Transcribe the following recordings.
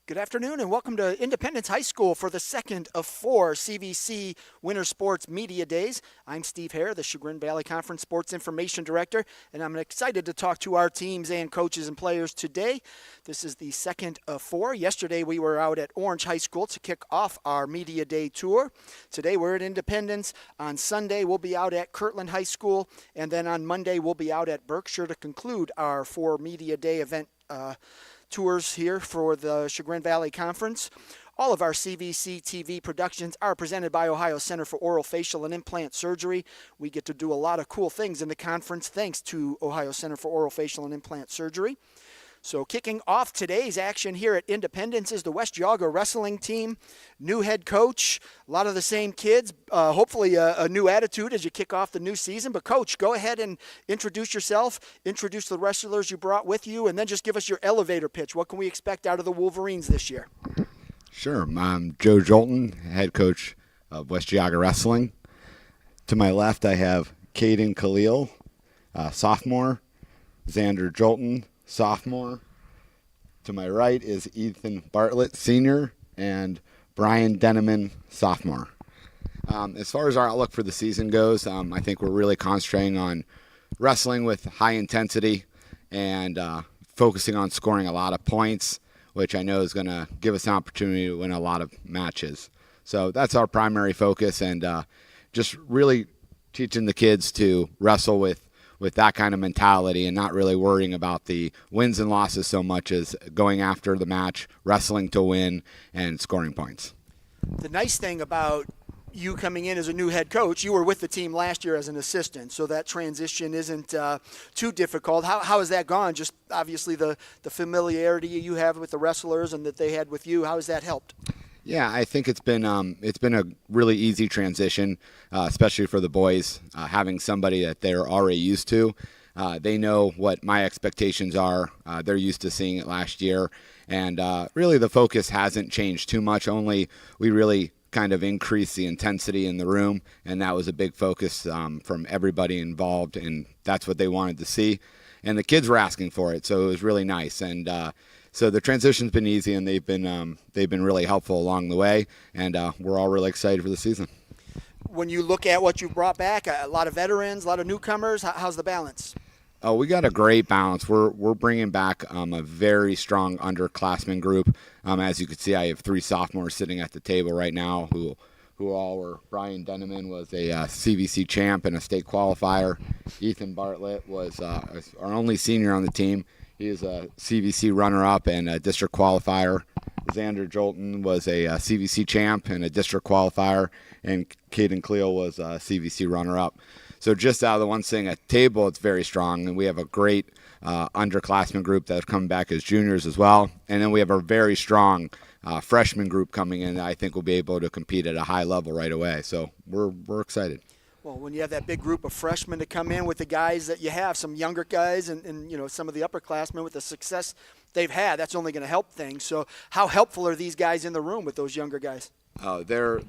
Good afternoon and welcome to Independence High School for the second of four CVC Winter Sports Media Days. I'm Steve Hare, the Chagrin Valley Conference Sports Information Director, and I'm excited to talk to our teams and coaches and players today. This is the second of four. Yesterday we were out at Orange High School to kick off our Media Day tour. Today we're at Independence. On Sunday we'll be out at Kirtland High School, and then on Monday we'll be out at Berkshire to conclude our four Media Day event tours here for the Chagrin Valley Conference. All of our CVC TV productions are presented by Ohio Center for Oral, Facial, and Implant Surgery. We get to do a lot of cool things in the conference thanks to Ohio Center for Oral, Facial, and Implant Surgery. So kicking off today's action here at Independence is the West Yaga wrestling team. New head coach, a lot of the same kids, hopefully a new attitude as you kick off the new season. But Coach, go ahead and introduce yourself, introduce the wrestlers you brought with you, and then just give us your elevator pitch. What can we expect out of the Wolverines this year? Sure. I'm Joe Jolton, head coach of West Yaga Wrestling. To my left, I have Caden Khalil, sophomore, Xander Jolton, sophomore. To my right is Ethan Bartlett, senior, and Brian Denneman, sophomore. As far as our outlook for the season goes, I think we're really concentrating on wrestling with high intensity and focusing on scoring a lot of points, which I know is going to give us an opportunity to win a lot of matches. So that's our primary focus, and just really teaching the kids to wrestle with that kind of mentality and not really worrying about the wins and losses so much as going after the match, wrestling to win, and scoring points. The nice thing about you coming in as a new head coach, you were with the team last year as an assistant, so that transition isn't too difficult. How has that gone? Just obviously the familiarity you have with the wrestlers and that they had with you, how has that helped? Yeah, I think it's been a really easy transition, especially for the boys, having somebody that they're already used to. They know what my expectations are. They're used to seeing it last year, and really the focus hasn't changed too much. Only we really kind of increased the intensity in the room, and that was a big focus from everybody involved, and that's what they wanted to see. And the kids were asking for it, so it was really nice. And so the transition's been easy, and they've been really helpful along the way, and we're all really excited for the season. When you look at what you've brought back, a lot of veterans, a lot of newcomers, how's the balance? Oh, we got a great balance. We're bringing back a very strong underclassmen group. As you can see, I have 3 sophomores sitting at the table right now who all were. Brian Denneman was a CVC champ and a state qualifier. Ethan Bartlett was our only senior on the team. He is a CVC runner-up and a district qualifier. Xander Jolton was a CVC champ and a district qualifier, and Caden Khalil was a CVC runner-up. So just out of the one sitting at the table, it's very strong, and we have a great underclassmen group that have come back as juniors as well. And then we have a very strong freshman group coming in that I think will be able to compete at a high level right away. So we're excited. Well, when you have that big group of freshmen to come in with the guys that you have, some younger guys and you know, some of the upperclassmen with the success they've had, that's only going to help things. So how helpful are these guys in the room with those younger guys? They're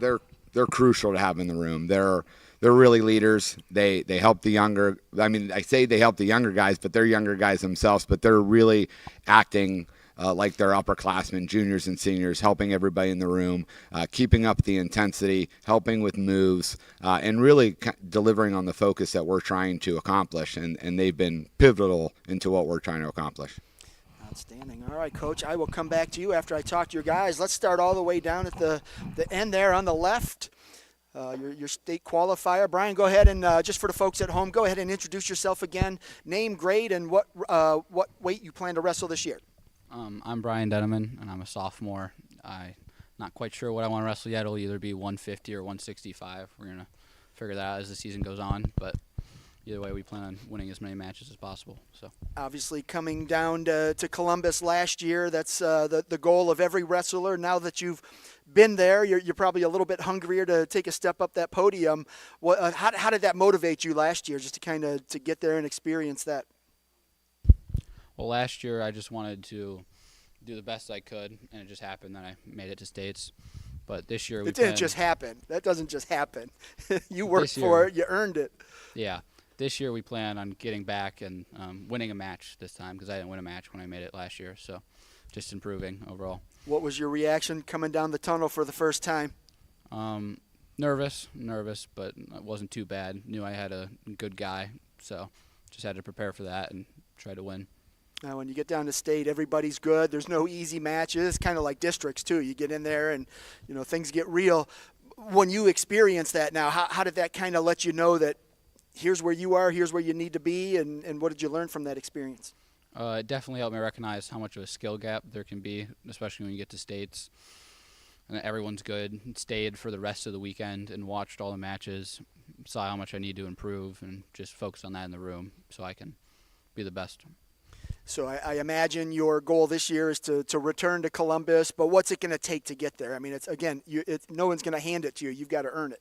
crucial to have in the room. They're really leaders. They help the younger. I mean, I say they help the younger guys, but they're younger guys themselves. But they're really acting like they're upperclassmen, juniors and seniors, helping everybody in the room, keeping up the intensity, helping with moves, and really delivering on the focus that we're trying to accomplish. And they've been pivotal into what we're trying to accomplish. Outstanding. All right, Coach, I will come back to you after I talk to your guys. Let's start all the way down at the end there on the left. Your state qualifier. Brian, go ahead and just for the folks at home, go ahead and introduce yourself again. Name, grade, and what weight you plan to wrestle this year. I'm Brian Denneman, and I'm a sophomore. I'm not quite sure what I want to wrestle yet. It'll either be 150 or 165. We're going to figure that out as the season goes on, but either way, we plan on winning as many matches as possible. So obviously coming down to Columbus last year, that's the goal of every wrestler. Now that you've been there, you're probably a little bit hungrier to take a step up that podium. How did that motivate you last year, just to kind of to get there and experience that? Well, last year I just wanted to do the best I could, and it just happened that I made it to states. But this year it didn't just happen. That doesn't just happen. You worked for it. You earned it. Yeah. This year we plan on getting back and winning a match this time, because I didn't win a match when I made it last year. So just improving overall. What was your reaction coming down the tunnel for the first time? Nervous, but it wasn't too bad. Knew I had a good guy, so just had to prepare for that and try to win. Now, when you get down to state, everybody's good. There's no easy matches. Kind of like districts, too. You get in there and, things get real. When you experience that now, how did that kind of let you know that here's where you are, here's where you need to be, and what did you learn from that experience? It definitely helped me recognize how much of a skill gap there can be, especially when you get to states. And that everyone's good. Stayed for the rest of the weekend and watched all the matches, saw how much I need to improve, and just focused on that in the room so I can be the best. So I imagine your goal this year is to return to Columbus, but what's it going to take to get there? I mean, no one's going to hand it to you. You've got to earn it.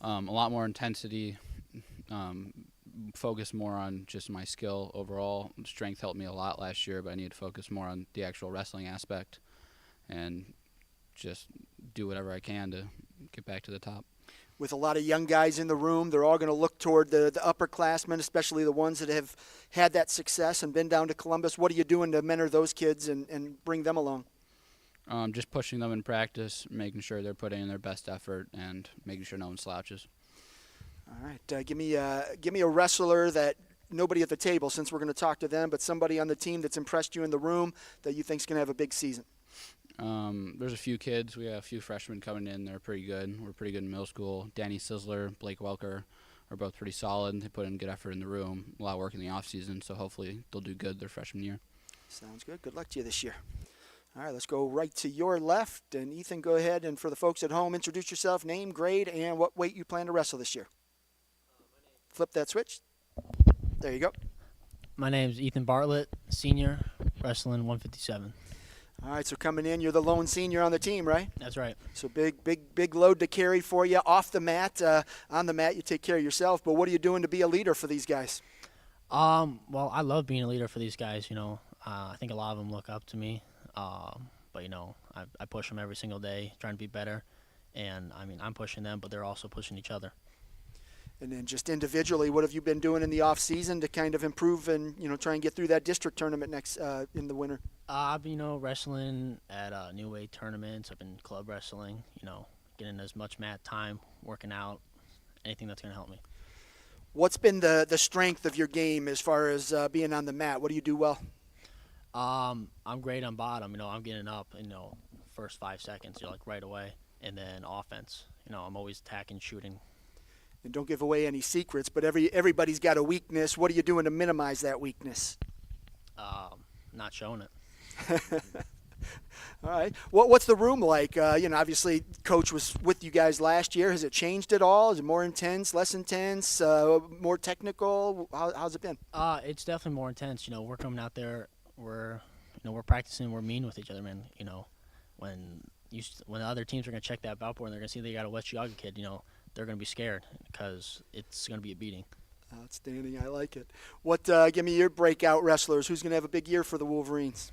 A lot more intensity, focus more on just my skill overall. Strength helped me a lot last year, but I need to focus more on the actual wrestling aspect and just do whatever I can to get back to the top. With a lot of young guys in the room, they're all going to look toward the upperclassmen, especially the ones that have had that success and been down to Columbus. What are you doing to mentor those kids and bring them along? Just pushing them in practice, making sure they're putting in their best effort, and making sure no one slouches. All right, give me a wrestler that nobody at the table, since we're going to talk to them, but somebody on the team that's impressed you in the room that you think's going to have a big season. There's a few kids. We have a few freshmen coming in. They're pretty good. We're pretty good in middle school. Danny Sizzler, Blake Welker are both pretty solid. They put in good effort in the room, a lot of work in the off season, so hopefully they'll do good their freshman year. Sounds good. Good luck to you this year. All right, let's go right to your left. And Ethan, go ahead, and for the folks at home, introduce yourself, name, grade, and what weight you plan to wrestle this year. Flip that switch. There you go. My name's Ethan Bartlett, senior, wrestling 157. All right, so coming in, you're the lone senior on the team, right? That's right. So big load to carry for you off the mat. On the mat, you take care of yourself, but what are you doing to be a leader for these guys? Well, I love being a leader for these guys, I think a lot of them look up to me, but, I push them every single day, trying to be better, and, I'm pushing them, but they're also pushing each other. And then just individually, what have you been doing in the off season to kind of improve and, try and get through that district tournament next in the winter? I've been, wrestling at new weight tournaments. I've been club wrestling, getting as much mat time, working out, anything that's going to help me. What's been the strength of your game as far as being on the mat? What do you do well? I'm great on bottom. I'm getting up, first 5 seconds, right away. And then offense, I'm always attacking, shooting. And don't give away any secrets, but everybody's got a weakness. What are you doing to minimize that weakness? Not showing it. All right. What's the room like? Obviously, Coach was with you guys last year. Has it changed at all? Is it more intense, less intense, more technical? How's it been? It's definitely more intense. We're coming out there. We're practicing. We're mean with each other, man. When the other teams are gonna check that bout board and they're gonna see they got a West Geauga kid, they're gonna be scared because it's gonna be a beating. Outstanding. I like it. Give me your breakout wrestlers. Who's gonna have a big year for the Wolverines?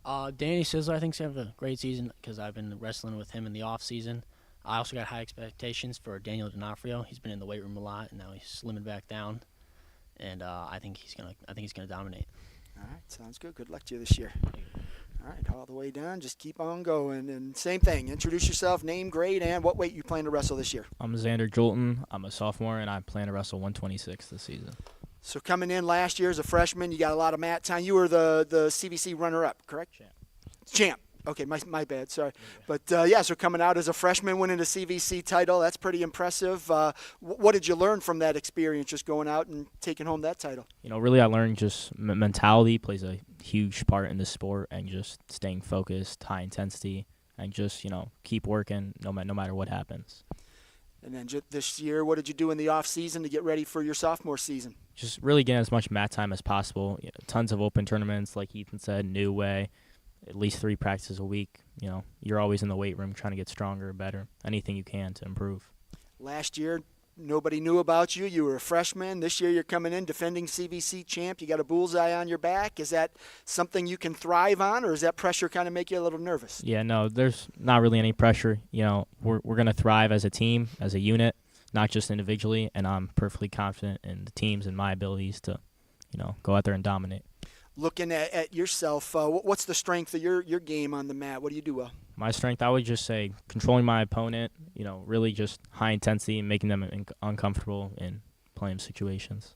Danny Sizzler, I think, is going to have a great season because I've been wrestling with him in the off season. I also got high expectations for Daniel D'Onofrio. He's been in the weight room a lot, and now he's slimming back down. And I think he's gonna dominate. All right, sounds good. Good luck to you this year. All right, all the way down. Just keep on going. And same thing. Introduce yourself, name, grade, and what weight you plan to wrestle this year. I'm Xander Jolton. I'm a sophomore, and I plan to wrestle 126 this season. So coming in last year as a freshman, you got a lot of mat time. You were the CVC runner-up, correct? Champ. Okay, my bad. Sorry. But, so coming out as a freshman, winning a CVC title, that's pretty impressive. What did you learn from that experience, just going out and taking home that title? Really I learned just mentality plays a huge part in this sport, and just staying focused, high intensity, and just, keep working no matter what happens. And then this year, what did you do in the off season to get ready for your sophomore season? Just really getting as much mat time as possible. Tons of open tournaments, like Ethan said, new way, at least 3 practices a week. You're always in the weight room trying to get stronger, better, anything you can to improve. Last year, nobody knew about you. You were a freshman. This year, you're coming in defending CVC champ. You got a bullseye on your back. Is that something you can thrive on, or does that pressure kind of make you a little nervous? Yeah, no, there's not really any pressure. We're going to thrive as a team, as a unit, not just individually, and I'm perfectly confident in the teams and my abilities to, go out there and dominate. Looking at yourself, what's the strength of your game on the mat? What do you do well? My strength, I would just say controlling my opponent, really just high intensity and making them uncomfortable in playing situations.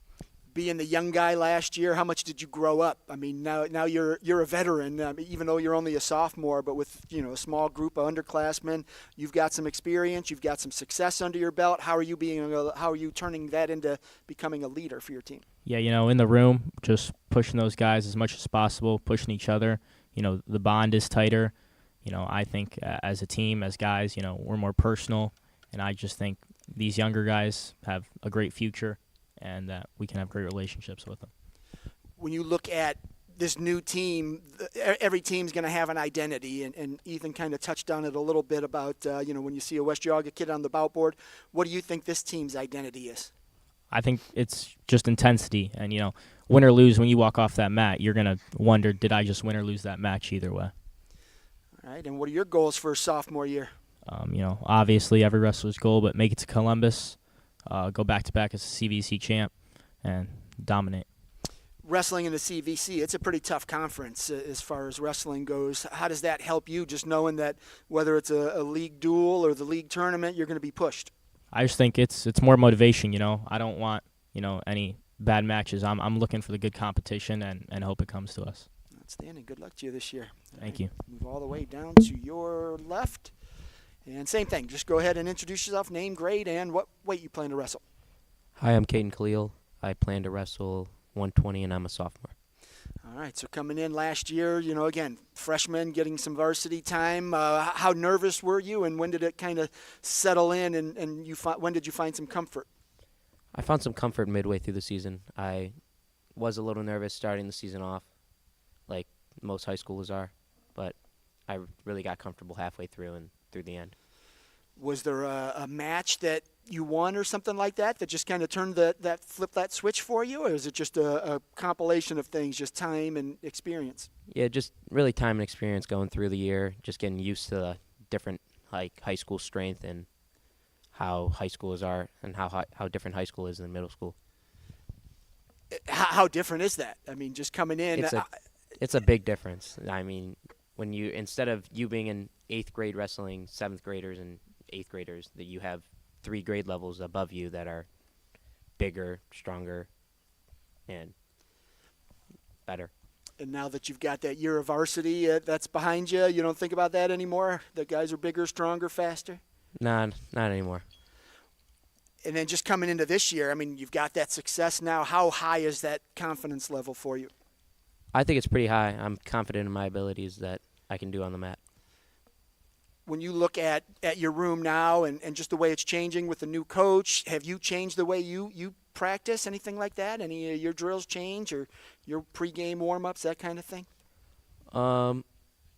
Being the young guy last year, how much did you grow up? I mean, now you're a veteran, even though you're only a sophomore, but with a small group of underclassmen, you've got some experience, you've got some success under your belt. How are you turning that into becoming a leader for your team? Yeah, in the room, just pushing those guys as much as possible, pushing each other. The bond is tighter. I think as a team, as guys, we're more personal, and I just think these younger guys have a great future and that we can have great relationships with them. When you look at this new team, every team's going to have an identity, and Ethan kind of touched on it a little bit about, when you see a West Geauga kid on the bout board, what do you think this team's identity is? I think it's just intensity, and, win or lose, when you walk off that mat, you're going to wonder, did I just win or lose that match either way? All right, and what are your goals for sophomore year? Obviously every wrestler's goal, but make it to Columbus, go back-to-back as a CVC champ, and dominate. Wrestling in the CVC, it's a pretty tough conference as far as wrestling goes. How does that help you, just knowing that whether it's a league duel or the league tournament, you're going to be pushed? I just think it's more motivation, I don't want, any bad matches. I'm looking for the good competition and hope it comes to us. Outstanding. Good luck to you this year. Thank you. Move all the way down to your left. And same thing. Just go ahead and introduce yourself, name, grade, and what weight you plan to wrestle. Hi, I'm Caden Khalil. I plan to wrestle 120, and I'm a sophomore. All right, so coming in last year, again, freshman, getting some varsity time. How nervous were you, and when did it kind of settle in, and when did you find some comfort? I found some comfort midway through the season. I was a little nervous starting the season off, like most high schoolers are, but I really got comfortable halfway through and through the end. Was there a match that you won or something like that just kind of turned flipped that switch for you, or is it just a compilation of things, just time and experience? Yeah, just really time and experience going through the year, just getting used to the different high school strength and how high schoolers are and how different high school is than middle school. How different is that? I mean, just coming in. It's a big difference. I mean, when instead of you being in 8th grade wrestling 7th graders and 8th graders, that you have 3 grade levels above you that are bigger, stronger, and better. And now that you've got that year of varsity that's behind you, you don't think about that anymore? The guys are bigger, stronger, faster? Nah, not anymore. And then just coming into this year, I mean, you've got that success now. How high is that confidence level for you? I think it's pretty high. I'm confident in my abilities that I can do on the mat. When you look at your room now and just the way it's changing with the new coach, have you changed the way you practice, anything like that? Any of your drills change or your pregame warm-ups, that kind of thing? No,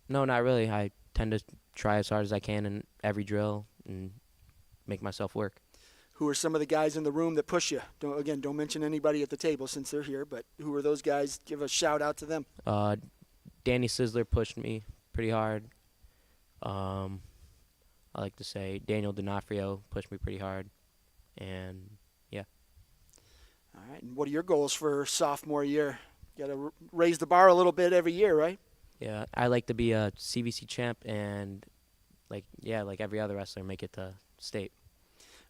not really. I tend to try as hard as I can in every drill and make myself work. Who are some of the guys in the room that push you? Don't mention anybody at the table since they're here, but who are those guys? Give a shout-out to them. Danny Sizzler pushed me pretty hard. I like to say Daniel D'Onofrio pushed me pretty hard. And, yeah. All right. And what are your goals for sophomore year? You got to raise the bar a little bit every year, right? Yeah, I like to be a CVC champ and, like every other wrestler, make it to state.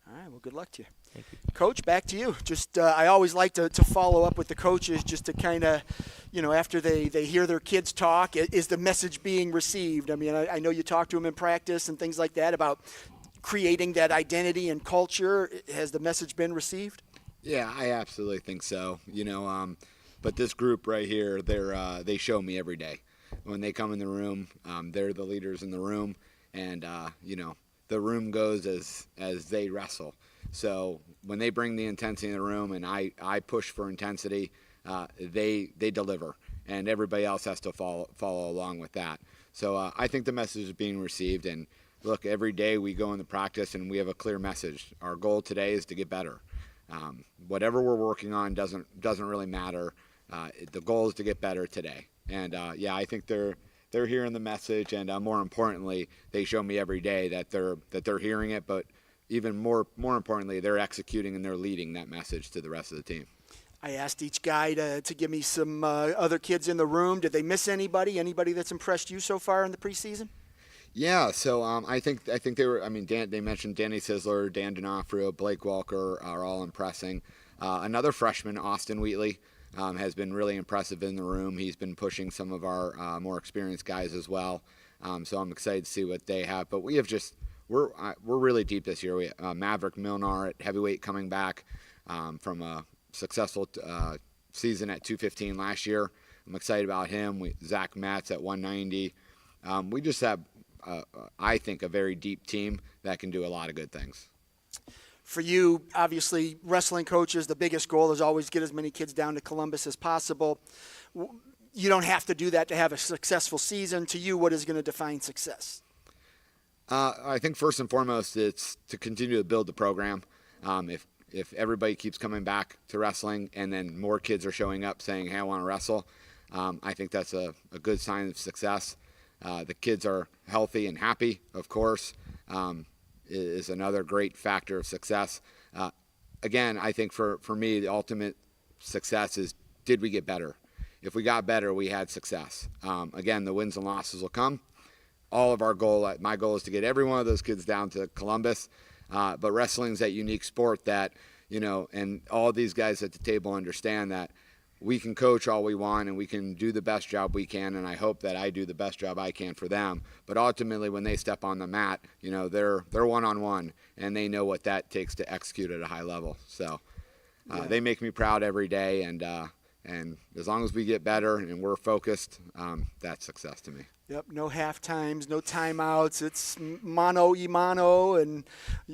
All right, well, good luck to you. Thank you. Coach, back to you. Just I always like to follow up with the coaches just to kind of, after they hear their kids talk, is the message being received? I mean, I know you talk to them in practice and things like that about creating that identity and culture. Has the message been received? Yeah, I absolutely think so. But this group right here, they show me every day. When they come in the room, they're the leaders in the room, and the room goes as they wrestle. So when they bring the intensity in the room and I push for intensity, they deliver, and everybody else has to follow along with that. So I think the message is being received, and look, every day we go into practice and we have a clear message. Our goal today is to get better. Whatever we're working on doesn't really matter. The goal is to get better today. And I think they're hearing the message, and more importantly, they show me every day that they're hearing it, but even more importantly, they're executing and they're leading that message to the rest of the team. I asked each guy to give me some other kids in the room. Did they miss anybody? Anybody that's impressed you so far in the preseason? Yeah, so I think they were. I mean, they mentioned Danny Sizzler, Dan D'Onofrio, Blake Walker are all impressing. Another freshman, Austin Wheatley, has been really impressive in the room. He's been pushing some of our more experienced guys as well. So I'm excited to see what they have. But we have we're really deep this year. We Maverick Milnar at heavyweight coming back from a successful season at 215 last year. I'm excited about him. Zach Matz at 190. We just have, I think, a very deep team that can do a lot of good things. For you, obviously, wrestling coaches, the biggest goal is always get as many kids down to Columbus as possible. You don't have to do that to have a successful season. To you, what is going to define success? I think first and foremost, it's to continue to build the program. If everybody keeps coming back to wrestling and then more kids are showing up saying, hey, I want to wrestle, I think that's a good sign of success. The kids are healthy and happy, of course, is another great factor of success. Again, I think for me, the ultimate success is, did we get better? If we got better, we had success. Again, the wins and losses will come. My goal is to get every one of those kids down to Columbus. But wrestling's that unique sport that, and all these guys at the table understand that we can coach all we want and we can do the best job we can, and I hope that I do the best job I can for them. But ultimately, when they step on the mat, they're one-on-one, and they know what that takes to execute at a high level. So they make me proud every day, and as long as we get better and we're focused, that's success to me. Yep, no half times, no timeouts. It's mano-y-mano, and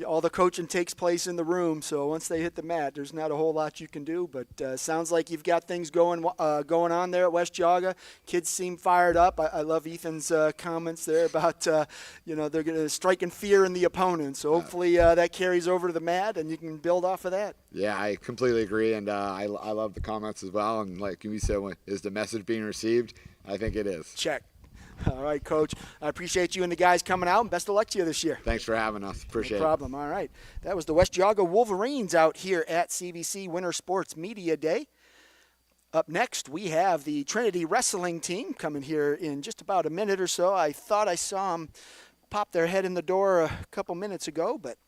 all the coaching takes place in the room. So once they hit the mat, there's not a whole lot you can do. But sounds like you've got things going on there at West Geauga. Kids seem fired up. I love Ethan's comments there about they're going to striking fear in the opponent. So hopefully that carries over to the mat, and you can build off of that. Yeah, I completely agree, and I love the comments as well. And like you said, is the message being received? I think it is. Check. All right, Coach. I appreciate you and the guys coming out, and best of luck to you this year. Thanks for having us. Appreciate it. No problem. All right. That was the West Geauga Wolverines out here at CVC Winter Sports Media Day. Up next, we have the Trinity Wrestling team coming here in just about a minute or so. I thought I saw them pop their head in the door a couple minutes ago, but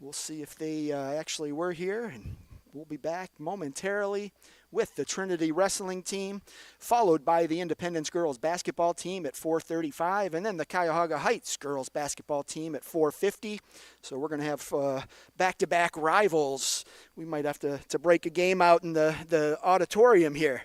we'll see if they actually were here, and we'll be back momentarily with the Trinity Wrestling team, followed by the Independence girls basketball team at 4:35, and then the Cuyahoga Heights girls basketball team at 4:50. So we're going to have back-to-back rivals. We might have to break a game out in the auditorium here.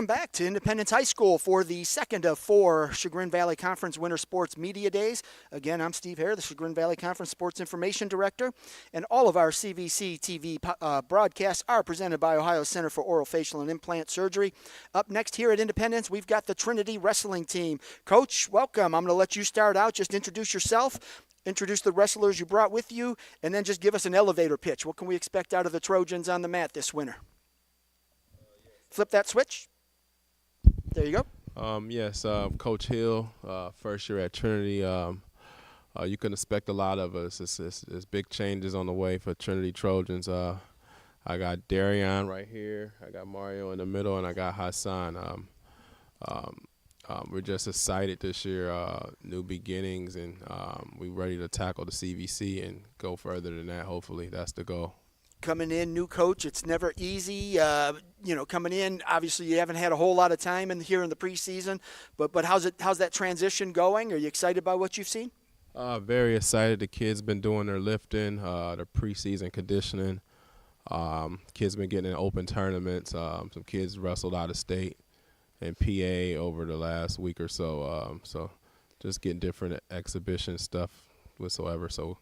back to Independence High School for the second of 4 Chagrin Valley Conference Winter Sports Media Days. Again, I'm Steve Hare, the Chagrin Valley Conference Sports Information Director, and all of our CVC TV broadcasts are presented by Ohio Center for Oral, Facial, and Implant Surgery. Up next here at Independence, we've got the Trinity Wrestling Team. Coach, welcome. I'm going to let you start out. Just introduce yourself, introduce the wrestlers you brought with you, and then just give us an elevator pitch. What can we expect out of the Trojans on the mat this winter? Flip that switch. There you go. Yes, Coach Hill, first year at Trinity. You can expect a lot of us. It's big changes on the way for Trinity Trojans. I got Darion right here. I got Mario in the middle, and I got Hassan. We're just excited this year, new beginnings, and we're ready to tackle the CVC and go further than that, hopefully. That's the goal. Coming in, new coach, it's never easy. Coming in, obviously you haven't had a whole lot of time here in the preseason, but how's that transition going? Are you excited by what you've seen? Very excited. The kids been doing their lifting, their preseason conditioning. Kids been getting in open tournaments. Some kids wrestled out of state and PA over the last week or so. So just getting different exhibition stuff whatsoever. So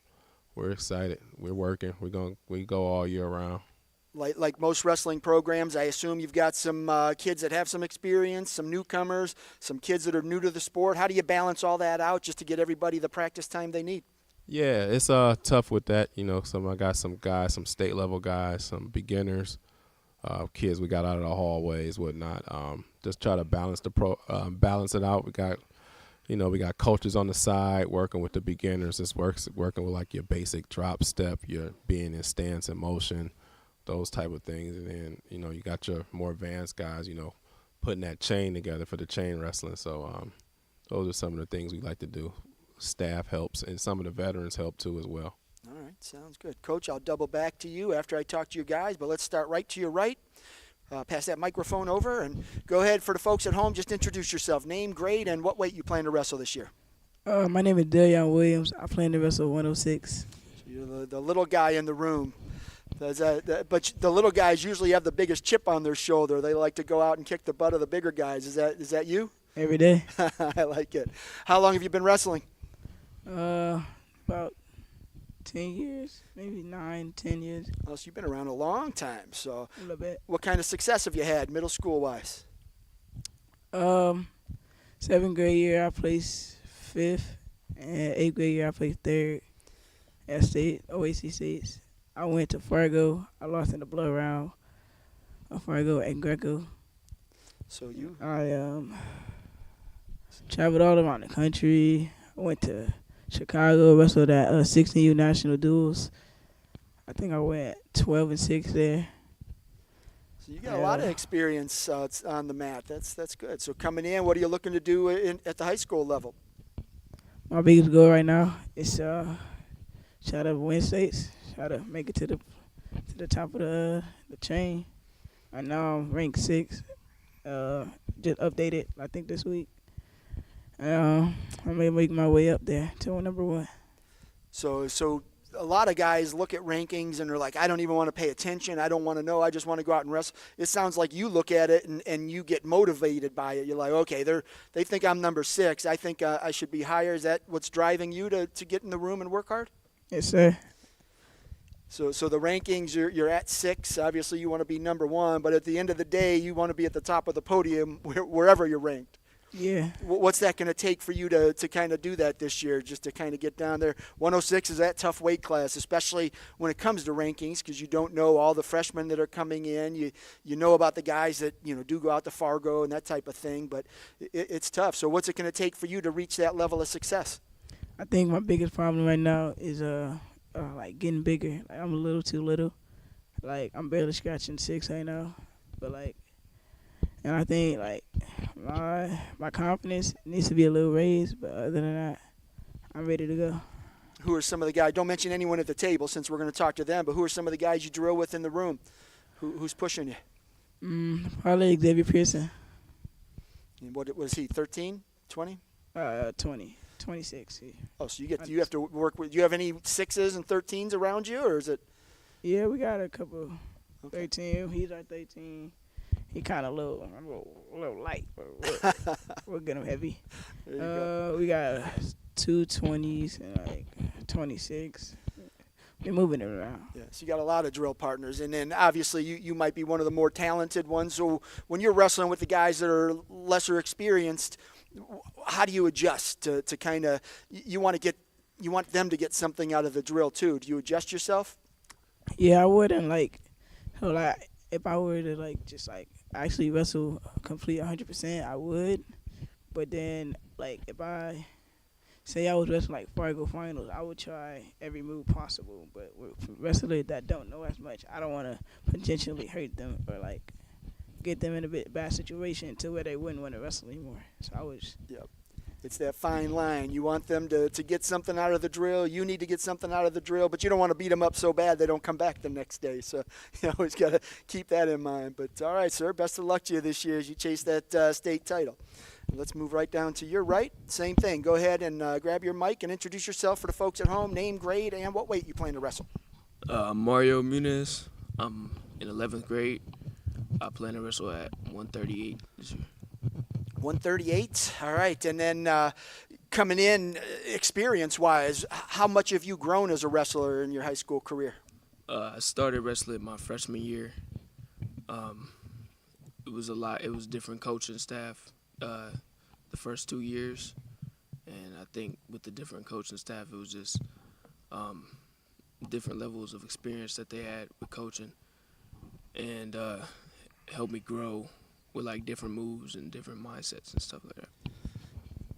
we're excited. We're working. We go all year round. Like most wrestling programs, I assume you've got some kids that have some experience, some newcomers, some kids that are new to the sport. How do you balance all that out just to get everybody the practice time they need? Yeah, it's tough with that. I got some guys, some state level guys, some beginners, kids we got out of the hallways, whatnot. Just try to balance balance it out. We got coaches on the side working with the beginners. It's working with like your basic drop step, your being in stance and motion, those type of things. And then, you got your more advanced guys, putting that chain together for the chain wrestling. So those are some of the things we like to do. Staff helps, and some of the veterans help too as well. All right, sounds good. Coach, I'll double back to you after I talk to you guys, but let's start right to your right. Pass that microphone over and go ahead for the folks at home. Just introduce yourself, name, grade, and what weight you plan to wrestle this year. My name is Darion Williams. I plan to wrestle 106. So you're the little guy in the room. But the little guys usually have the biggest chip on their shoulder. They like to go out and kick the butt of the bigger guys. Is that you? Every day. I like it. How long have you been wrestling? About 10 years, maybe 9, 10 years. Oh, so you've been around a long time. So A little bit. what kind of success have you had middle school-wise? 7th grade year, I placed 5th. And 8th grade year, I placed 3rd at state, OAC states. I went to Fargo. I lost in the blood round of Fargo and Greco. So you I traveled all around the country. I went to Chicago, wrestled at 16U National Duels. I think I went 12-6 there. So you got a lot of experience on the mat. That's good. So coming in, what are you looking to do at the high school level? My biggest goal right now is try to win states, try to make it to the top of the chain. Right now I'm ranked 6. Just updated, I think, this week. I may make my way up there to number 1. So a lot of guys look at rankings and they're like, I don't even want to pay attention. I don't want to know. I just want to go out and wrestle. It sounds like you look at it and you get motivated by it. You're like, okay, they think I'm number 6. I think I should be higher. Is that what's driving you to get in the room and work hard? Yes, sir. So the rankings, you're at 6. Obviously, you want to be number 1. But at the end of the day, you want to be at the top of the podium wherever you're ranked. Yeah. What's that going to take for you to kind of do that this year, just to kind of get down there? 106 is that tough weight class, especially when it comes to rankings, because you don't know all the freshmen that are coming in. You know about the guys that do go out to Fargo and that type of thing, but it's tough. So what's it going to take for you to reach that level of success? I think my biggest problem right now is like getting bigger. Like I'm a little too little. Like I'm barely scratching 6 right now, but and I think my confidence needs to be a little raised. But other than that, I'm ready to go. Who are some of the guys? Don't mention anyone at the table since we're going to talk to them. But who are some of the guys you drill with in the room? Who's pushing you? Probably Xavier Pearson. And what was he? 13, 20? 20, 26. Yeah. Oh, so you have to work with. Do you have any 6s and 13s around you, or is it? Yeah, we got a couple. Okay. 13. He's our 13. he kind of a little light. We'll get him heavy. There you go. We got 220s and like 26. We're moving it around. Yeah, so you got a lot of drill partners, and then obviously you might be one of the more talented ones. So when you're wrestling with the guys that are lesser experienced, how do you adjust to kind of you want them to get something out of the drill too? Do you adjust yourself? Yeah, I wouldn't if I were to just actually wrestle complete 100%, I would. But then if I say I was wrestling Fargo finals, I would try every move possible. But with wrestlers that don't know as much, I don't want to potentially hurt them or get them in a bad situation to where they wouldn't want to wrestle anymore. So I was. Yep. It's that fine line. You want them to get something out of the drill. You need to get something out of the drill, but you don't want to beat them up so bad they don't come back the next day. So you always got to keep that in mind. But all right, sir, best of luck to you this year as you chase that state title. Let's move right down to your right. Same thing. Go ahead and grab your mic and introduce yourself for the folks at home. Name, grade, and what weight you plan to wrestle. Mario Muniz. I'm in 11th grade. I plan to wrestle at 138 this year. 138. All right. And then coming in experience-wise, how much have you grown as a wrestler in your high school career? I started wrestling my freshman year. It was a lot. It was different coaching staff the first 2 years. And I think with the different coaching staff, it was just different levels of experience that they had with coaching. And helped me grow with different moves and different mindsets and stuff like that.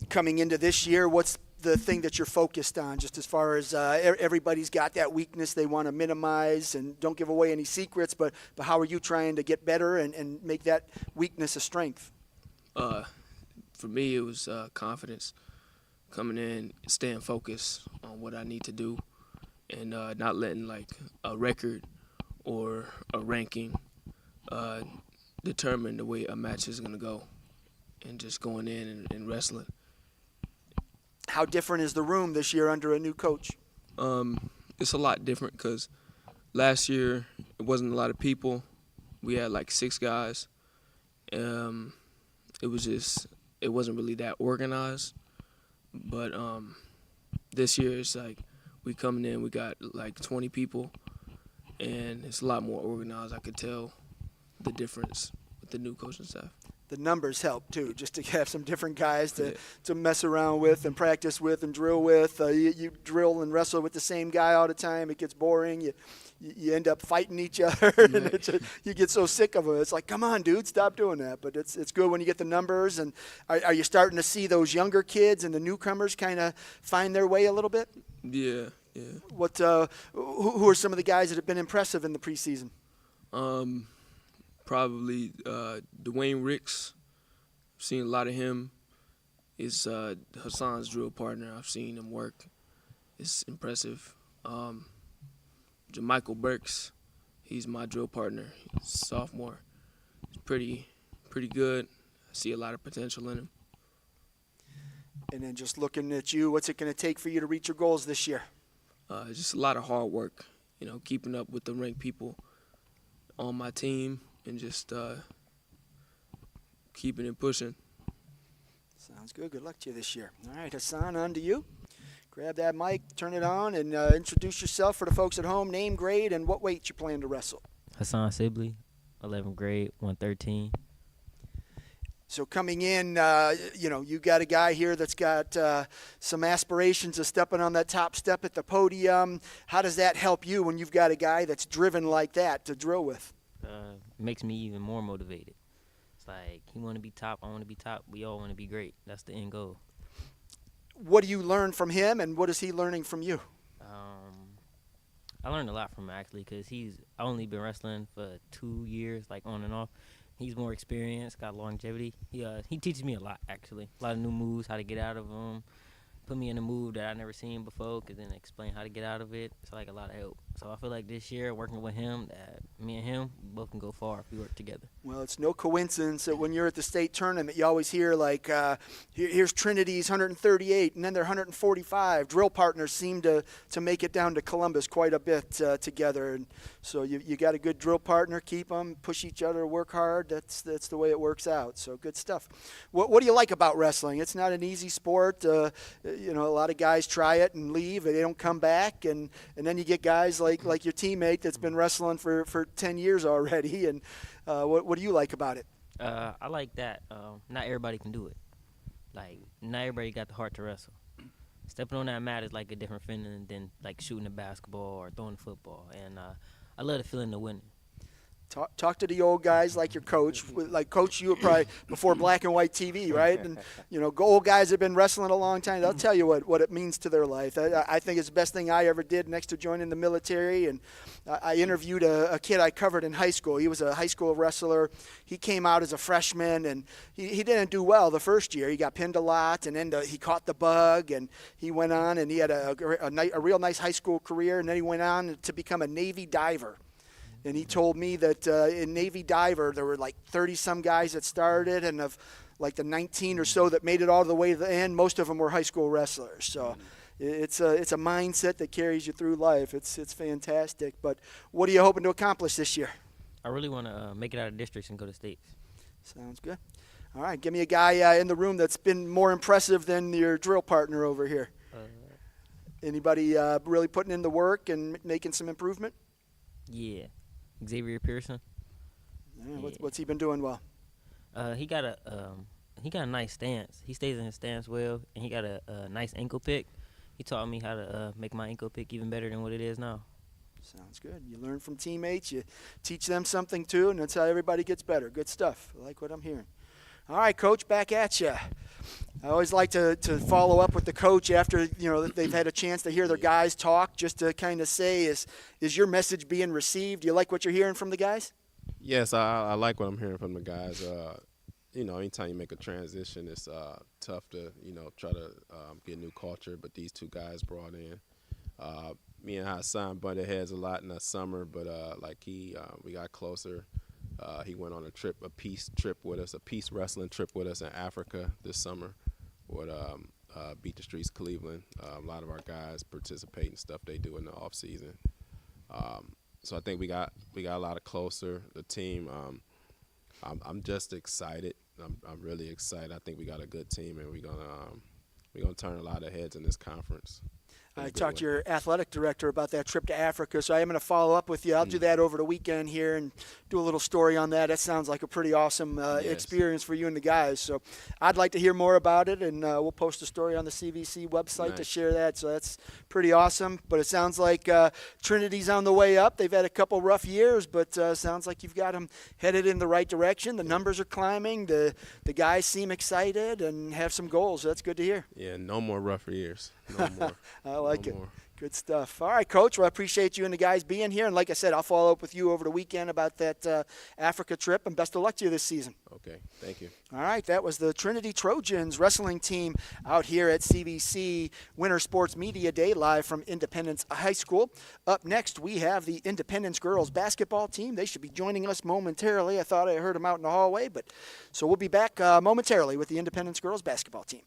Coming into this year, what's the thing that you're focused on, just as far as everybody's got that weakness they want to minimize and don't give away any secrets, but how are you trying to get better and make that weakness a strength? For me, it was confidence. Coming in, staying focused on what I need to do, and not letting a record or a ranking determine the way a match is going to go, and just going in and wrestling. How different is the room this year under a new coach? It's a lot different because last year it wasn't a lot of people. We had 6 guys. It wasn't really that organized. But this year it's we coming in, we got 20 people, and it's a lot more organized. I could tell the difference with the new coaching staff. The numbers help too, just to have some different guys to mess around with and practice with and drill with. You drill and wrestle with the same guy all the time. It gets boring. You end up fighting each other, and you get so sick of it. It's come on, dude, stop doing that. But it's good when you get the numbers. And are you starting to see those younger kids and the newcomers kind of find their way a little bit? Yeah. What? Who are some of the guys that have been impressive in the preseason? Probably Dwayne Ricks. I've seen a lot of him. Is Hassan's drill partner. I've seen him work. It's impressive. Michael Burks, he's my drill partner. He's a sophomore. He's pretty good. I see a lot of potential in him. And then just looking at you, what's it going to take for you to reach your goals this year? Just a lot of hard work. Keeping up with the ranked people on my team. And just keeping it pushing. Sounds good. Good luck to you this year. All right, Hassan, on to you. Grab that mic, turn it on, and introduce yourself for the folks at home. Name, grade, and what weight you plan to wrestle. Hassan Sibley, 11th grade, 113. So coming in, you got a guy here that's got some aspirations of stepping on that top step at the podium. How does that help you when you've got a guy that's driven like that to drill with? Makes me even more motivated. It's he want to be top, I want to be top. We all want to be great. That's the end goal. What do you learn from him, and what is he learning from you? I learned a lot from him, actually, because I only been wrestling for 2 years, on and off. He's more experienced, got longevity. He teaches me a lot, actually. A lot of new moves, how to get out of them. Put me in a move that I never seen before, then explain how to get out of it. It's a lot of help. So I feel like this year, working with him, that me and him both can go far if we work together. Well, it's no coincidence that when you're at the state tournament, you always hear like, here's Trinity's 138, and then they're 145. Drill partners seem to make it down to Columbus quite a bit together, and so you got a good drill partner. Keep them, push each other, work hard. That's the way it works out. So good stuff. What do you like about wrestling? It's not an easy sport. A lot of guys try it and leave, and they don't come back, and then you get guys like your teammate that's been wrestling for 10 years already. And what do you like about it? I like that not everybody can do it. Like, not everybody got the heart to wrestle. Stepping on that mat is like a different feeling than like shooting a basketball or throwing a football. And I love the feeling of winning. Talk to the old guys like your coach. Like Coach, you were probably before black and white TV, right? And old guys have been wrestling a long time. They'll tell you what it means to their life. I think it's the best thing I ever did next to joining the military. And I interviewed a kid I covered in high school. He was a high school wrestler. He came out as a freshman, and he didn't do well the first year. He got pinned a lot, and then he caught the bug, and he went on, and he had a real nice high school career, and then he went on to become a Navy diver. And he told me that in Navy diver, there were like 30-some guys that started, and of like the 19 or so that made it all the way to the end, most of them were high school wrestlers. So it's a mindset that carries you through life. It's fantastic. But what are you hoping to accomplish this year? I really want to make it out of districts and go to states. Sounds good. All right, give me a guy in the room that's been more impressive than your drill partner over here. Anybody really putting in the work and making some improvement? Yeah. Xavier Pearson. Yeah. What's he been doing well? He got a nice stance. He stays in his stance well, and he got a nice ankle pick. He taught me how to make my ankle pick even better than what it is now. Sounds good. You learn from teammates. You teach them something too, and that's how everybody gets better. Good stuff. I like what I'm hearing. All right, Coach, back at you. I always like to follow up with the coach after they've had a chance to hear their guys talk, just to kind of say, is your message being received? Do you like what you're hearing from the guys? Yes, I like what I'm hearing from the guys. Anytime you make a transition, it's tough to try to get new culture. But these two guys brought in. Me and Hassan butted heads a lot in the summer, but we got closer. He went on a peace wrestling trip with us in Africa this summer with Beat the Streets Cleveland. A lot of our guys participate in stuff they do in the off season. So I think we got a lot of closer. The team, I'm just excited. I'm really excited. I think we got a good team, and we're gonna turn a lot of heads in this conference. I talked to your athletic director about that trip to Africa, so I am going to follow up with you. I'll do that over the weekend here and do a little story on that. That sounds like a pretty awesome experience for you and the guys. So I'd like to hear more about it, and we'll post a story on the CVC website to share that. So that's pretty awesome. But it sounds like Trinity's on the way up. They've had a couple rough years, but sounds like you've got them headed in the right direction. The numbers are climbing. The guys seem excited and have some goals. So that's good to hear. Yeah, no more rough years. No more. I like it. Good stuff. All right, Coach. Well, I appreciate you and the guys being here. And like I said, I'll follow up with you over the weekend about that Africa trip. And best of luck to you this season. Okay. Thank you. All right. That was the Trinity Trojans wrestling team out here at CVC Winter Sports Media Day live from Independence High School. Up next, we have the Independence girls basketball team. They should be joining us momentarily. I thought I heard them out in the hallway. So we'll be back momentarily with the Independence girls basketball team.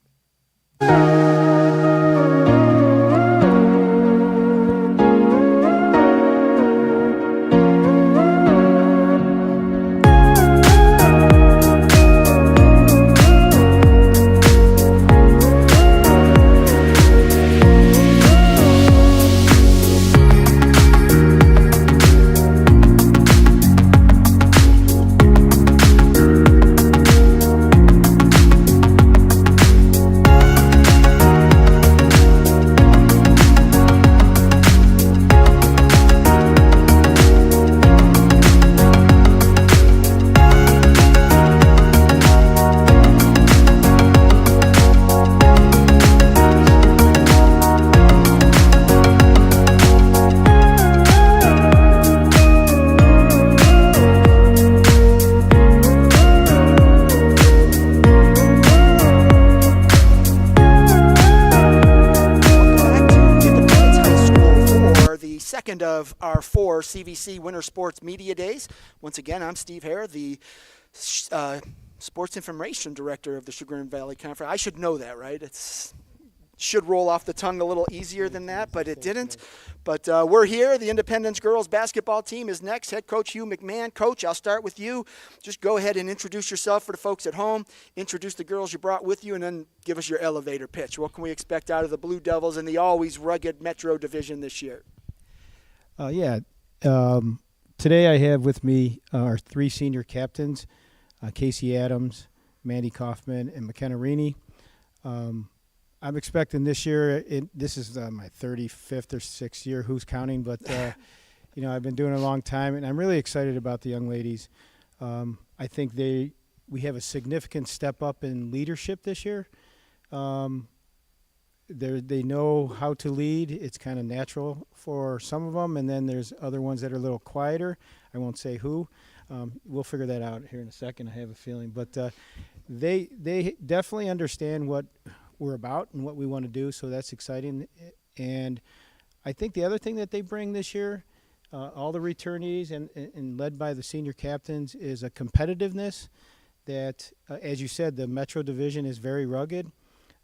of our 4 CVC Winter Sports Media Days. Once again, I'm Steve Hare, the Sports Information Director of the Chagrin Valley Conference. I should know that, right? It's should roll off the tongue a little easier than that, but it didn't. But we're here. The Independence girls basketball team is next. Head coach Hugh McMahon. Coach, I'll start with you. Just go ahead and introduce yourself for the folks at home. Introduce the girls you brought with you, and then give us your elevator pitch. What can we expect out of the Blue Devils in the always rugged Metro Division this year? Today I have with me our 3 senior captains, Casey Adams, Mandy Kaufman, and McKenna Reaney. I'm expecting this year, this is my 35th or 6th year, who's counting, but I've been doing it a long time, and I'm really excited about the young ladies. I think we have a significant step up in leadership this year. They know how to lead. It's kind of natural for some of them, and then there's other ones that are a little quieter. I won't say who. We'll figure that out here in a second, I have a feeling. But they definitely understand what we're about and what we want to do, so that's exciting. And I think the other thing that they bring this year, all the returnees and led by the senior captains, is a competitiveness that, as you said, the Metro Division is very rugged.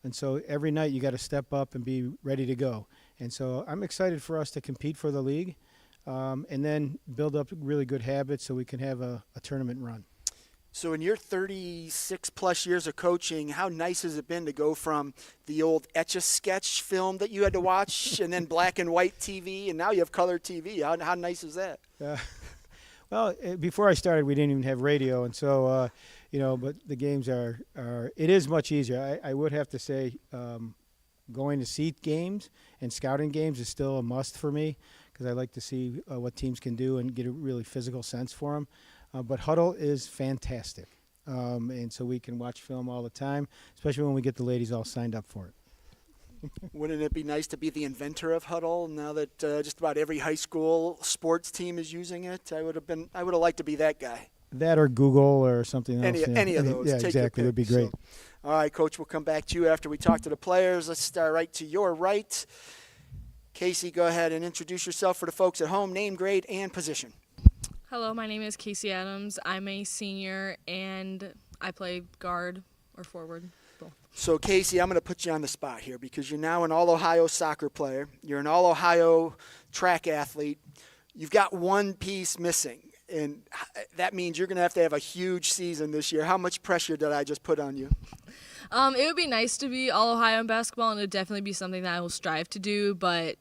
And so every night you got to step up and be ready to go. And so I'm excited for us to compete for the league and then build up really good habits so we can have a tournament run. So in your 36-plus years of coaching, how nice has it been to go from the old Etch-a-Sketch film that you had to watch and then black and white TV, and now you have color TV? How nice is that? Before I started, we didn't even have radio, and so, but the games it is much easier. I would have to say going to see games and scouting games is still a must for me because I like to see what teams can do and get a really physical sense for them. But Huddle is fantastic, and so we can watch film all the time, especially when we get the ladies all signed up for it. Wouldn't it be nice to be the inventor of Huddle now that just about every high school sports team is using it? I would have liked to be that guy. That or Google or something else. Any of those. Yeah, Take exactly. your Would be pick. great. So, all right, Coach, we'll come back to you after we talk to the players. Let's start right to your right. Casey, go ahead and introduce yourself for the folks at home, name, grade, and position. Hello, my name is Casey Adams. I'm a senior, and I play guard or forward. Both. So, Casey, I'm going to put you on the spot here because you're now an All-Ohio soccer player. You're an All-Ohio track athlete. You've got one piece missing, and that means you're going to have a huge season this year. How much pressure did I just put on you? It would be nice to be All-Ohio in basketball, and it would definitely be something that I will strive to do, but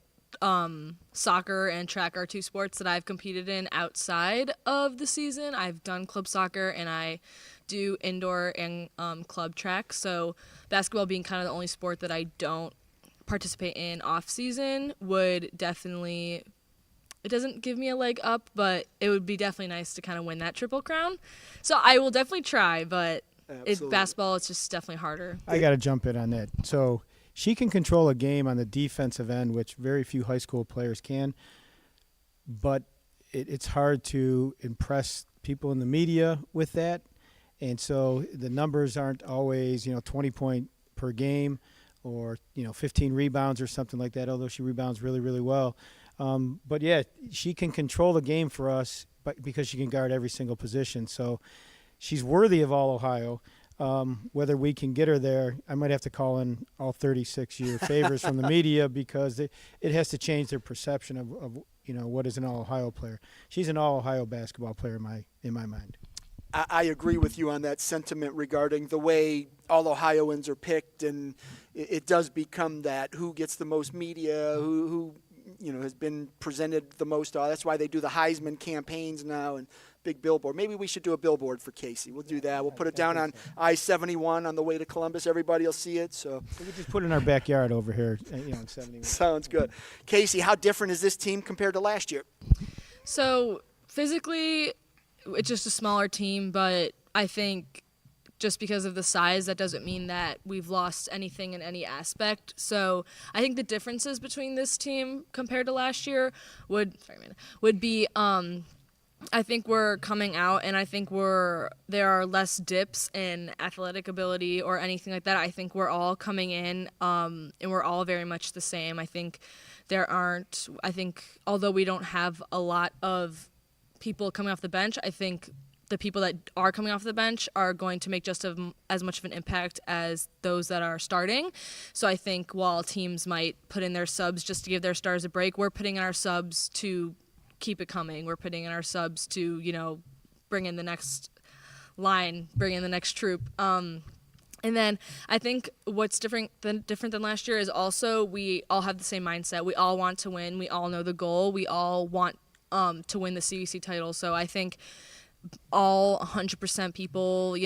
soccer and track are 2 sports that I've competed in outside of the season. I've done club soccer and I do indoor and club track. So basketball being kind of the only sport that I don't participate in off season would definitely, it doesn't give me a leg up, but it would be definitely nice to kind of win that triple crown. So I will definitely try, but basketball, it's just definitely harder. I got to jump in on that. So she can control a game on the defensive end, which very few high school players can. But it's hard to impress people in the media with that. And so the numbers aren't always, 20 point per game or, 15 rebounds or something like that, although she rebounds really, really well. But, yeah, she can control the game for us because she can guard every single position. So she's worthy of All-Ohio. Whether we can get her there, I might have to call in all 36-year favors from the media because it has to change their perception of what is an All-Ohio player. She's an All-Ohio basketball player in my mind. I agree with you on that sentiment regarding the way All-Ohioans are picked, and it does become that who gets the most media, who has been presented the most. That's why they do the Heisman campaigns now and big billboard. Maybe we should do a billboard for Casey. We'll do that. We'll put it down on I-71 on the way to Columbus. Everybody will see it. So we just put it in our backyard over here, in 71. Sounds good. Casey, how different is this team compared to last year? So physically, it's just a smaller team, but I think just because of the size, that doesn't mean that we've lost anything in any aspect. So I think the differences between this team compared to last year would be I think we're coming out, and I think there are less dips in athletic ability or anything like that. I think we're all coming in, and we're all very much the same. I think there aren't, I think, although we don't have a lot of people coming off the bench, I think the people that are coming off the bench are going to make just as much of an impact as those that are starting. So I think while teams might put in their subs just to give their stars a break, we're putting in our subs to keep it coming. We're putting in our subs to, bring in the next line, bring in the next troop. And then I think what's different than last year is also we all have the same mindset. We all want to win. We all know the goal. We all want to win the CVC title. So I think all 100% people,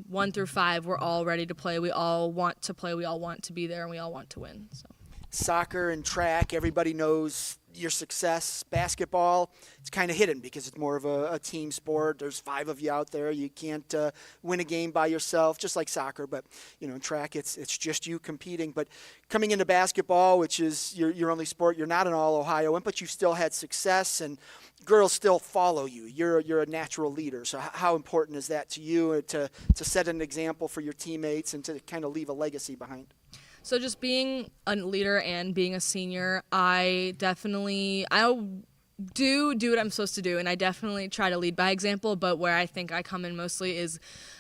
1 through 5, we're all ready to play. We all want to play. We all want to be there, and we all want to win. So. Soccer and track, everybody knows your success. Basketball, it's kind of hidden because it's more of a team sport. There's 5 of you out there. You can't win a game by yourself, just like soccer. But in track, it's just you competing. But coming into basketball, which is your only sport, you're not an All-Ohioan, but you've still had success, and girls still follow you. You're a natural leader. So how important is that to you to set an example for your teammates and to kind of leave a legacy behind? So just being a leader and being a senior, I do what I'm supposed to do, and I definitely try to lead by example, but where I think I come in mostly is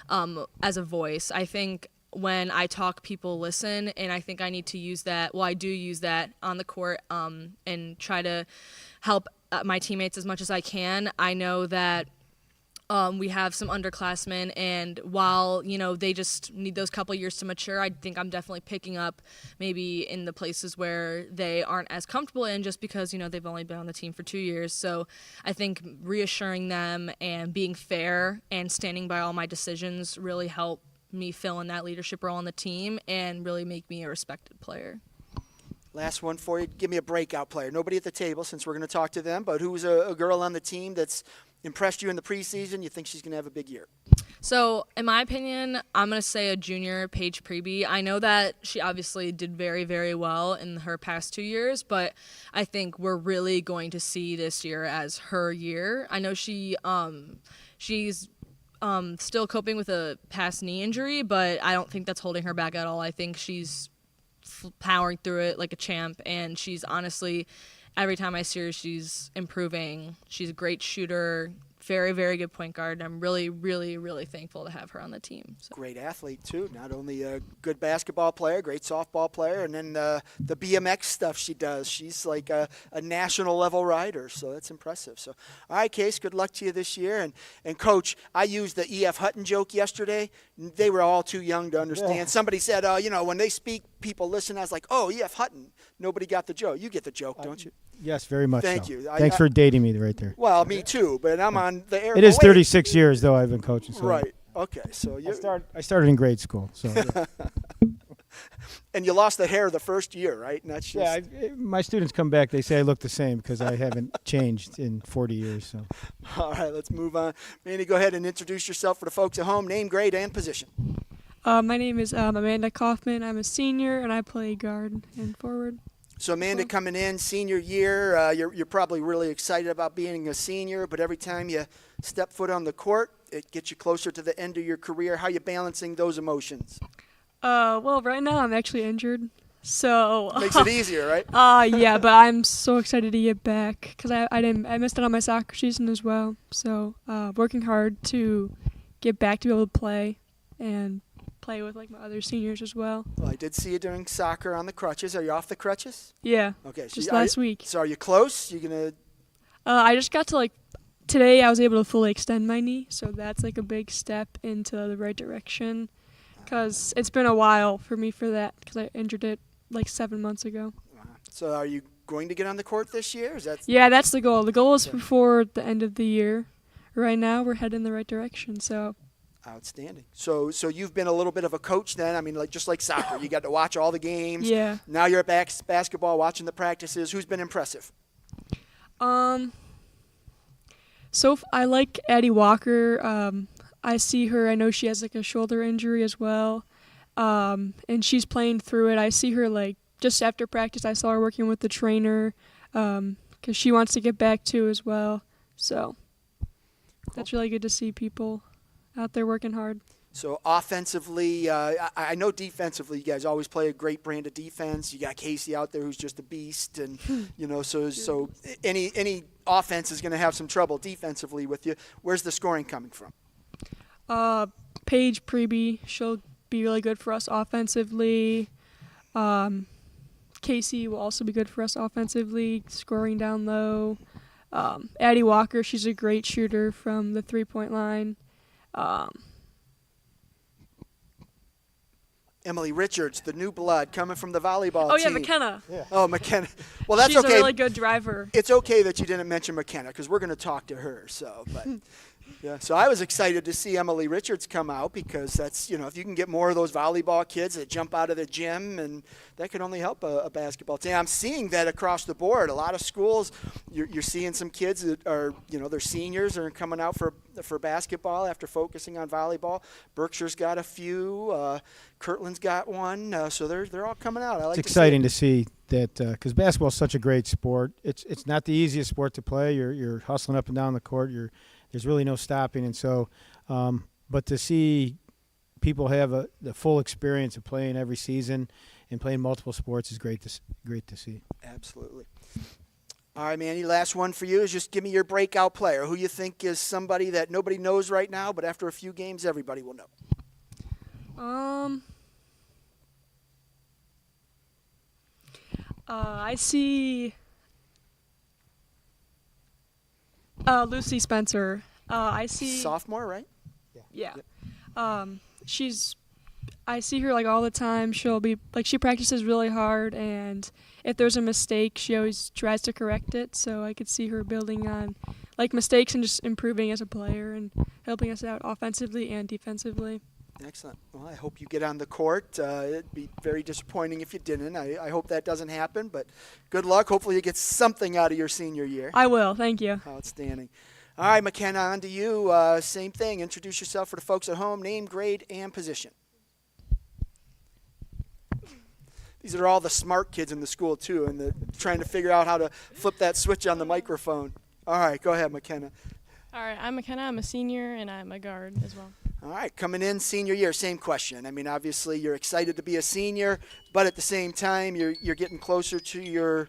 as a voice. I think when I talk, people listen, and I think I need to use that. Well, I do use that on the court and try to help my teammates as much as I can. I know that we have some underclassmen, and while, they just need those couple years to mature, I think I'm definitely picking up maybe in the places where they aren't as comfortable in just because, they've only been on the team for 2 years. So I think reassuring them and being fair and standing by all my decisions really help me fill in that leadership role on the team and really make me a respected player. Last one for you. Give me a breakout player. Nobody at the table since we're going to talk to them, but who's a girl on the team that's impressed you in the preseason? You think she's going to have a big year? So, in my opinion, I'm going to say a junior, Paige Preby. I know that she obviously did very, very well in her past 2 years, but I think we're really going to see this year as her year. I know she's still coping with a past knee injury, but I don't think that's holding her back at all. I think she's powering through it like a champ, and she's honestly, every time I see her, she's improving. She's a great shooter, very, very good point guard, and I'm really, really, really thankful to have her on the team. So. Great athlete, too. Not only a good basketball player, great softball player, and then the BMX stuff she does. She's like a national-level rider, so that's impressive. So, all right, Case, good luck to you this year. And Coach, I used the E.F. Hutton joke yesterday. They were all too young to understand. Yeah. Somebody said, when they speak, people listen. I was like, oh, E.F. Hutton. Nobody got the joke. You get the joke, don't you? Yes, very much Thank so. you. Thanks for dating me right there. Well, me too, but I'm on the air. It is 36 years, though, I've been coaching. So right. Okay. So I started in grade school. So. Yeah. And you lost the hair the first year, right? And that's just... Yeah, my students come back. They say I look the same because I haven't changed in 40 years. So. All right, let's move on. Mandy, go ahead and introduce yourself for the folks at home. Name, grade, and position. My name is Amanda Kaufman. I'm a senior, and I play guard and forward. So Amanda, coming in senior year, you're probably really excited about being a senior, but every time you step foot on the court, it gets you closer to the end of your career. How are you balancing those emotions? Well, right now I'm actually injured, so makes it easier, right? Yeah, but I'm so excited to get back because I missed out on my soccer season as well. So working hard to get back to be able to play and play with like my other seniors as well. Well, I did see you doing soccer on the crutches. Are you off the crutches? Yeah. Okay. So just last week. So are you close? You gonna? I just got to today. I was able to fully extend my knee, so that's like a big step into the right direction. Because it's been a while for me for that because I injured it 7 months ago. So are you going to get on the court this year? Yeah, that's the goal. The goal is before the end of the year. Right now, we're heading in the right direction. So. Outstanding. So you've been a little bit of a coach then. I mean, just like soccer, you got to watch all the games. Yeah. Now you're at basketball, watching the practices. Who's been impressive? So I like Addie Walker. I see her. I know she has a shoulder injury as well, and she's playing through it. I see her just after practice. I saw her working with the trainer because she wants to get back too as well. So that's really good to see people out there working hard. So offensively, I know defensively, you guys always play a great brand of defense. You got Casey out there who's just a beast, and so any offense is going to have some trouble defensively with you. Where's the scoring coming from? Paige Preby, she'll be really good for us offensively. Casey will also be good for us offensively, scoring down low. Addie Walker, she's a great shooter from the three-point line. Emily Richards, the new blood coming from the volleyball Oh, team. yeah, McKenna. Yeah. Oh, McKenna. Well, that's she's okay. a really good driver. It's okay that you didn't mention McKenna because we're going to talk to her. So, but yeah. So I was excited to see Emily Richards come out because that's if you can get more of those volleyball kids that jump out of the gym, and that could only help a basketball team. I'm seeing that across the board. A lot of schools, you're seeing some kids that are they're seniors are coming out for basketball after focusing on volleyball. Berkshire's got a few. Kirtland's got one. So they're all coming out. I like. It's exciting to see that because basketball is such a great sport. It's not the easiest sport to play. You're hustling up and down the court. There's really no stopping, and so but to see people have the full experience of playing every season and playing multiple sports is great to see. Absolutely. All right, Manny, last one for you is just give me your breakout player. Who you think is somebody that nobody knows right now, but after a few games, everybody will know. I see Lucy Spencer. I see Sophomore, right? Yeah. I see her like all the time. She'll be like she practices really hard, and if there's a mistake, she always tries to correct it. So I could see her building on like mistakes and just improving as a player and helping us out offensively and defensively. Excellent. Well, I hope you get on the court. It'd be very disappointing if you didn't. I hope that doesn't happen, but good luck. Hopefully you get something out of your senior year. I will. Thank you. Outstanding. All right, McKenna, on to you. Same thing. Introduce yourself for the folks at home. Name, grade, and position. These are all the smart kids in the school, too, and they're trying to figure out how to flip that switch on the microphone. All right, go ahead, McKenna. All right, I'm McKenna. I'm a senior, and I'm a guard as well. All right, coming in senior year, same question. I mean, obviously you're excited to be a senior, but at the same time you're getting closer to your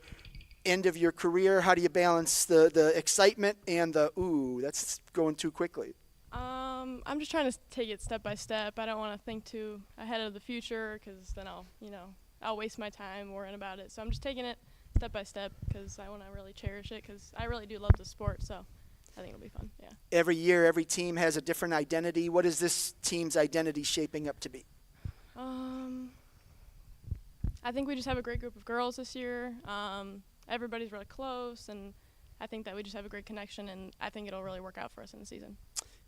end of your career. How do you balance the excitement and that's going too quickly? I'm just trying to take it step by step. I don't want to think too ahead of the future because then I'll waste my time worrying about it. So I'm just taking it step by step because I want to really cherish it because I really do love the sport. So I think it'll be fun, yeah. Every year, every team has a different identity. What is this team's identity shaping up to be? I think we just have a great group of girls this year. Everybody's really close, and I think that we just have a great connection, and I think it'll really work out for us in the season.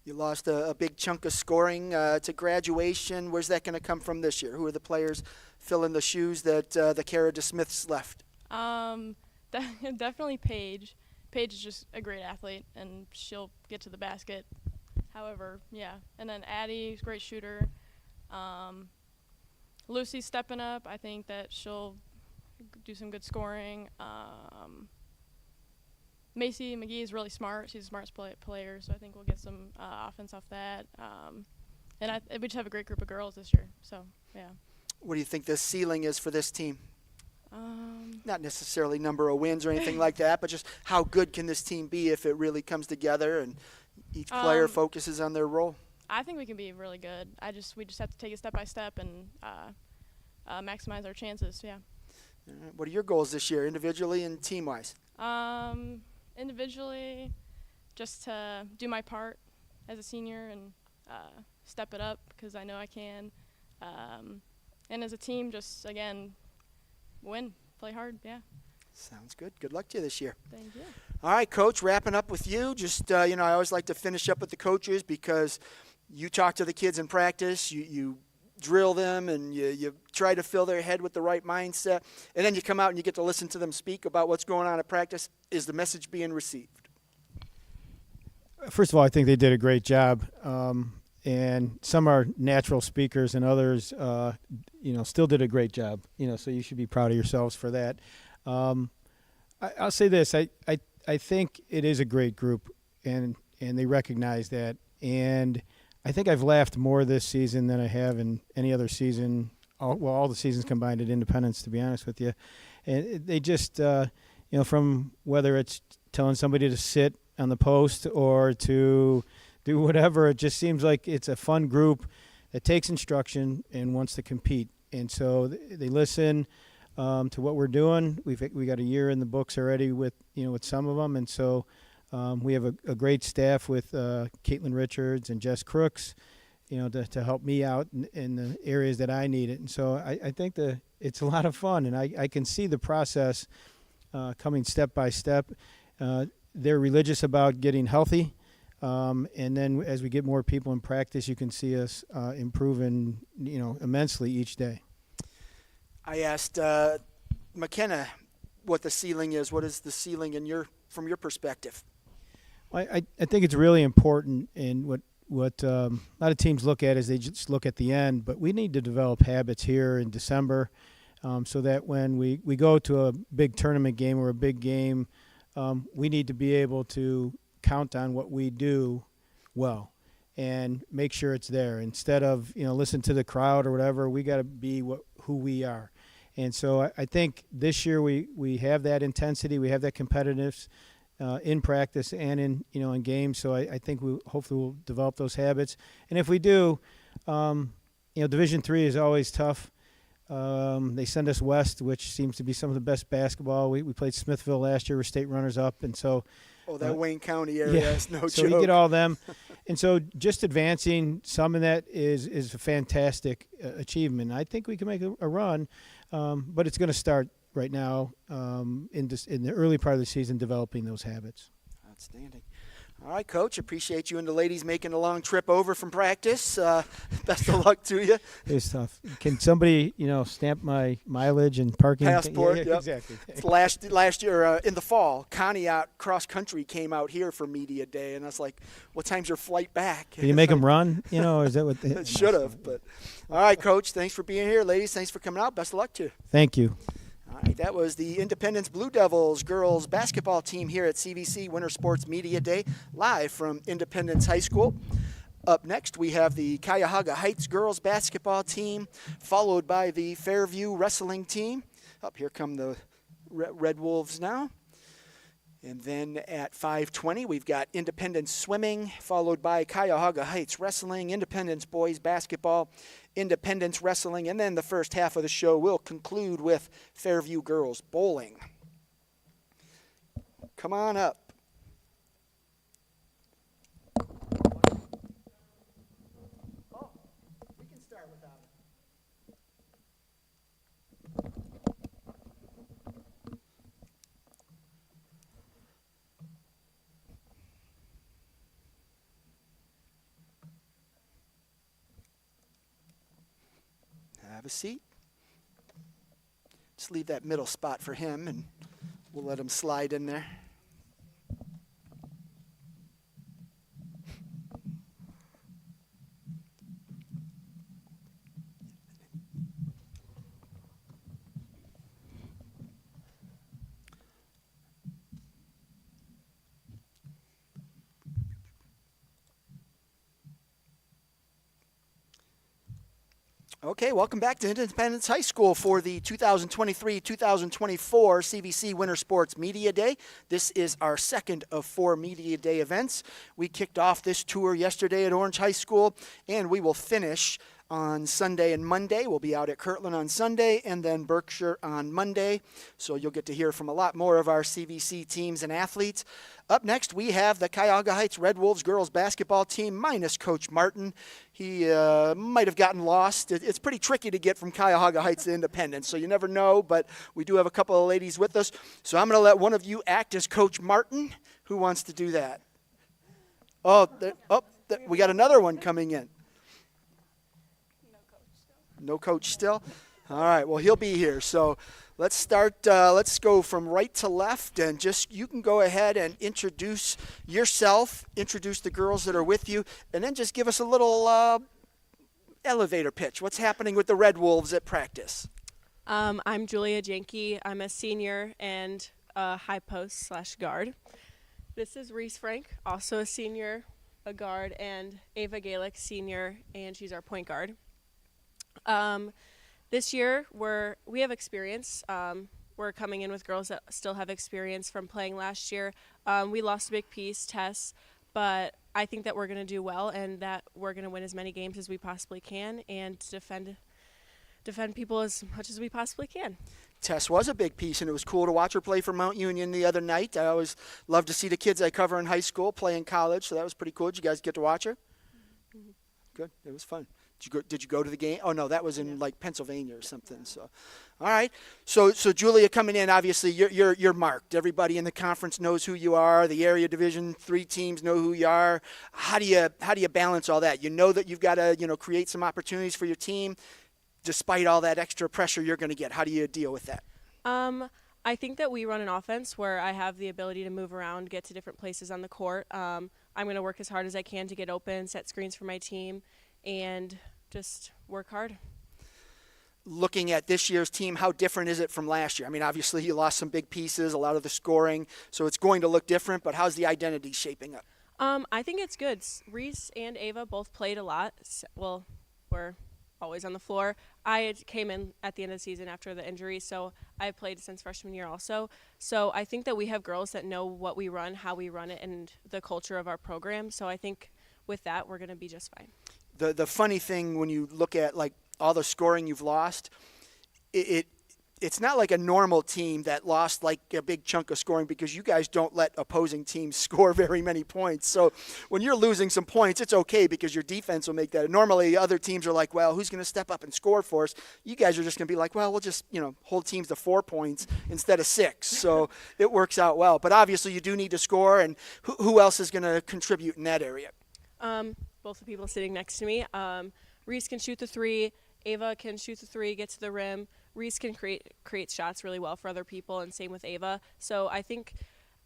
You lost a big chunk of scoring to graduation. Where's that going to come from this year? Who are the players filling the shoes that the Cara DeSmiths left? Definitely Paige. Paige is just a great athlete, and she'll get to the basket. However, yeah. And then Addie's a great shooter. Lucy's stepping up. I think that she'll do some good scoring. Macy McGee is really smart. She's a smart player, so I think we'll get some offense off that. And we just have a great group of girls this year, so, yeah. What do you think the ceiling is for this team? Not necessarily number of wins or anything like that, but just how good can this team be if it really comes together and each player focuses on their role? I think we can be really good. We just have to take it step by step and maximize our chances, yeah. All right. What are your goals this year, individually and team-wise? Individually, just to do my part as a senior and step it up because I know I can. And as a team, just, again, win, play hard, yeah. Sounds good. Good luck to you this year. Thank you. All right, Coach, wrapping up with you. Just, I always like to finish up with the coaches because you talk to the kids in practice, you drill them, and you try to fill their head with the right mindset, and then you come out and you get to listen to them speak about what's going on at practice. Is the message being received? First of all, I think they did a great job. And some are natural speakers, and others, still did a great job. So you should be proud of yourselves for that. I'll say this: I think it is a great group, and they recognize that. And I think I've laughed more this season than I have in any other season. All the seasons combined at Independence, to be honest with you. And they just, from whether it's telling somebody to sit on the post or to do whatever, it just seems like it's a fun group that takes instruction and wants to compete. And so they listen to what we're doing. We got a year in the books already with some of them, and so we have a great staff with Caitlin Richards and Jess Crooks, to help me out in the areas that I need it. And so I think it's a lot of fun, and I can see the process coming step by step. They're religious about getting healthy, and then as we get more people in practice, you can see us improving, immensely each day. I asked McKenna what the ceiling is. What is the ceiling from your perspective? I think it's really important, and what a lot of teams look at is they just look at the end, but we need to develop habits here in December so that when we go to a big tournament game or a big game, we need to be able to count on what we do well and make sure it's there. Instead of, listen to the crowd or whatever, we got to be who we are. And so I think this year we have that intensity, we have that competitiveness in practice and in games. So I think hopefully we'll develop those habits. And if we do, Division III is always tough. They send us west, which seems to be some of the best basketball. We played Smithville last year. We're state runners-up, and so that Wayne County area is no so joke. So we get all them. And so just advancing some of that is a fantastic achievement. I think we can make a run, but it's going to start right now in the early part of the season developing those habits. Outstanding. All right, Coach, appreciate you and the ladies making a long trip over from practice. Best of luck to you. It's tough. Can somebody, stamp my mileage and parking? Passport, yeah, yep. Exactly. It's last year in the fall, Connie cross country came out here for Media Day, and I was like, what time's your flight back? Can you make them run? Is that what they should have? But all right, Coach, thanks for being here. Ladies, thanks for coming out. Best of luck to you. Thank you. All right, that was the Independence Blue Devils girls basketball team here at CVC Winter Sports Media Day, live from Independence High School. Up next, we have the Cuyahoga Heights girls basketball team, followed by the Fairview wrestling team. Up here come the Red Wolves now. And then at 5:20, we've got Independence Swimming, followed by Cuyahoga Heights Wrestling, Independence Boys Basketball, Independence Wrestling, and then the first half of the show will conclude with Fairview Girls Bowling. Come on up. We can start without it. Have a seat. Just leave that middle spot for him, and we'll let him slide in there. Okay, welcome back to Independence High School for the 2023-2024 CVC Winter Sports Media Day. This is our second of 4 Media Day events. We kicked off this tour yesterday at Orange High School, and we will finish on Sunday and Monday. We'll be out at Kirtland on Sunday and then Berkshire on Monday. So you'll get to hear from a lot more of our CVC teams and athletes. Up next, we have the Cuyahoga Heights Red Wolves girls basketball team minus Coach Martin. He might have gotten lost. It's pretty tricky to get from Cuyahoga Heights to Independence, so you never know, but we do have a couple of ladies with us. So I'm going to let one of you act as Coach Martin. Who wants to do that? We got another one coming in. No coach still? All right, well, he'll be here. So let's start. Let's go from right to left, and you can go ahead and introduce yourself, introduce the girls that are with you, and then just give us a little elevator pitch. What's happening with the Red Wolves at practice? I'm Julia Jenke. I'm a senior and high post / guard. This is Reese Frank, also a senior a guard, and Ava Galick, senior, and she's our point guard. This year, we have experience. We're coming in with girls that still have experience from playing last year. We lost a big piece, Tess, but I think that we're going to do well and that we're going to win as many games as we possibly can and defend people as much as we possibly can. Tess was a big piece, and it was cool to watch her play for Mount Union the other night. I always love to see the kids I cover in high school play in college, so that was pretty cool. Did you guys get to watch her? Mm-hmm. Good. It was fun. Did you go to the game? Oh, no, that was in, like, Pennsylvania or something. So, all right. So Julia, coming in, obviously, you're marked. Everybody in the conference knows who you are. The area Division III teams know who you are. How do you balance all that? You know that you've got to, create some opportunities for your team, despite all that extra pressure you're going to get. How do you deal with that? I think that we run an offense where I have the ability to move around, get to different places on the court. I'm going to work as hard as I can to get open, set screens for my team, and just work hard. Looking at this year's team, how different is it from last year? I mean, obviously you lost some big pieces, a lot of the scoring, so it's going to look different, but how's the identity shaping up? I think it's good. Reese and Ava both played a lot. Well, we're always on the floor. I came in at the end of the season after the injury, so I played since freshman year also. So I think that we have girls that know what we run, how we run it, and the culture of our program. So I think with that, we're going to be just fine. The funny thing when you look at like all the scoring you've lost, it's not like a normal team that lost like a big chunk of scoring because you guys don't let opposing teams score very many points. So when you're losing some points, it's okay because your defense will make that. Normally other teams are like, well, who's going to step up and score for us? You guys are just going to be like, well, we'll just, hold teams to 4 points instead of 6. So it works out well. But obviously you do need to score, and who else is going to contribute in that area? Both the people sitting next to me. Reese can shoot the 3. Ava can shoot the 3, get to the rim. Reese can create shots really well for other people, and same with Ava. So I think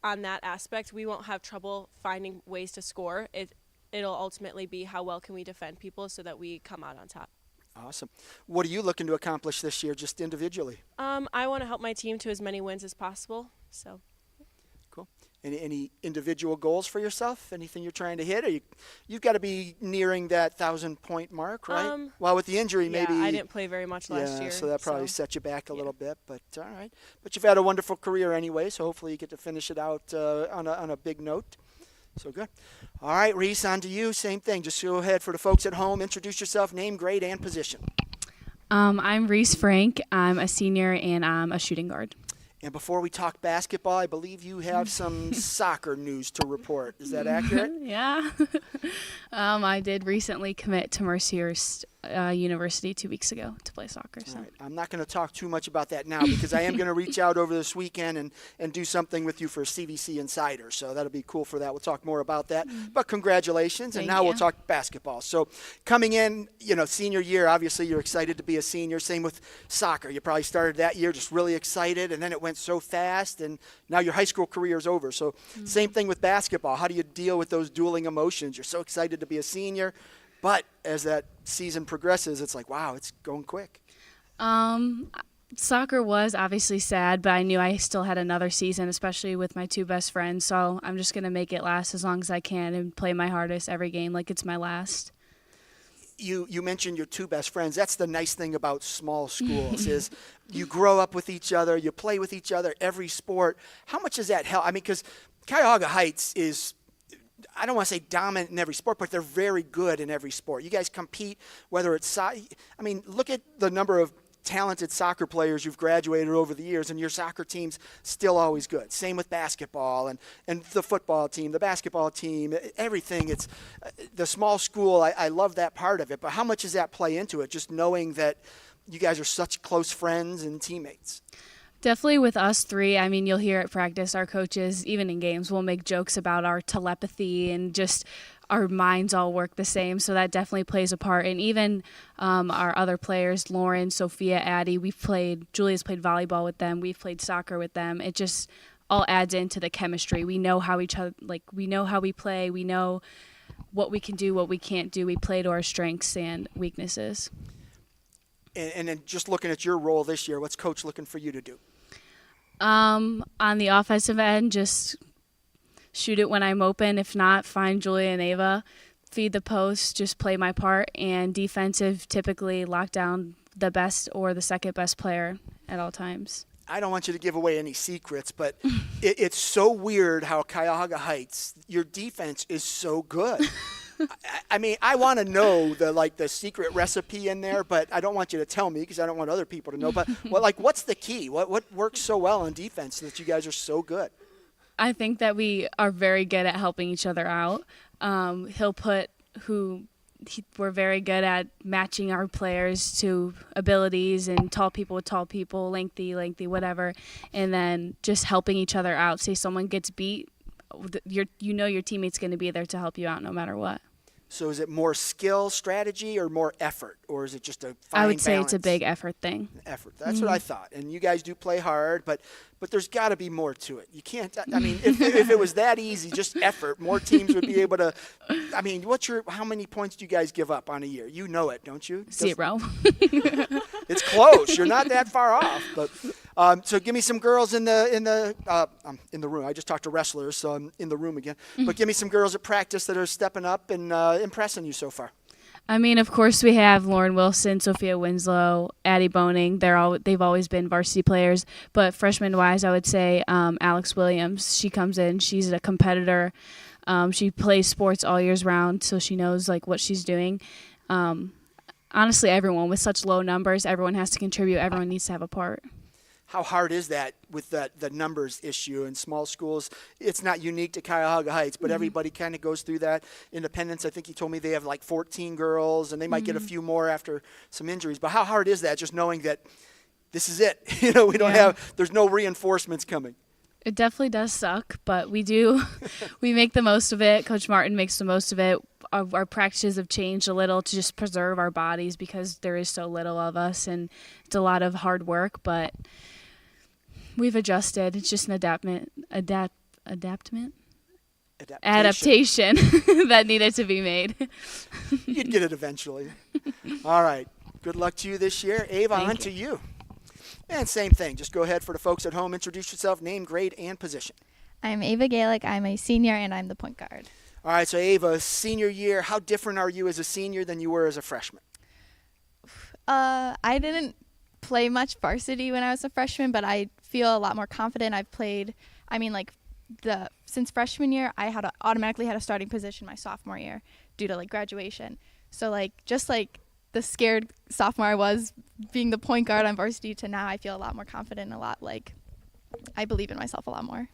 on that aspect, we won't have trouble finding ways to score. It'll ultimately be how well can we defend people so that we come out on top. Awesome. What are you looking to accomplish this year, just individually? I want to help my team to as many wins as possible. So. Cool. Any individual goals for yourself? Anything you're trying to hit? Or you've got to be nearing that 1,000-point mark, right? Well, with the injury, maybe. Yeah, I didn't play very much last year. So that probably set you back a little bit. But all right. But you've had a wonderful career anyway, so hopefully you get to finish it out on a big note. So good. All right, Reese, on to you. Same thing. Just go ahead for the folks at home. Introduce yourself, name, grade, and position. I'm Reese Frank. I'm a senior, and I'm a shooting guard. And before we talk basketball, I believe you have some soccer news to report. Is that accurate? Yeah. I did recently commit to Mercyhurst University 2 weeks ago to play soccer. So. Right. I'm not going to talk too much about that now because I am going to reach out over this weekend and do something with you for CVC Insider. So that'll be cool for that. We'll talk more about that. But congratulations. And now we'll talk basketball. So coming in, senior year, obviously you're excited to be a senior. Same with soccer. You probably started that year just really excited, and then it went so fast, and now your high school career is over. So same thing with basketball. How do you deal with those dueling emotions? You're so excited to be a senior, but as that season progresses, it's like, wow, it's going quick. Soccer was obviously sad, but I knew I still had another season, especially with my 2 best friends. So I'm just going to make it last as long as I can and play my hardest every game like it's my last. You mentioned your 2 best friends. That's the nice thing about small schools is you grow up with each other, you play with each other, every sport. How much does that help? I mean, because Cuyahoga Heights is, I don't want to say dominant in every sport, but they're very good in every sport. You guys compete, whether it's, look at the number of talented soccer players you've graduated over the years, and your soccer team's still always good. Same with basketball and the football team, the basketball team, everything. It's the small school. I love that part of it, but how much does that play into it, just knowing that you guys are such close friends and teammates? Definitely with us 3, you'll hear at practice, our coaches, even in games, will make jokes about our telepathy and just our minds all work the same, so that definitely plays a part. And even our other players, Lauren, Sophia, Addie, Julia's played volleyball with them, we've played soccer with them. It just all adds into the chemistry. We know how we know how we play, we know what we can do, what we can't do. We play to our strengths and weaknesses. And then just looking at your role this year, what's Coach looking for you to do? On the offensive end, just shoot it when I'm open. If not, find Julia and Ava, feed the post, just play my part. And defensive, typically lock down the best or the second best player at all times. I don't want you to give away any secrets, but it's so weird how Cuyahoga Heights, your defense is so good. I mean, I want to know the secret recipe in there, but I don't want you to tell me because I don't want other people to know. But what's the key? What works so well on defense that you guys are so good? I think that we are very good at helping each other out. We're very good at matching our players to abilities, and tall people with tall people, lengthy, whatever, and then just helping each other out. Say someone gets beat, your teammate's going to be there to help you out no matter what. So is it more skill, strategy, or more effort? Or is it just a fine I would say balance? It's a big effort thing. Effort. That's what I thought. And you guys do play hard, but there's got to be more to it. You can't, I mean, if it was that easy, just effort, more teams would be able to, I mean, how many points do you guys give up on a year? You know it, don't you? 0. It's close. You're not that far off. But so give me some girls in the room. I just talked to wrestlers, so I'm in the room again. But give me some girls at practice that are stepping up and impressing you so far. I mean, of course, we have Lauren Wilson, Sophia Winslow, Addie Boning. They've always been varsity players. But freshman-wise, I would say Alex Williams. She comes in. She's a competitor. She plays sports all years round, so she knows what she's doing. Honestly, everyone with such low numbers, everyone has to contribute. Everyone needs to have a part. How hard is that with the numbers issue in small schools? It's not unique to Cuyahoga Heights, but everybody kind of goes through that. Independence, I think you told me they have 14 girls, and they might get a few more after some injuries. But how hard is that, just knowing that this is it? We don't there's no reinforcements coming. It definitely does suck, but we make the most of it. Coach Martin makes the most of it. Our practices have changed a little to just preserve our bodies because there is so little of us, and it's a lot of hard work, but we've adjusted. It's just an adaptation that needed to be made. You'd get it eventually. All right. Good luck to you this year. Ava, on to you. And same thing. Just go ahead for the folks at home. Introduce yourself, name, grade, and position. I'm Ava Galick. I'm a senior, and I'm the point guard. All right. So, Ava, senior year, how different are you as a senior than you were as a freshman? I didn't play much varsity when I was a freshman, but I feel a lot more confident. I've played, since freshman year, I automatically had a starting position my sophomore year due to graduation. So the scared sophomore I was being the point guard on varsity to now I feel a lot more confident, I believe in myself a lot more.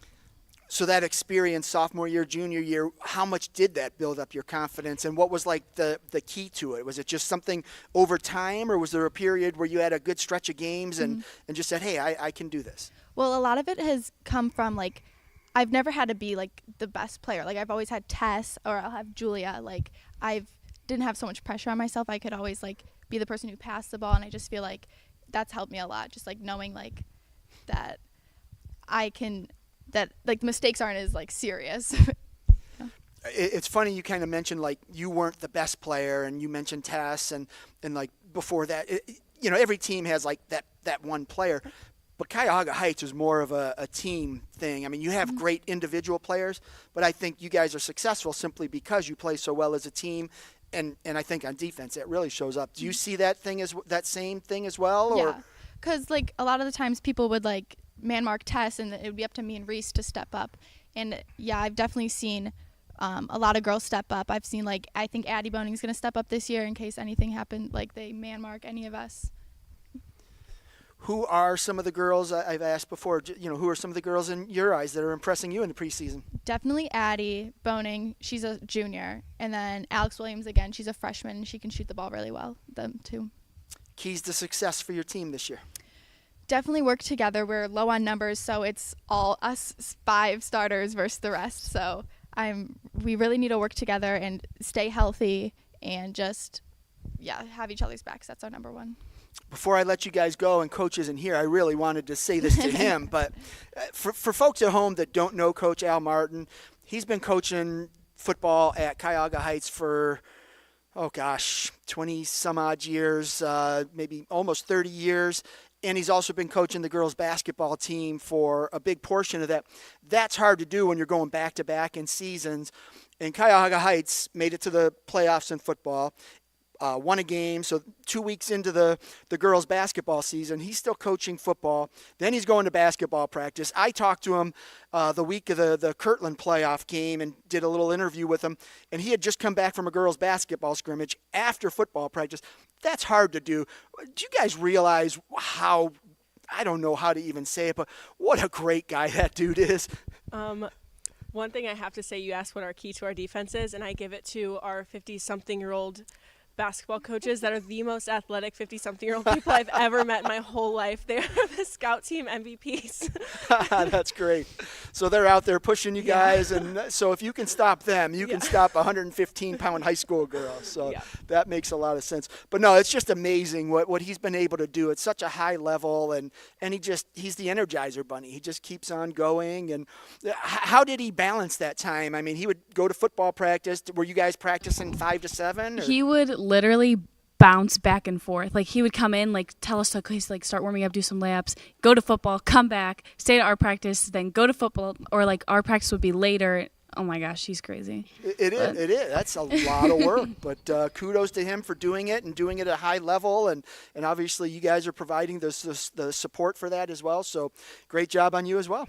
So that experience, sophomore year, junior year, how much did that build up your confidence, and what was the key to it? Was it just something over time, or was there a period where you had a good stretch of games and just said, hey, I can do this? Well, a lot of it has come from I've never had to be the best player. I've always had Tess or I'll have Julia. I didn't have so much pressure on myself. I could always be the person who passed the ball, and I just feel that's helped me a lot. Just knowing that I can. That the mistakes aren't as serious. It's funny you kind of mentioned you weren't the best player, and you mentioned Tess, and before that, every team has that one player, but Cuyahoga Heights is more of a team thing. I mean, you have great individual players, but I think you guys are successful simply because you play so well as a team, and I think on defense it really shows up. Do you see that same thing as well? Yeah, because a lot of the times people would man mark Tess, and it would be up to me and Reese to step up. And yeah, I've definitely seen a lot of girls step up. I've seen I think Addie Boning's going to step up this year in case anything happened, they man mark any of us. Who are some of the girls, I've asked before, who are some of the girls in your eyes that are impressing you in the preseason? Definitely Addie Boning. She's a junior. And then Alex Williams, again, she's a freshman, and she can shoot the ball really well, them too. Keys to success for your team this year? Definitely work together. We're low on numbers, so it's all us 5 starters versus the rest. So we really need to work together and stay healthy and just, have each other's backs. That's our number one. Before I let you guys go, and Coach isn't here, I really wanted to say this to him, but for folks at home that don't know Coach Al Martin, he's been coaching football at Cuyahoga Heights for 20 some odd years, maybe almost 30 years. and he's also been coaching the girls basketball team for a big portion of that. That's hard to do when you're going back-to-back in seasons. And Cuyahoga Heights made it to the playoffs in football, won a game. So 2 weeks into the girls basketball season, he's still coaching football. Then he's going to basketball practice. I talked to him the week of the Kirtland playoff game and did a little interview with him. And he had just come back from a girls basketball scrimmage after football practice. That's hard to do. Do you guys realize how, I don't know how to even say it, but what a great guy that dude is? One thing I have to say, you asked what our key to our defense is, and I give it to our 50-something-year-old basketball coaches that are the most athletic 50-something-year-old people I've ever met in my whole life. They're the scout team MVPs. That's great. So they're out there pushing you guys, and so if you can stop them, you can stop a 115-pound high school girl. So that makes a lot of sense. But no, it's just amazing what he's been able to do at such a high level, and he's the Energizer Bunny. He just keeps on going. And how did he balance that time? I mean, he would go to football practice. Were you guys practicing 5 to 7? Or? He would literally bounce back and forth. Like, he would come in, like, tell us to start warming up, do some layups, go to football, come back, stay to our practice, then go to football, or like our practice would be later. Oh my gosh, he's crazy. It is. That's a lot of work. But kudos to him for doing it and doing it at a high level. And obviously you guys are providing the support for that as well. So great job on you as well.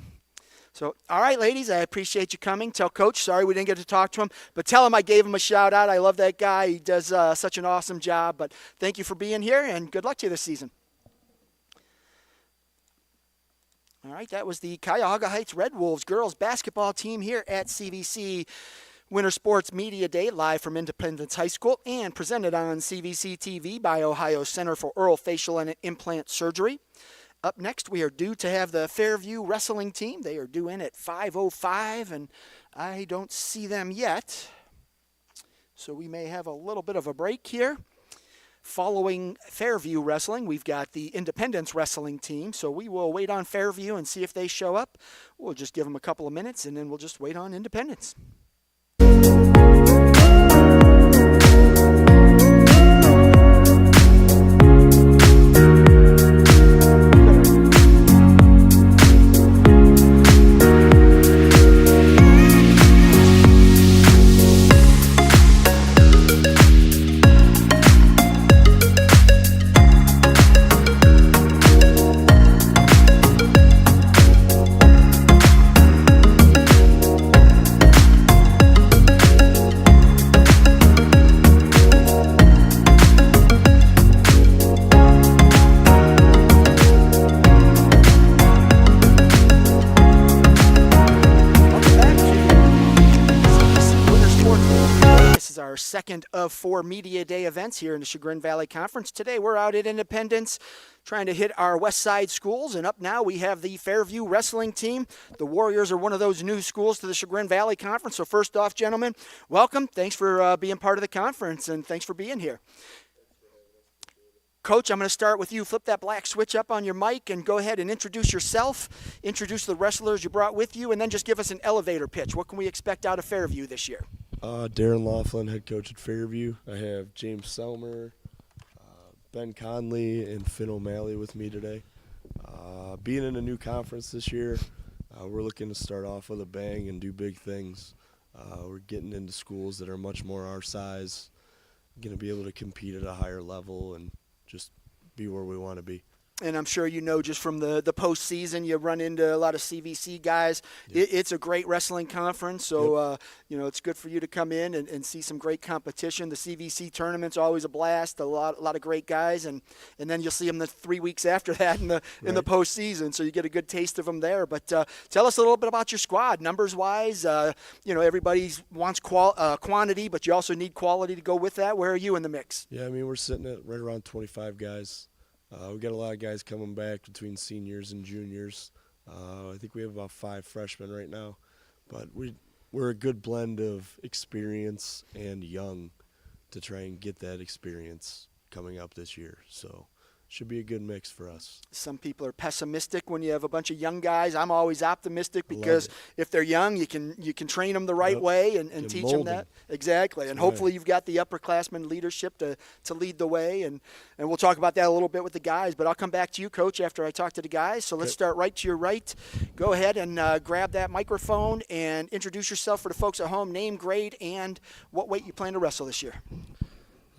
So, all right, ladies, I appreciate you coming. Tell Coach, sorry we didn't get to talk to him, but tell him I gave him a shout-out. I love that guy. He does such an awesome job. But thank you for being here, and good luck to you this season. All right, that was the Cuyahoga Heights Red Wolves girls basketball team here at CVC Winter Sports Media Day, live from Independence High School and presented on CVC TV by Ohio Center for Oral, Facial, and Implant Surgery. Up next, we are due to have the Fairview wrestling team. They are due in at 5:05, and I don't see them yet. So we may have a little bit of a break here. Following Fairview wrestling, we've got the Independence wrestling team. So we will wait on Fairview and see if they show up. We'll just give them a couple of minutes, and then we'll just wait on Independence. Second of 4 Media Day events here in the Chagrin Valley Conference. Today we're out at Independence trying to hit our West Side schools, and up now we have the Fairview wrestling team. The Warriors are one of those new schools to the Chagrin Valley Conference. So first off, gentlemen, welcome. Thanks for being part of the conference, and thanks for being here. Coach, I'm going to start with you. Flip that black switch up on your mic and go ahead and introduce yourself, introduce the wrestlers you brought with you, and then just give us an elevator pitch. What can we expect out of Fairview this year? Darren Laughlin, head coach at Fairview. I have James Selmer, Ben Conley, and Finn O'Malley with me today. Being in a new conference this year, we're looking to start off with a bang and do big things. We're getting into schools that are much more our size, going to be able to compete at a higher level and just be where we want to be. And I'm sure you know just from the postseason, you run into a lot of CVC guys. Yep. It's a great wrestling conference, so it's good for you to come in and see some great competition. The CVC tournament's always a blast, a lot of great guys, and then you'll see them the 3 weeks after that in the postseason, so you get a good taste of them there. But tell us a little bit about your squad, numbers-wise. Everybody wants quantity, but you also need quality to go with that. Where are you in the mix? Yeah, I mean, we're sitting at right around 25 guys. We got a lot of guys coming back between seniors and juniors. I think we have about 5 freshmen right now, but we're a good blend of experience and young to try and get that experience coming up this year. So should be a good mix for us. Some people are pessimistic when you have a bunch of young guys. I'm always optimistic Love because it. if they're young, you can train them the right Yep. way and Can teach them mold that. 'em. Exactly. And That's hopefully right. you've got the upperclassmen leadership to lead the way. And we'll talk about that a little bit with the guys. But I'll come back to you, Coach, after I talk to the guys. So let's Okay. start right to your right. Go ahead and grab that microphone and introduce yourself for the folks at home. Name, grade, and what weight you plan to wrestle this year.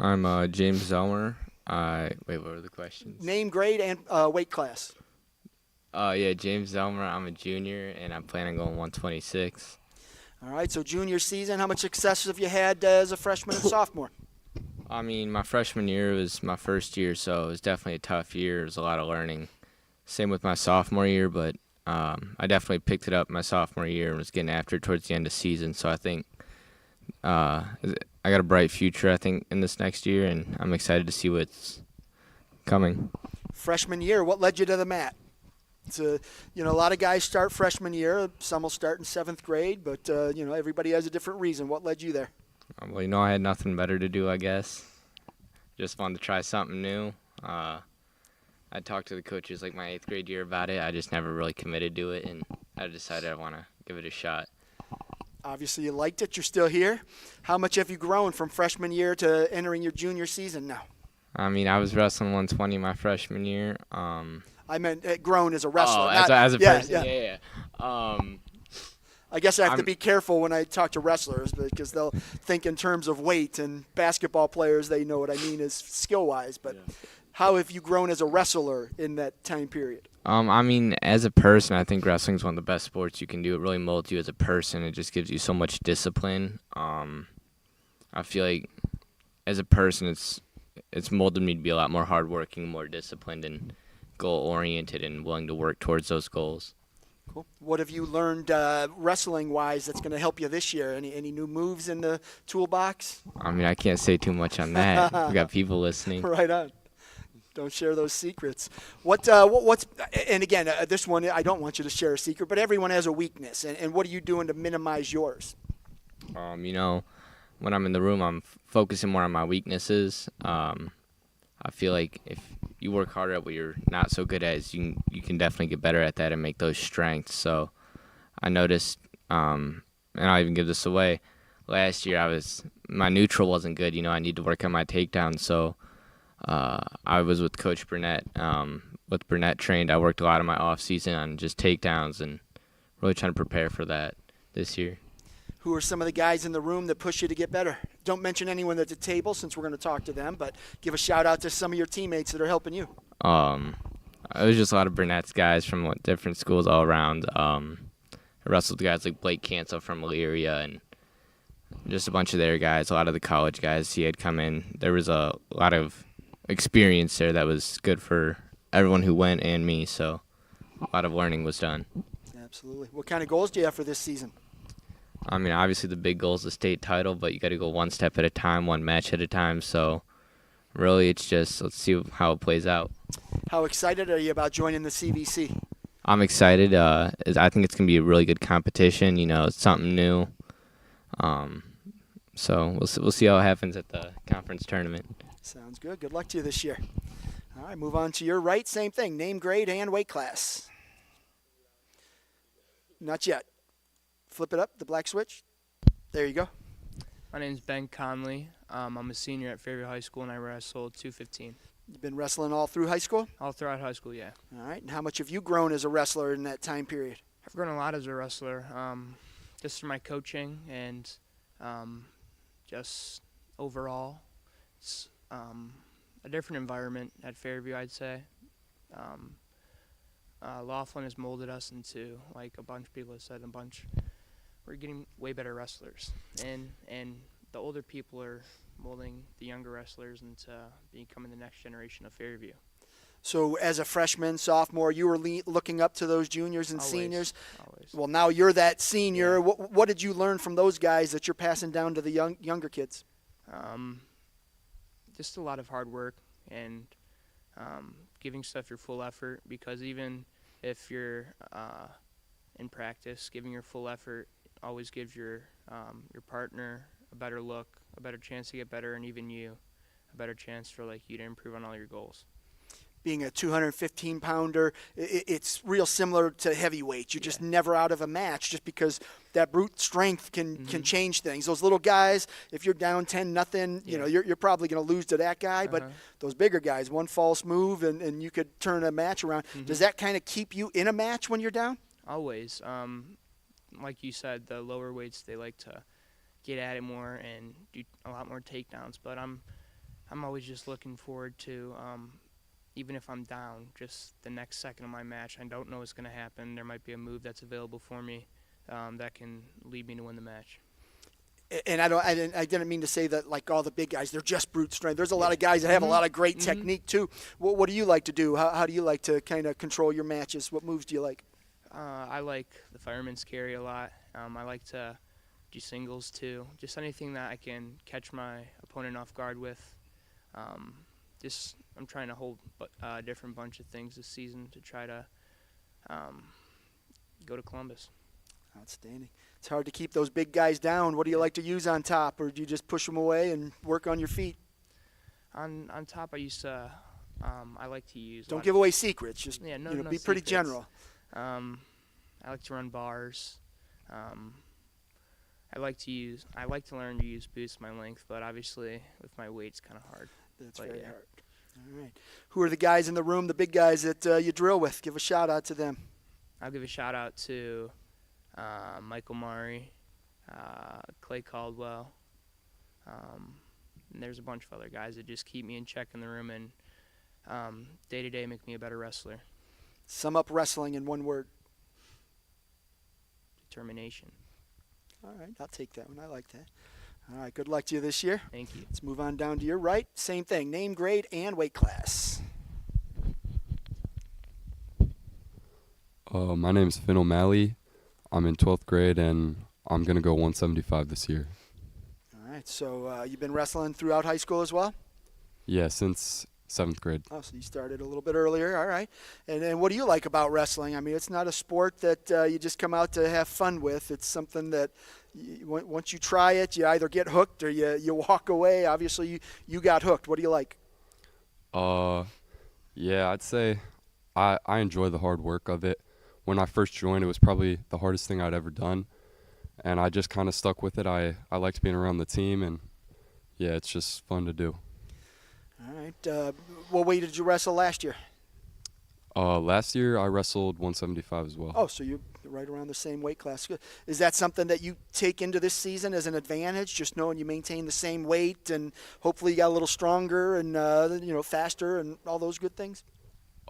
I'm James Zelmer. Wait, what were the questions? Name, grade, and weight class. Yeah, James Zelmer. I'm a junior, and I'm planning on going 126. All right, so junior season, how much success have you had as a freshman and sophomore? I mean, my freshman year was my first year, so it was definitely a tough year. It was a lot of learning. Same with my sophomore year, but I definitely picked it up my sophomore year and was getting after it towards the end of the season. So I think I got a bright future, I think, in this next year, and I'm excited to see what's coming. Freshman year, what led you to the mat? It's a lot of guys start freshman year. Some will start in 7th grade, but everybody has a different reason. What led you there? Well, I had nothing better to do, I guess. Just wanted to try something new. I talked to the coaches like my 8th grade year about it. I just never really committed to it, and I decided I want to give it a shot. Obviously, you liked it. You're still here. How much have you grown from freshman year to entering your junior season now? I mean, I was wrestling 120 my freshman year. I meant grown as a wrestler. Oh, as a person. Yeah. I guess I have to be careful when I talk to wrestlers because they'll think in terms of weight, and basketball players, they know what I mean is skill-wise. But how have you grown as a wrestler in that time period? I mean, as a person, I think wrestling is one of the best sports you can do. It really molds you as a person. It just gives you so much discipline. I feel like as a person, it's molded me to be a lot more hardworking, more disciplined, and goal-oriented, and willing to work towards those goals. Cool. What have you learned wrestling-wise that's going to help you this year? Any new moves in the toolbox? I mean, I can't say too much on that. We got people listening. Right on. Don't share those secrets. What's and again, this one, I don't want you to share a secret, but everyone has a weakness. And what are you doing to minimize yours? When I'm in the room, I'm focusing more on my weaknesses. I feel like if you work harder at what you're not so good at, you can definitely get better at that and make those strengths. So I noticed, and I'll even give this away, last year my neutral wasn't good. I need to work on my takedown. So I was with Coach Burnett. With Burnett trained, I worked a lot of my off season on just takedowns and really trying to prepare for that this year. Who are some of the guys in the room that push you to get better? Don't mention anyone at the table since we're going to talk to them, but give a shout out to some of your teammates that are helping you. It was just a lot of Burnett's guys from different schools all around. I wrestled guys like Blake Cancel from Elyria and just a bunch of their guys, a lot of the college guys he had come in. There was a lot of experience there that was good for everyone who went and me, so a lot of learning was done. Absolutely. What kind of goals do you have for this season? I mean, obviously the big goal is the state title, but you got to go one step at a time, one match at a time. So really it's just let's see how it plays out. How excited are you about joining the CVC? I'm excited. I think it's going to be a really good competition. It's something new. So we'll see how it happens at the conference tournament. Sounds good. Good luck to you this year. All right, move on to your right. Same thing, name, grade, and weight class. Not yet. Flip it up, the black switch. There you go. My name's Ben Conley. I'm a senior at Fairview High School, and I wrestle 215. You've been wrestling all through high school? All throughout high school, yeah. All right, and how much have you grown as a wrestler in that time period? I've grown a lot as a wrestler, just through my coaching and just overall. It's a different environment at Fairview, I'd say. Laughlin has molded us into, like a bunch of people have said, we're getting way better wrestlers. And the older people are molding the younger wrestlers into becoming the next generation of Fairview. So as a freshman, sophomore, you were looking up to those juniors and Always, seniors. Always. Well, now you're that senior. Yeah. What did you learn from those guys that you're passing down to the younger kids? Just a lot of hard work and giving stuff your full effort, because even if you're in practice, giving your full effort always gives your partner a better look, a better chance to get better, and even you a better chance for you to improve on all your goals. being a 215-pounder, it's real similar to heavyweight. You're just never out of a match just because that brute strength can change things. Those little guys, if you're down 10-0, you know, you're probably going to lose to that guy. But those bigger guys, one false move and you could turn a match around. Does that kind of keep you in a match when you're down? Always. Like you said, the lower weights, they like to get at it more and do a lot more takedowns. But I'm always just looking forward to, even if I'm down, just the next second of my match. I don't know what's going to happen. There might be a move that's available for me that can lead me to win the match. And I didn't mean to say that like all the big guys, they're just brute strength. There's a lot of guys that have a lot of great technique too. What do you like to do? How do you like to kind of control your matches? What moves do you like? I like the fireman's carry a lot. I like to do singles too. Just anything that I can catch my opponent off guard with. I'm trying to hold a different bunch of things this season to try to go to Columbus. Outstanding. It's hard to keep those big guys down. What do you like to use on top, or do you just push them away and work on your feet? On top, I used to. I like to use. Don't give away secrets. Just no be secrets. pretty general. I like to run bars. I like to learn to use boost my length, but obviously with my weight, it's kind of hard. That's very hard. All right. Who are the guys in the room, the big guys that you drill with? Give a shout out to them. I'll give a shout out to Michael Murray, Clay Caldwell. And there's a bunch of other guys that just keep me in check in the room and day to day make me a better wrestler. Sum up wrestling in one word. Determination. All right, I'll take that one. I like that. All right, good luck to you this year. Thank you. Let's move on down to your right. Same thing, name, grade, and weight class. My name's Finn O'Malley. I'm in 12th grade, and I'm going to go 175 this year. All right, so you've been wrestling throughout high school as well? Yeah, since 7th grade. Oh, so you started a little bit earlier. All right. And what do you like about wrestling? I mean, it's not a sport that you just come out to have fun with. It's something that once you try it, you either get hooked or you walk away. Obviously, you got hooked. What do you like? Yeah, I'd say I enjoy the hard work of it. When I first joined, it was probably the hardest thing I'd ever done, and I just kind of stuck with it. I liked being around the team, and, yeah, it's just fun to do. All right. What weight did you wrestle last year? Last year, I wrestled 175 as well. Oh, so you're right around the same weight class. Is that something that you take into this season as an advantage, just knowing you maintain the same weight and hopefully you got a little stronger and faster and all those good things?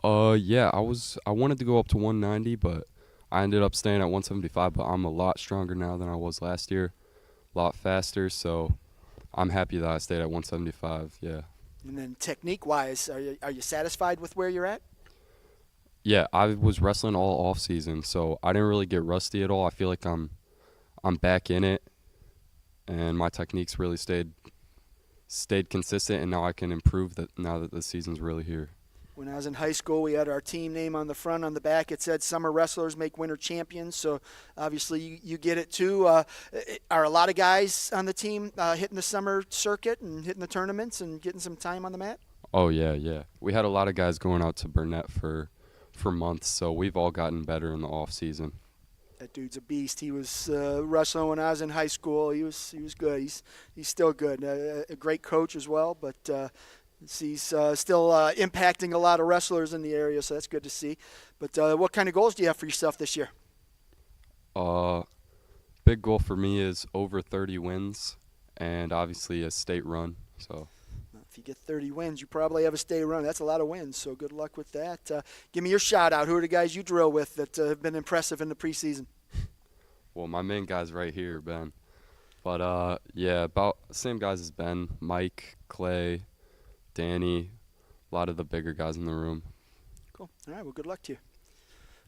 Yeah, I wanted to go up to 190, but I ended up staying at 175. But I'm a lot stronger now than I was last year, a lot faster. So I'm happy that I stayed at 175. Yeah. And then technique-wise, are you satisfied with where you're at? Yeah, I was wrestling all off season, so I didn't really get rusty at all. I feel like I'm back in it, and my techniques really stayed consistent, and now I can improve that now that the season's really here. When I was in high school, we had our team name on the front. On the back, it said summer wrestlers make winter champions. So obviously you get it too. Are a lot of guys on the team hitting the summer circuit and hitting the tournaments and getting some time on the mat? Oh, yeah. We had a lot of guys going out to Burnett for months, so we've all gotten better in the off season. That dude's a beast. He was wrestling when I was in high school. He was good. He's still good. A great coach as well, but he's still impacting a lot of wrestlers in the area, so that's good to see. But what kind of goals do you have for yourself this year? Big goal for me is over 30 wins and obviously a state run. So if you get 30 wins, you probably have a state run. That's a lot of wins, so good luck with that. Give me your shout-out. Who are the guys you drill with that have been impressive in the preseason? Well, my main guy's right here, Ben. But, yeah, about the same guys as Ben, Mike, Clay, Danny, a lot of the bigger guys in the room. Cool. All right, well, good luck to you.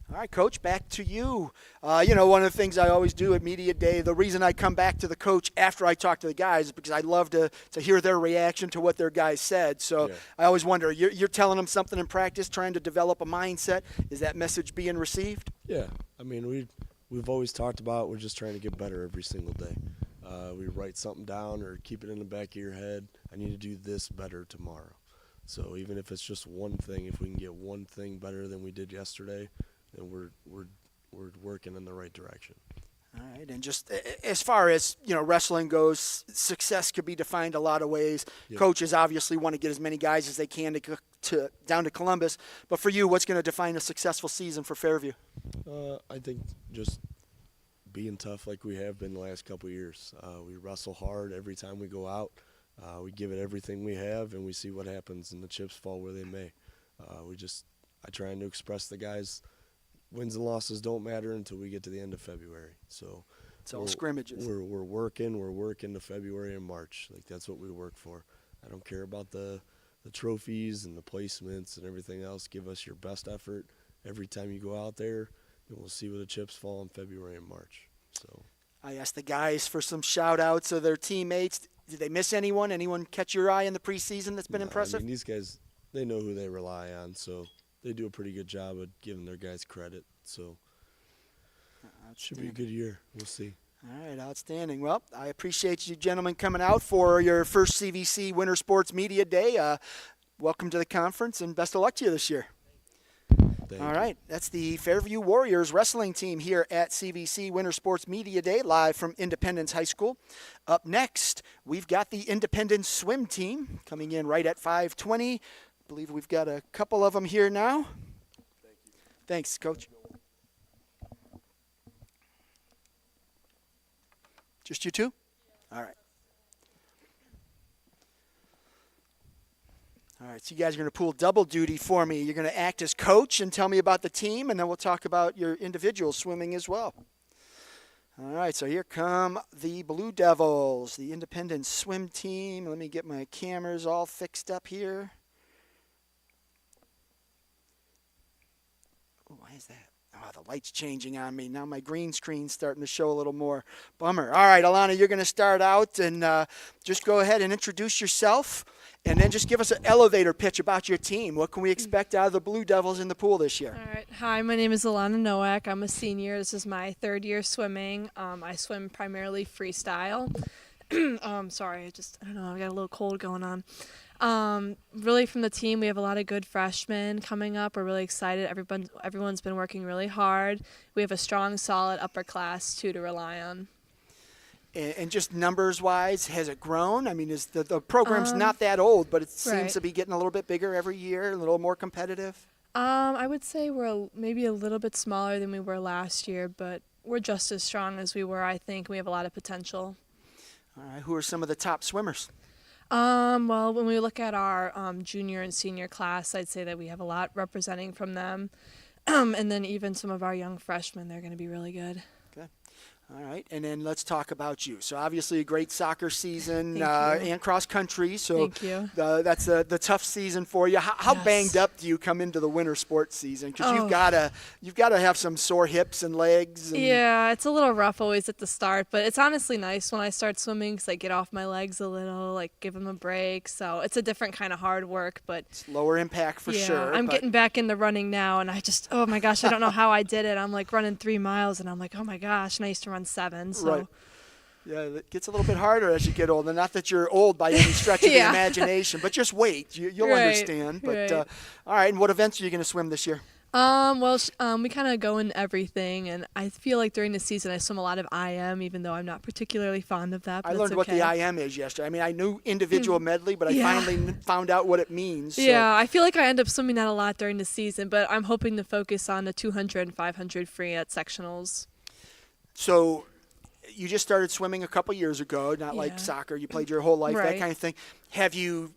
All right, Coach, back to you. One of the things I always do at Media Day, the reason I come back to the coach after I talk to the guys is because I love to hear their reaction to what their guys said. So I always wonder, you're telling them something in practice, trying to develop a mindset. Is that message being received? Yeah. I mean, we've always talked about we're just trying to get better every single day. We write something down or keep it in the back of your head. I need to do this better tomorrow. So even if it's just one thing, if we can get one thing better than we did yesterday, then we're working in the right direction. All right, and just as far as wrestling goes, success could be defined a lot of ways. Yep. Coaches obviously want to get as many guys as they can to down to Columbus. But for you, what's going to define a successful season for Fairview? I think just being tough like we have been the last couple of years. We wrestle hard every time we go out. We give it everything we have, and we see what happens, and the chips fall where they may. I trying to express the guys. Wins and losses don't matter until we get to the end of February. So it's all scrimmages. We're working to February and March. Like that's what we work for. I don't care about the trophies and the placements and everything else. Give us your best effort every time you go out there, and we'll see where the chips fall in February and March. So I asked the guys for some shout outs of their teammates. Did they miss anyone? Anyone catch your eye in the preseason that's been impressive? I mean, these guys, they know who they rely on, so they do a pretty good job of giving their guys credit. So it should be a good year. We'll see. All right, outstanding. Well, I appreciate you gentlemen coming out for your first CVC Winter Sports Media Day. Welcome to the conference, and best of luck to you this year. All right, that's the Fairview Warriors wrestling team here at CVC Winter Sports Media Day, live from Independence High School. Up next, we've got the Independence swim team coming in right at 5:20. I believe we've got a couple of them here now. Thanks, Coach. Just you two? All right. All right, so you guys are going to pull double duty for me. You're going to act as coach and tell me about the team, and then we'll talk about your individual swimming as well. All right, so here come the Blue Devils, the Independence swim team. Let me get my cameras all fixed up here. Oh, why is that? Oh, the light's changing on me. Now my green screen's starting to show a little more. Bummer. All right, Alana, you're going to start out and just go ahead and introduce yourself, and then just give us an elevator pitch about your team. What can we expect out of the Blue Devils in the pool this year? All right. Hi, my name is Alana Nowak. I'm a senior. This is my third year swimming. I swim primarily freestyle. Sorry, I don't know. I got a little cold going on. Really from the team, we have a lot of good freshmen coming up. We're really excited. Everyone's been working really hard. We have a strong, solid upper class too to rely on. And just numbers-wise, has it grown? I mean, is the program's not that old, but it seems to be getting a little bit bigger every year, a little more competitive? I would say we're maybe a little bit smaller than we were last year, but we're just as strong as we were, I think. We have a lot of potential. All right. Who are some of the top swimmers? Well, when we look at our junior and senior class, I'd say that we have a lot representing from them. And then even some of our young freshmen, they're going to be really good. Good. All right, and then let's talk about you. So obviously a great soccer season and cross country. So Thank you. That's the tough season for you. How banged up do you come into the winter sports season? Because you've gotta have some sore hips and legs. And yeah, it's a little rough always at the start, but it's honestly nice when I start swimming because I get off my legs a little, like give them a break. So it's a different kind of hard work, but it's lower impact for sure. I'm getting back in the running now, and oh my gosh, I don't know how I did it. I'm like running 3 miles, and I'm like, oh my gosh, and I used to run 7. So. Right. Yeah, it gets a little bit harder as you get older. Not that you're old by any stretch of the imagination, but just wait. You'll understand. But all right, and what events are you going to swim this year? We kind of go in everything, and I feel like during the season I swim a lot of IM, even though I'm not particularly fond of that. But I learned what the IM is yesterday. I mean, I knew individual medley, but I finally found out what it means. So. Yeah, I feel like I end up swimming that a lot during the season, but I'm hoping to focus on the 200 and 500 free at sectionals. So you just started swimming a couple years ago, not like soccer. You played your whole life, that kind of thing. Have you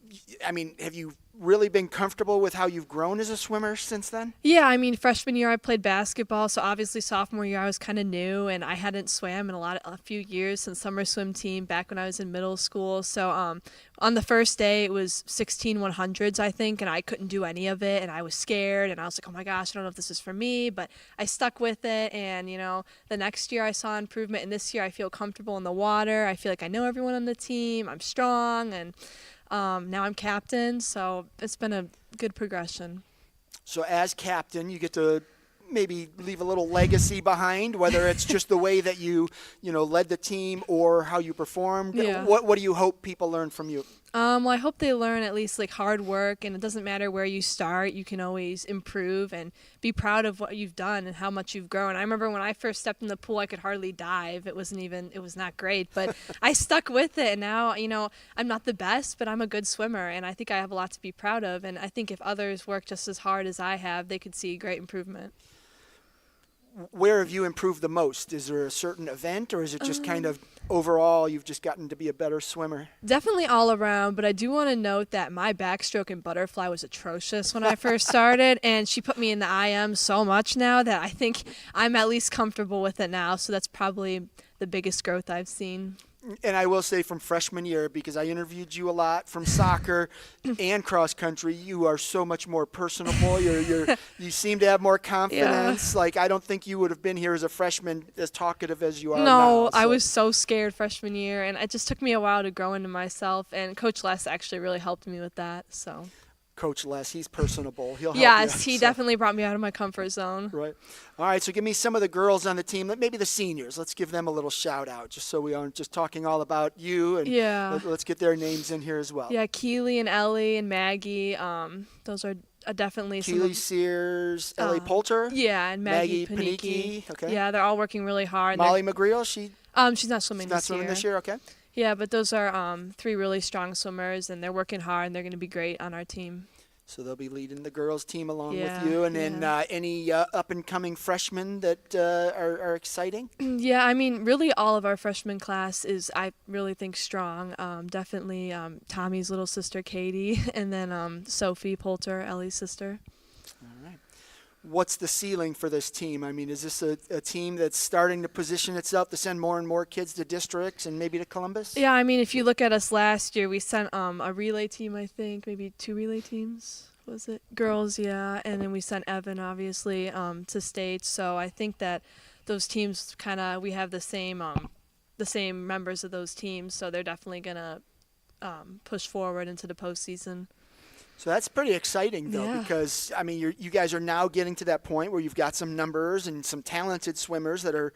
really been comfortable with how you've grown as a swimmer since then? Yeah, I mean, freshman year I played basketball, so obviously sophomore year I was kind of new, and I hadn't swam in a few years since summer swim team back when I was in middle school. So on the first day it was 16 100s, I think, and I couldn't do any of it, and I was scared, and I was like, oh my gosh, I don't know if this is for me, but I stuck with it, and the next year I saw improvement, and this year I feel comfortable in the water. I feel like I know everyone on the team. I'm strong, and now I'm captain, so it's been a good progression. So as captain, you get to maybe leave a little legacy behind, whether it's just the way that you led the team or how you performed. Yeah. What do you hope people learn from you? Well, I hope they learn at least like hard work, and it doesn't matter where you start, you can always improve and be proud of what you've done and how much you've grown. I remember when I first stepped in the pool, I could hardly dive. It was not great, but I stuck with it, and now, I'm not the best, but I'm a good swimmer, and I think I have a lot to be proud of, and I think if others work just as hard as I have, they could see great improvement. Where have you improved the most? Is there a certain event, or is it just kind of overall you've just gotten to be a better swimmer? Definitely all around, but I do want to note that my backstroke and butterfly was atrocious when I first started, and she put me in the IM so much now that I think I'm at least comfortable with it now, so that's probably the biggest growth I've seen. And I will say from freshman year, because I interviewed you a lot from soccer and cross country, you are so much more personable. You seem to have more confidence. Yeah. Like, I don't think you would have been here as a freshman as talkative as you are now. No, I was so scared freshman year, and it just took me a while to grow into myself, and Coach Les actually really helped me with that. So. Coach Les, he's personable. He'll help Yes, you. he definitely brought me out of my comfort zone. Right. All right, so give me some of the girls on the team, maybe the seniors. Let's give them a little shout out, just so we aren't just talking all about you. And yeah. Let's get their names in here as well. Yeah, Keely and Ellie and Maggie. Those are definitely Keely Sears, Ellie Poulter. Yeah, and Maggie Paniki. Okay. Yeah, they're all working really hard. Molly McGreal, she's not swimming this year. This year, okay. Yeah, but those are 3 really strong swimmers, and they're working hard, and they're going to be great on our team. So they'll be leading the girls' team along with you. And then any up-and-coming freshmen that are exciting? Yeah, I mean, really all of our freshman class is, I really think, strong. Definitely Tommy's little sister, Katie, and then Sophie Poulter, Ellie's sister. All right. What's the ceiling for this team? I mean, is this a team that's starting to position itself to send more and more kids to districts and maybe to Columbus? Yeah, I mean, if you look at us last year, we sent a relay team, I think, maybe 2 relay teams, was it? Girls, yeah, and then we sent Evan, obviously, to state. So I think that those teams we have the same members of those teams, so they're definitely going to push forward into the postseason. So that's pretty exciting, though, because, I mean, you guys are now getting to that point where you've got some numbers and some talented swimmers that are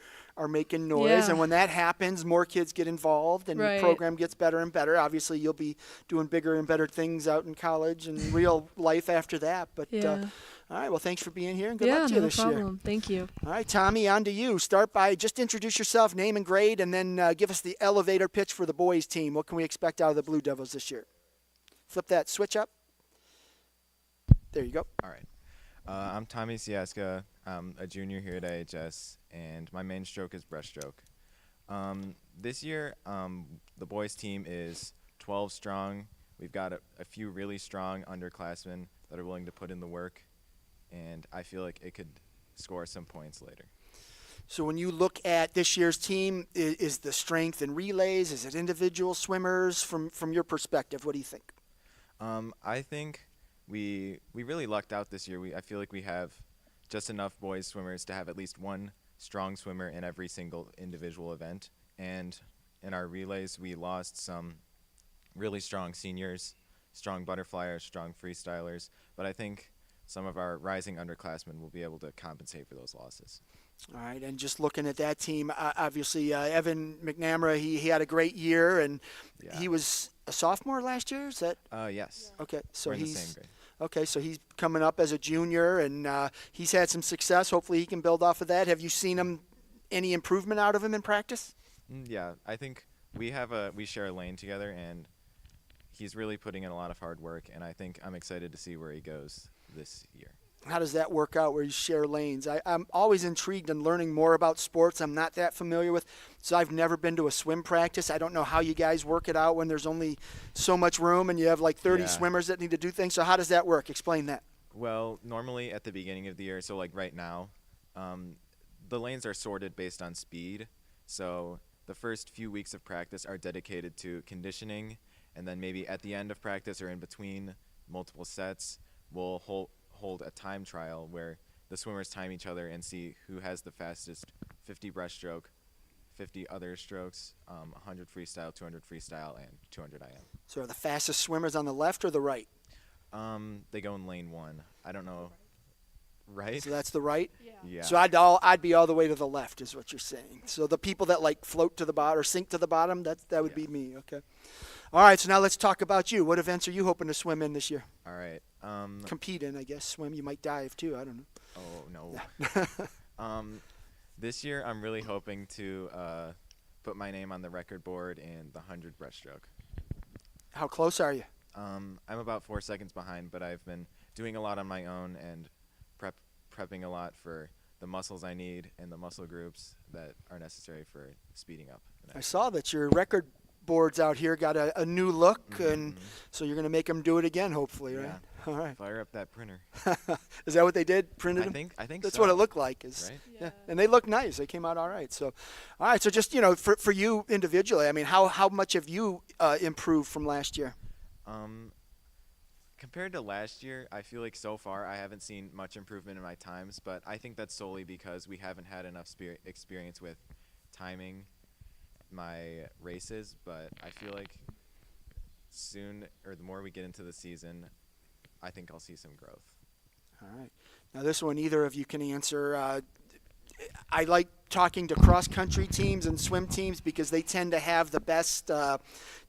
making noise. Yeah. And when that happens, more kids get involved and the program gets better and better. Obviously, you'll be doing bigger and better things out in college and real life after that. But all right, well, thanks for being here, and good luck to you this year. Yeah, no problem. Thank you. All right, Tommy, on to you. Start by just introduce yourself, name and grade, and then give us the elevator pitch for the boys' team. What can we expect out of the Blue Devils this year? Flip that switch up. There you go. All right. I'm Tommy Sieska. I'm a junior here at AHS, and my main stroke is breaststroke. This year, the boys' team is 12 strong. We've got a few really strong underclassmen that are willing to put in the work, and I feel like it could score some points later. So when you look at this year's team, is the strength in relays? Is it individual swimmers? From your perspective, what do you think? I think we really lucked out this year. I feel like we have just enough boys swimmers to have at least one strong swimmer in every single individual event. And in our relays, we lost some really strong seniors, strong butterflyers, strong freestylers. But I think some of our rising underclassmen will be able to compensate for those losses. All right, and just looking at that team, obviously Evan McNamara, he had a great year, and he was a sophomore last year. Is that? Yes. Okay, so We're in he's the same grade. Okay, so he's coming up as a junior, and he's had some success. Hopefully, he can build off of that. Have you seen any improvement out of him in practice? Yeah, I think we share a lane together, and he's really putting in a lot of hard work. And I think I'm excited to see where he goes this year. How does that work out where you share lanes? I'm always intrigued in learning more about sports I'm not that familiar with. So I've never been to a swim practice. I don't know how you guys work it out when there's only so much room and you have like 30 swimmers that need to do things. So how does that work? Explain that. Well, normally at the beginning of the year, so like right now, the lanes are sorted based on speed. So the first few weeks of practice are dedicated to conditioning, and then maybe at the end of practice or in between multiple sets, we'll hold a time trial where the swimmers time each other and see who has the fastest 50 breaststroke, 50 other strokes, 100 freestyle, 200 freestyle, and 200 IM. So are the fastest swimmers on the left or the right? They go in lane 1. I don't know. Right? So that's the right? Yeah. So I'd be all the way to the left is what you're saying. So the people that like float to the bottom or sink to the bottom, that would be me, okay. All right, so now let's talk about you. What events are you hoping to swim in this year? All right. Compete in, I guess. Swim, you might dive too. I don't know. Oh, no. This year, I'm really hoping to put my name on the record board in the 100 breaststroke. How close are you? I'm about 4 seconds behind, but I've been doing a lot on my own and prepping a lot for the muscles I need and the muscle groups that are necessary for speeding up. I saw that your record boards out here got a new look, and so you're going to make them do it again, hopefully, right? Yeah. All right. Fire up that printer. Is that what they did? Printed them? I think that's so. what it looked like. Right? Yeah. And they look nice. They came out all right. So, all right. So just, you know, for you individually, I mean, how much have you improved from last year? Compared to last year, I feel like so far I haven't seen much improvement in my times, but I think that's solely because we haven't had enough experience with timing my races. But I feel like soon, or the more we get into the season, I think I'll see some growth. All right. Now this one, either of you can answer. I like talking to cross-country teams and swim teams because they tend to have the best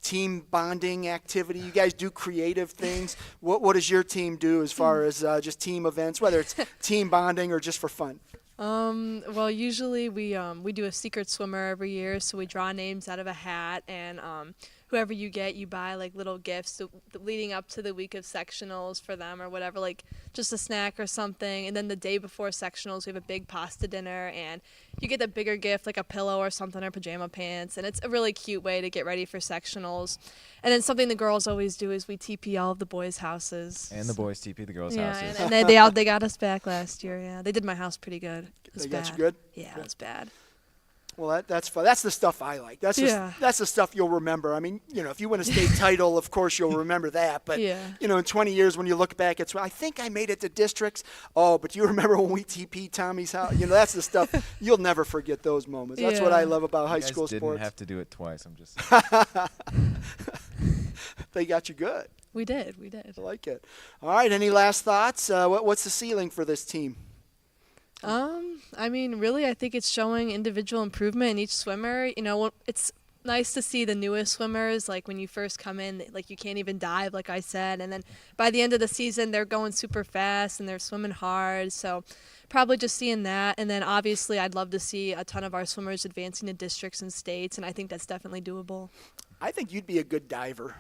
team bonding activity. You guys do creative things. What does your team do as far as just team events, whether it's team bonding or just for fun? Well, usually we do a secret swimmer every year, so we draw names out of a hat, and whoever you get, you buy like little gifts leading up to the week of sectionals for them or whatever, like just a snack or something. And then the day before sectionals, we have a big pasta dinner, and you get a bigger gift like a pillow or something or pajama pants, and it's a really cute way to get ready for sectionals. And then something the girls always do is we TP all of the boys' houses. And the boys TP the girls' yeah, houses. And they got us back last year. Yeah, they did my house pretty good. They got you good? Yeah, it was bad. Well, that's fun. That's the stuff I like. That's the stuff you'll remember. I mean, you know, if you win a state title, of course you'll remember that. But you know, in 20 years when you look back, it's I think I made it to districts. Oh, but do you remember when we TP Tommy's house? You know, that's the stuff you'll never forget those moments. That's what I love about high school sports. sports. Didn't have to do it twice. I'm just. They got you good. We did. I like it. All right. Any last thoughts? What's the ceiling for this team? I mean, really, I think it's showing individual improvement in each swimmer. You know, it's nice to see the newest swimmers, like when you first come in, like you can't even dive, like I said. And then by the end of the season, they're going super fast and they're swimming hard. So probably just seeing that. And then obviously, I'd love to see a ton of our swimmers advancing to districts and states. And I think that's definitely doable. I think you'd be a good diver.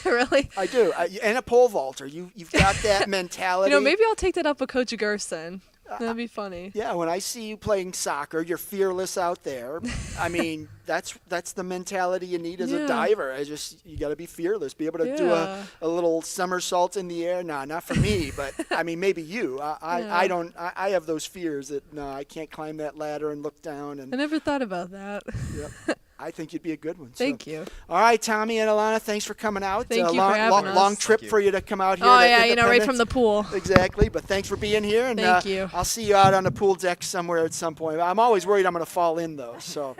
Really? I do. And a pole vaulter. You've got that mentality. You know, maybe I'll take that up with Coach Gerson. That'd be funny. Yeah, when I see you playing soccer, you're fearless out there. I mean, that's the mentality you need as a diver. You got to be fearless, be able to do a little somersault in the air. No, not for me, but I mean, maybe you. I don't. I have those fears that no, I can't climb that ladder and look down. And I never thought about that. Yep. I think you'd be a good one. Thank you. All right, Tommy and Alana, thanks for coming out. Thank you for having us. Long trip for you to come out here. Oh, yeah, you know, right from the pool. Exactly, but thanks for being here. And, Thank you. I'll see you out on the pool deck somewhere at some point. I'm always worried I'm going to fall in, though. So,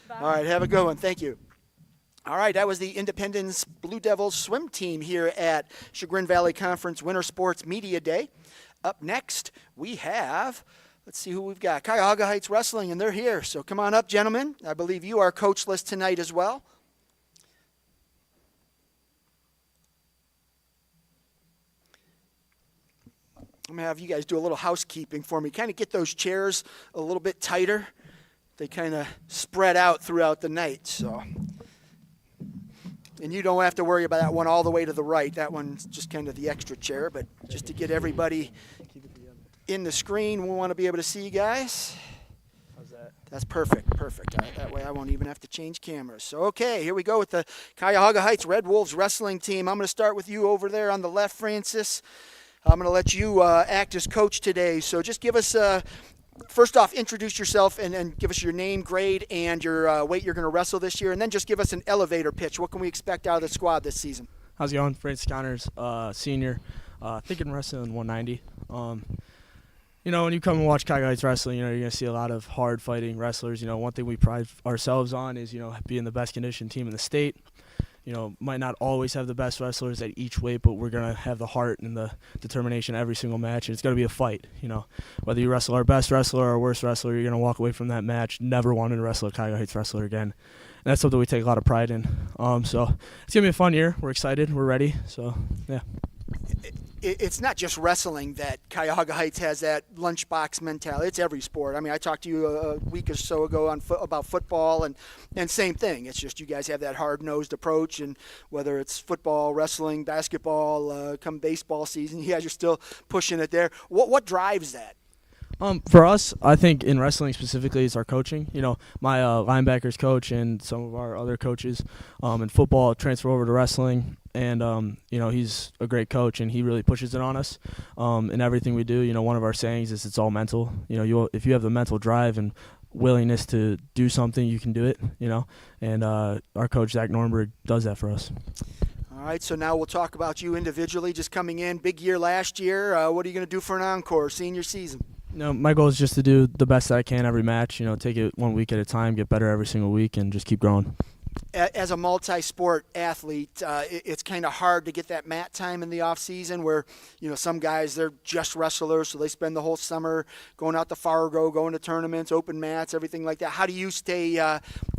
all right, have a good one. Thank you. All right, that was the Independence Blue Devils swim team here at Chagrin Valley Conference Winter Sports Media Day. Up next, we have... Let's see who we've got. Cuyahoga Heights Wrestling, and they're here. So come on up, gentlemen. I believe you are coachless tonight as well. I'm going to have you guys do a little housekeeping for me. Kind of get those chairs a little bit tighter. They kind of spread out throughout the night. So, and you don't have to worry about that one all the way to the right. That one's just kind of the extra chair, but just to get everybody in the screen, we want to be able to see you guys. How's that? That's perfect. That way I won't even have to change cameras. So, okay, here we go with the Cuyahoga Heights Red Wolves wrestling team. I'm going to start with you over there on the left, Francis. I'm going to let you act as coach today. So just give us, first off, introduce yourself and give us your name, grade, and your weight you're going to wrestle this year. And then just give us an elevator pitch. What can we expect out of the squad this season? How's it going? Francis Connors, senior, thinking wrestling 190. You know, when you come and watch Cuyahoga Heights Wrestling, you know, you're going to see a lot of hard-fighting wrestlers. You know, one thing we pride ourselves on is, you know, being the best-conditioned team in the state. You know, might not always have the best wrestlers at each weight, but we're going to have the heart and the determination every single match. And it's going to be a fight, you know. Whether you wrestle our best wrestler or our worst wrestler, you're going to walk away from that match never wanting to wrestle a Cuyahoga Heights wrestler again. that's something we take a lot of pride in. So it's gonna be a fun year. We're excited. We're ready. So yeah. It's not just wrestling that Cuyahoga Heights has that lunchbox mentality. It's every sport. I mean, I talked to you a week or so ago about football, and same thing. It's just you guys have that hard-nosed approach, and whether it's football, wrestling, basketball, come baseball season, you guys are still pushing it there. What drives that? For us, I think in wrestling specifically, it's our coaching. You know, my linebackers coach and some of our other coaches in football transfer over to wrestling, and you know, he's a great coach, and he really pushes it on us in everything we do. You know, one of our sayings is it's all mental. You know, if you have the mental drive and willingness to do something, you can do it. You know, and our coach Zach Nornberg does that for us. All right, so now we'll talk about you individually. Just coming in, big year last year. What are you going to do for an encore, senior season? You know, my goal is just to do the best that I can every match. You know, take it 1 week at a time, get better every single week, and just keep growing. As a multi-sport athlete, it's kind of hard to get that mat time in the off season where, you know, some guys, they're just wrestlers, so they spend the whole summer going out to Fargo, going to tournaments, open mats, everything like that. How do you stay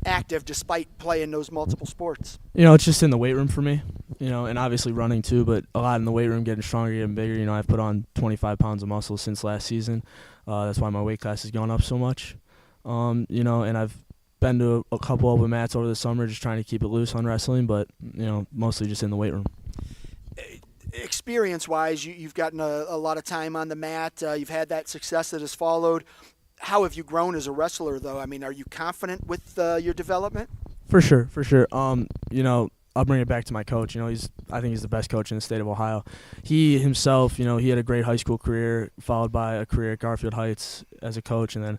active despite playing those multiple sports? You know, it's just in the weight room for me, you know, and obviously running too, but a lot in the weight room, getting stronger, getting bigger. You know, I've put on 25 pounds of muscle since last season. That's why my weight class has gone up so much. You know, and I've been to a couple open mats over the summer just trying to keep it loose on wrestling, but, you know, mostly just in the weight room. Experience-wise, you've gotten a lot of time on the mat. You've had that success that has followed. How have you grown as a wrestler, though? I mean, are you confident with your development? For sure, for sure. You know, I'll bring it back to my coach. You know, I think he's the best coach in the state of Ohio. He himself, you know, he had a great high school career, followed by a career at Garfield Heights as a coach, and then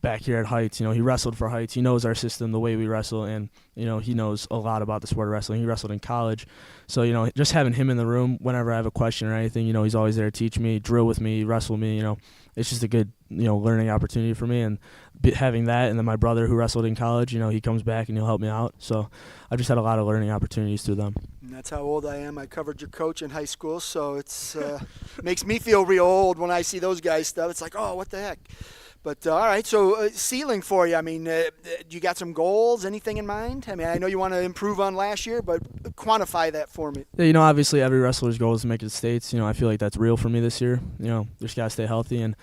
back here at Heights. You know, he wrestled for Heights. He knows our system, the way we wrestle, and, you know, he knows a lot about the sport of wrestling. He wrestled in college. So, you know, just having him in the room whenever I have a question or anything, you know, he's always there to teach me, drill with me, wrestle me, you know. It's just a good, you know, learning opportunity for me. And having that, and then my brother who wrestled in college, you know, he comes back and he'll help me out. So I just had a lot of learning opportunities through them. And that's how old I am. I covered your coach in high school, so it's makes me feel real old when I see those guys stuff. It's like, oh, what the heck? But, all right, so ceiling for you, I mean, you got some goals, anything in mind? I mean, I know you want to improve on last year, but quantify that for me. Yeah, you know, obviously every wrestler's goal is to make it to States. You know, I feel like that's real for me this year. You know, just got to stay healthy and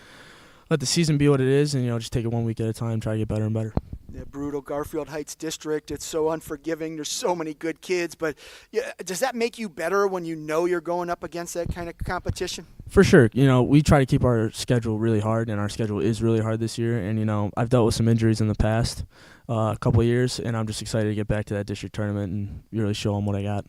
let the season be what it is, and, you know, just take it 1 week at a time, try to get better and better. Yeah, brutal Garfield Heights district. It's so unforgiving. There's so many good kids. But yeah, does that make you better when you know you're going up against that kind of competition? For sure. You know, we try to keep our schedule really hard, and our schedule is really hard this year. And, you know, I've dealt with some injuries in the past couple of years, and I'm just excited to get back to that district tournament and really show them what I got.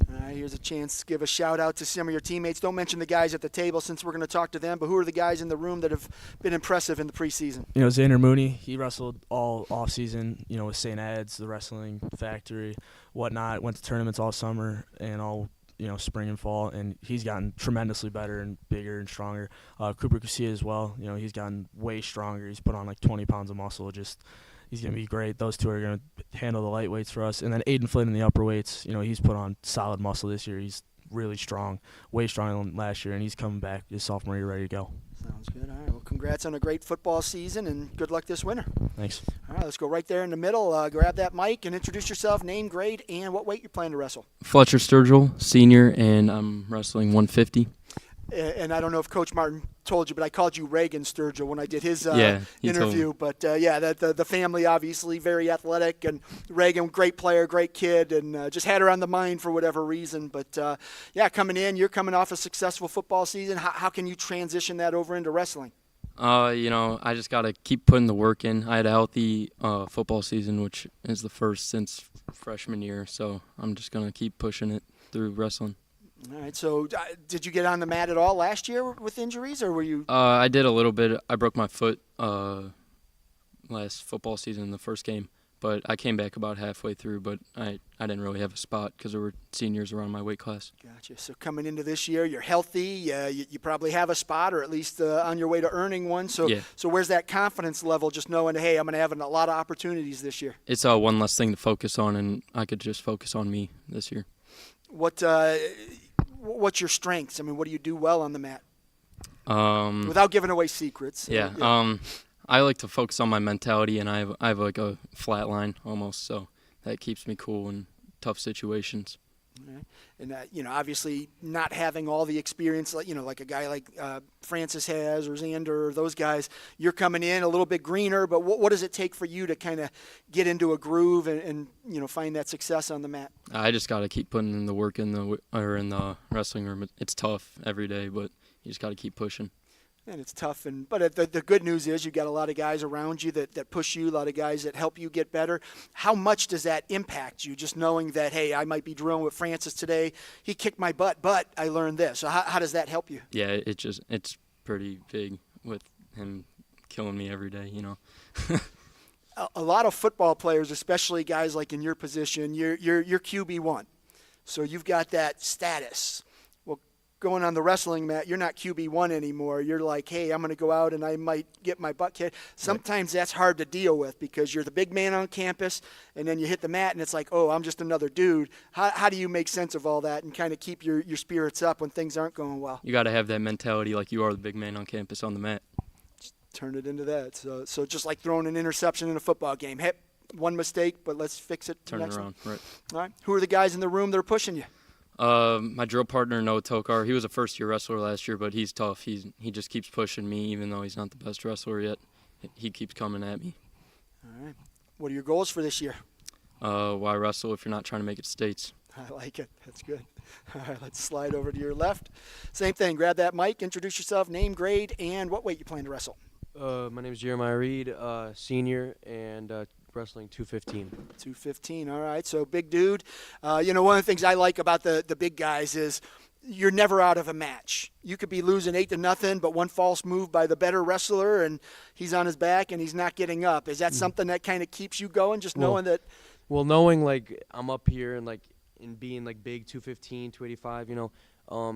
All right, here's a chance to give a shout-out to some of your teammates. Don't mention the guys at the table since we're going to talk to them, but who are the guys in the room that have been impressive in the preseason? You know, Xander Mooney, he wrestled all offseason, you know, with St. Ed's, the wrestling factory, whatnot. Went to tournaments all summer and all, you know, spring and fall, and he's gotten tremendously better and bigger and stronger. Cooper Casilla as well, you know, he's gotten way stronger. He's put on like 20 pounds of muscle. He's going to be great. Those two are going to handle the lightweights for us. And then Aiden Flynn in the upper weights, you know, he's put on solid muscle this year. He's really strong, way stronger than last year, and he's coming back his sophomore year ready to go. Sounds good. All right, well, congrats on a great football season, and good luck this winter. Thanks. All right, let's go right there in the middle. Grab that mic and introduce yourself, name, grade, and what weight you're planning to wrestle. Fletcher Sturgill, senior, and I'm wrestling 150. And I don't know if Coach Martin told you, but I called you Reagan Sturgill when I did his interview. But, yeah, the family obviously very athletic. And Reagan, great player, great kid, and just had her on the mind for whatever reason. But, yeah, coming in, you're coming off a successful football season. How can you transition that over into wrestling? You know, I just got to keep putting the work in. I had a healthy football season, which is the first since freshman year. So I'm just going to keep pushing it through wrestling. All right, so did you get on the mat at all last year with injuries, or were you? I did a little bit. I broke my foot last football season in the first game, but I came back about halfway through, but I didn't really have a spot because there were seniors around my weight class. Gotcha. So coming into this year, you're healthy. You probably have a spot, or at least on your way to earning one. So, yeah. So where's that confidence level, just knowing, hey, I'm going to have a lot of opportunities this year? It's one less thing to focus on, and I could just focus on me this year. What's your strengths? I mean, what do you do well on the mat? Without giving away secrets. Yeah. I like to focus on my mentality, and I have like a flat line almost. So that keeps me cool in tough situations. Right. And obviously not having all the experience, like a guy like Francis has or Xander or those guys, you're coming in a little bit greener. But what does it take for you to kind of get into a groove and find that success on the mat? I just got to keep putting in the work in the wrestling room. It's tough every day, but you just got to keep pushing. And it's tough, but the good news is you've got a lot of guys around you that push you, a lot of guys that help you get better. How much does that impact you, just knowing that, hey, I might be drilling with Francis today, he kicked my butt, but I learned this. So how does that help you? Yeah, it's pretty big with him killing me every day, A lot of football players, especially guys like in your position, you're QB1. So you've got that status. Going on the wrestling mat, you're not QB1 anymore. You're like, hey, I'm going to go out and I might get my butt kicked. Sometimes that's hard to deal with because you're the big man on campus, and then you hit the mat and it's like, oh, I'm just another dude. How do you make sense of all that and kind of keep your spirits up when things aren't going well? You got to have that mentality like you are the big man on campus on the mat. Just turn it into that. So just like throwing an interception in a football game. Hey, one mistake, but let's fix it. Turn it around, right. All right. Who are the guys in the room that are pushing you? My drill partner, Noah Tokar, he was a first-year wrestler last year, but he's tough. He just keeps pushing me, even though he's not the best wrestler yet. He keeps coming at me. All right. What are your goals for this year? Why wrestle if you're not trying to make it to states? I like it. That's good. All right, let's slide over to your left. Same thing. Grab that mic, introduce yourself, name, grade, and what weight you plan to wrestle. My name is Jeremiah Reed, senior, and wrestling 215. 215, all right. So big dude. One of the things I like about the big guys is you're never out of a match. You could be losing 8-0, but one false move by the better wrestler, and he's on his back and he's not getting up. Is that something that kind of keeps you going, just knowing that? Well, knowing, like, I'm up here and being, like, big 215, 285,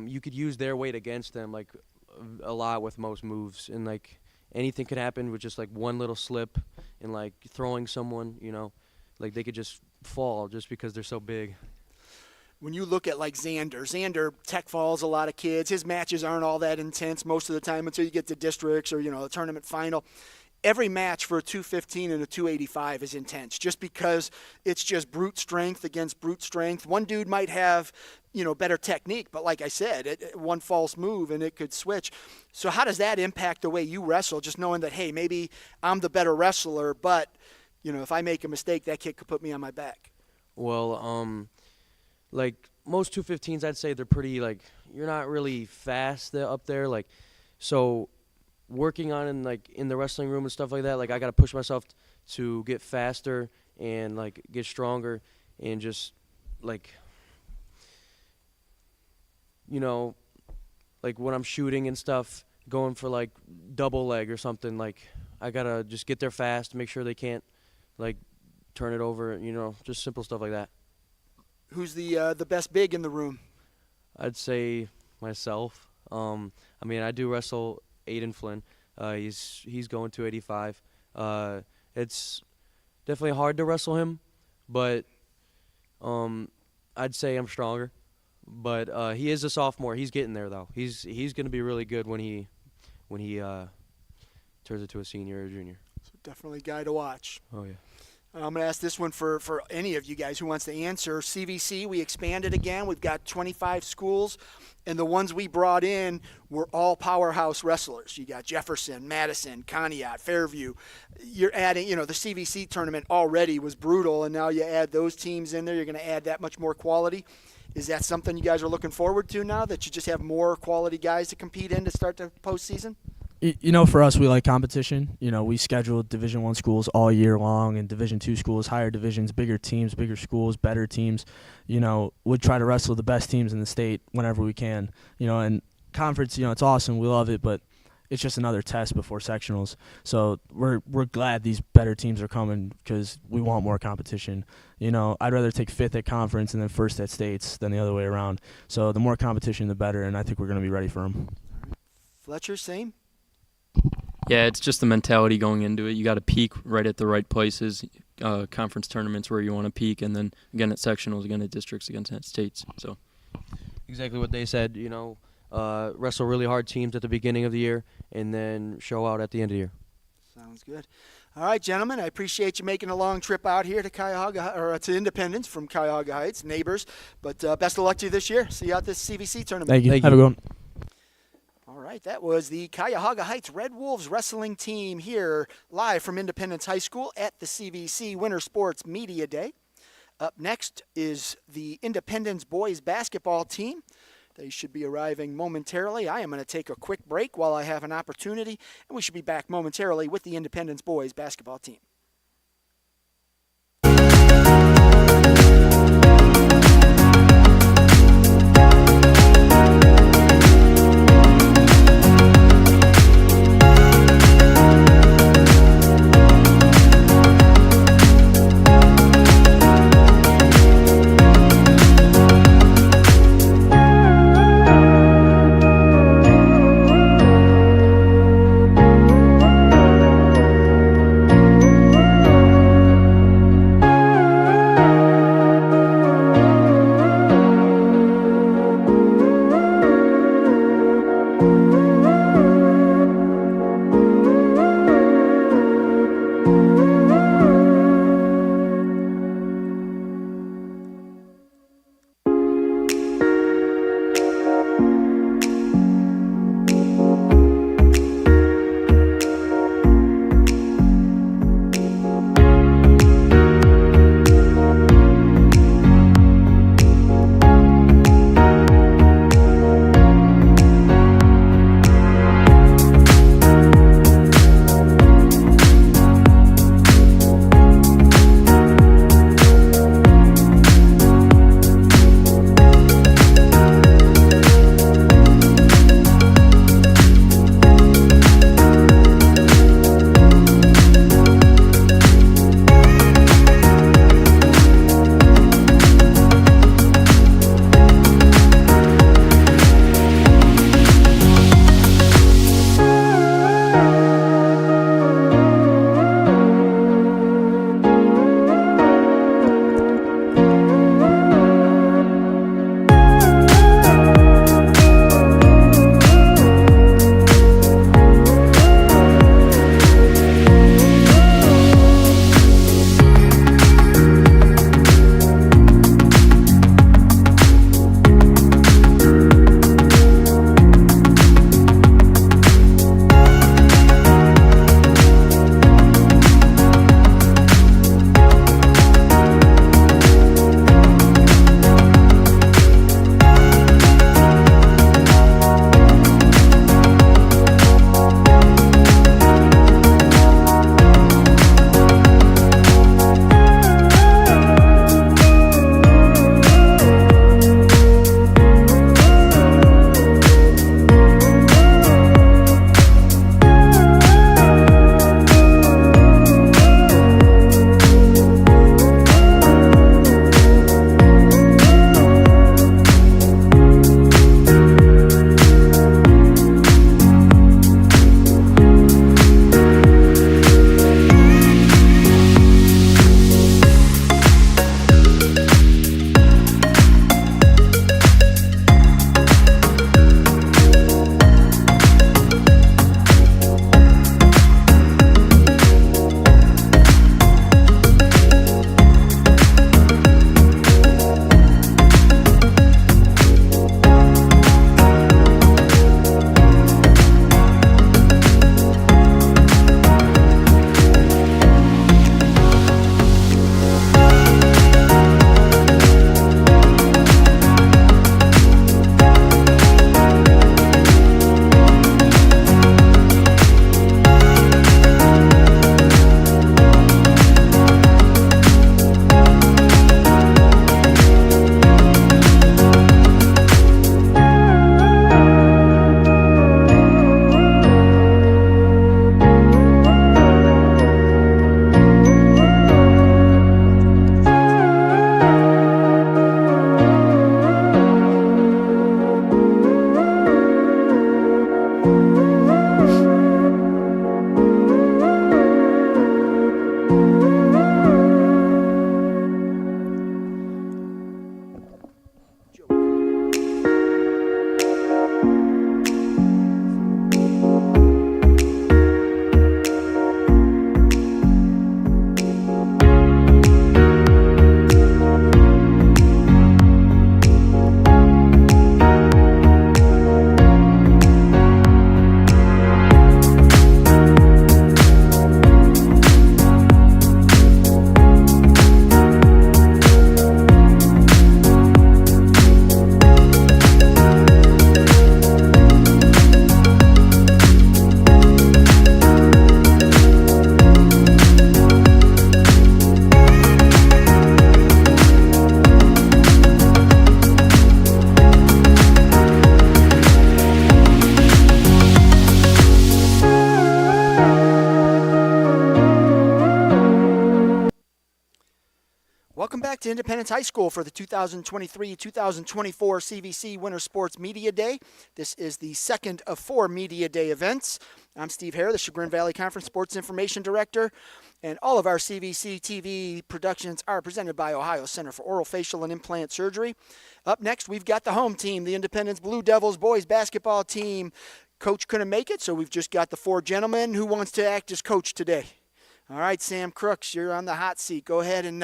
you could use their weight against them, like, a lot with most moves. And, like, anything could happen with just, like, one little slip and, like, throwing someone, like they could just fall just because they're so big. When you look at, like, Xander tech falls a lot of kids. His matches aren't all that intense most of the time until you get to districts or, the tournament final. Every match for a 215 and a 285 is intense just because it's just brute strength against brute strength. One dude might have, better technique, but like I said, one false move and it could switch. So how does that impact the way you wrestle, just knowing that, hey, maybe I'm the better wrestler, but, if I make a mistake, that kid could put me on my back? Well, like most 215s, I'd say they're pretty, like, you're not really fast up there. Like, so working on in the wrestling room and stuff like that, like I got to push myself to get faster and like get stronger and just like, like when I'm shooting and stuff, going for like double leg or something, like I got to just get there fast, make sure they can't like turn it over, just simple stuff like that. Who's the best big in the room? I'd say myself. I do wrestle Aiden Flynn. He's going 285. It's definitely hard to wrestle him, but I'd say I'm stronger. But he is a sophomore. He's getting there though. He's going to be really good when he turns into a senior or junior. So definitely a guy to watch. Oh yeah. I'm going to ask this one for any of you guys who wants to answer. CVC, we expanded again. We've got 25 schools, and the ones we brought in were all powerhouse wrestlers. You got Jefferson, Madison, Conneaut, Fairview. You're adding, the CVC tournament already was brutal, and now you add those teams in there. You're going to add that much more quality. Is that something you guys are looking forward to now, that you just have more quality guys to compete in to start the postseason? For us, we like competition. We schedule Division I schools all year long and Division II schools, higher divisions, bigger teams, bigger schools, better teams. We try to wrestle the best teams in the state whenever we can. And conference, it's awesome. We love it, but it's just another test before sectionals. So we're glad these better teams are coming because we want more competition. I'd rather take 5th at conference and then 1st at states than the other way around. So the more competition, the better, and I think we're going to be ready for them. Fletcher, same? Yeah, it's just the mentality going into it. You got to peak right at the right places, conference tournaments where you want to peak, and then again at sectionals, again at districts, against at states. So exactly what they said. Wrestle really hard teams at the beginning of the year, and then show out at the end of the year. Sounds good. All right, gentlemen, I appreciate you making a long trip out here to Cuyahoga or to Independence from Cuyahoga Heights, neighbors. But best of luck to you this year. See you at this CVC tournament. Thank you. Have a good one. All right, that was the Cuyahoga Heights Red Wolves wrestling team here live from Independence High School at the CVC Winter Sports Media Day. Up next is the Independence boys basketball team. They should be arriving momentarily. I am going to take a quick break while I have an opportunity, and we should be back momentarily with the Independence boys basketball team. to Independence High School for the 2023-2024 CVC Winter Sports Media Day. This is the second of 4 Media Day events. I'm Steve Hare, the Chagrin Valley Conference Sports Information Director, and all of our CVC TV productions are presented by Ohio Center for Oral, Facial, and Implant Surgery. Up next, we've got the home team, the Independence Blue Devils boys basketball team. Coach couldn't make it, so we've just got the 4 gentlemen. Who wants to act as coach today? All right, Sam Crooks, you're on the hot seat. Go ahead and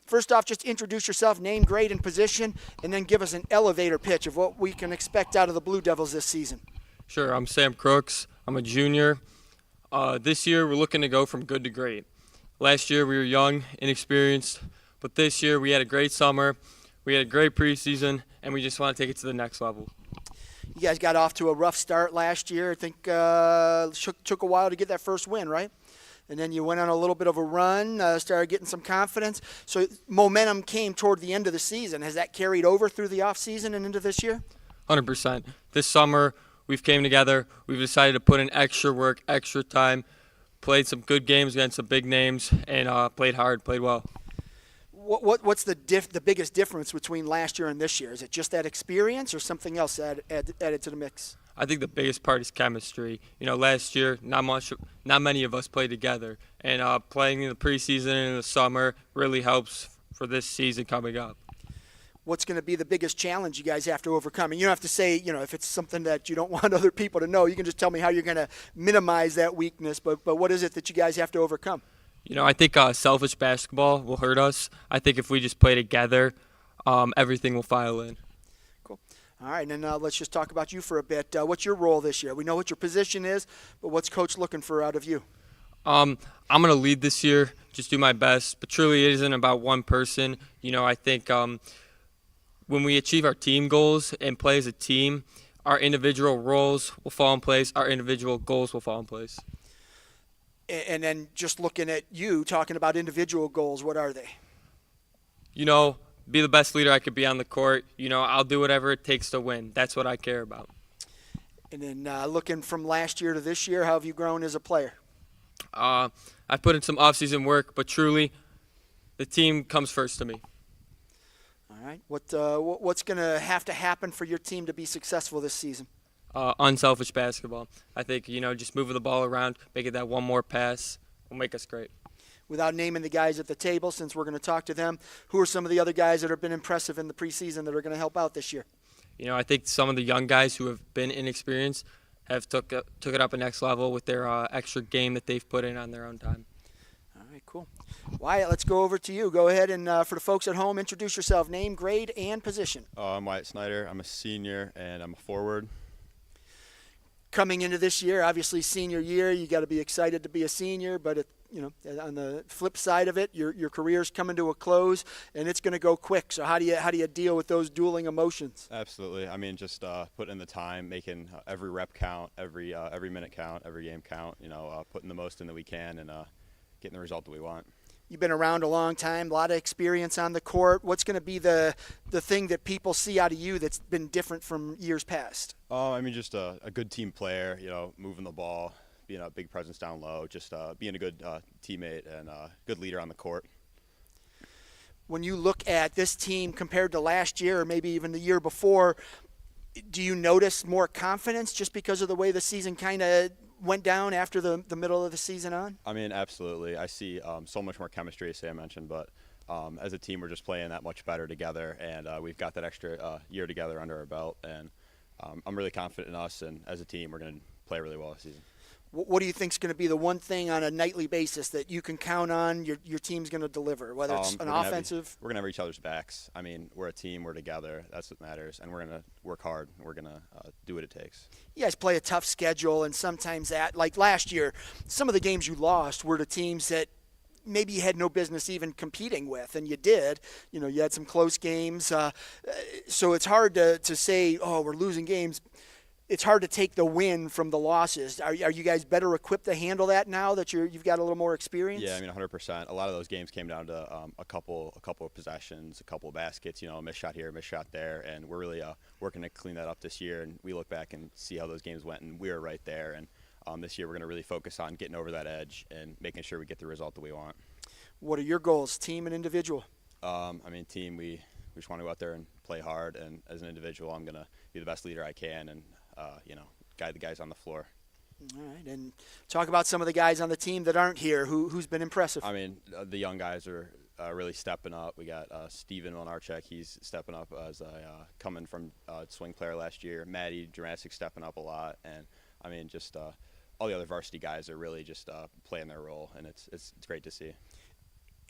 first off, just introduce yourself, name, grade, and position, and then give us an elevator pitch of what we can expect out of the Blue Devils this season. Sure, I'm Sam Crooks. I'm a junior. This year, we're looking to go from good to great. Last year, we were young, inexperienced, but this year, we had a great summer, we had a great preseason, and we just want to take it to the next level. You guys got off to a rough start last year. I think took a while to get that first win, right? And then you went on a little bit of a run, started getting some confidence. So momentum came toward the end of the season. Has that carried over through the offseason and into this year? 100%. This summer, we've came together. We've decided to put in extra work, extra time, played some good games against some big names, and played hard, played well. What's the biggest difference between last year and this year? Is it just that experience or something else added to the mix? I think the biggest part is chemistry. You know, last year, not many of us played together, and playing in the preseason and in the summer really helps for this season coming up. What's going to be the biggest challenge you guys have to overcome? And you don't have to say, if it's something that you don't want other people to know. You can just tell me how you're going to minimize that weakness. But what is it that you guys have to overcome? I think selfish basketball will hurt us. I think if we just play together, everything will file in. Cool. All right, and then let's just talk about you for a bit. What's your role this year? We know what your position is, but what's Coach looking for out of you? I'm going to lead this year, just do my best. But truly, it isn't about one person. I think when we achieve our team goals and play as a team, our individual roles will fall in place. Our individual goals will fall in place. And then just looking at you, talking about individual goals, what are they? Be the best leader I could be on the court. I'll do whatever it takes to win. That's what I care about. And then looking from last year to this year, how have you grown as a player? I put in some off-season work, but truly, the team comes first to me. All right. What's going to have to happen for your team to be successful this season? Unselfish basketball. I think, just moving the ball around, making that one more pass will make us great. Without naming the guys at the table, since we're going to talk to them, who are some of the other guys that have been impressive in the preseason that are going to help out this year? I think some of the young guys who have been inexperienced have took it up a next level with their extra game that they've put in on their own time. All right, cool. Wyatt, let's go over to you. Go ahead and for the folks at home, introduce yourself, name, grade, and position. I'm Wyatt Snyder. I'm a senior, and I'm a forward. Coming into this year, obviously senior year, you got to be excited to be a senior, but on the flip side of it, your career's coming to a close, and it's going to go quick. So how do you deal with those dueling emotions? Absolutely. I mean, just putting in the time, making every rep count, every minute count, every game count. Putting the most in that we can, and getting the result that we want. You've been around a long time, a lot of experience on the court. What's going to be the thing that people see out of you that's been different from years past? Just a good team player, moving the ball, being a big presence down low, just being a good teammate and a good leader on the court. When you look at this team compared to last year or maybe even the year before, do you notice more confidence just because of the way the season kind of went down after the middle of the season on? Absolutely. I see so much more chemistry, as Sam mentioned, but as a team, we're just playing that much better together, and we've got that extra year together under our belt, and I'm really confident in us, and as a team, we're going to play really well this season. What do you think is going to be the one thing on a nightly basis that you can count on your team's going to deliver, whether it's an offensive? We're going to have each other's backs. We're a team. We're together. That's what matters. And we're going to work hard. We're going to do what it takes. You guys play a tough schedule, and sometimes like last year, some of the games you lost were to teams that maybe you had no business even competing with, and you did. You had some close games. So it's hard to say, we're losing games. It's hard to take the win from the losses. Are you guys better equipped to handle that now that you've got a little more experience? Yeah, 100%. A lot of those games came down to a couple of possessions, a couple of baskets, a missed shot here, a missed shot there, and we're really working to clean that up this year. And we look back and see how those games went, and we were right there. And this year we're going to really focus on getting over that edge and making sure we get the result that we want. What are your goals, team and individual? I mean, team, we just want to go out there and play hard. And as an individual, I'm going to be the best leader I can and, guide the guys on the floor. All right, and talk about some of the guys on the team that aren't here. Who's been impressive? I mean, the young guys are really stepping up. We got Steven Milnarchek. He's stepping up as coming from swing player last year. Maddie Jurassic stepping up a lot. And, I mean, just all the other varsity guys are really just playing their role, and it's great to see.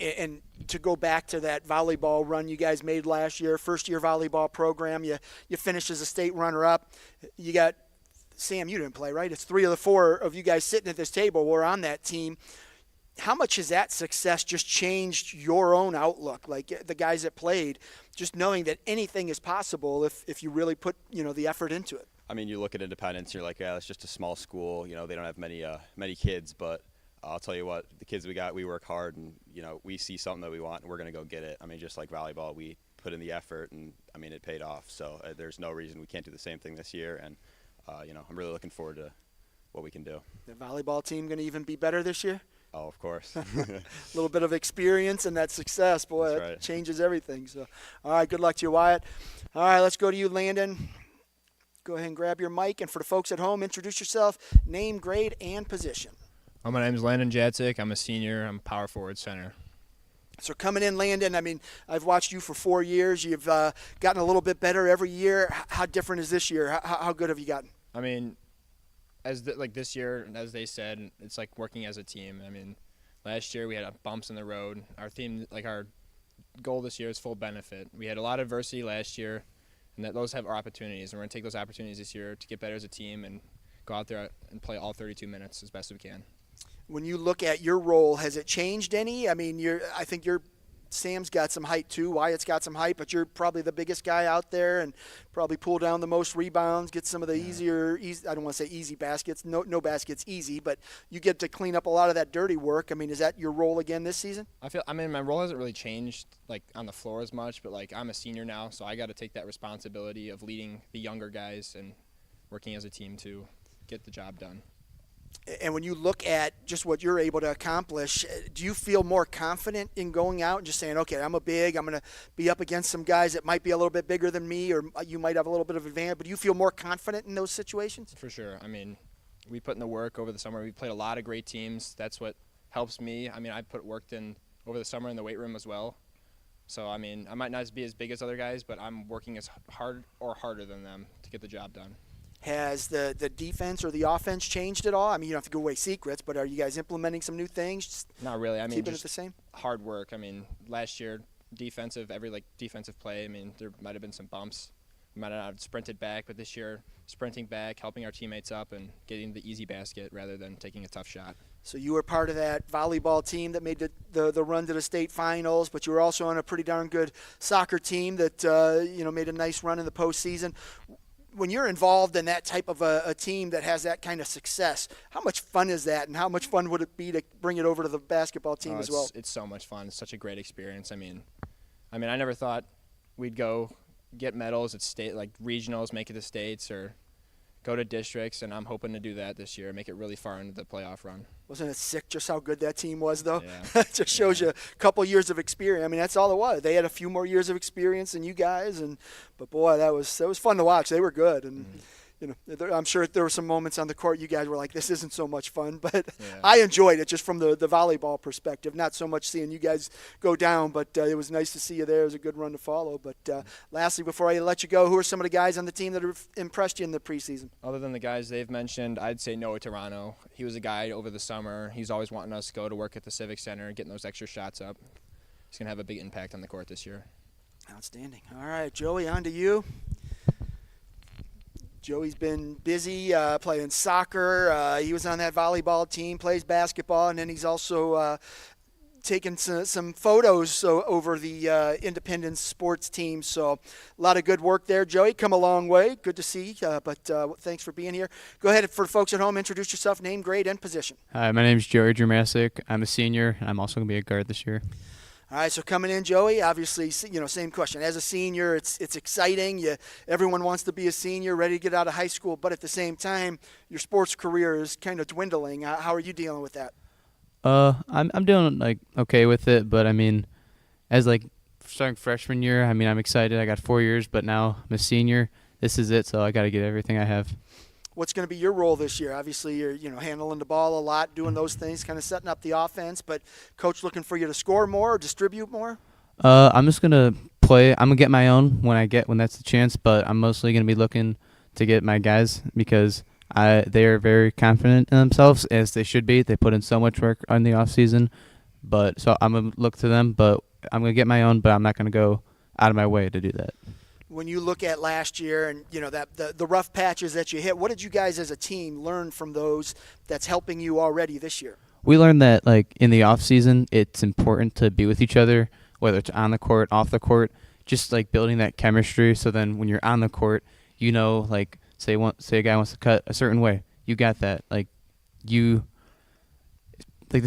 And to go back to that volleyball run you guys made last year, first-year volleyball program, you finished as a state runner-up. You got Sam, you didn't play, right? It's 3 of the 4 of you guys sitting at this table were on that team. How much has that success just changed your own outlook, like the guys that played, just knowing that anything is possible if you really put, the effort into it? I mean, you look at Independence, you're like, yeah, it's just a small school. They don't have many kids, but I'll tell you what, the kids we got, we work hard, and, we see something that we want, and we're going to go get it. I mean, just like volleyball, we put in the effort, and, I mean, it paid off. So there's no reason we can't do the same thing this year, and, I'm really looking forward to what we can do. The volleyball team going to even be better this year? Oh, of course. A little bit of experience and that success, boy, That's that right. changes everything. So, all right, good luck to you, Wyatt. All right, let's go to you, Landon. Go ahead and grab your mic, and for the folks at home, introduce yourself, name, grade, and position. My name is Landon Jacek. I'm a senior. I'm power forward center. So coming in, Landon, I mean, I've watched you for 4 years. You've gotten a little bit better every year. How different is this year? How good have you gotten? I mean, this year, as they said, it's like working as a team. I mean, last year we had bumps in the road. Our theme, our goal this year is full benefit. We had a lot of adversity last year, and those have our opportunities. And we're going to take those opportunities this year to get better as a team and go out there and play all 32 minutes as best we can. When you look at your role, has it changed any? I mean, I think Sam's got some height too. Wyatt's got some height, but you're probably the biggest guy out there and probably pull down the most rebounds, get some of the I don't want to say easy baskets. No baskets easy, but you get to clean up a lot of that dirty work. I mean, is that your role again this season? My role hasn't really changed on the floor as much, but I'm a senior now, so I got to take that responsibility of leading the younger guys and working as a team to get the job done. And when you look at just what you're able to accomplish, do you feel more confident in going out and just saying, okay, I'm going to be up against some guys that might be a little bit bigger than me, or you might have a little bit of advantage, but do you feel more confident in those situations? For sure. I mean, we put in the work over the summer. We played a lot of great teams. That's what helps me. I mean, I put work in over the summer in the weight room as well. So, I mean, I might not be as big as other guys, but I'm working as hard or harder than them to get the job done. Has the defense or the offense changed at all? I mean, you don't have to give away secrets, but are you guys implementing some new things? Just not really. I mean, keeping just it the same? Hard work. I mean, last year, defensive play, I mean, there might have been some bumps. We might not have sprinted back, but this year, sprinting back, helping our teammates up, and getting the easy basket rather than taking a tough shot. So you were part of that volleyball team that made the run to the state finals, but you were also on a pretty darn good soccer team that made a nice run in the postseason. When you're involved in that type of a team that has that kind of success, how much fun is that, and how much fun would it be to bring it over to the basketball team as well? It's so much fun. It's such a great experience. I mean, I never thought we'd go get medals at state, like regionals, make it to states, or go to districts, and I'm hoping to do that this year, make it really far into the playoff run. Wasn't it sick just how good that team was, though? Yeah. It just shows you a couple years of experience. I mean, that's all it was. They had a few more years of experience than you guys, but boy, that was fun to watch. They were good, and I'm sure there were some moments on the court you guys were like, this isn't so much fun, but I enjoyed it just from the volleyball perspective, not so much seeing you guys go down, but it was nice to see you there. It was a good run to follow. But lastly, before I let you go, who are some of the guys on the team that have impressed you in the preseason? Other than the guys they've mentioned, I'd say Noah Toronto. He was a guy over the summer. He's always wanting us to go to work at the Civic Center, getting those extra shots up. He's going to have a big impact on the court this year. Outstanding. All right, Joey, on to you. Joey's been busy playing soccer. He was on that volleyball team, plays basketball, and then he's also taken some photos over the Independence sports team. So a lot of good work there, Joey. Come a long way. Good to see you, but thanks for being here. Go ahead, for folks at home, introduce yourself, name, grade, and position. Hi, my name is Joey Dramasic. I'm a senior, and I'm also going to be a guard this year. All right, so coming in, Joey, obviously, same question. As a senior, it's exciting. Everyone wants to be a senior, ready to get out of high school, but at the same time, your sports career is kind of dwindling. How are you dealing with that? I'm doing okay with it, but I mean, as starting freshman year. I mean, I'm excited. I got 4 years, but now I'm a senior. This is it, so I got to get everything I have. What's going to be your role this year? Obviously, you're handling the ball a lot, doing those things, kind of setting up the offense. But coach looking for you to score more, or distribute more. I'm just gonna play. I'm gonna get my own when that's the chance. But I'm mostly gonna be looking to get my guys because they are very confident in themselves, as they should be. They put in so much work on the off season, so I'm gonna look to them. But I'm gonna get my own. But I'm not gonna go out of my way to do that. When you look at last year and that the rough patches that you hit, what did you guys as a team learn from those that's helping you already this year? We learned that in the off season, it's important to be with each other, whether it's on the court, off the court, just building that chemistry. So then when you're on the court, say a guy wants to cut a certain way, you got that. The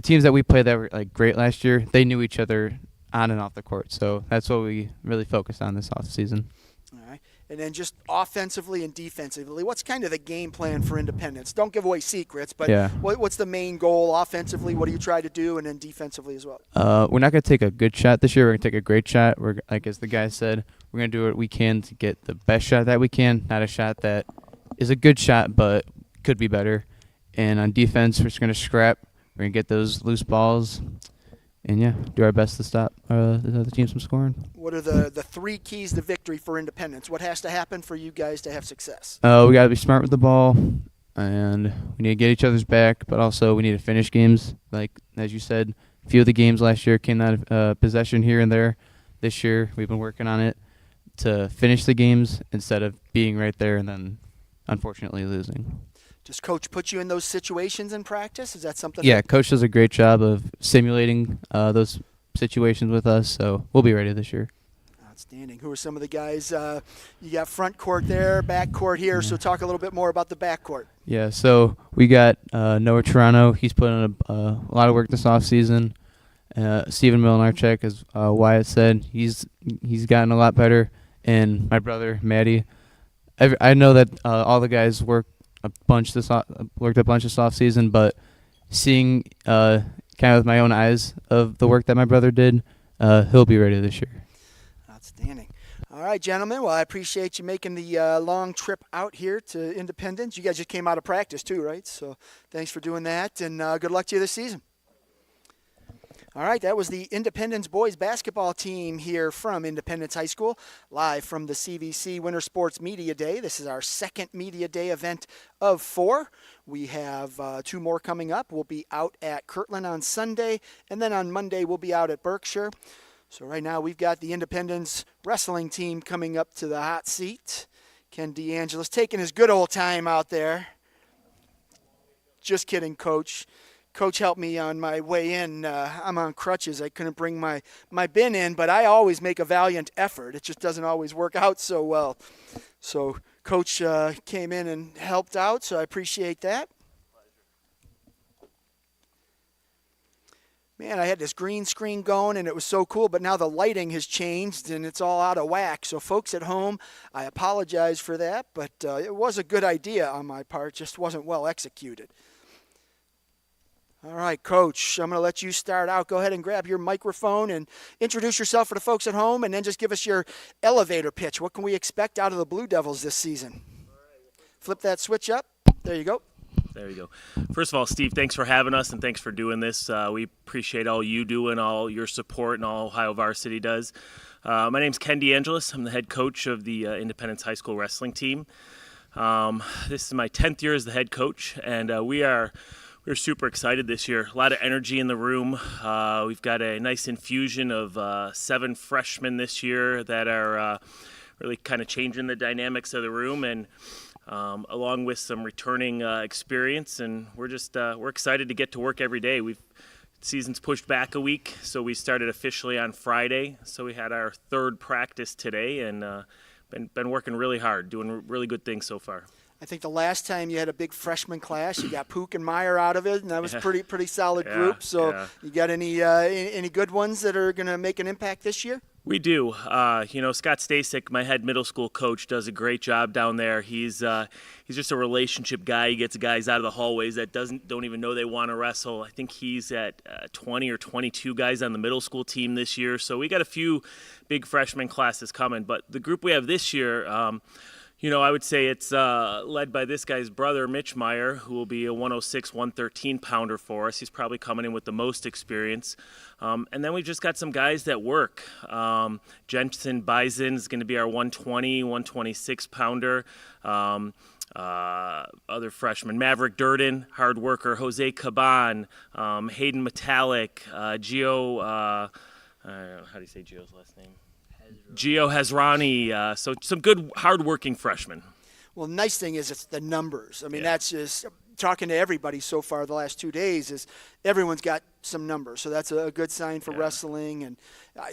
teams that we played that were great last year, they knew each other on and off the court. So that's what we really focused on this off season. All right. And then just offensively and defensively, what's kind of the game plan for Independence? Don't give away secrets, but what's the main goal offensively? What do you try to do, and then defensively as well? We're not going to take a good shot this year. We're going to take a great shot. We're as the guy said, we're going to do what we can to get the best shot that we can, not a shot that is a good shot but could be better. And on defense, we're just going to scrap. We're going to get those loose balls. And, do our best to stop the other teams from scoring. What are the 3 keys to victory for Independence? What has to happen for you guys to have success? We got to be smart with the ball, and we need to get each other's back, but also we need to finish games. As you said, a few of the games last year came out of possession here and there. This year, we've been working on it to finish the games instead of being right there and then, unfortunately, losing. Does Coach put you in those situations in practice? Is that something? Yeah, Coach does a great job of simulating those situations with us, so we'll be ready this year. Outstanding. Who are some of the guys? You got front court there, back court here, so talk a little bit more about the back court. Yeah, so we got Noah Toronto. He's put in a lot of work this offseason. Steven Milnarchek, as Wyatt said, he's gotten a lot better. And my brother, Maddie. I know that all the guys worked a bunch this off season, but seeing kind of with my own eyes of the work that my brother did, he'll be ready this year. Outstanding. All right, gentlemen. Well, I appreciate you making the long trip out here to Independence. You guys just came out of practice too, right? So thanks for doing that, and good luck to you this season. All right, that was the Independence boys basketball team here from Independence High School, live from the CVC Winter Sports Media Day. This is our second Media Day event of 4. We have 2 more coming up. We'll be out at Kirtland on Sunday, and then on Monday we'll be out at Berkshire. So right now we've got the Independence wrestling team coming up to the hot seat. Ken DeAngelis taking his good old time out there. Just kidding, Coach. Coach helped me on my way in. I'm on crutches. I couldn't bring my bin in, but I always make a valiant effort. It just doesn't always work out so well. So Coach came in and helped out, so I appreciate that. Man, I had this green screen going, and it was so cool, but now the lighting has changed, and it's all out of whack. So folks at home, I apologize for that, but it was a good idea on my part, just wasn't well executed. All right, Coach, I'm going to let you start out. Go ahead and grab your microphone and introduce yourself for the folks at home, and then just give us your elevator pitch. What can we expect out of the Blue Devils this season? Flip that switch up. There you go. There you go. First of all, Steve, thanks for having us, and thanks for doing this. We appreciate all you do and all your support and all Ohio Varsity does. My name's Ken DeAngelis. I'm the head coach of the Independence High School wrestling team. This is my 10th year as the head coach, and we're super excited this year. A lot of energy in the room. We've got a nice infusion of 7 freshmen this year that are really kind of changing the dynamics of the room, and along with some returning experience. And we're excited to get to work every day. Season's pushed back a week, so we started officially on Friday. So we had our 3rd practice today, and been working really hard, doing really good things so far. I think the last time you had a big freshman class, you got Pook and Meyer out of it, and that was pretty solid group. So you got any good ones that are going to make an impact this year? We do. Scott Stasek, my head middle school coach, does a great job down there. He's just a relationship guy. He gets guys out of the hallways that don't even know they want to wrestle. I think he's at 20 or 22 guys on the middle school team this year. So we got a few big freshman classes coming. But the group we have this year, I would say it's led by this guy's brother, Mitch Meyer, who will be a 106, 113 pounder for us. He's probably coming in with the most experience. And then we've just got some guys that work. Jensen Bison is going to be our 120, 126 pounder. Other freshmen, Maverick Durden, hard worker, Jose Caban, Hayden Metallic, Gio, how do you say Gio's last name? Gio Hezrani, so some good, hard-working freshmen. Well, the nice thing is it's the numbers. I mean, that's just talking to everybody so far the last 2 days is everyone's got some numbers. So that's a good sign for wrestling. And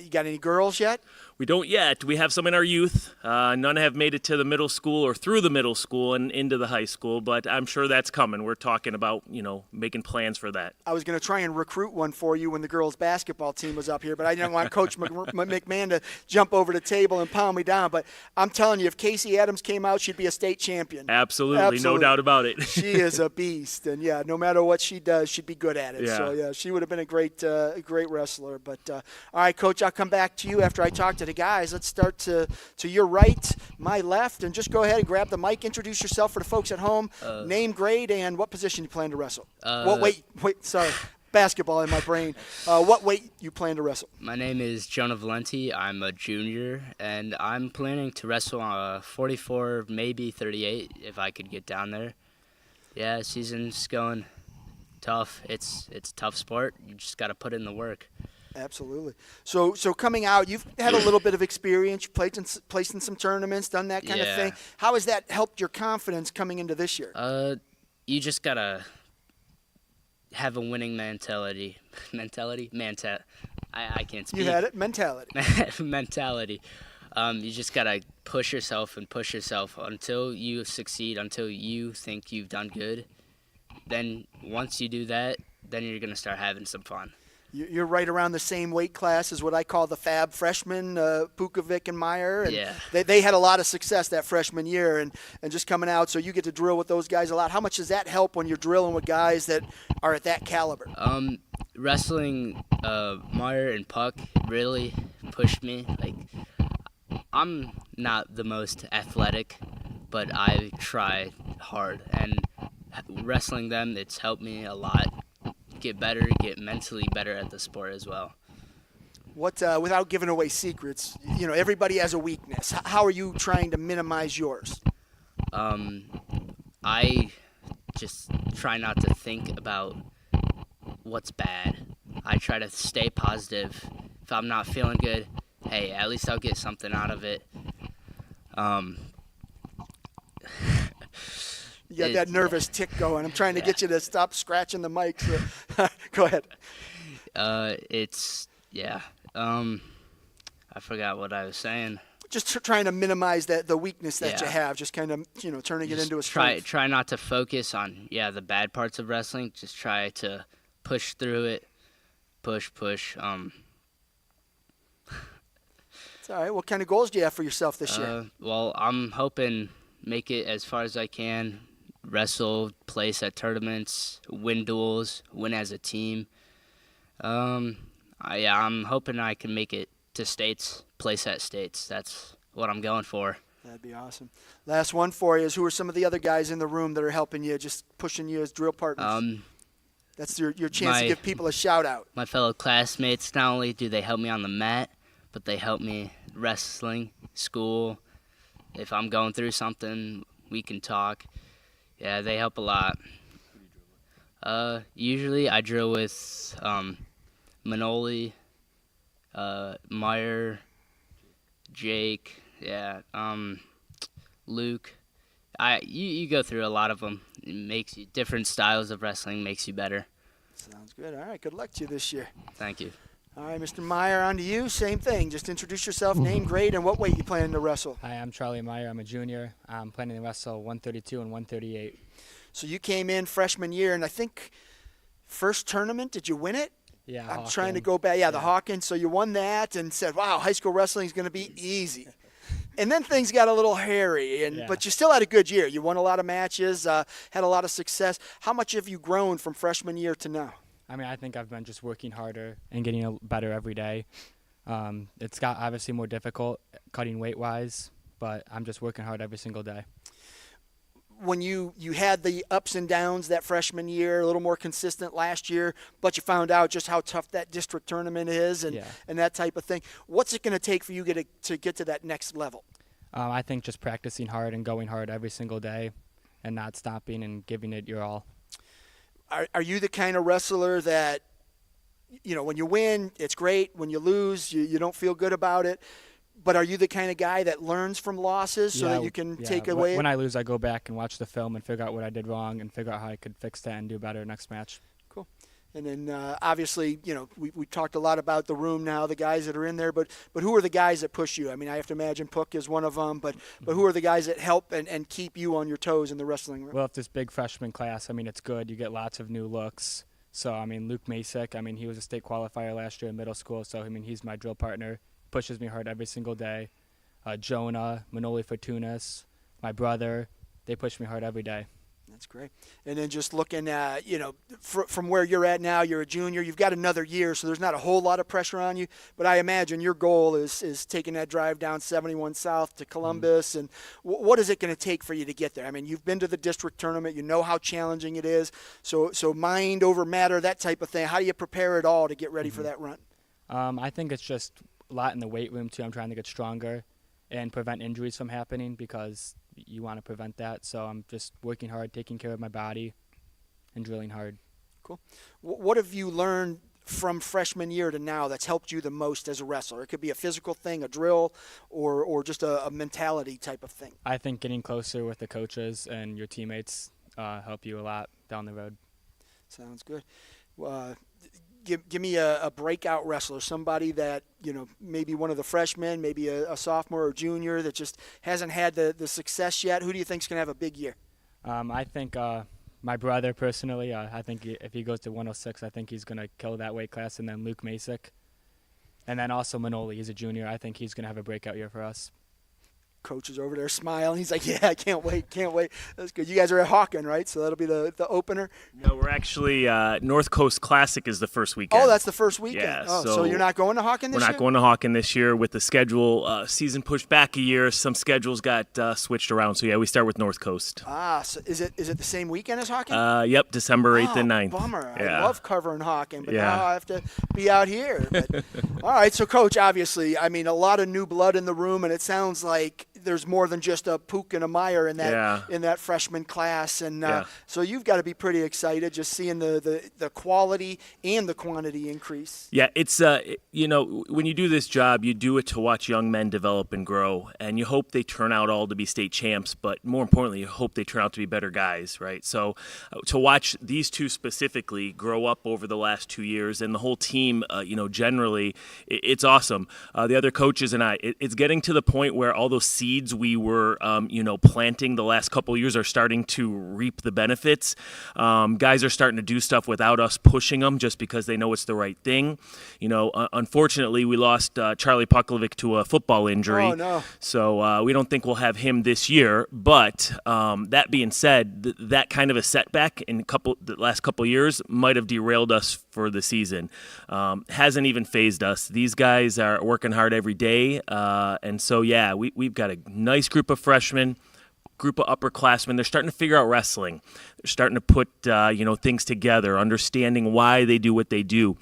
you got any girls yet? We don't yet. We have some in our youth. None have made it to the middle school or through the middle school and into the high school, but I'm sure that's coming. We're talking about, making plans for that. I was going to try and recruit one for you when the girls' basketball team was up here, but I didn't want Coach McMahon to jump over the table and pound me down. But I'm telling you, if Casey Adams came out, she'd be a state champion. Absolutely. No doubt about it. She is a beast, and no matter what she does, she'd be good at it. Yeah. So she would have been a great wrestler. But all right, Coach, I'll come back to you after I talk to the guys. Let's start to your right, my left, and just go ahead and grab the mic. Introduce yourself for the folks at home. Name, grade, and what position you plan to wrestle. Wait, sorry. Basketball in my brain. What weight you plan to wrestle? My name is Jonah Valenti. I'm a junior, and I'm planning to wrestle 44, maybe 38, if I could get down there. Yeah, season's going tough. It's a tough sport. You just got to put in the work. Absolutely. So coming out, you've had a little bit of experience. You've placed in some tournaments, done that kind of thing. How has that helped your confidence coming into this year? You just got to have a winning mentality. I can't speak. You had it. Mentality. Mentality. You just got to push yourself until you succeed, until you think you've done good. Then once you do that, then you're going to start having some fun. You're right around the same weight class as what I call the fab freshmen, Pukovic and Meyer. And they had a lot of success that freshman year and just coming out, so you get to drill with those guys a lot. How much does that help when you're drilling with guys that are at that caliber? Wrestling Meyer and Puck really pushed me. Like, I'm not the most athletic, but I try hard. And wrestling them, it's helped me a lot. Get better, get mentally better at the sport as well. What, without giving away secrets, everybody has a weakness. How are you trying to minimize yours? I just try not to think about what's bad. I try to stay positive. If I'm not feeling good, hey, at least I'll get something out of it. You got that nervous tick going. I'm trying to get you to stop scratching the mic. So go ahead. I forgot what I was saying. Just trying to minimize the weakness that you have. Just kind of, turning it into a strength. Try not to focus on, the bad parts of wrestling. Just try to push through it. Push. It's all right. What kind of goals do you have for yourself this year? Well, I'm hoping make it as far as I can. Wrestle, place at tournaments, win duels, win as a team. I'm hoping I can make it to states, place at states. That's what I'm going for. That'd be awesome. Last one for you is, who are some of the other guys in the room that are helping you, just pushing you as drill partners? That's your chance to give people a shout out. My fellow classmates, not only do they help me on the mat, but they help me wrestling, school. If I'm going through something, we can talk. Yeah, they help a lot. Usually I drill with Manoli, Meyer, Jake, Luke. You go through a lot of them. It makes you different styles of wrestling, makes you better. Sounds good. All right, good luck to you this year. Thank you. All right, Mr. Meyer, on to you. Same thing. Just introduce yourself, name, grade, and what weight you planning to wrestle. Hi, I'm Charlie Meyer. I'm a junior. I'm planning to wrestle 132 and 138. So you came in freshman year, and I think first tournament, did you win it? Yeah, I'm trying to go back. Yeah, the Hawkins. So you won that and said, wow, high school wrestling is going to be easy. And then things got a little hairy, but you still had a good year. You won a lot of matches, had a lot of success. How much have you grown from freshman year to now? I mean, I think I've been just working harder and getting better every day. It's got obviously more difficult cutting weight-wise, but I'm just working hard every single day. When you had the ups and downs that freshman year, a little more consistent last year, but you found out just how tough that district tournament is and that type of thing. What's it going to take for you to get to that next level? I think just practicing hard and going hard every single day and not stopping and giving it your all. Are you the kind of wrestler that, when you win, it's great. When you lose, you don't feel good about it. But are you the kind of guy that learns from losses so that you can take away? When I lose, I go back and watch the film and figure out what I did wrong and figure out how I could fix that and do better next match. Cool. And then obviously, we talked a lot about the room now, the guys that are in there. But who are the guys that push you? I mean, I have to imagine Puck is one of them. But who are the guys that help and keep you on your toes in the wrestling room? Well, if this big freshman class, I mean, it's good. You get lots of new looks. So, I mean, Luke Masick, I mean, he was a state qualifier last year in middle school. So, I mean, he's my drill partner. Pushes me hard every single day. Jonah, Manoli Fortunas, my brother, they push me hard every day. That's great. And then just looking at, from where you're at now, you're a junior. You've got another year, so there's not a whole lot of pressure on you. But I imagine your goal is taking that drive down 71 South to Columbus. And what is it going to take for you to get there? I mean, you've been to the district tournament. You know how challenging it is. So mind over matter, that type of thing. How do you prepare it all to get ready for that run? I think it's just a lot in the weight room, too. I'm trying to get stronger and prevent injuries from happening because you want to prevent that. So I'm just working hard, taking care of my body, and drilling hard. Cool. What have you learned from freshman year to now that's helped you the most as a wrestler? It could be a physical thing, a drill, or just a mentality type of thing. I think getting closer with the coaches and your teammates help you a lot down the road. Sounds good. Give me a breakout wrestler, somebody that, maybe one of the freshmen, maybe a sophomore or junior that just hasn't had the success yet. Who do you think is going to have a big year? I think my brother, personally, I think if he goes to 106, I think he's going to kill that weight class. And then Luke Masick. And then also Manoli, he's a junior. I think he's going to have a breakout year for us. Coach is over there smiling. He's like, yeah, I can't wait. That's good. You guys are at Hawken, right? So that'll be the opener? No, we're actually North Coast Classic is the first weekend. Oh, that's the first weekend. Yeah, so you're not going to Hawken this year? We're not going to Hawken this year with the schedule season pushed back a year. Some schedules got switched around. So, yeah, we start with North Coast. So is it the same weekend as Hawken? Yep, December 8th and 9th. Bummer. Yeah. I love covering Hawken, but now I have to be out here. But, all right, so, Coach, obviously, I mean, a lot of new blood in the room, and it sounds like there's more than just a Pook and a Meyer in that freshman class, and so you've got to be pretty excited just seeing the quality and the quantity increase. Yeah, it's when you do this job, you do it to watch young men develop and grow, and you hope they turn out all to be state champs, but more importantly, you hope they turn out to be better guys, right? So to watch these two specifically grow up over the last 2 years, and the whole team, generally, it's awesome. The other coaches and I, it's getting to the point where all those seeds we were, planting the last couple of years are starting to reap the benefits. Guys are starting to do stuff without us pushing them just because they know it's the right thing. Unfortunately, we lost Charlie Puklevic to a football injury. Oh, no. So we don't think we'll have him this year. But that being said, that kind of a setback in the last couple of years might have derailed us for the season. Hasn't even phased us. These guys are working hard every day. And so, yeah, we've got a nice group of freshmen, group of upperclassmen. They're starting to figure out wrestling. They're starting to put things together, understanding why they do what they do.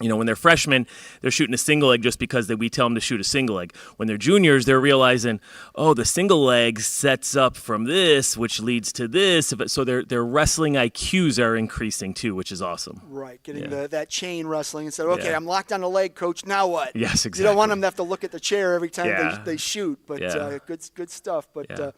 When they're freshmen, they're shooting a single leg just because we tell them to shoot a single leg. When they're juniors, they're realizing, the single leg sets up from this, which leads to this. So their wrestling IQs are increasing too, which is awesome. Right, getting that chain wrestling and say, okay, I'm locked on the leg, coach, now what? Yes, exactly. You don't want them to have to look at the chair every time they shoot, but good stuff. But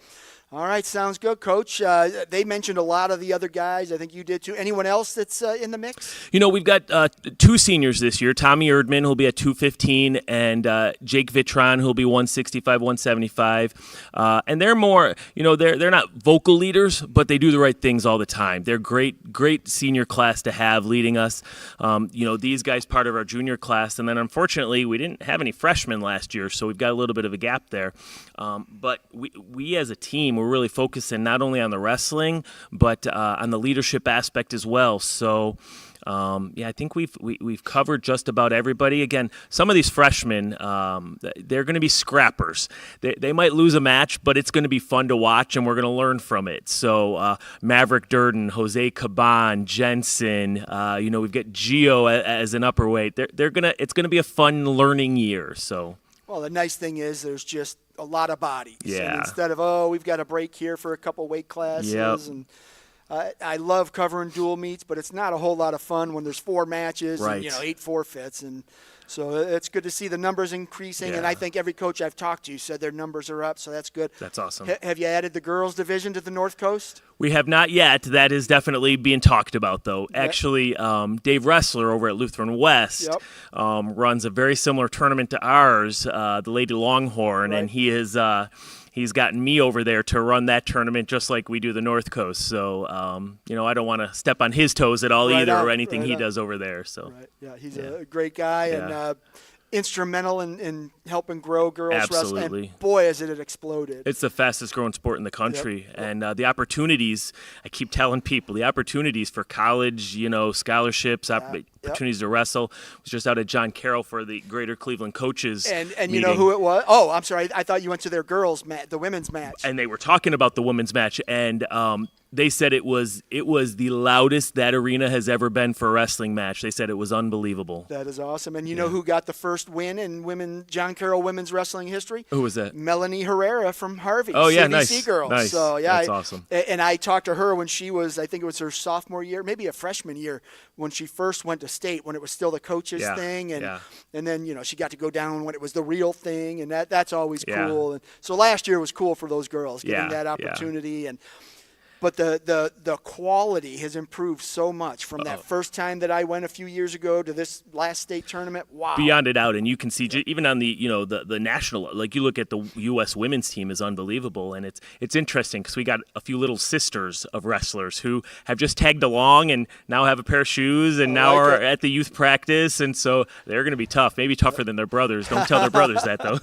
All right, sounds good, Coach. They mentioned a lot of the other guys. I think you did too. Anyone else that's in the mix? We've got 2 seniors this year. Tommy Erdman, who'll be at 215, and Jake Vitron, who'll be 165, 175. And they're more, they're not vocal leaders, but they do the right things all the time. They're great senior class to have leading us. These guys part of our junior class, and then unfortunately we didn't have any freshmen last year, so we've got a little bit of a gap there. But we as a team, we're really focusing not only on the wrestling, but on the leadership aspect as well. So, I think we've covered just about everybody. Again, some of these freshmen, they're going to be scrappers. They might lose a match, but it's going to be fun to watch, and we're going to learn from it. So, Maverick Durden, Jose Caban, Jensen, we've got Gio as an upper weight. It's going to be a fun learning year. So. Well, the nice thing is there's just a lot of bodies. Yeah. And instead of, we've got a break here for a couple weight classes. Yep. And I love covering dual meets, but it's not a whole lot of fun when there's 4 matches right. and 8 forfeits. And so it's good to see the numbers increasing. Yeah. And I think every coach I've talked to said their numbers are up, so that's good. That's awesome. Have you added the girls division to the North Coast? We have not yet. That is definitely being talked about, though. Actually, Dave Ressler over at Lutheran West runs a very similar tournament to ours, the Lady Longhorn, right. and he's gotten me over there to run that tournament just like we do the North Coast. So, I don't want to step on his toes at all either or anything he does over there. So, Yeah, he's a great guy and instrumental in helping grow girls wrestling. And boy, has it exploded. It's the fastest growing sport in the country. Yep. And the opportunities, I keep telling people, the opportunities for college, scholarships, opportunities to wrestle. I was just out at John Carroll for the Greater Cleveland Coaches And meeting. you know who it was? Oh, I'm sorry. I thought you went to their girls' match, the women's match. And they were talking about the women's match, and they said it was the loudest that arena has ever been for a wrestling match. They said it was unbelievable. That is awesome. And you know who got the first win in John Carroll women's wrestling history? Who was that? Melanie Herrera from Harvey. Oh, yeah, CVC nice. girls. Nice. So, yeah, That's awesome. And I talked to her when she was, I think it was her sophomore year, maybe a freshman year, when she first went to state, when it was still the coaches thing. And then, she got to go down when it was the real thing, and that's always cool. And so last year was cool for those girls, getting that opportunity. But the quality has improved so much from that first time that I went a few years ago to this last state tournament. Wow. Beyond a doubt, and you can see even on the the national, like you look at the U.S. women's team is unbelievable, and it's interesting because we got a few little sisters of wrestlers who have just tagged along and now have a pair of shoes and now are at the youth practice, and so they're going to be tough, maybe tougher than their brothers. Don't tell their brothers that though.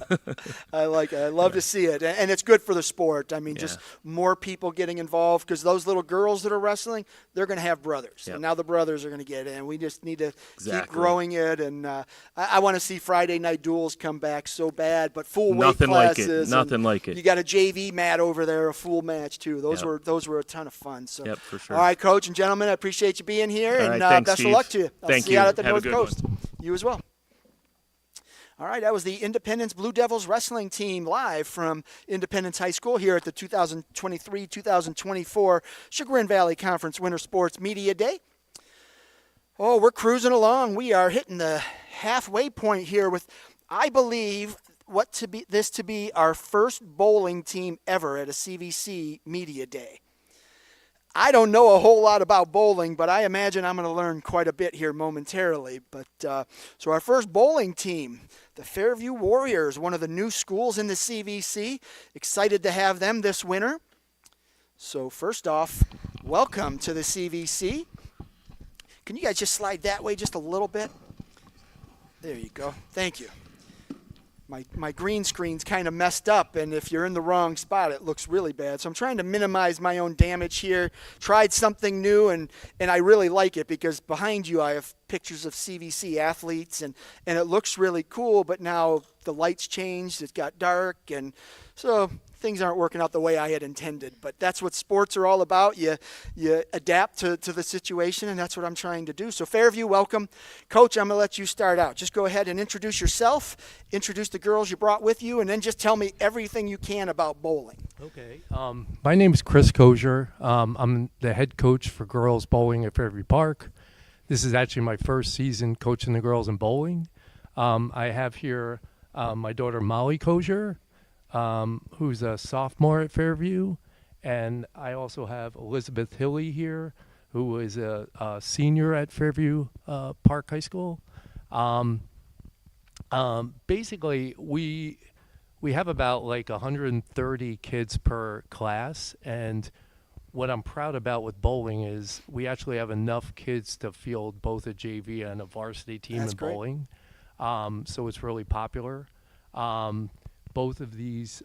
I like it. I love to see it, and it's good for the sport. I mean, just more people getting involved. Because those little girls that are wrestling, they're going to have brothers. And now the brothers are going to get in. We just need to keep growing it. And I want to see Friday night duels come back so bad, but full weight classes. Nothing like it. You got a JV mat over there, a full match too. Those were a ton of fun. So, for sure. All right, Coach and gentlemen, I appreciate you being here, all and right, thanks, best Steve. of luck to you. I'll Thank see you out at the Have North a good Coast. one. You as well. All right, that was the Independence Blue Devils wrestling team live from Independence High School here at the 2023-2024 Chagrin Valley Conference Winter Sports Media Day. Oh, we're cruising along. We are hitting the halfway point here with, I believe, this to be our first bowling team ever at a CVC Media Day. I don't know a whole lot about bowling, but I imagine I'm going to learn quite a bit here momentarily. But so our first bowling team, the Fairview Warriors, one of the new schools in the CVC. Excited to have them this winter. So first off, welcome to the CVC. Can you guys just slide that way just a little bit? There you go. Thank you. My green screen's kind of messed up, and if you're in the wrong spot, it looks really bad. So I'm trying to minimize my own damage here. Tried something new, and I really like it because behind you I have pictures of CVC athletes, and it looks really cool, but now the lights changed. It got dark, and so things aren't working out the way I had intended. But that's what sports are all about. You adapt to the situation, and that's what I'm trying to do. So Fairview, welcome. Coach, I'm going to let you start out. Just go ahead and introduce yourself, introduce the girls you brought with you, and then just tell me everything you can about bowling. Okay. My name is Chris Kozier. I'm the head coach for girls bowling at Fairview Park. This is actually my first season coaching the girls in bowling. I have here my daughter Molly Kozier, who's a sophomore at Fairview, And I also have Elizabeth Hilly here, who is a senior at Fairview Park High School. Basically, we have about like 130 kids per class, and what I'm proud about with bowling is we actually have enough kids to field both a JV and a varsity team That's in great. bowling. So it's really popular. Both of these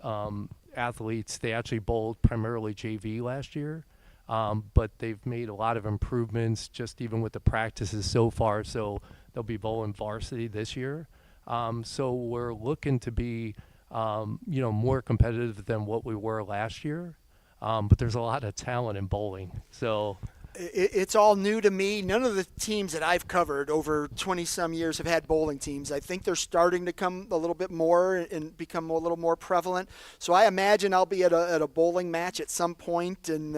athletes, they actually bowled primarily JV last year, but they've made a lot of improvements just even with the practices so far. So they'll be bowling varsity this year. So we're looking to be, more competitive than what we were last year. But there's a lot of talent in bowling. So It's all new to me. None of the teams that I've covered over 20-some years have had bowling teams. I think they're starting to come a little bit more and become a little more prevalent. So I imagine I'll be at a bowling match at some point and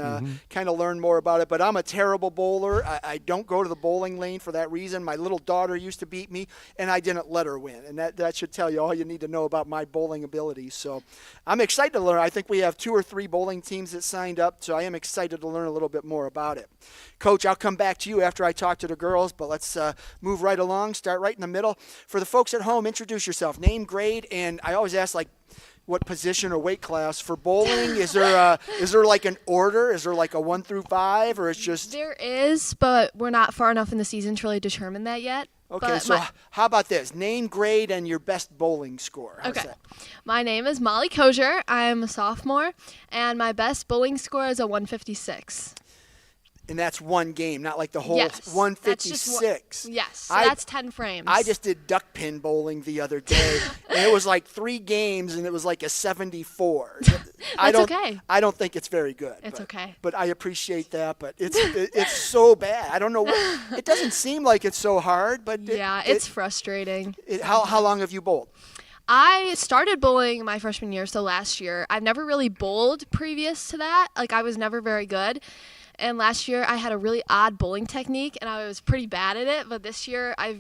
kind of learn more about it. But I'm a terrible bowler. I don't go to the bowling lane for that reason. My little daughter used to beat me, and I didn't let her win. And that should tell you all you need to know about my bowling abilities. So I'm excited to learn. I think we have 2 or 3 bowling teams that signed up, so I am excited to learn a little bit more about it. Coach, I'll come back to you after I talk to the girls, but let's move right along, start right in the middle. For the folks at home, introduce yourself, name, grade, and I always ask, like, what position or weight class for bowling? Is there like an order? Is there like a 1 through 5, or it's just? There is, but we're not far enough in the season to really determine that yet. Okay, but so how about this? Name, grade, and your best bowling score. How's Okay. that? My name is Molly Kozier. I'm a sophomore, and my best bowling score is a 156. And that's one game, not like the whole Yes, that's 156. just yes, so that's 10 frames. I just did duck pin bowling the other day, and it was like 3 games, and it was like a 74. Okay. I don't think it's very good. It's okay. But I appreciate that. But it's so bad. I don't know. It doesn't seem like it's so hard, but it's frustrating. How long have you bowled? I started bowling my freshman year, so last year. I've never really bowled previous to that. Like, I was never very good. And last year I had a really odd bowling technique, and I was pretty bad at it. But this year I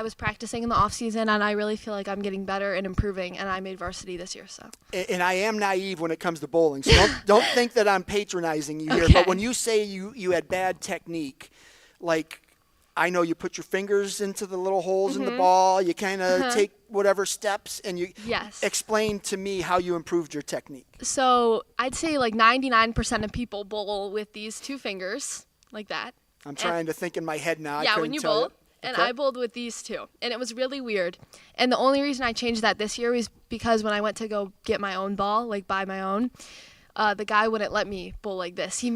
was practicing in the off season, and I really feel like I'm getting better and improving. And I made varsity this year. So. And I am naive when it comes to bowling, so don't think that I'm patronizing you here. Okay. But when you say you had bad technique, like, I know you put your fingers into the little holes in the ball. You kind of take whatever steps, and you explain to me how you improved your technique. So I'd say like 99% of people bowl with these 2 fingers, like that. I'm trying to think in my head now. Yeah, I when you tell bowl. And I bowled with these 2. And it was really weird. And the only reason I changed that this year was because when I went to go get my own ball, like buy my own, the guy wouldn't let me bowl like this. He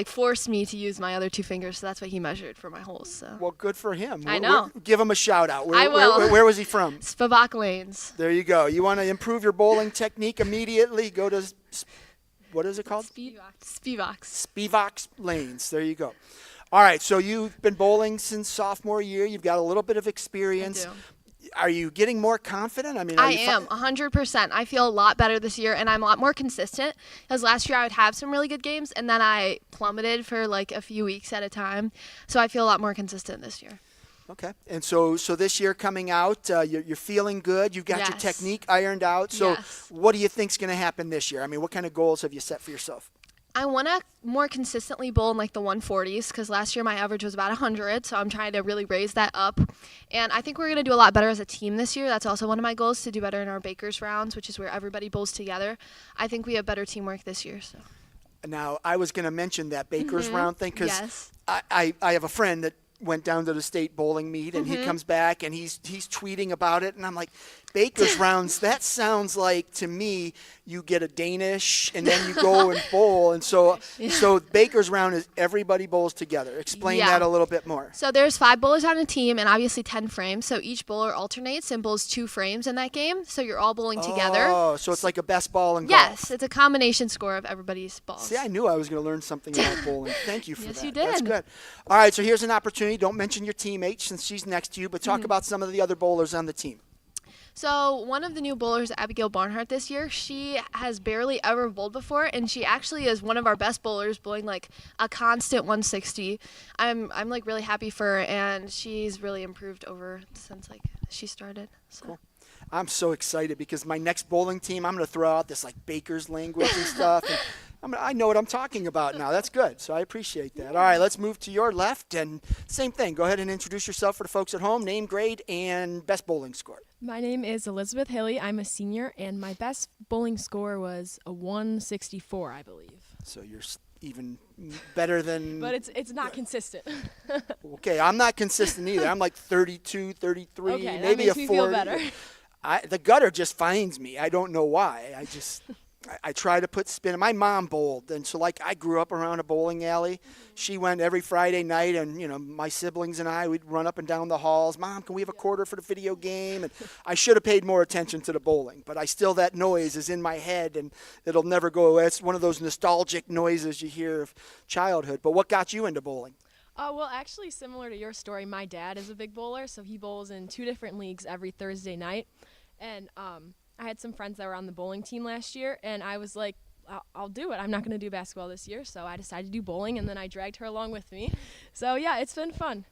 forced me to use my other 2 fingers, so that's what he measured for my holes. So. Well, good for him. I know. Give him a shout out. I will. Where was he from? Spivak Lanes. There you go. You want to improve your bowling technique immediately? Go to, what is it called? Spivak Lanes. There you go. All right, so you've been bowling since sophomore year. You've got a little bit of experience. I do. Are you getting more confident? I mean, I am 100%. I feel a lot better this year, and I'm a lot more consistent. Because last year I would have some really good games, and then I plummeted for like a few weeks at a time. So I feel a lot more consistent this year. Okay, and so this year coming out, you're feeling good. You've got your technique ironed out. So what do you think's going to happen this year? I mean, what kind of goals have you set for yourself? I want to more consistently bowl in like the 140s because last year my average was about 100, so I'm trying to really raise that up. And I think we're going to do a lot better as a team this year. That's also one of my goals, to do better in our Baker's rounds, which is where everybody bowls together. I think we have better teamwork this year. So. Now, I was going to mention that Baker's round thing because I have a friend that went down to the state bowling meet, and he comes back and he's tweeting about it, and I'm like, Baker's rounds, that sounds like to me you get a Danish and then you go and bowl. And so Baker's round is everybody bowls together. Explain that a little bit more. So there's 5 bowlers on a team and obviously 10 frames. So each bowler alternates and bowls 2 frames in that game. So you're all bowling together. Oh, so it's like a best ball in golf. Yes, it's a combination score of everybody's balls. See, I knew I was going to learn something about bowling. Thank you for that. Yes, you did. That's good. All right, so here's an opportunity. Don't mention your teammate since she's next to you, but talk about some of the other bowlers on the team. So one of the new bowlers, Abigail Barnhart, this year, she has barely ever bowled before, and she actually is one of our best bowlers, bowling like a constant 160. I'm like really happy for her, and she's really improved over since like she started. So. Cool. I'm so excited because my next bowling team, I'm going to throw out this like baker's language and stuff. And I know what I'm talking about now. That's good. So I appreciate that. All right, let's move to your left. And same thing. Go ahead and introduce yourself for the folks at home. Name, grade, and best bowling score. My name is Elizabeth Hilly. I'm a senior, and my best bowling score was a 164, I believe. So you're even better than... But it's not consistent. Okay, I'm not consistent either. I'm like 32, 33, okay, maybe that makes a 40. me feel better. The gutter just finds me. I don't know why. I try to put spin. My mom bowled, and so like I grew up around a bowling alley. She went every Friday night, and my siblings and I, we'd run up and down the halls. Mom, can we have a quarter for the video game? And I should have paid more attention to the bowling, but that noise is in my head, and it'll never go away. It's one of those nostalgic noises you hear of childhood. But what got you into bowling? Well, actually, similar to your story, my dad is a big bowler, so he bowls in 2 different leagues every Thursday night, and I had some friends that were on the bowling team last year, and I was like, I'll do it. I'm not going to do basketball this year, so I decided to do bowling, and then I dragged her along with me. So, yeah, it's been fun.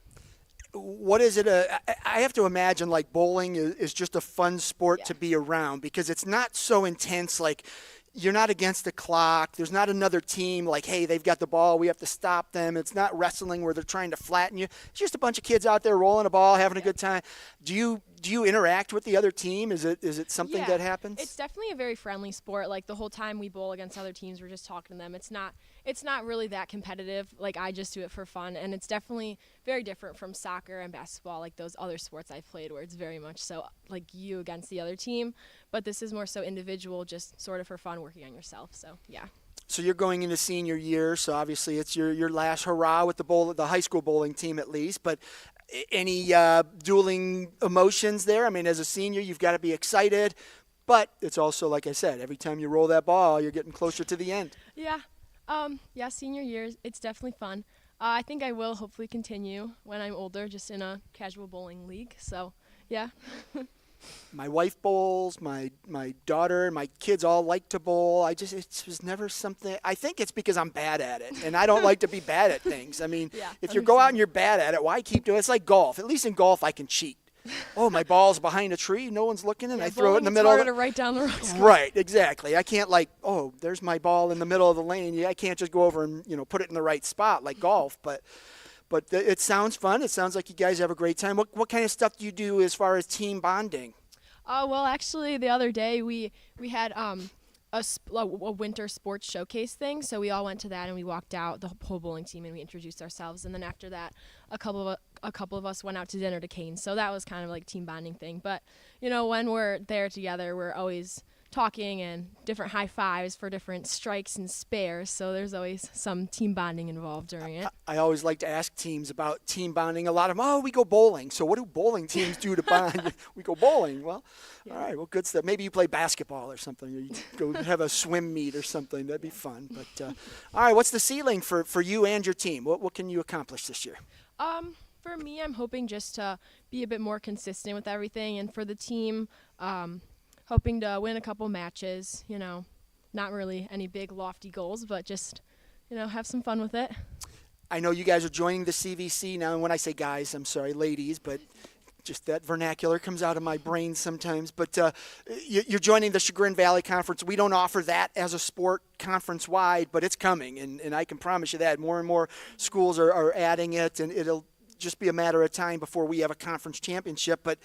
What is it? I have to imagine like bowling is just a fun sport to be around because it's not so intense. Like you're not against the clock. There's not another team like, hey, they've got the ball. We have to stop them. It's not wrestling where they're trying to flatten you. It's just a bunch of kids out there rolling a ball, having a good time. Do you interact with the other team? Is it something that happens? It's definitely a very friendly sport. Like the whole time we bowl against other teams, we're just talking to them. It's not really that competitive. Like I just do it for fun, and it's definitely very different from soccer and basketball, like those other sports I've played where it's very much so like you against the other team. But this is more so individual, just sort of for fun, working on yourself. So yeah. So you're going into senior year, so obviously it's your last hurrah with the high school bowling team at least. But any dueling emotions there? I mean, as a senior, you've got to be excited, but it's also, like I said, every time you roll that ball, you're getting closer to the end. Yeah. Senior year, it's definitely fun. I think I will hopefully continue when I'm older, just in a casual bowling league. So, yeah. My wife bowls, my daughter, my kids all like to bowl. It was never something. I think it's because I'm bad at it, and I don't like to be bad at things. I mean, if you go out and you're bad at it, why keep doing it? It's like golf. At least in golf, I can cheat. Oh, my ball's behind a tree. No one's looking, and I throw it in the middle. It's harder to write down the rocks. Right, exactly. I can't there's my ball in the middle of the lane. I can't just go over and put it in the right spot like golf. But it sounds fun. It sounds like you guys have a great time. What kind of stuff do you do as far as team bonding? Well, actually, the other day we had a winter sports showcase thing. So we all went to that and we walked out, the whole bowling team, and we introduced ourselves. And then after that, a couple of us went out to dinner to Canes. So that was kind of like team bonding thing. But when we're there together, we're always talking and different high fives for different strikes and spares. So there's always some team bonding involved during it. I always like to ask teams about team bonding. A lot of them, we go bowling. So what do bowling teams do to bond? We go bowling. Well, all right, well, good stuff. Maybe you play basketball or something. Or you go have a swim meet or something. That'd be fun. But all right, what's the ceiling for you and your team? What can you accomplish this year? For me, I'm hoping just to be a bit more consistent with everything. And for the team, hoping to win a couple matches, not really any big lofty goals, but just, have some fun with it. I know you guys are joining the CVC now, and when I say guys, I'm sorry, ladies, but just that vernacular comes out of my brain sometimes. But you're joining the Chagrin Valley Conference. We don't offer that as a sport conference-wide, but it's coming, and I can promise you that. More and more schools are adding it, and it'll just be a matter of time before we have a conference championship. But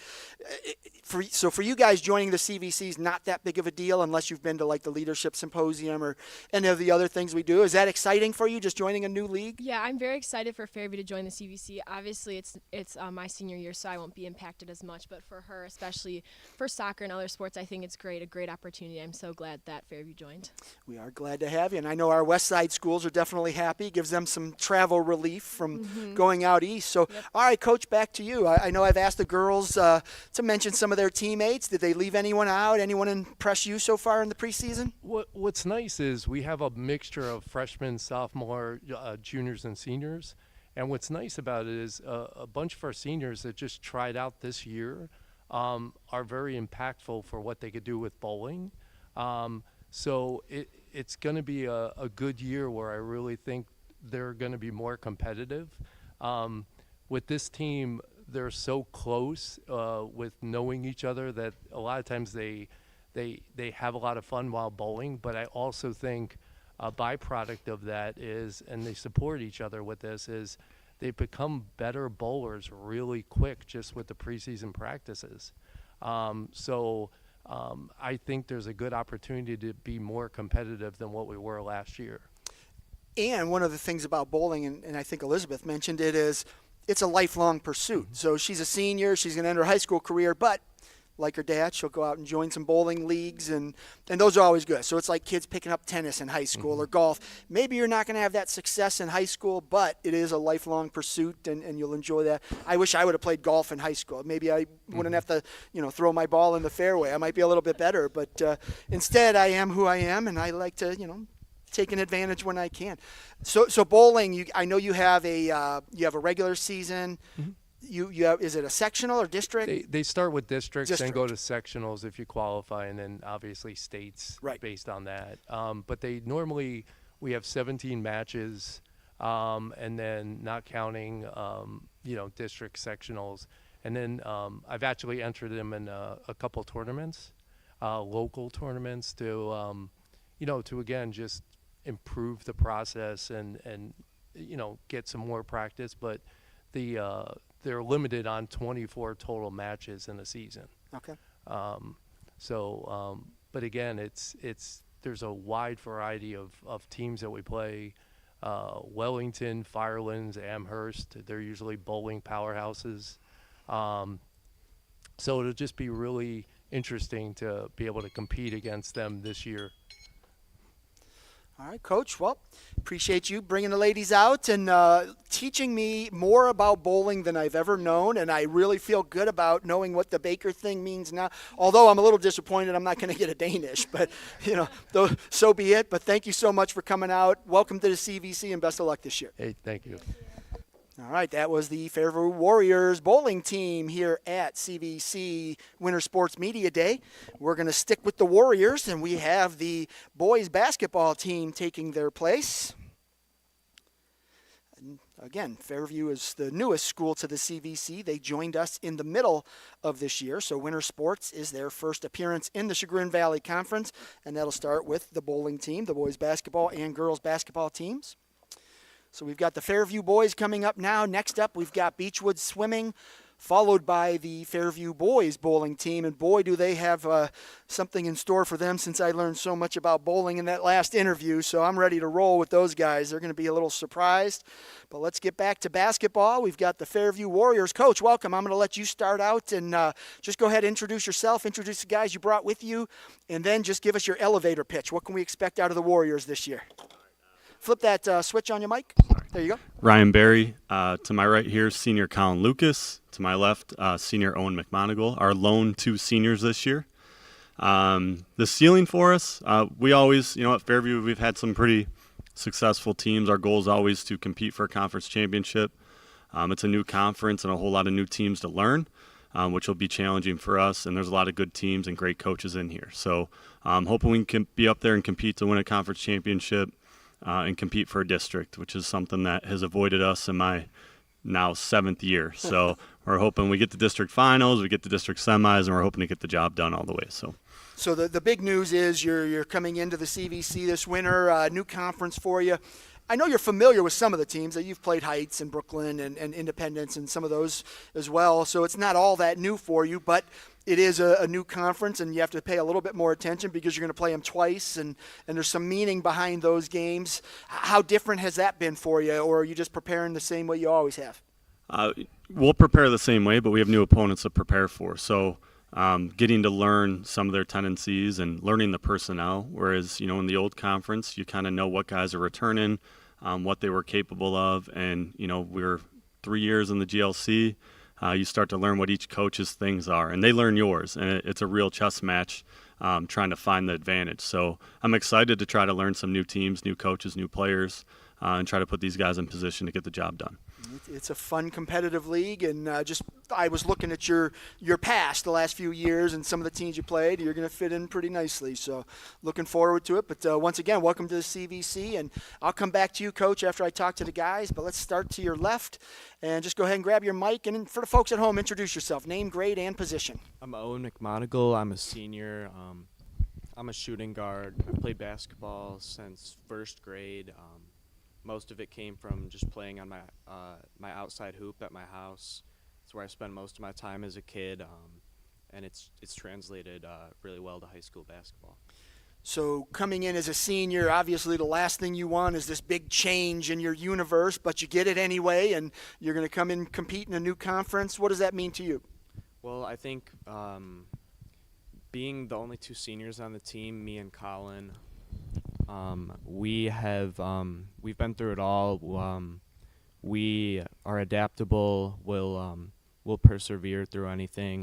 for you guys, joining the CVC is not that big of a deal unless you've been to like the leadership symposium or any of the other things we do. Is that exciting for you, just joining a new league? Yeah, I'm very excited for Fairview to join the CVC. Obviously, it's my senior year, so I won't be impacted as much. But for her, especially for soccer and other sports, I think it's a great opportunity. I'm so glad that Fairview joined. We are glad to have you, and I know our West Side schools are definitely happy. Gives them some travel relief from going out east. So, all right, Coach, back to you. I know I've asked the girls to mention some of their teammates. Did they leave anyone out? Anyone impress you so far in the preseason? What's nice is we have a mixture of freshmen, sophomore, juniors, and seniors. And what's nice about it is a bunch of our seniors that just tried out this year are very impactful for what they could do with bowling. So it's going to be a good year where I really think they're going to be more competitive. With this team, they're so close with knowing each other that a lot of times they have a lot of fun while bowling. But I also think a byproduct of that is, and they support each other with this, is they become better bowlers really quick just with the preseason practices. I think there's a good opportunity to be more competitive than what we were last year. And one of the things about bowling, and I think Elizabeth mentioned it, is it's a lifelong pursuit. So she's a senior, she's going to end her high school career, but like her dad, she'll go out and join some bowling leagues, and those are always good. So it's like kids picking up tennis in high school or golf. Maybe you're not going to have that success in high school, but it is a lifelong pursuit, and you'll enjoy that. I wish I would have played golf in high school. Maybe I wouldn't have to, throw my ball in the fairway. I might be a little bit better, but instead I am who I am, and I like to, take an advantage when I can. So bowling, I know you have a regular season. Mm-hmm. You have, is it a sectional or district? They start with districts and go to sectionals if you qualify, and then obviously states based on that. But we have 17 matches, and then not counting district sectionals, and then I've actually entered them in a couple tournaments, local tournaments to again just improve the process and get some more practice, but they're limited on 24 total matches in a season. Okay. But again, there's a wide variety of teams that we play. Wellington, Firelands, Amherst, they're usually bowling powerhouses. So it'll just be really interesting to be able to compete against them this year. All right, Coach. Well, appreciate you bringing the ladies out and teaching me more about bowling than I've ever known, and I really feel good about knowing what the Baker thing means now. Although I'm a little disappointed I'm not going to get a Danish, but, so be it. But thank you so much for coming out. Welcome to the CVC, and best of luck this year. Hey, thank you. All right, that was the Fairview Warriors bowling team here at CVC Winter Sports Media Day. We're going to stick with the Warriors, and we have the boys basketball team taking their place. And again, Fairview is the newest school to the CVC. They joined us in the middle of this year, so Winter Sports is their first appearance in the Chagrin Valley Conference, and that'll start with the bowling team, the boys basketball and girls basketball teams. So we've got the Fairview boys coming up now. Next up, we've got Beechwood swimming, followed by the Fairview boys bowling team. And boy, do they have something in store for them, since I learned so much about bowling in that last interview. So I'm ready to roll with those guys. They're going to be a little surprised. But let's get back to basketball. We've got the Fairview Warriors. Coach, welcome. I'm going to let you start out and just go ahead and introduce yourself, introduce the guys you brought with you, and then just give us your elevator pitch. What can we expect out of the Warriors this year? Flip that switch on your mic. There you go. Ryan Berry. To my right here, senior Colin Lucas. To my left, senior Owen McMonigal. Our lone two seniors this year. The ceiling for us, we always, at Fairview, we've had some pretty successful teams. Our goal is always to compete for a conference championship. It's a new conference and a whole lot of new teams to learn, which will be challenging for us. And there's a lot of good teams and great coaches in here. So I'm hoping we can be up there and compete to win a conference championship. And compete for a district, which is something that has avoided us in my now 7th year. So we're hoping we get to district finals, we get to district semis, and we're hoping to get the job done all the way. So the big news is you're coming into the CVC this winter, new conference for you. I know you're familiar with some of the teams. That you've played Heights and Brooklyn and Independence and some of those as well. So it's not all that new for you, but it is a new conference, and you have to pay a little bit more attention because you're going to play them twice, and there's some meaning behind those games. How different has that been for you, or are you just preparing the same way you always have? We'll prepare the same way, but we have new opponents to prepare for. So getting to learn some of their tendencies and learning the personnel, whereas, in the old conference, you kind of know what guys are returning, what they were capable of, and, we're 3 years in the GLC. You start to learn what each coach's things are, and they learn yours, and it's a real chess match trying to find the advantage. So I'm excited to try to learn some new teams, new coaches, new players, and try to put these guys in position to get the job done. It's a fun competitive league, and I was looking at your past the last few years and some of the teams you played. You're going to fit in pretty nicely, so looking forward to it. But once again, welcome to the CVC, and I'll come back to you, Coach, after I talk to the guys. But let's start to your left, and just go ahead and grab your mic. And for the folks at home, introduce yourself, name, grade, and position. I'm Owen McMonagle. I'm a senior. I'm a shooting guard. I've played basketball since first grade. Most of it came from just playing on my outside hoop at my house. It's where I spend most of my time as a kid, and it's translated really well to high school basketball. So coming in as a senior, obviously the last thing you want is this big change in your universe, but you get it anyway, and you're going to come in compete in a new conference. What does that mean to you? Well, I think being the only two seniors on the team, me and Colin, we've been through it all. We are adaptable. We'll persevere through anything.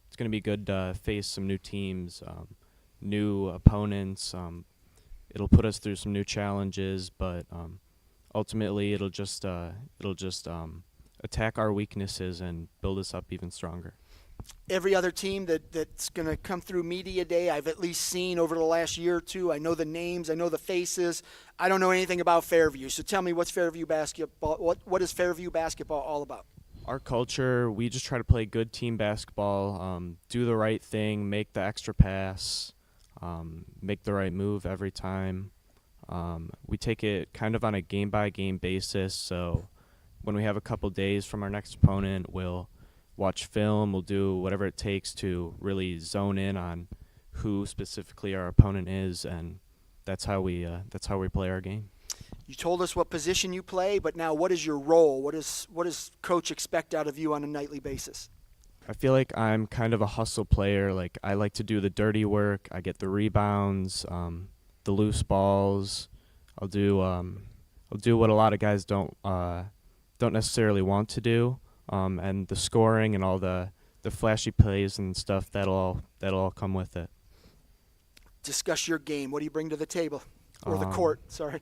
It's going to be good to face some new teams, new opponents. It'll put us through some new challenges, but ultimately it'll just attack our weaknesses and build us up even stronger. Every other team that's going to come through Media Day, I've at least seen over the last year or two. I know the names, I know the faces. I don't know anything about Fairview. So tell me, what's Fairview basketball? What is Fairview basketball all about? Our culture, we just try to play good team basketball, do the right thing, make the extra pass, make the right move every time. We take it kind of on a game-by-game basis. So when we have a couple days from our next opponent, we'll watch film, we'll do whatever it takes to really zone in on who specifically our opponent is, and that's how we play our game. You told us what position you play, but now what is your role? What does Coach expect out of you on a nightly basis? I feel like I'm kind of a hustle player. Like, I like to do the dirty work. I get the rebounds, the loose balls. I'll do what a lot of guys don't necessarily want to do. And the scoring and all the flashy plays and stuff, that'll all come with it. Discuss your game. What do you bring to the table? Or the court, sorry.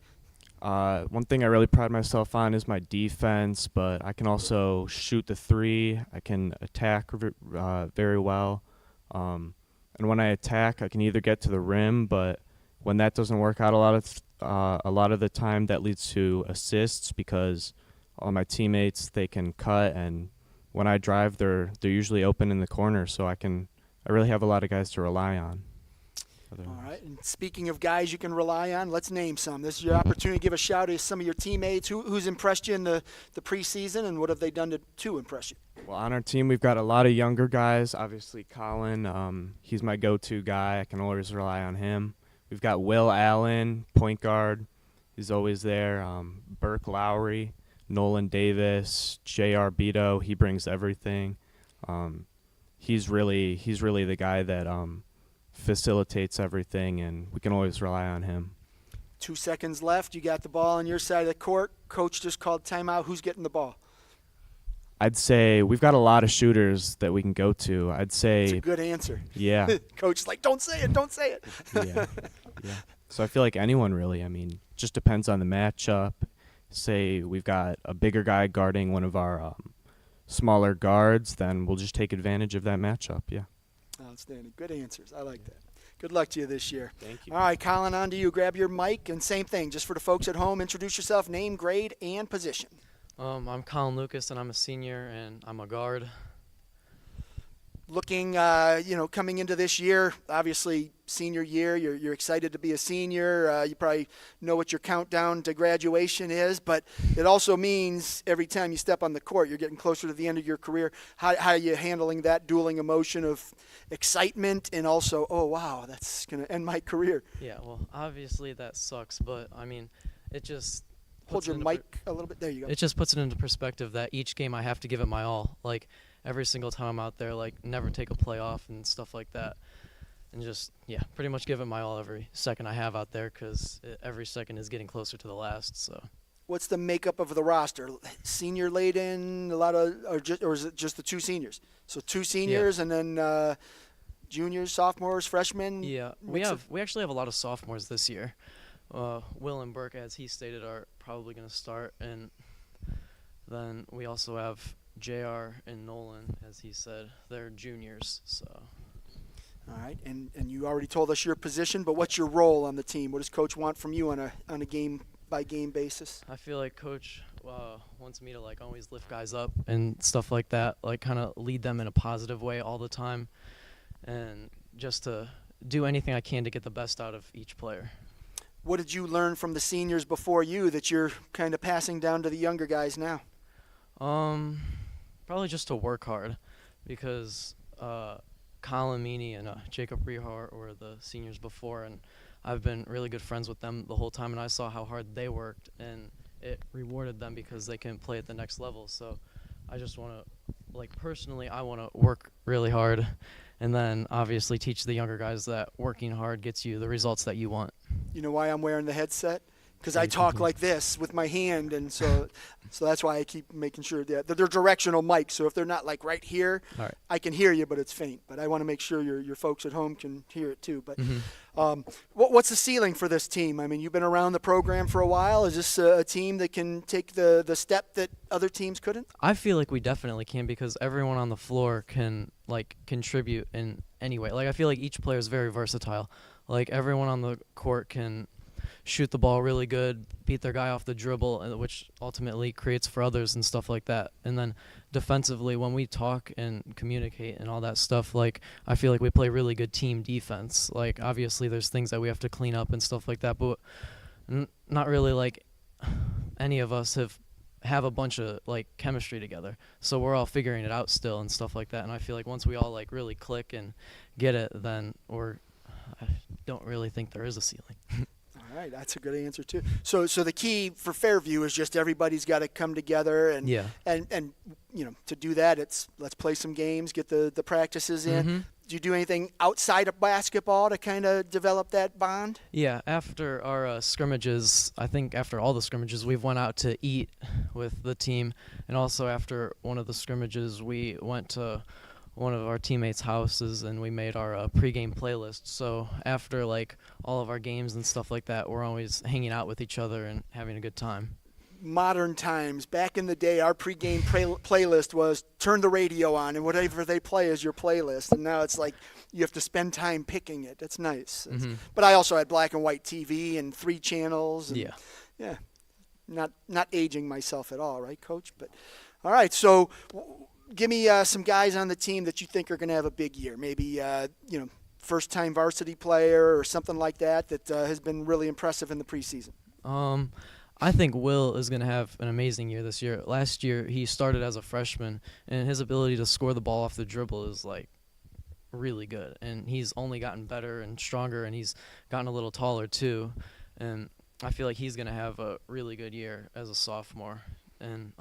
One thing I really pride myself on is my defense, but I can also shoot the three. I can attack very well. And when I attack, I can either get to the rim, but when that doesn't work out a lot of the time, that leads to assists because all my teammates, they can cut, and when I drive, they're usually open in the corner, so I really have a lot of guys to rely on. All right, and speaking of guys you can rely on, let's name some. This is your opportunity to give a shout to some of your teammates. Who's impressed you in the preseason, and what have they done to impress you? Well, on our team, we've got a lot of younger guys. Obviously, Colin, he's my go-to guy. I can always rely on him. We've got Will Allen, point guard. He's always there. Burke Lowry, Nolan Davis, J.R. Beto, he brings everything. He's really the guy that facilitates everything, and we can always rely on him. 2 seconds left. You got the ball on your side of the court. Coach just called timeout. Who's getting the ball? I'd say we've got a lot of shooters that we can go to. I'd say it's a good answer. Yeah. Coach's like, don't say it, don't say it. Yeah. So I feel like anyone really. I mean, just depends on the matchup. Say we've got a bigger guy guarding one of our smaller guards, then we'll just take advantage of that matchup, yeah. Outstanding. Good answers. I like that. Good luck to you this year. Thank you. All right, Colin, on to you. Grab your mic, and same thing, just for the folks at home, introduce yourself, name, grade, and position. I'm Colin Lucas, and I'm a senior, and I'm a guard. Looking, coming into this year, obviously senior year, you're excited to be a senior. You probably know what your countdown to graduation is, but it also means every time you step on the court, you're getting closer to the end of your career. How are you handling that dueling emotion of excitement and also, oh, wow, that's going to end my career? Yeah, well, obviously that sucks, but, I mean, it just Hold your mic a little bit. There you go. It just puts it into perspective that each game I have to give it my all. Like, every single time I'm out there, like, never take a play off and stuff like that. And just, yeah, pretty much give it my all every second I have out there because every second is getting closer to the last, so. What's the makeup of the roster? Senior laden, or is it just the two seniors? So two seniors, yeah. And then juniors, sophomores, freshmen? Yeah, we actually have a lot of sophomores this year. Will and Burke, as he stated, are probably going to start, and then we also have JR and Nolan, as he said. They're juniors, so. All right, and you already told us your position, but what's your role on the team? What does Coach want from you on a game-by-game basis? I feel like Coach wants me to like always lift guys up and stuff like that, like kind of lead them in a positive way all the time, and just to do anything I can to get the best out of each player. What did you learn from the seniors before you that you're kind of passing down to the younger guys now? Probably just to work hard, because Colin Meany and Jacob Rehart were the seniors before, and I've been really good friends with them the whole time, and I saw how hard they worked, and it rewarded them because they can play at the next level. So I just want to, like, personally, I want to work really hard, and then obviously teach the younger guys that working hard gets you the results that you want. You know why I'm wearing the headset? Because I talk like this with my hand, and so that's why I keep making sure that they're directional mics. So if they're not like right here, I can hear you, but it's faint. But I want to make sure your folks at home can hear it too. But what's the ceiling for this team? I mean, you've been around the program for a while. Is this a team that can take the step that other teams couldn't? I feel like we definitely can, because everyone on the floor can like contribute in any way. Like, I feel like each player is very versatile. Like, everyone on the court can shoot the ball really good, beat their guy off the dribble, which ultimately creates for others and stuff like that. And then defensively, when we talk and communicate and all that stuff, like, I feel like we play really good team defense. Like, obviously there's things that we have to clean up and stuff like that, but not really like any of us have a bunch of like chemistry together. So we're all figuring it out still and stuff like that. And I feel like once we all like really click and get it, then I don't really think there is a ceiling. All right, that's a good answer too. So the key for Fairview is just everybody's got to come together, and and you know, to do that, it's let's play some games, get the practices in. Mm-hmm. Do you do anything outside of basketball to kind of develop that bond? Yeah, after our scrimmages, I think after all the scrimmages, we've went out to eat with the team, and also after one of the scrimmages, we went to one of our teammates' houses and we made our pregame playlist. So after like all of our games and stuff like that, we're always hanging out with each other and having a good time. Modern times. Back in the day, our pregame playlist was turn the radio on and whatever they play is your playlist. And now it's like you have to spend time picking it. That's nice. Mm-hmm. But I also had black and white TV and 3 channels. And yeah. Not aging myself at all, right, Coach? But all right, so give me some guys on the team that you think are going to have a big year. Maybe first-time varsity player or something like that has been really impressive in the preseason. I think Will is going to have an amazing year this year. Last year, he started as a freshman, and his ability to score the ball off the dribble is, like, really good. And he's only gotten better and stronger, and he's gotten a little taller, too. And I feel like he's going to have a really good year as a sophomore. And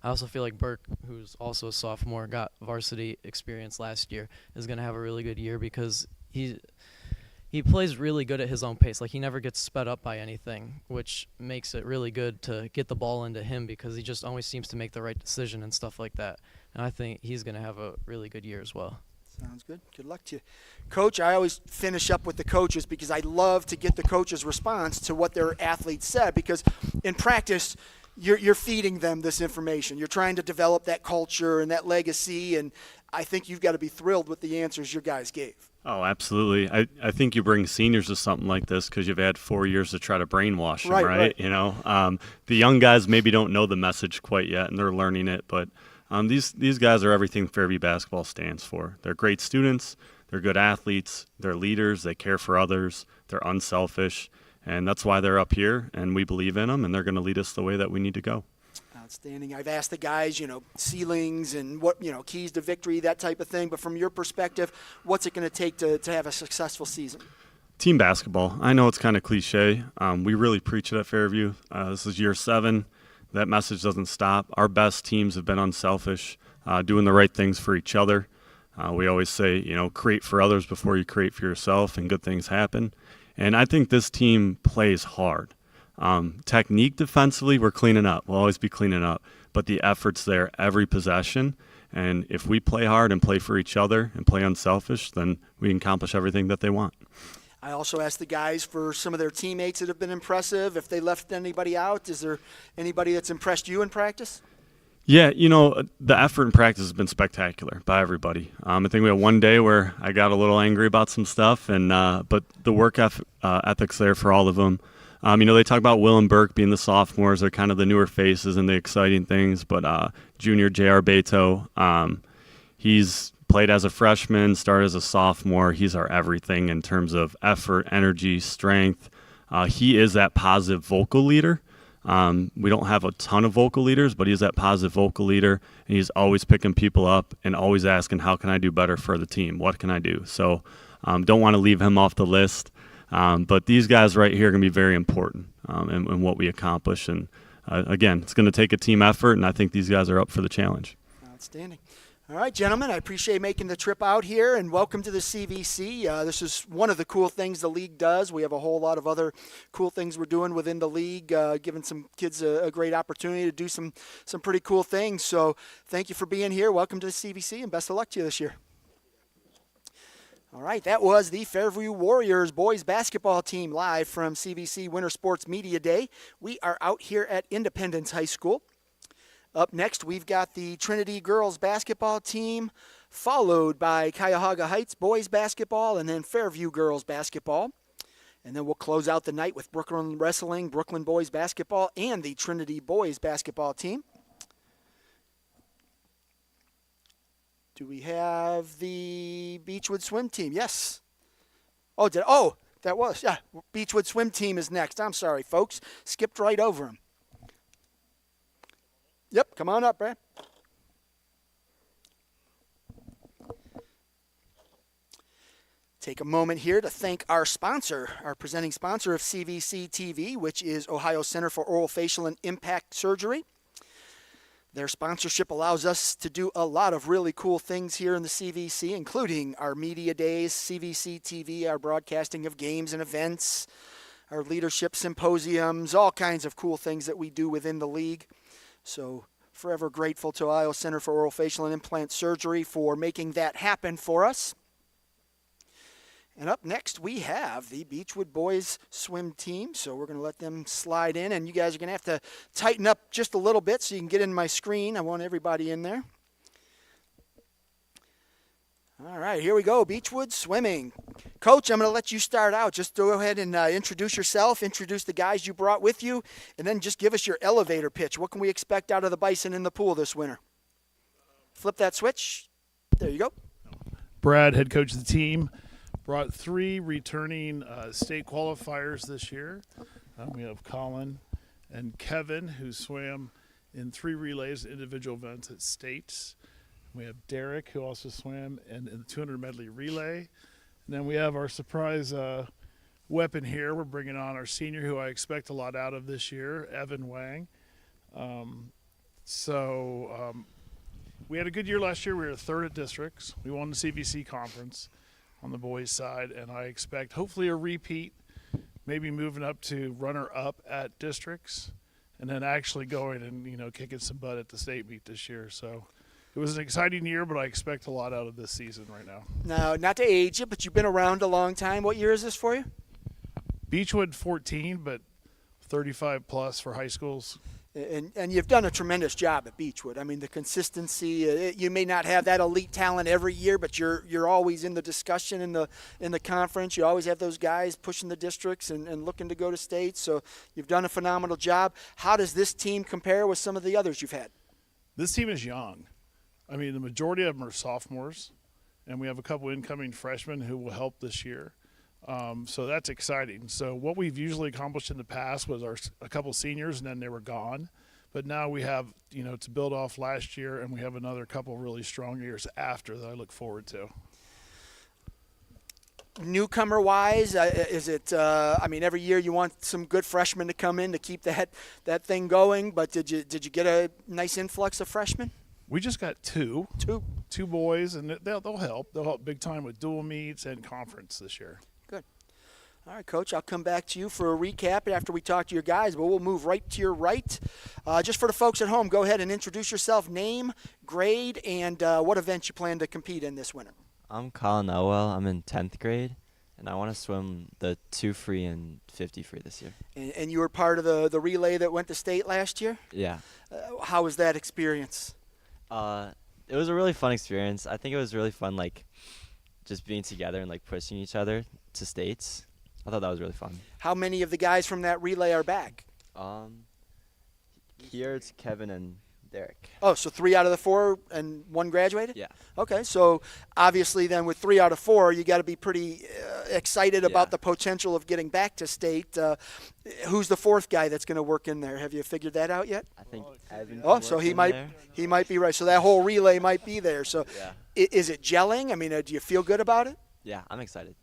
I also feel like Burke, who's also a sophomore, got varsity experience last year, is going to have a really good year because he plays really good at his own pace. Like, he never gets sped up by anything, which makes it really good to get the ball into him because he just always seems to make the right decision and stuff like that. And I think he's going to have a really good year as well. Sounds good. Good luck to you. Coach, I always finish up with the coaches because I love to get the coaches' response to what their athletes said, because in practice you're feeding them this information. You're trying to develop that culture and that legacy, and I think you've got to be thrilled with the answers your guys gave. Oh, absolutely. I think you bring seniors to something like this because you've had 4 years to try to brainwash them, right? You know, the young guys maybe don't know the message quite yet, and they're learning it. But these guys are everything Fairview basketball stands for. They're great students. They're good athletes. They're leaders. They care for others. They're unselfish. And that's why they're up here, and we believe in them, and they're going to lead us the way that we need to go. Outstanding. I've asked the guys, ceilings and what, keys to victory, that type of thing. But from your perspective, what's it going to take to have a successful season? Team basketball. I know it's kind of cliche. We really preach it at Fairview. This is year 7. That message doesn't stop. Our best teams have been unselfish, doing the right things for each other. We always say, create for others before you create for yourself, and good things happen. And I think this team plays hard. Technique defensively, we're cleaning up. We'll always be cleaning up. But the effort's there every possession. And if we play hard and play for each other and play unselfish, then we can accomplish everything that they want. I also asked the guys for some of their teammates that have been impressive. If they left anybody out, is there anybody that's impressed you in practice? Yeah, the effort in practice has been spectacular by everybody. I think we had one day where I got a little angry about some stuff, but the work ethic's there for all of them. They talk about Will and Burke being the sophomores. They're kind of the newer faces and the exciting things, but junior J.R. Beto, he's played as a freshman, started as a sophomore. He's our everything in terms of effort, energy, strength. He is that positive vocal leader. We don't have a ton of vocal leaders, but he's that positive vocal leader, and he's always picking people up and always asking, how can I do better for the team? What can I do? So don't want to leave him off the list. But these guys right here are going to be very important in what we accomplish. And, again, it's going to take a team effort, and I think these guys are up for the challenge. Outstanding. All right, gentlemen, I appreciate making the trip out here, and welcome to the CVC. This is one of the cool things the league does. We have a whole lot of other cool things we're doing within the league, giving some kids a great opportunity to do some pretty cool things. So thank you for being here. Welcome to the CVC, and best of luck to you this year. All right, that was the Fairview Warriors boys basketball team live from CVC Winter Sports Media Day. We are out here at Independence High School. Up next, we've got the Trinity girls basketball team, followed by Cuyahoga Heights boys basketball, and then Fairview girls basketball. And then we'll close out the night with Brooklyn Wrestling, Brooklyn boys basketball, and the Trinity boys basketball team. Do we have the Beechwood swim team? Yes. Beechwood swim team is next. I'm sorry, folks. Skipped right over them. Yep, come on up, Brad. Take a moment here to thank our sponsor, our presenting sponsor of CVC TV, which is Ohio Center for Oral, Facial, and Impact Surgery. Their sponsorship allows us to do a lot of really cool things here in the CVC, including our media days, CVC TV, our broadcasting of games and events, our leadership symposiums, all kinds of cool things that we do within the league. So forever grateful to Ohio Center for Oral, Facial, and Implant Surgery for making that happen for us. And up next, we have the Beechwood boys swim team. So we're going to let them slide in, and you guys are going to have to tighten up just a little bit so you can get in my screen. I want everybody in there. All right, here we go, Beechwood swimming. Coach, I'm going to let you start out. Just go ahead and introduce yourself, introduce the guys you brought with you, and then just give us your elevator pitch. What can we expect out of the Bison in the pool this winter? Flip that switch. There you go. Brad, head coach of the team, brought 3 returning state qualifiers this year. We have Colin and Kevin, who swam in 3 relays, individual events at states. We have Derek, who also swam in the 200 medley relay. And then we have our surprise weapon here. We're bringing on our senior, who I expect a lot out of this year, Evan Wang. We had a good year last year. We were 3rd at districts. We won the CVC conference on the boys' side, and I expect hopefully a repeat, maybe moving up to runner-up at districts, and then actually going and kicking some butt at the state meet this year. So it was an exciting year, but I expect a lot out of this season right now. Now, not to age you, but you've been around a long time. What year is this for you? Beechwood 14, but 35 plus for high schools. And you've done a tremendous job at Beechwood. I mean, the consistency. You may not have that elite talent every year, but you're always in the discussion in the conference. You always have those guys pushing the districts and looking to go to states. So you've done a phenomenal job. How does this team compare with some of the others you've had? This team is young. I mean, the majority of them are sophomores, and we have a couple incoming freshmen who will help this year. So that's exciting. So what we've usually accomplished in the past was a couple seniors, and then they were gone. But now we have, to build off last year, and we have another couple really strong years after that I look forward to. Newcomer-wise, is it? Every year you want some good freshmen to come in to keep that thing going. But did you get a nice influx of freshmen? We just got two boys, and they'll help. They'll help big time with dual meets and conference this year. Good. All right, Coach, I'll come back to you for a recap after we talk to your guys, but we'll move right to your right. Just for the folks at home, go ahead and introduce yourself, name, grade, and what events you plan to compete in this winter. I'm Colin Elwell. I'm in 10th grade, and I want to swim the 2 free and 50 free this year. And you were part of the relay that went to state last year? Yeah. How was that experience? It was a really fun experience. I think it was really fun, like, just being together and, like, pushing each other to states. I thought that was really fun. How many of the guys from that relay are back? Here it's Kevin and Derek. Oh, so 3 out of the 4 and 1 graduated? Yeah. Okay, so obviously then with 3 out of 4, you got to be pretty excited about the potential of getting back to state. Who's the 4th guy that's going to work in there? Have you figured that out yet? I think Evan. Oh, so he might be right. So that whole relay might be there. So is it gelling? I mean, do you feel good about it? Yeah, I'm excited.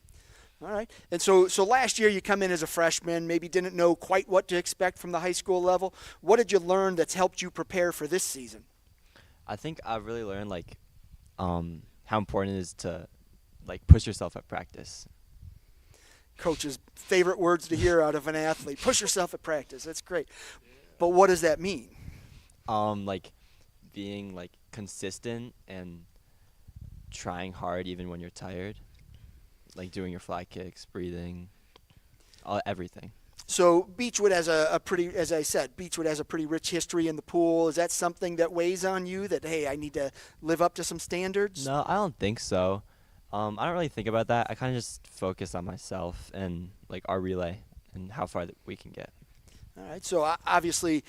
All right. And so last year you come in as a freshman, maybe didn't know quite what to expect from the high school level. What did you learn that's helped you prepare for this season? I think I've really learned, like, how important it is to, like, push yourself at practice. Coach's favorite words to hear out of an athlete. Push yourself at practice. That's great. But what does that mean? Like, being, like, consistent and trying hard even when you're tired. Like doing your fly kicks, breathing, everything. So Beechwood has a pretty, as I said, Beechwood has a pretty rich history in the pool. Is that something that weighs on you that, hey, I need to live up to some standards? No, I don't think so. I don't really think about that. I kind of just focus on myself and, like, our relay and how far that we can get. All right. So obviously,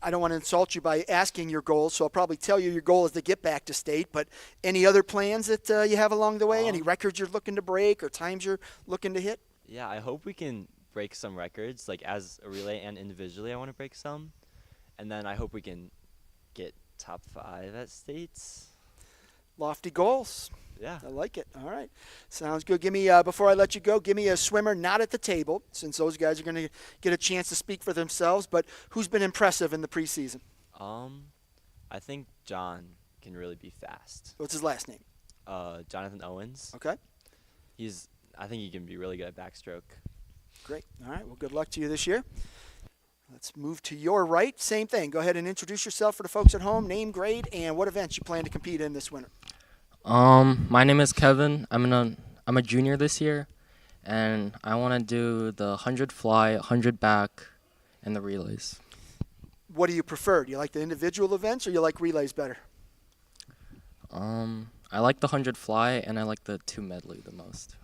I don't want to insult you by asking your goals, so I'll probably tell you your goal is to get back to state. But any other plans that you have along the way? Any records you're looking to break or times you're looking to hit? Yeah, I hope we can break some records, like as a relay and individually. I want to break some, and then I hope we can get top 5 at states. Lofty goals. Yeah. I like it. All right. Sounds good. Give me, before I let you go, give me a swimmer not at the table, since those guys are going to get a chance to speak for themselves. But who's been impressive in the preseason? I think John can really be fast. What's his last name? Jonathan Owens. Okay. I think he can be really good at backstroke. Great. All right. Well, good luck to you this year. Let's move to your right. Same thing. Go ahead and introduce yourself for the folks at home. Name, grade, and what events you plan to compete in this winter. My name is Kevin. I'm a junior this year, and I want to do the 100 fly, 100 back, and the relays. What do you prefer? Do you like the individual events or you like relays better? I like the 100 fly, and I like the 2 medley the most.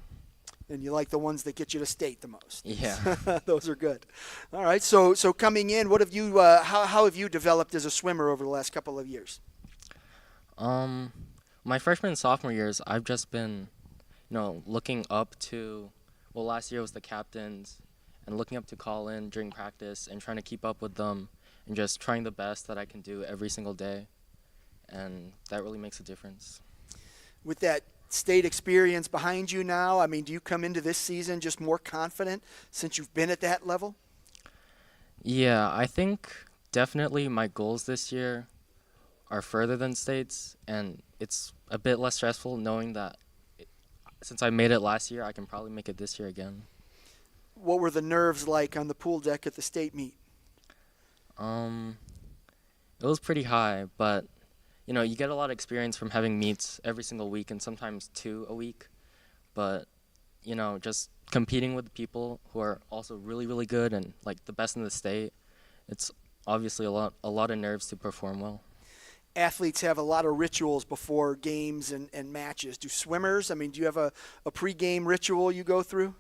And you like the ones that get you to state the most. Yeah. Those are good. All right. So coming in, what have you? How have you developed as a swimmer over the last couple of years? My freshman and sophomore years, I've just been, looking up to. Well, last year was the captains, and looking up to Colin during practice and trying to keep up with them, and just trying the best that I can do every single day, and that really makes a difference. With that state experience behind you now, I mean, do you come into this season just more confident since you've been at that level? Yeah, I think definitely my goals this year are further than states, and it's a bit less stressful knowing that since I made it last year, I can probably make it this year again. What were the nerves like on the pool deck at the state meet? It was pretty high, but you get a lot of experience from having meets every single week and sometimes 2 a week. But, just competing with people who are also really, really good and like the best in the state, it's obviously a lot of nerves to perform well. Athletes have a lot of rituals before games and matches. Do swimmers, do you have a pregame ritual you go through?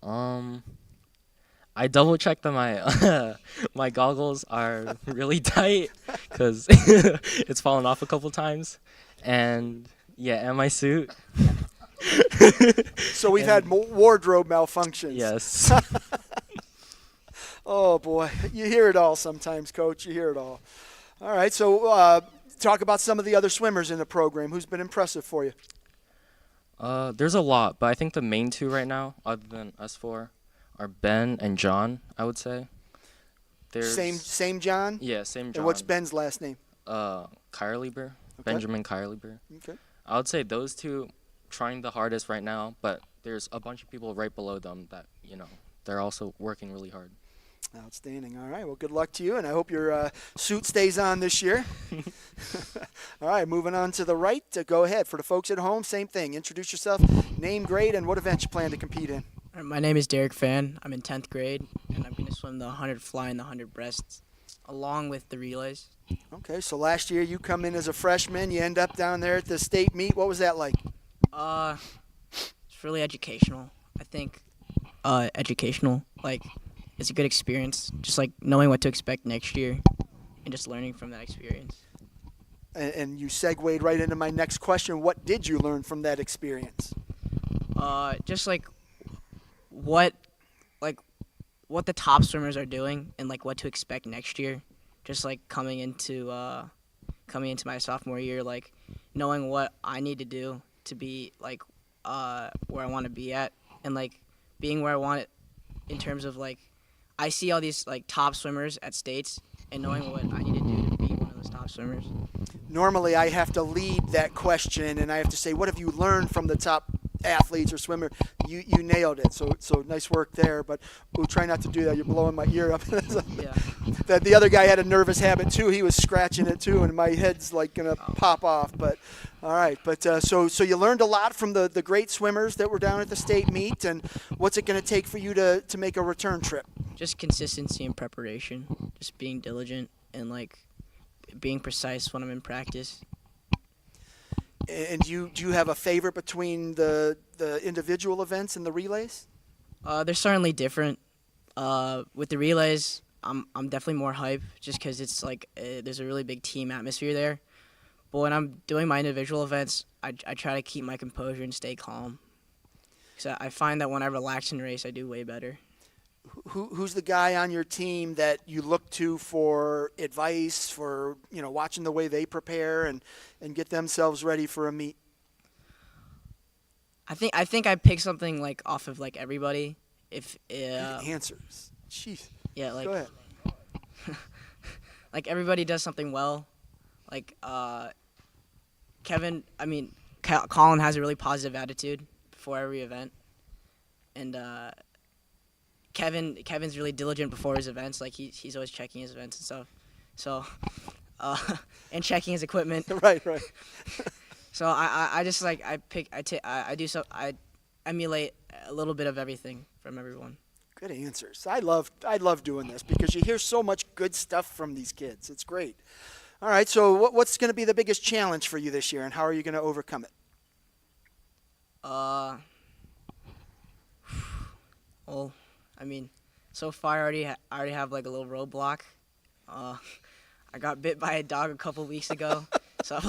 I double checked that my goggles are really tight because it's fallen off a couple times, and my suit. So we've had wardrobe malfunctions. Yes. Oh boy, you hear it all sometimes, Coach. You hear it all. All right, so talk about some of the other swimmers in the program. Who's been impressive for you? There's a lot, but I think the main 2 right now, other than us 4, are Ben and John, I would say. Same John? Yeah, same John. And what's Ben's last name? Kyrlieber. Okay. Benjamin Kyrlieber. Okay. I would say those 2 trying the hardest right now, but there's a bunch of people right below them that, they're also working really hard. Outstanding. All right. Well, good luck to you, and I hope your suit stays on this year. All right. Moving on to the right. Go ahead. For the folks at home, same thing. Introduce yourself, name, grade, and what event you plan to compete in. My name is Derek Fan. I'm in 10th grade, and I'm going to swim the 100 fly and the 100 breasts, along with the relays. Okay. So last year you come in as a freshman. You end up down there at the state meet. What was that like? It's really educational. I think educational. Like, it's a good experience. Just like knowing what to expect next year, and just learning from that experience. And you segued right into my next question. What did you learn from that experience? Just like what the top swimmers are doing, and like what to expect next year. Just like coming into my sophomore year, like knowing what I need to do to be like where I want to be at, and like being where I want it in terms of like I see all these like top swimmers at states, and knowing what I need to do to be one of those top swimmers. Normally I have to lead that question, and I have to say, what have you learned from the top athletes or swimmer? You nailed it. So nice work there. But we'll try not to do that. You're blowing my ear up. Yeah. That the other guy had a nervous habit too. He was scratching it too, and my head's like gonna pop off. But all right. But so you learned a lot from the great swimmers that were down at the state meet. And what's it gonna take for you to make a return trip? Just consistency and preparation. Just being diligent and like being precise when I'm in practice. And do you have a favorite between the individual events and the relays? They're certainly different. With the relays, I'm definitely more hype just because it's like there's a really big team atmosphere there. But when I'm doing my individual events, I try to keep my composure and stay calm. Because I find that when I relax and race, I do way better. Who's the guy on your team that you look to for advice, for watching the way they prepare and get themselves ready for a meet? I think I pick something like off of like everybody. If Good answers. Jeez. Yeah, like Go ahead. like everybody does something well. Like Colin has a really positive attitude before every event, and Kevin's really diligent before his events. Like he's always checking his events and stuff. So and checking his equipment. Right. So I just like I emulate a little bit of everything from everyone. Good answers. I love doing this because you hear so much good stuff from these kids. It's great. All right. So what's going to be the biggest challenge for you this year, and how are you going to overcome it? Well, I mean, so far I already have like a little roadblock. I got bit by a dog a couple weeks ago, so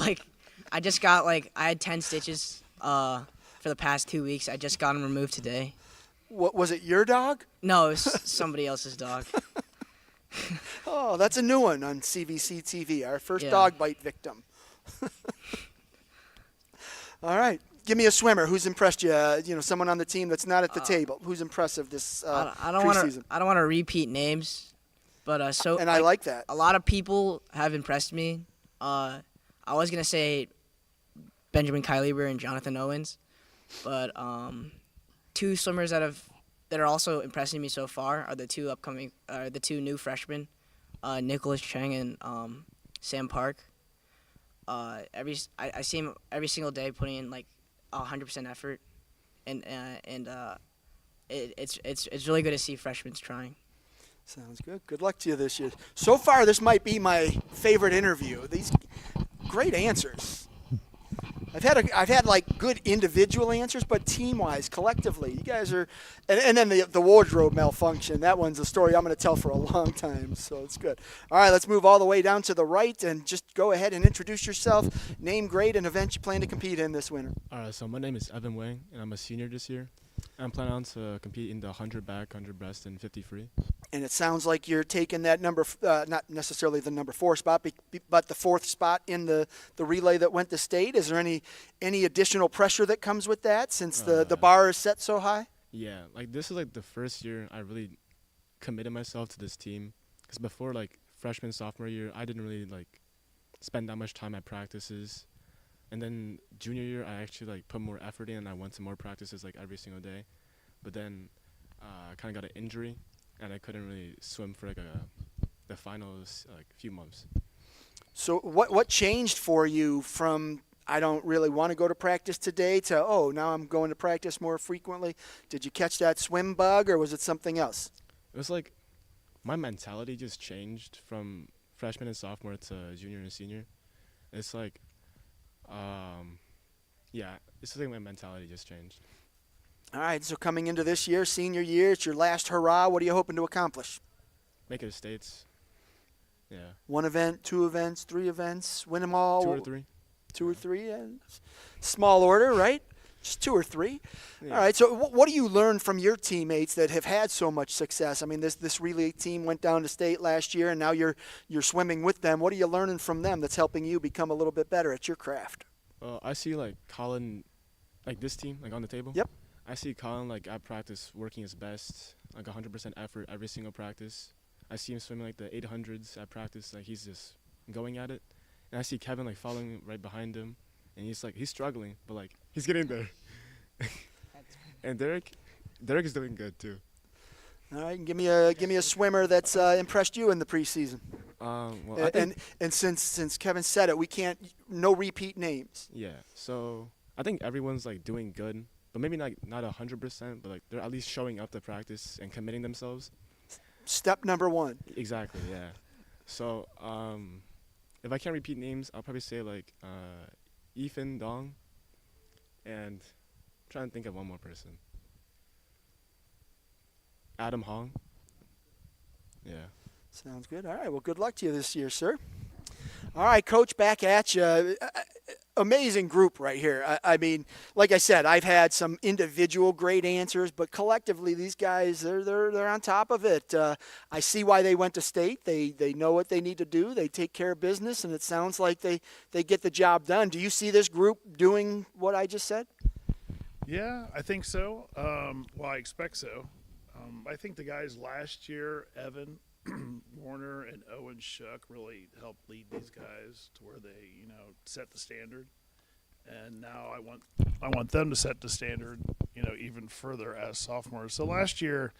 I just got I had 10 stitches for the past 2 weeks. I just got them removed today. What was it? Your dog? No, it was somebody else's dog. Oh, that's a new one on CVC TV. Our first dog bite victim. All right. Give me a swimmer. Who's impressed you? Someone on the team that's not at the table. Who's impressive this preseason? I don't want to repeat names, but I like that. A lot of people have impressed me. I was gonna say Benjamin Kylieber and Jonathan Owens, but two swimmers that are also impressing me so far are the two new freshmen, Nicholas Cheng and Sam Park. I see him every single day putting in 100% effort, and it's really good to see freshmen trying. Sounds good. Good luck to you this year. So far, this might be my favorite interview. These great answers. I've had good individual answers, but team-wise, collectively, you guys are. And then the wardrobe malfunction. That one's a story I'm going to tell for a long time. So it's good. All right, let's move all the way down to the right and just go ahead and introduce yourself. Name, grade, and event you plan to compete in this winter. All right. So my name is Evan Wang, and I'm a senior this year. I'm planning on to compete in the 100 back, 100 breast, and 50 free. And it sounds like you're taking that not necessarily the number 4 spot, but the 4th spot in the relay that went to state. Is there any additional pressure that comes with that since the bar is set so high? Yeah, this is the first year I really committed myself to this team. Because before freshman, sophomore year, I didn't really spend that much time at practices. And then junior year, I actually put more effort in, and I went to more practices every single day. But then I kind of got an injury, and I couldn't really swim for the finals like a few months. So what changed for you from I don't really want to go to practice today to, oh, now I'm going to practice more frequently? Did you catch that swim bug, or was it something else? It was like my mentality just changed from freshman and sophomore to junior and senior. It's like, yeah, it's something my mentality just changed. All right, so coming into this year, senior year, it's your last hurrah. What are you hoping to accomplish? Make it to states. Yeah. 1 event, 2 events, 3 events, win them all? 2 or 3. 2 or 3, yeah. Small order, right? Just 2 or 3. Yeah. All right, so what do you learn from your teammates that have had so much success? I mean, this relay team went down to state last year, and now you're swimming with them. What are you learning from them that's helping you become a little bit better at your craft? Well, I see like Colin, like this team, like on the table. Yep. I see Colin like at practice working his best, like 100% effort every single practice. I see him swimming like the 800s at practice, like he's just going at it. And I see Kevin like following right behind him, and he's struggling, but like he's getting there. And Derek is doing good too. All right, give me a swimmer that's impressed you in the preseason. Well, and since Kevin said it, we can't no repeat names. Yeah, so I think everyone's like doing good, but maybe not 100%, but like they're at least showing up to practice and committing themselves. Step number 1. Exactly, yeah. So if I can't repeat names, I'll probably say like Ethan Dong, and I'm trying to think of one more person. Adam Hong. Yeah. Sounds good. All right, well, good luck to you this year, sir. All right, Coach, back at you. Amazing group right here. I mean, like I said, I've had some individual great answers, but collectively, these guys, they're on top of it. I see why they went to state. They know what they need to do. They take care of business, and it sounds like they get the job done. Do you see this group doing what I just said? Yeah, I think so. Well, I expect so. I think the guys last year, Evan, Warner, and Owen Shuck, really helped lead these guys to where they, set the standard. And now I want them to set the standard, even further as sophomores. So last year,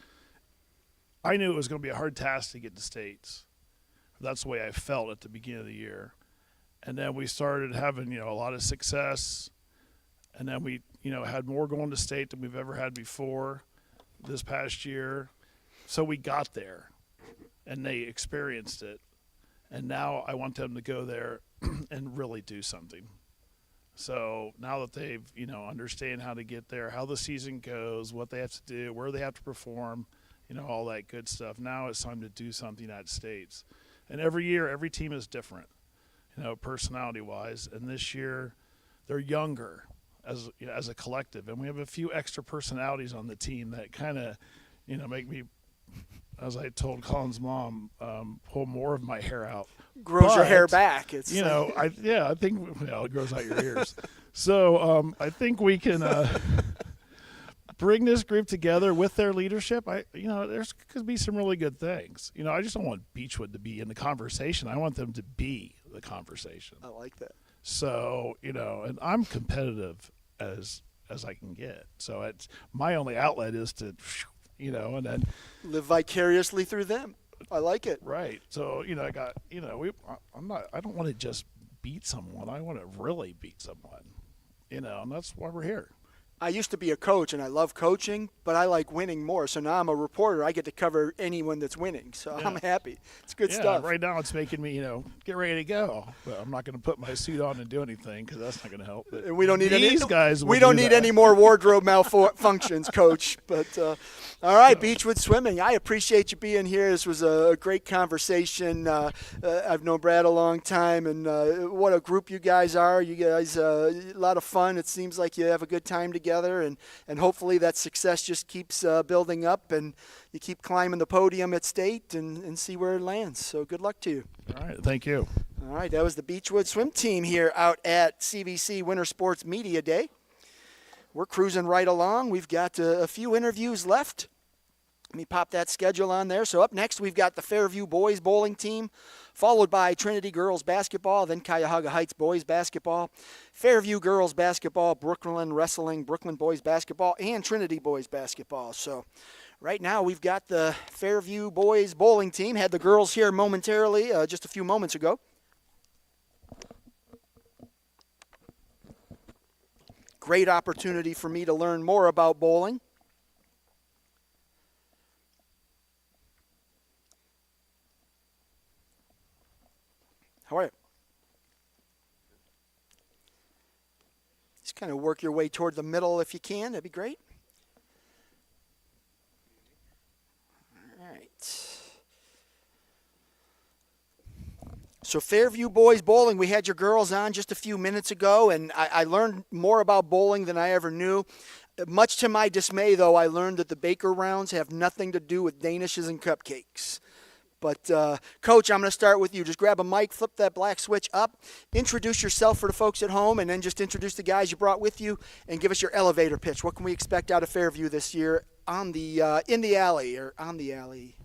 I knew it was going to be a hard task to get to states. That's the way I felt at the beginning of the year. And then we started having, a lot of success. And then we, had more going to state than we've ever had before this past year. So we got there, and they experienced it. And now I want them to go there and really do something. So now that they've, understand how to get there, how the season goes, what they have to do, where they have to perform, all that good stuff. Now it's time to do something at states. And every year, every team is different, personality-wise. And this year, they're younger as a collective. And we have a few extra personalities on the team that kind of, make me, as I told Colin's mom, pull more of my hair out. Grows your hair back. It's I think it grows out your ears. So I think we can bring this group together with there's could be some really good things. I just don't want Beechwood to be in the conversation. I want them to be the conversation. I like that. So, and I'm competitive as I can get. So it's my only outlet is to, and then live vicariously through them. I like it. Right. So, I got, I don't want to just beat someone. I want to really beat someone, and that's why we're here. I used to be a coach, and I love coaching, but I like winning more. So now I'm a reporter. I get to cover anyone that's winning. So Yeah. I'm happy. It's good Yeah, stuff. right now it's making me, get ready to go. But I'm not going to put my suit on and do anything because that's not going to help. But And we don't need these guys. We will don't do need that. any more wardrobe malfunctions, Coach. But all right, Beechwood Swimming. I appreciate you being here. This was a great conversation. I've known Brad a long time, and what a group you guys are. You guys, a lot of fun. It seems like you have a good time together, and hopefully that success just keeps building up, and you keep climbing the podium at state and see where it lands. So good luck to you. All right, thank you. All right, that was the Beechwood Swim Team here out at CVC Winter Sports Media Day. We're cruising right along. We've got a few interviews left. Let me pop that schedule on there. So up next, we've got the Fairview Boys Bowling Team, followed by Trinity Girls Basketball, then Cuyahoga Heights Boys Basketball, Fairview Girls Basketball, Brooklyn Wrestling, Brooklyn Boys Basketball, and Trinity Boys Basketball. So Right now, we've got the Fairview boys bowling team. Had the girls here momentarily just a few moments ago. Great opportunity for me to learn more about bowling. How are you? Just kind of work your way toward the middle if you can. That'd be great. All right. So Fairview Boys Bowling, we had your girls on just a few minutes ago, and I learned more about bowling than I ever knew. Much to my dismay, though, I learned that the Baker rounds have nothing to do with Danishes and cupcakes. But, Coach, I'm going to start with you. Just grab a mic, flip that black switch up, introduce yourself for the folks at home, and then just introduce the guys you brought with you, and give us your elevator pitch. What can we expect out of Fairview this year on the in the alley or on the alley?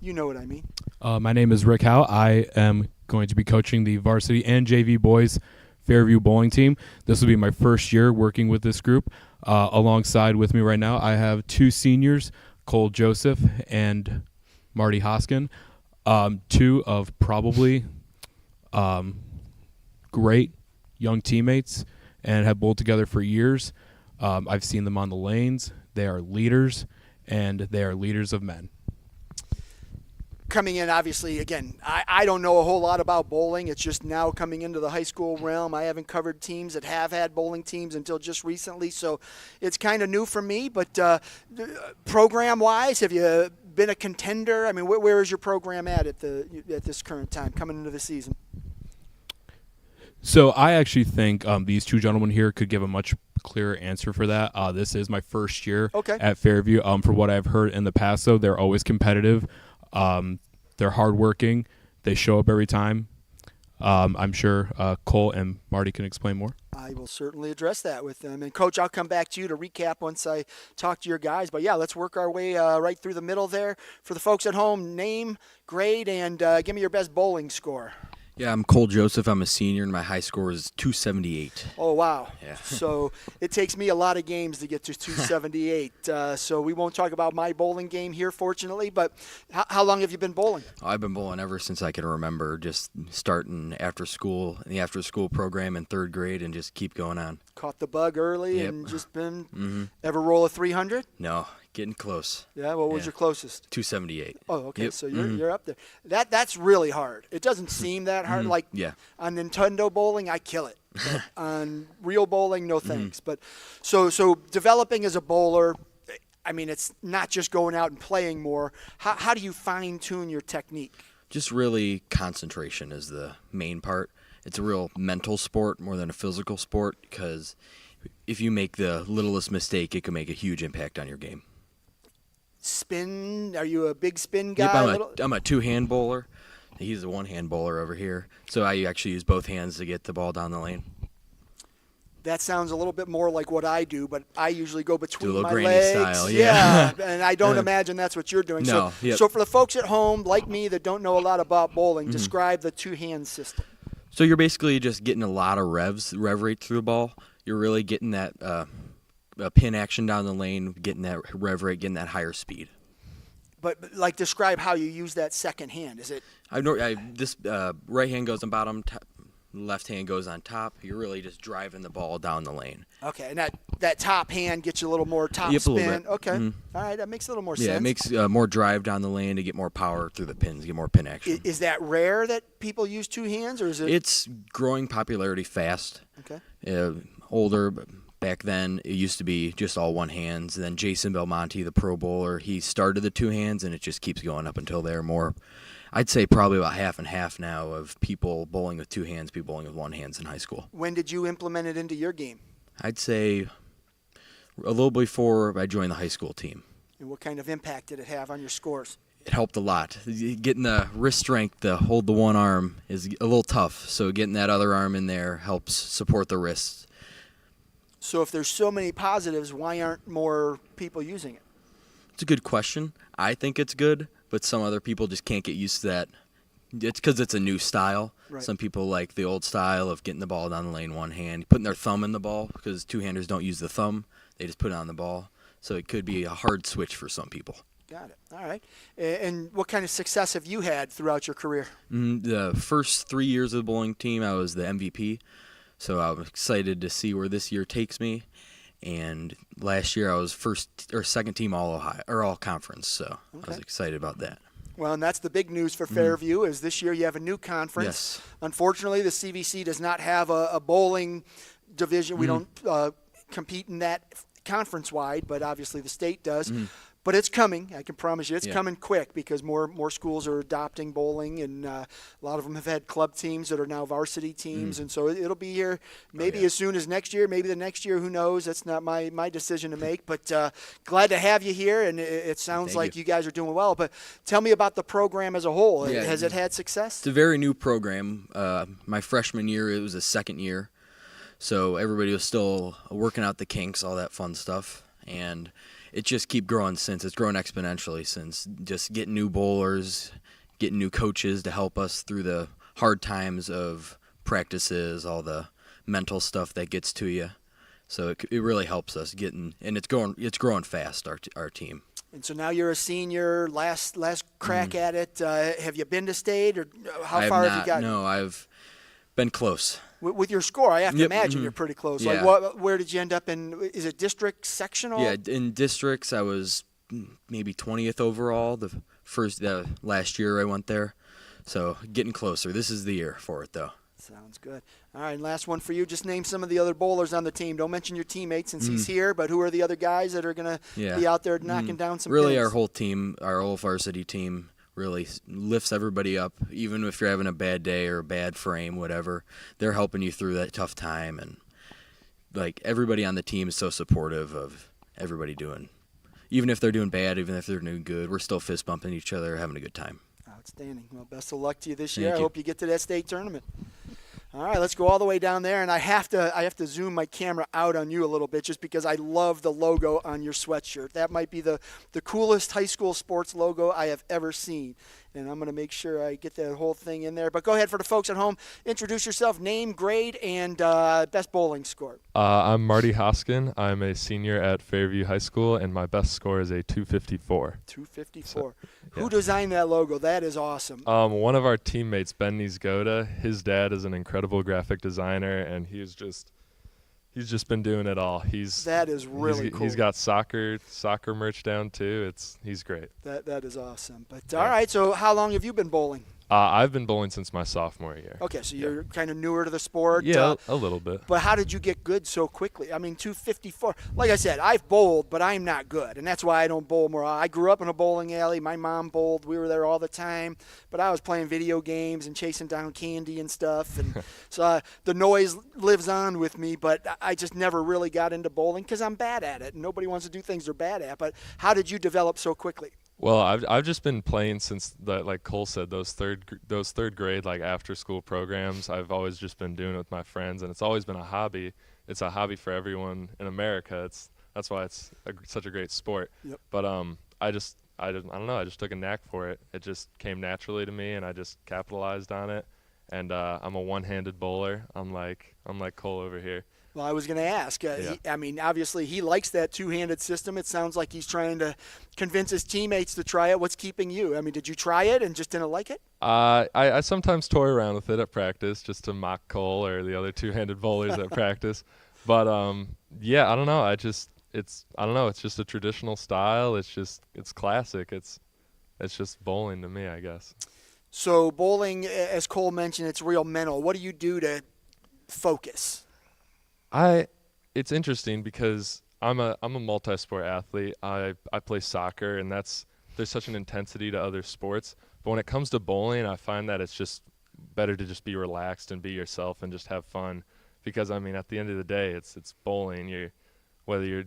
You know what I mean. My name is Rick Howe. I am going to be coaching the varsity and JV boys Fairview bowling team. This will be my first year working with this group. Alongside with me right now, I have two seniors, Cole Joseph and Marty Hoskin, two of probably great young teammates and have bowled together for years. I've seen them on the lanes. They are leaders, and they are leaders of men. Coming in, obviously, again, I don't know a whole lot about bowling. It's just now coming into the high school realm. I haven't covered teams that have had bowling teams until just recently, so it's kind of new for me. But program-wise, have you been a contender? I mean, where is your program at this current time, coming into the season? So I actually think these two gentlemen here could give a much clearer answer for that. This is my first year at Fairview. For what I've heard in the past, though, they're always competitive. They're hardworking. They show up every time. I'm sure Cole and Marty can explain more. I will certainly address that with them. And, Coach, I'll come back to you to recap once I talk to your guys. But, yeah, let's work our way right through the middle there. For the folks at home, name, grade, and give me your best bowling score. Yeah, I'm Cole Joseph. I'm a senior, and my high score is 278. Oh, wow. Yeah. So it takes me a lot of games to get to 278. So we won't talk about my bowling game here, fortunately. But how long have you been bowling? I've been bowling ever since I can remember, just starting after school, in the after-school program in third grade, and just keep going on. Caught the bug early and just been ever roll a 300? No, getting close. Yeah, what was your closest? 278. Oh, okay, Yep. so you're up there. That's really hard. It doesn't seem that hard. Like on Nintendo bowling, I kill it. But on real bowling, no thanks. But so developing as a bowler, I mean, it's not just going out and playing more. How do you fine-tune your technique? Just really concentration is the main part. It's a real mental sport more than a physical sport, because if you make the littlest mistake, it can make a huge impact on your game. Spin? Are you a big spin guy? Yep, I'm a two-hand bowler. He's a one-hand bowler over here. So I actually use both hands to get the ball down the lane. That sounds a little bit more like what I do, but I usually go between my granny legs. Style, yeah. And I don't imagine that's what you're doing. No, so for the folks at home, like me, that don't know a lot about bowling, describe the two-hand system. So you're basically just getting a lot of rev rate through the ball. You're really getting that pin action down the lane, getting that rev rate, getting that higher speed. But like, describe how you use that second hand. Is it? This right hand goes on bottom, left hand goes on top. You're really just driving the ball down the lane. Okay, and that top hand gets you a little more top Yep, spin. a little bit. Okay, all right, that makes a little more sense. Yeah, it makes more drive down the lane to get more power through the pins, get more pin action. Is that rare that people use two hands, or is it? It's growing popularity fast. Okay. Older, but back then it used to be just all one hands. And then Jason Belmonte, the pro bowler, he started the two hands, and it just keeps going up until they're more. I'd say probably about half and half now of people bowling with two hands, people bowling with one hands in high school. When did you implement it into your game? I'd say a little before I joined the high school team. And what kind of impact did it have on your scores? It helped a lot. Getting the wrist strength to hold the one arm is a little tough, so getting that other arm in there helps support the wrist. So if there's so many positives, why aren't more people using it? It's a good question. I think it's good, but some other people just can't get used to that. It's because it's a new style. Right. Some people like the old style of getting the ball down the lane one hand, putting their thumb in the ball, because two-handers don't use the thumb. They just put it on the ball. So it could be a hard switch for some people. Got it. All right. And what kind of success have you had throughout your career? The first 3 years of the bowling team, I was the MVP. So I'm excited to see where this year takes me. And last year I was second team all Ohio or all conference. So I was excited about that. Well, and that's the big news for Fairview is this year you have a new conference. Yes. Unfortunately, the CVC does not have a bowling division. We don't compete in that conference-wide, but obviously the state does. But it's coming. I can promise you it's coming quick because more schools are adopting bowling, and a lot of them have had club teams that are now varsity teams. And so it'll be here maybe as soon as next year, maybe the next year. Who knows? That's not my decision to make. But glad to have you here, and it sounds like you guys are doing well. But tell me about the program as a whole. Yeah, Has it had success? It's a very new program. My freshman year, it was a second year. So everybody was still working out the kinks, all that fun stuff. And it just keep growing since. It's grown exponentially since. Just getting new bowlers, getting new coaches to help us through the hard times of practices, all the mental stuff that gets to you. So it really helps us getting, and it's growing fast, our team. And so now you're a senior, last crack at it. Have you been to state, or how far have you gotten? No, I've been close. With your score, I have to imagine you're pretty close. Yeah. Like, where did you end up in? Is it district, sectional? Yeah, in districts, I was maybe 20th overall. The last year I went there, so getting closer. This is the year for it, though. Sounds good. All right, and last one for you. Just name some of the other bowlers on the team. Don't mention your teammate since he's here, but who are the other guys that are going to be out there knocking down some Really, pins? our whole team, our whole varsity team, really lifts everybody up. Even if you're having a bad day or a bad frame, whatever, they're helping you through that tough time. And like everybody on the team is so supportive of everybody doing. Even if they're doing bad, even if they're doing good, we're still fist bumping each other, having a good time. Outstanding. Well, best of luck to you this year. Thank I you. hope you get to that state tournament. All right, let's go all the way down there, and I have to zoom my camera out on you a little bit just because I love the logo on your sweatshirt. That might be the coolest high school sports logo I have ever seen, and I'm going to make sure I get that whole thing in there. But go ahead for the folks at home. Introduce yourself, name, grade, and best bowling score. I'm Marty Hoskin. I'm a senior at Fairview High School, and my best score is a 254. 254. So, Who designed that logo? That is awesome. One of our teammates, Ben Nisgoda, his dad is an incredible graphic designer, and he's just been doing it all. That is really cool. He's got soccer merch down too. He's great. That is awesome. But all right, so how long have you been bowling? I've been bowling since my sophomore year. Okay, so you're kind of newer to the sport. Yeah, a little bit. But how did you get good so quickly? I mean, 254. Like I said, I've bowled, but I'm not good, and that's why I don't bowl more. I grew up in a bowling alley. My mom bowled. We were there all the time. But I was playing video games and chasing down candy and stuff, and so the noise lives on with me. But I just never really got into bowling because I'm bad at it, and nobody wants to do things they're bad at. But how did you develop so quickly? Well, I've just been playing since like Cole said, those third grade like after school programs. I've always just been doing it with my friends, and it's always been a hobby. It's a hobby for everyone in America. That's why it's such a great sport. Yep. But I don't know. I just took a knack for it. It just came naturally to me, and I just capitalized on it. And I'm a one-handed bowler. I'm like Cole over here. Well, I was going to ask. I mean, obviously, he likes that two-handed system. It sounds like he's trying to convince his teammates to try it. What's keeping you? I mean, did you try it and just didn't like it? I sometimes toy around with it at practice just to mock Cole or the other two-handed bowlers at practice. But, yeah, I don't know. I don't know. It's just a traditional style. It's classic. It's just bowling to me, I guess. So bowling, as Cole mentioned, it's real mental. What do you do to focus? It's interesting because I'm a multi-sport athlete. I play soccer, and there's such an intensity to other sports. But when it comes to bowling, I find that it's just better to just be relaxed and be yourself and just have fun. Because I mean, at the end of the day, it's bowling. Whether you're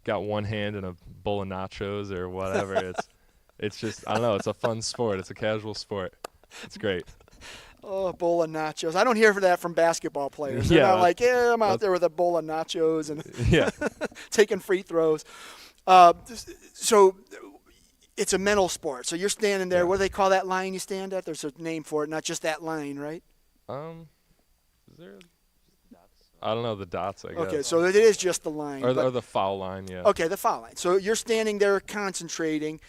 got one hand in a bowl of nachos or whatever, it's just I don't know. It's a fun sport. It's a casual sport. It's great. Oh, a bowl of nachos. I don't hear for that from basketball players. They're not like, I'm out there with a bowl of nachos and taking free throws. So it's a mental sport. So you're standing there. What do they call that line you stand at? There's a name for it, not just that line, right? Is there I don't know, the dots, I guess. Okay, so it is just the line. Or but- the foul line, yeah. Okay, the foul line. So you're standing there concentrating.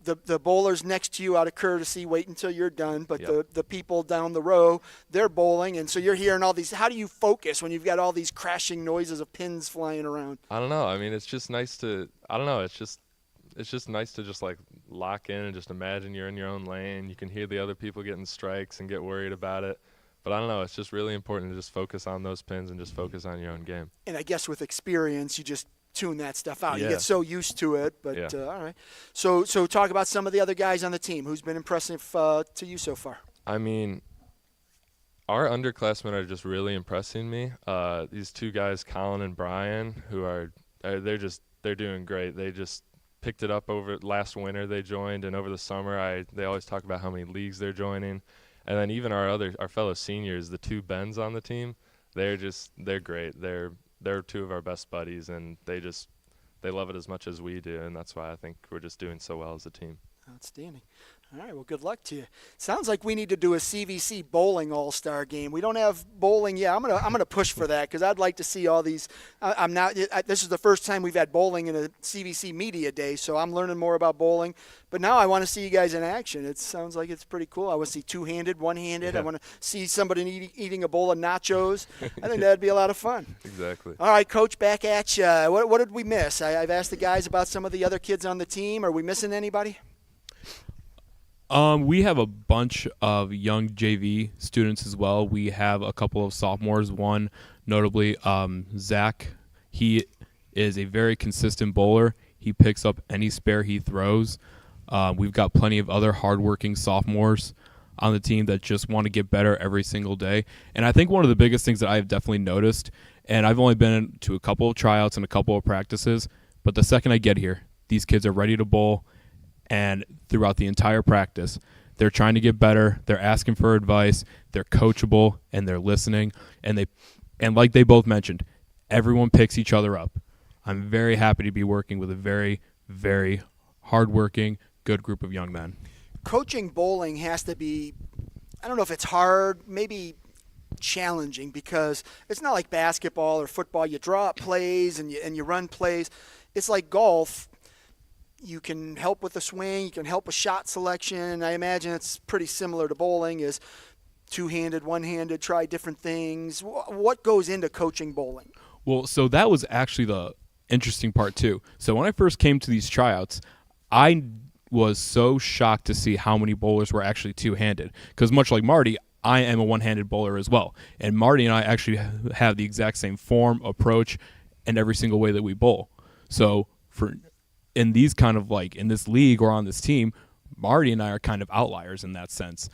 The bowlers next to you, out of courtesy, wait until you're done. But Yep. the people down the row, they're bowling, and so you're hearing all these. How do you focus when you've got all these crashing noises of pins flying around? I don't know. I mean, it's just nice to. I don't know. It's just nice to just like lock in and just imagine you're in your own lane. You can hear the other people getting strikes and get worried about it. But I don't know. It's just really important to just focus on those pins and just focus on your own game. And I guess with experience, you just tune that stuff out. You Yeah. get so used to it. But Yeah. all right. So talk about some of the other guys on the team. Who's been impressive to you so far? I mean, our underclassmen are just really impressing me. These two guys, Colin and Brian, who they're doing great. They just picked it up over last winter. They joined, and over the summer, they always talk about how many leagues they're joining. And then even our fellow seniors, the two Bens on the team, they're great. They're two of our best buddies, and they love it as much as we do, and that's why I think we're just doing so well as a team. Outstanding. All right, well, good luck to you. Sounds like we need to do a CVC bowling all-star game. We don't have bowling yet. I'm gonna push for that because I'd like to see all these. This is the first time we've had bowling in a CVC Media Day, so I'm learning more about bowling. But now I want to see you guys in action. It sounds like it's pretty cool. I want to see two-handed, one-handed. Yeah. I want to see somebody eating a bowl of nachos. I think that'd be a lot of fun. Exactly. All right, Coach, back at you. What did we miss? I've asked the guys about some of the other kids on the team. Are we missing anybody? We have a bunch of young JV students as well. We have a couple of sophomores. One, notably, Zach. He is a very consistent bowler. He picks up any spare he throws. We've got plenty of other hardworking sophomores on the team that just want to get better every single day. And I think one of the biggest things that I've definitely noticed, and I've only been to a couple of tryouts and a couple of practices, but the second I get here, these kids are ready to bowl. And throughout the entire practice, they're trying to get better. They're asking for advice. They're coachable, and they're listening. And like they both mentioned, everyone picks each other up. I'm very happy to be working with a very, very hardworking, good group of young men. Coaching bowling has to be, I don't know if it's hard, maybe challenging, because it's not like basketball or football. You draw up plays and you run plays. It's like golf. You can help with the swing. You can help with shot selection. I imagine it's pretty similar to bowling, is two-handed, one-handed, try different things. What goes into coaching bowling? Well, so that was actually the interesting part too. So when I first came to these tryouts, I was so shocked to see how many bowlers were actually two-handed. Because much like Marty, I am a one-handed bowler as well. And Marty and I actually have the exact same form, approach, and every single way that we bowl. So in these kind of like in this league or on this team, Marty and I are kind of outliers in that sense.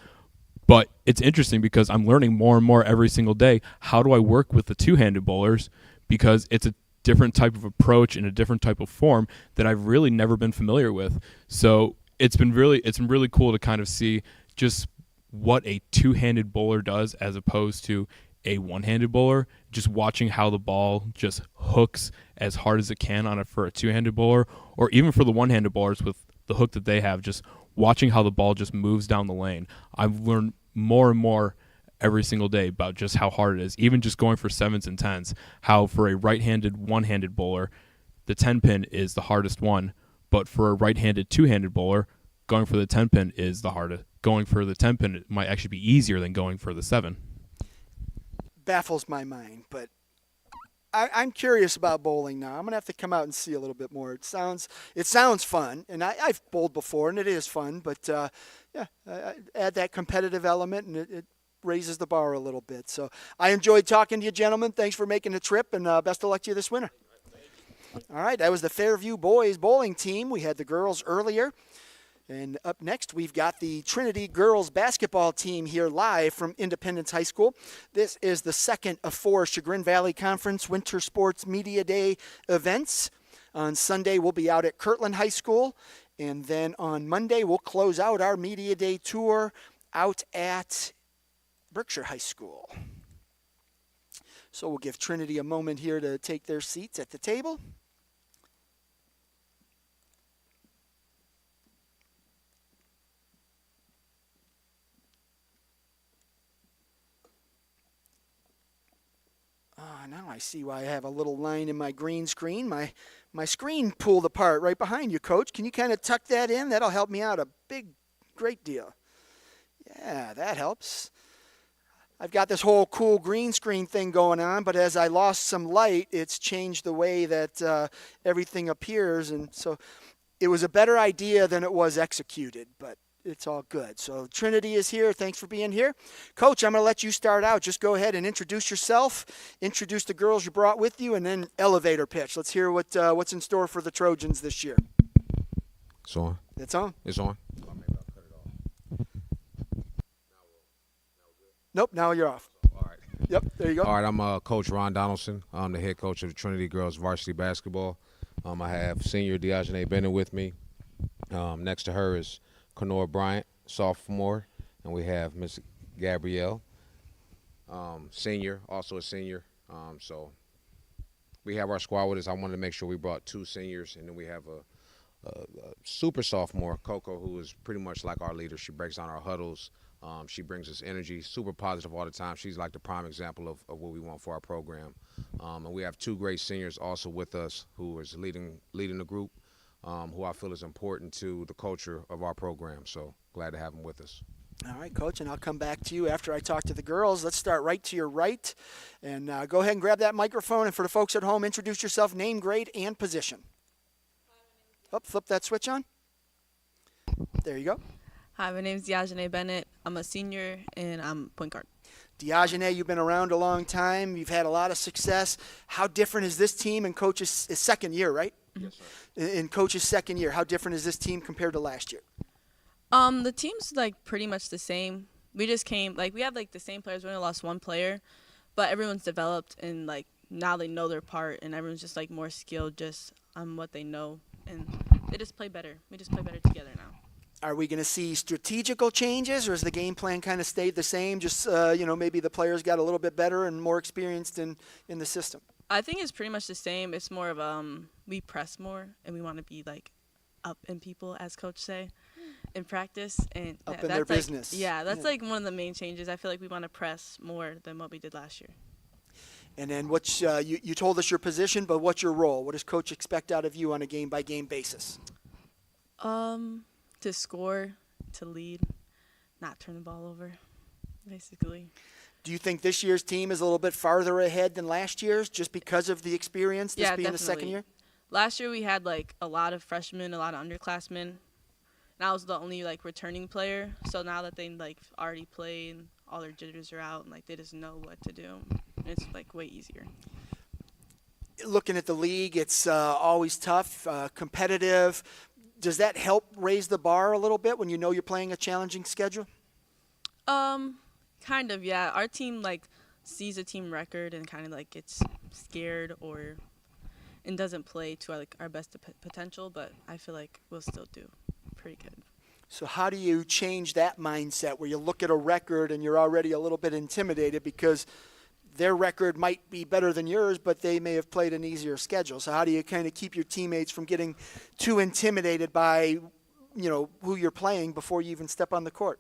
But it's interesting because I'm learning more and more every single day. How do I work with the two-handed bowlers? Because it's a different type of approach and a different type of form that I've really never been familiar with. So it's been really cool to kind of see just what a two-handed bowler does as opposed to a one-handed bowler, just watching how the ball just hooks as hard as it can for a two-handed bowler, or even for the one-handed bowlers with the hook that they have, just watching how the ball just moves down the lane. I've learned more and more every single day about just how hard it is, even just going for 7s and 10s, how for a right-handed, one-handed bowler, the 10-pin is the hardest one, but for a right-handed, two-handed bowler, going for the 10-pin is the hardest. Going for the 10-pin might actually be easier than going for the 7. Baffles my mind, but I'm curious about bowling now. I'm gonna have to come out and see a little bit more. It sounds fun, and I've bowled before, and it is fun. But add that competitive element, and it raises the bar a little bit. So I enjoyed talking to you, gentlemen. Thanks for making the trip, and best of luck to you this winter. All right, that was the Fairview boys bowling team. We had the girls earlier. And up next, we've got the Trinity girls basketball team here live from Independence High School. This is the second of 4 Chagrin Valley Conference Winter Sports Media Day events. On Sunday, we'll be out at Kirtland High School. And then on Monday, we'll close out our Media Day tour out at Berkshire High School. So we'll give Trinity a moment here to take their seats at the table. now I see why I have a little line in my green screen. My screen pulled apart right behind you, Coach. Can you kind of tuck that in? That'll help me out a great deal. Yeah, that helps. I've got this whole cool green screen thing going on, but as I lost some light, it's changed the way that everything appears. And so it was a better idea than it was executed, but it's all good. So Trinity is here. Thanks for being here. Coach, I'm going to let you start out. Just go ahead and introduce yourself, introduce the girls you brought with you, and then elevator pitch. Let's hear what's in store for the Trojans this year. It's on. It's on? It's on. Nope, now you're off. All right. Yep, there you go. All right, I'm Coach Ron Donaldson. I'm the head coach of the Trinity Girls Varsity Basketball. I have senior Diogene Bennett with me. Next to her is Kenora Bryant, sophomore, and we have Miss Gabrielle, senior, also a senior. So we have our squad with us. I wanted to make sure we brought 2 seniors, and then we have a super sophomore, Coco, who is pretty much like our leader. She breaks down our huddles. She brings us energy, super positive all the time. She's like the prime example of what we want for our program. And we have 2 great seniors also with us who is leading the group. Who I feel is important to the culture of our program. So glad to have them with us. All right, Coach, and I'll come back to you after I talk to the girls. Let's start right to your right. And go ahead and grab that microphone. And for the folks at home, introduce yourself, name, grade, and position. Flip that switch on. There you go. Hi, my name is Diogene Bennett. I'm a senior, and I'm point guard. Diogene, you've been around a long time. You've had a lot of success. How different is this team in Coach's second year, right? Yes, sir. In Coach's second year, how different is this team compared to last year? The team's pretty much the same. We just came we have the same players. We only lost 1 player, but everyone's developed and now they know their part, and everyone's just more skilled just on what they know, and they just play better. We just play better together now. Are we going to see strategical changes, or has the game plan kind of stayed the same? Just maybe the players got a little bit better and more experienced in the system. I think it's pretty much the same. It's more of we press more and we want to be up in people, as coach say, in practice, and up in their business. Yeah, that's one of the main changes. I feel like we want to press more than what we did last year. And then what's you told us your position, but what's your role? What does coach expect out of you on a game-by-game basis? To score, to lead, not turn the ball over, basically. Do you think this year's team is a little bit farther ahead than last year's just because of the experience, this being the second year? Last year we had a lot of freshmen, a lot of underclassmen. And I was the only returning player. So now that they already played, all their jitters are out, and they just know what to do. And it's way easier. Looking at the league, it's always tough, competitive. Does that help raise the bar a little bit when you know you're playing a challenging schedule? Kind of, yeah. Our team sees a team record and kind of gets scared and doesn't play to our best potential, but I feel like we'll still do pretty good. So how do you change that mindset where you look at a record and you're already a little bit intimidated because their record might be better than yours, but they may have played an easier schedule? So how do you kind of keep your teammates from getting too intimidated by, who you're playing before you even step on the court?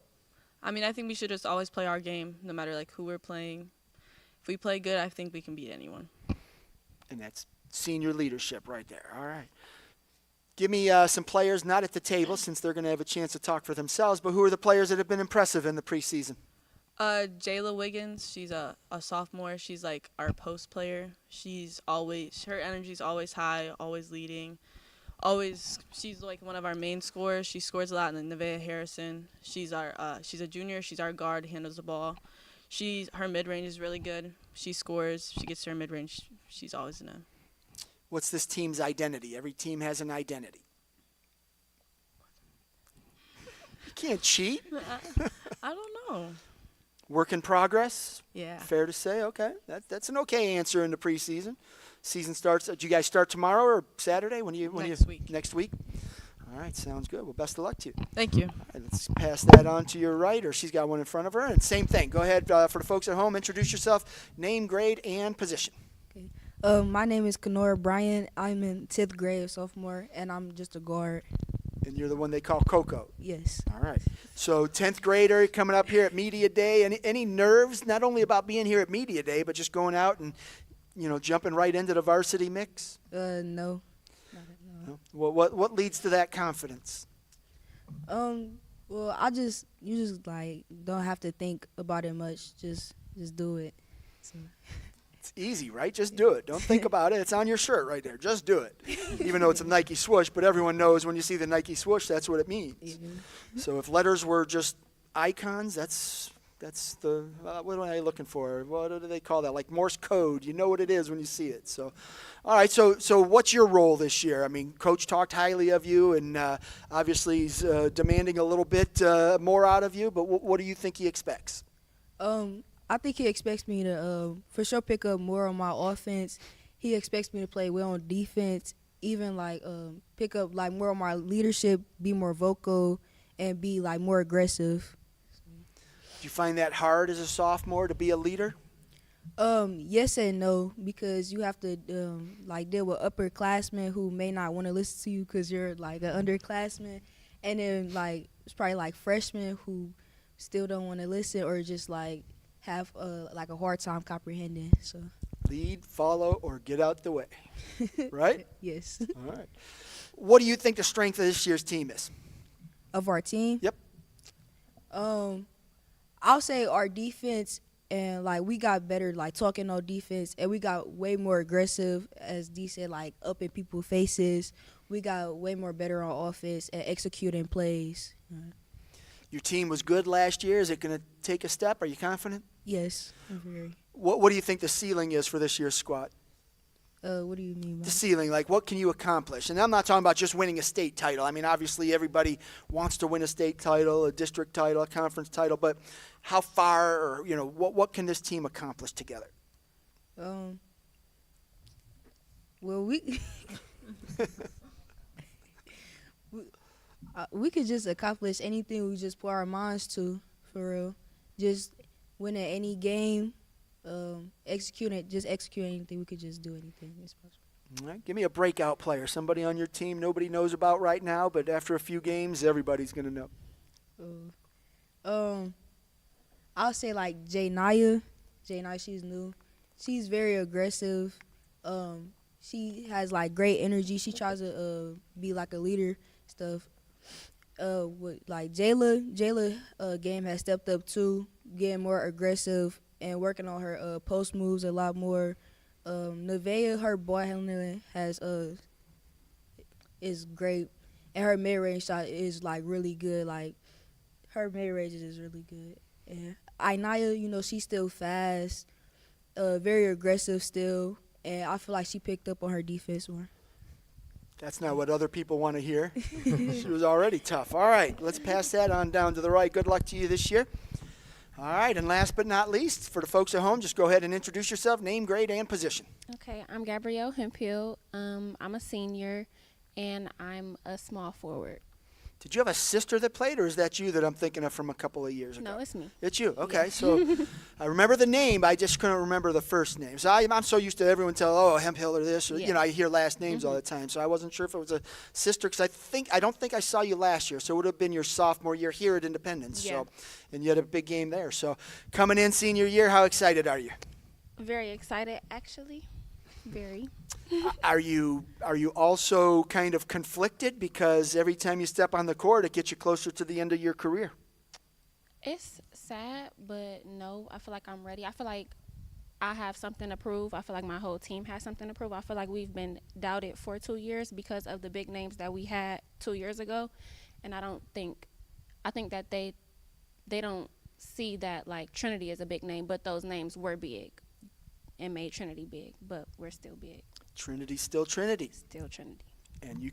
I mean, I think we should just always play our game, no matter who we're playing. If we play good, I think we can beat anyone. And that's senior leadership right there. All right. Give me some players not at the table, since they're going to have a chance to talk for themselves, but who are the players that have been impressive in the preseason? Jayla Wiggins, she's a sophomore. She's our post player. Her energy's always high, always leading. She's one of our main scorers. She scores a lot. And then Nevaeh Harrison, she's a junior. She's our guard, handles the ball. Her mid range is really good. She scores. She gets to her mid range. She's always in a. What's this team's identity? Every team has an identity. You can't cheat. I don't know. Work in progress? Yeah. Fair to say? Okay. That's an okay answer in the preseason. Season starts. Do you guys start tomorrow or Saturday? Next week. Next week? All right. Sounds good. Well, best of luck to you. Thank you. All right, let's pass that on to your right, or she's got one in front of her. And same thing. Go ahead, for the folks at home, introduce yourself, name, grade, and position. Okay. My name is Kenora Bryant. I'm in 10th grade, sophomore, and I'm just a guard. And you're the one they call Coco. Yes. All right. So 10th grader coming up here at Media Day. Any nerves, not only about being here at Media Day, but just going out and jumping right into the varsity mix? No. No? What leads to that confidence? Well, you just like don't have to think about it much. Just do it. So. It's easy, right? Just do it. Don't think about it. It's on your shirt right there. Just do it. Even though it's a Nike swoosh, but everyone knows when you see the Nike swoosh, that's what it means. So if letters were just icons, that's the what am I looking for? What do they call that? Like Morse code. You know what it is when you see it. So, all right. So what's your role this year? I mean, Coach talked highly of you, and obviously he's demanding a little bit more out of you. But what do you think he expects? I think he expects me to for sure pick up more on my offense. He expects me to play well on defense, even like pick up like more on my leadership, be more vocal, and be like more aggressive. Do you find that hard as a sophomore to be a leader? Yes and no, because you have to like deal with upperclassmen who may not want to listen to you because you're like an underclassman, and then like it's probably like freshmen who still don't want to listen or just like have like a hard time comprehending. So lead, follow, or get out the way, right? Yes. All right. What do you think the strength of this year's team is? Of our team? Yep. I'll say our defense, and like we got better like talking on defense, and we got way more aggressive, as D said, like up in people's faces. We got way more better on offense and executing plays. Your team was good last year. Is it going to take a step? Are you confident? Yes, I'm very. What do you think the ceiling is for this year's squad? What do you mean by the ceiling? Like, what can you accomplish? And I'm not talking about just winning a state title. I mean, obviously everybody wants to win a state title, a district title, a conference title. But how far, or what can this team accomplish together? Well, we we could just accomplish anything we just put our minds to, for real. Just winning any game, executing anything. We could just do anything. It's possible. All right, give me a breakout player, somebody on your team nobody knows about right now, but after a few games, everybody's going to know. I'll say like Jay-Naya. Jay-Naya, she's new. She's very aggressive. She has like great energy. She tries to be like a leader, stuff. With like Jayla game has stepped up too, getting more aggressive and working on her post moves a lot more. Nevaeh, her ball handling is great, and her mid range shot is like really good. Like her mid range is really good. And Ainaya, she's still fast, very aggressive still, and I feel like she picked up on her defense more. That's not what other people want to hear. She was already tough. All right, let's pass that on down to the right. Good luck to you this year. All right, and last but not least, for the folks at home, just go ahead and introduce yourself, name, grade, and position. Okay, I'm Gabrielle Hemphill. I'm a senior, and I'm a small forward. Did you have a sister that played, or is that you that I'm thinking of from a couple of years ago? No, it's me. It's you. Okay, so I remember the name, but I just couldn't remember the first name. So I'm so used to everyone telling, Hemphill or this, or, I hear last names all the time. So I wasn't sure if it was a sister, because I don't think I saw you last year. So it would have been your sophomore year here at Independence. Yeah. So, and you had a big game there. So coming in senior year, how excited are you? Very excited, actually. Very. Are you also kind of conflicted because every time you step on the court, it gets you closer to the end of your career? It's sad, but no, I feel like I'm ready. I feel like I have something to prove. I feel like my whole team has something to prove. I feel like we've been doubted for 2 years because of the big names that we had 2 years ago, and I think that they don't see that like Trinity is a big name, but those names were big and made Trinity big, but we're still big. Trinity's still Trinity. Still Trinity. And you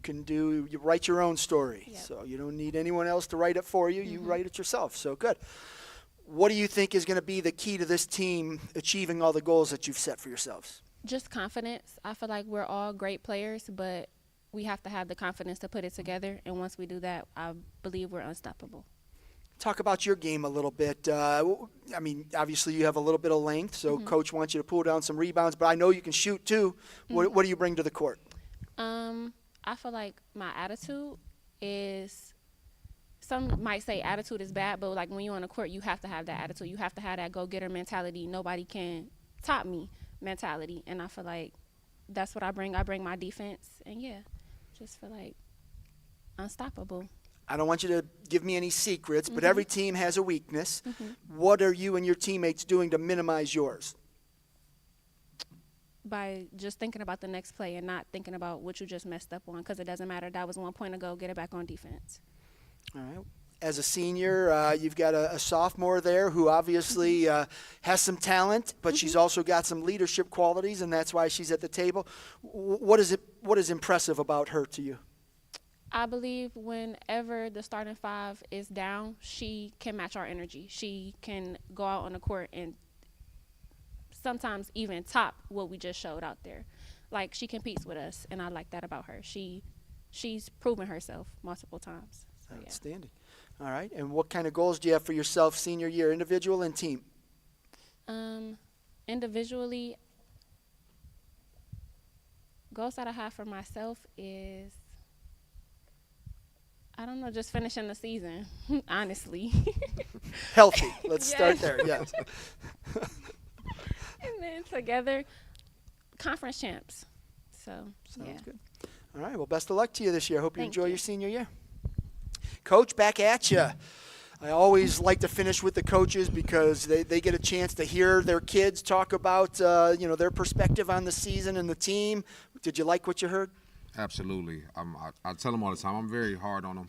write your own story. Yep. So you don't need anyone else to write it for you. You write it yourself. So good. What do you think is going to be the key to this team achieving all the goals that you've set for yourselves? Just confidence. I feel like we're all great players, but we have to have the confidence to put it together. And once we do that, I believe we're unstoppable. Talk about your game a little bit. I mean, obviously you have a little bit of length, so Coach wants you to pull down some rebounds, but I know you can shoot too. What do you bring to the court? I feel like my attitude is, some might say attitude is bad, but like when you're on the court, you have to have that attitude. You have to have that go-getter mentality. Nobody can top me. mentality, and I feel like that's what I bring. I bring my defense, and yeah, just feel like unstoppable. I don't want you to give me any secrets, but Mhm. every team has a weakness. Mhm. What are you and your teammates doing to minimize yours? By just thinking about the next play and not thinking about what you just messed up on, because it doesn't matter. That was 1 point ago. Get it back on defense. All right. As a senior, you've got a sophomore there who obviously has some talent, but she's also got some leadership qualities, and that's why she's at the table. What is impressive about her to you? I believe whenever the starting five is down, she can match our energy. She can go out on the court and sometimes even top what we just showed out there. Like, she competes with us, and I like that about her. She's proven herself multiple times. So, yeah. Outstanding. All right. And what kind of goals do you have for yourself senior year, individual and team? Individually, goals that I have for myself is, I don't know, just finishing the season, honestly. Healthy. Let's start Yes. there. Yes. And then together, conference champs. So, Sounds yeah. good. All right. Well, best of luck to you this year. Hope you Thank enjoy you. your senior year. Coach, back at you. I always like to finish with the coaches because they get a chance to hear their kids talk about their perspective on the season and the team. Did you like what you heard? Absolutely. I tell them all the time, I'm very hard on them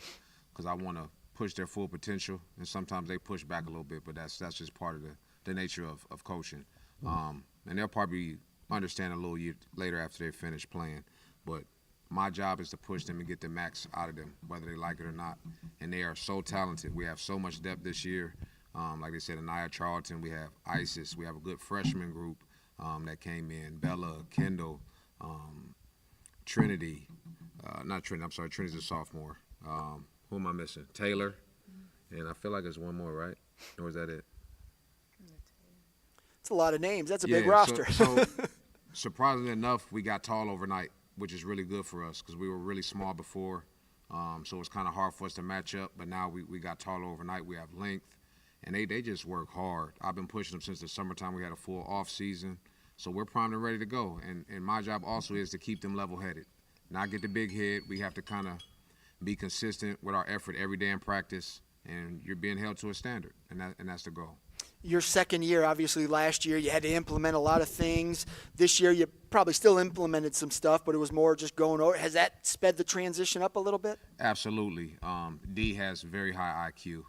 because I want to push their full potential, and sometimes they push back a little bit, but that's just part of the nature of coaching. And they'll probably understand a little year later after they finish playing. But my job is to push them and get the max out of them, whether they like it or not. And they are so talented. We have so much depth this year. Like they said, Anaya Charlton, we have Isis, we have a good freshman group that came in, Bella, Kendall, Trinity, Trinity's a sophomore. Who am I missing? Taylor, and I feel like there's one more, right? Or is that it? It's a lot of names. That's a Yeah, big roster. So surprisingly enough, we got tall overnight, which is really good for us because we were really small before. So it's kind of hard for us to match up, but now we got tall overnight. We have length, and they just work hard. I've been pushing them since the summertime. We had a full off season. So we're primed and ready to go. And my job also is to keep them level-headed, not get the big head. We have to kind of be consistent with our effort every day in practice, and you're being held to a standard, and that's the goal. Your second year, obviously last year, you had to implement a lot of things. This year, you probably still implemented some stuff, but it was more just going over. Has that sped the transition up a little bit? Absolutely. Dee has very high IQ.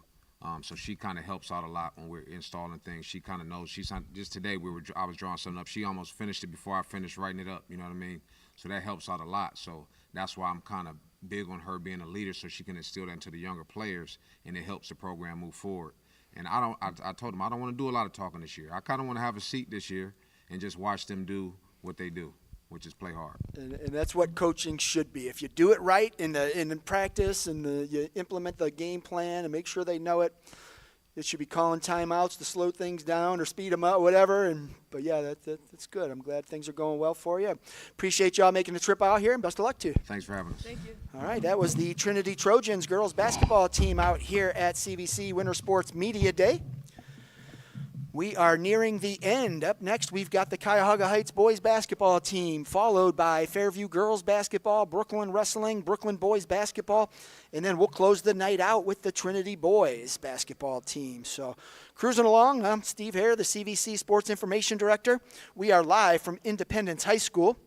So she kind of helps out a lot when we're installing things. She kind of knows. Just today I was drawing something up. She almost finished it before I finished writing it up. You know what I mean? So that helps out a lot. So that's why I'm kind of big on her being a leader, so she can instill that into the younger players, and it helps the program move forward. And I told them I don't want to do a lot of talking this year. I kind of want to have a seat this year and just watch them do what they do, which is play hard. And that's what coaching should be. If you do it right in practice and you implement the game plan and make sure they know it, it should be calling timeouts to slow things down or speed them up, whatever. But yeah, that's good. I'm glad things are going well for you. Appreciate y'all making the trip out here, and best of luck to you. Thanks for having us. Thank you. All right, that was the Trinity Trojans girls basketball team out here at CVC Winter Sports Media Day. We are nearing the end. Up next, we've got the Cuyahoga Heights boys basketball team, followed by Fairview girls basketball, Brooklyn wrestling, Brooklyn boys basketball, and then we'll close the night out with the Trinity boys basketball team. So cruising along, I'm Steve Hare, the CVC Sports Information Director. We are live from Independence High School.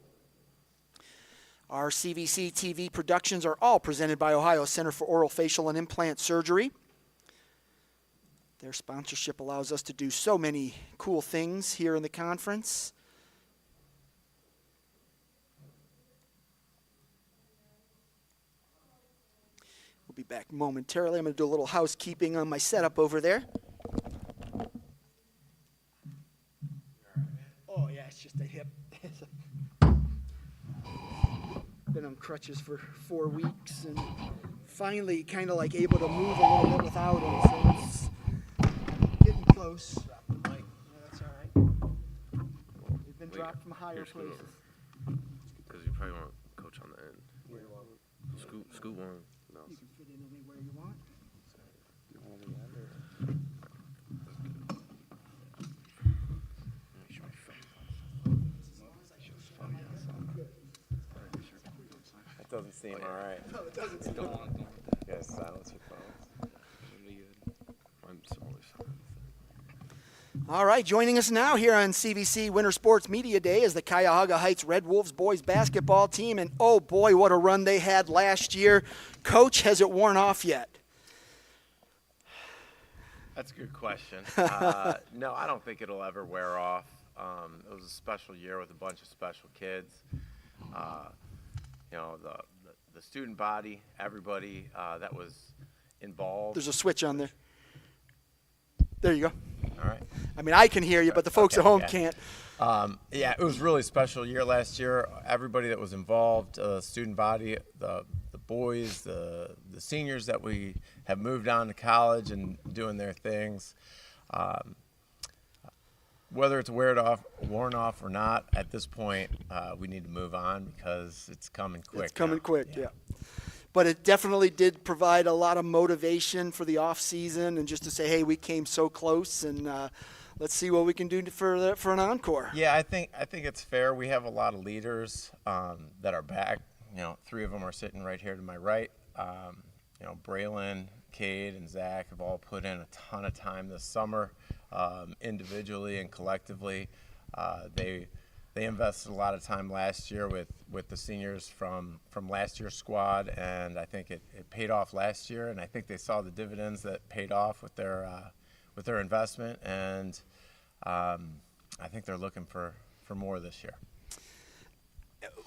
Our CVC TV productions are all presented by Ohio Center for Oral, Facial, and Implant Surgery. Their sponsorship allows us to do so many cool things here in the conference. We'll be back momentarily. I'm going to do a little housekeeping on my setup over there. Oh, yeah, it's just a hip. Been on crutches for 4 weeks and finally kind of like able to move a little bit without it. So it's getting close. Drop the mic. Yeah, that's all right. We've been dropped from higher places. Because you probably want to coach on the end. Where you want? Scoot one. No. You can fit in anywhere you want. You want me under? Make sure my phone. doesn't seem all right. No, it doesn't seem all all right. You guys silence your phones. Really good. Mine's always fine. All right, joining us now here on CVC Winter Sports Media Day is the Cuyahoga Heights Red Wolves boys basketball team, and oh boy, what a run they had last year. Coach, has it worn off yet? That's a good question. No, I don't think it'll ever wear off. It was a special year with a bunch of special kids. You know, the student body, everybody that was involved. There's a switch on there. There you go. All right. I mean, I can hear you, but the folks at home can't. Yeah, it was really a special year last year. Everybody that was involved, student body, the boys, the seniors that we have moved on to college and doing their things. Whether it's worn off or not, at this point, we need to move on because it's coming quick. It's coming now. quick, yeah. But it definitely did provide a lot of motivation for the off season, and just to say, hey, we came so close, and let's see what we can do for an encore. Yeah, I think it's fair. We have a lot of leaders that are back. You know, 3 of them are sitting right here to my right. You know, Braylon, Cade, and Zach have all put in a ton of time this summer, individually and collectively. They invested a lot of time last year with the seniors from last year's squad, and I think it paid off last year, and I think they saw the dividends that paid off with their investment, and I think they're looking for more this year.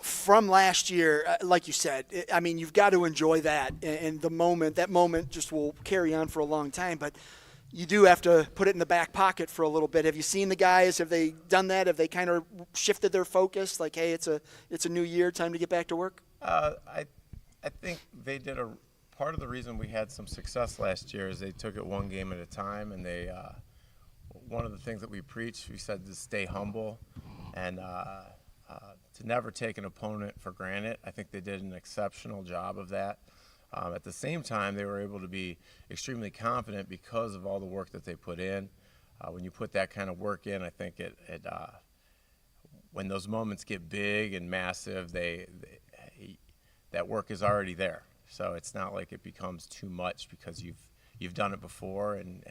From last year, like you said, I mean, you've got to enjoy that, and that moment just will carry on for a long time, but you do have to put it in the back pocket for a little bit. Have you seen the guys? Have they done that? Have they kind of shifted their focus? Like, hey, it's a new year, time to get back to work? I think they did part of the reason we had some success last year is they took it one game at a time, and they one of the things that we preached, we said to stay humble and to never take an opponent for granted. I think they did an exceptional job of that. At the same time, they were able to be extremely confident because of all the work that they put in. When you put that kind of work in, I think when those moments get big and massive, that work is already there. So it's not like it becomes too much because you've done it before, and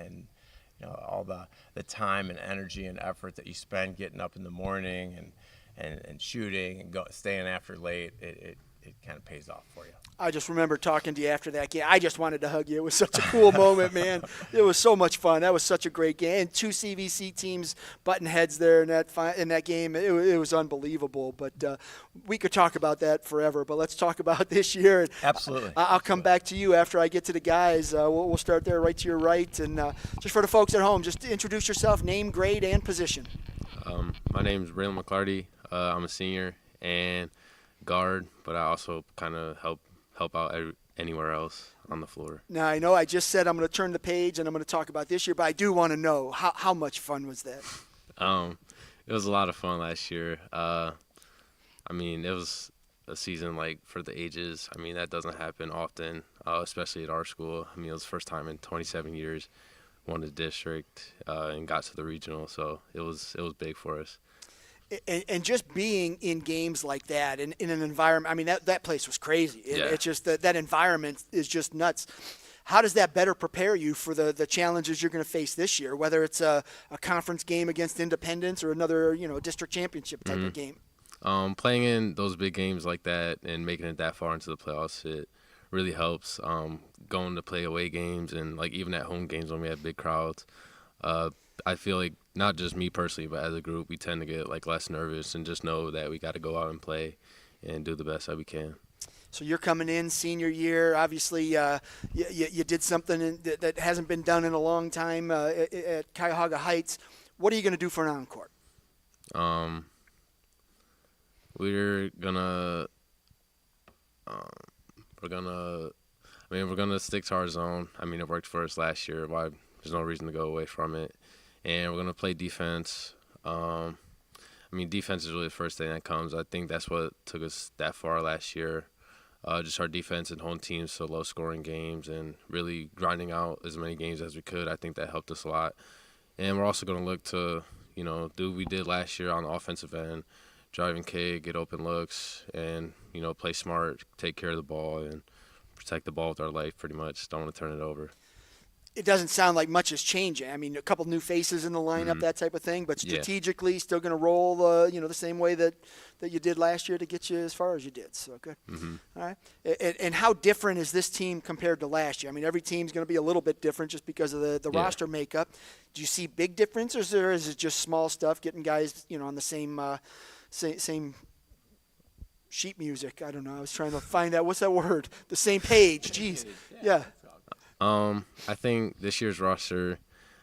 you know, all the time and energy and effort that you spend getting up in the morning and shooting and staying after late, it kind of pays off for you. I just remember talking to you after that game. I just wanted to hug you. It was such a cool moment, man. It was so much fun. That was such a great game. And 2 CVC teams butting heads there in that game. It was unbelievable. But we could talk about that forever. But let's talk about this year. Absolutely. I'll come back to you after I get to the guys. We'll start there right to your right. And just for the folks at home, just introduce yourself, name, grade, and position. My name is Braylon McClarty. I'm a senior and guard, but I also kind of help out anywhere else on the floor. Now, I know I just said I'm going to turn the page and I'm going to talk about this year, but I do want to know how much fun was that? It was a lot of fun last year. I mean, it was a season like for the ages. I mean, that doesn't happen often, especially at our school. I mean, it was the first time in 27 years won the district and got to the regional, so it was big for us. And just being in games like that, in an environment, I mean, that place was crazy. It's just that environment is just nuts. How does that better prepare you for the challenges you're going to face this year, whether it's a conference game against Independence or another, district championship type of game? Playing in those big games like that and making it that far into the playoffs, it really helps. Going to play away games and like even at home games when we have big crowds, I feel like not just me personally, but as a group, we tend to get like less nervous and just know that we got to go out and play and do the best that we can. So you're coming in senior year. Obviously, you did something that hasn't been done in a long time at Cuyahoga Heights. What are you going to do for an encore? We're gonna stick to our zone. I mean, it worked for us last year. There's no reason to go away from it. And we're going to play defense. Defense is really the first thing that comes. I think that's what took us that far last year. Just our defense and home teams, so low-scoring games and really grinding out as many games as we could. I think that helped us a lot. And we're also going to look to, do what we did last year on the offensive end, driving K, get open looks, and play smart, take care of the ball, and protect the ball with our life. Pretty much, don't want to turn it over. It doesn't sound like much is changing. I mean, a couple new faces in the lineup, that type of thing, but Yeah. strategically still going to roll, the same way that you did last year to get you as far as you did. So good. Mm-hmm. All right. And how different is this team compared to last year? I mean, every team's going to be a little bit different just because of the Yeah. roster makeup. Do you see big differences, or is it just small stuff, getting guys, on the same sheet music? I don't know. I was trying to find that. What's that word? The same page. Jeez. Yeah. I think this year's roster,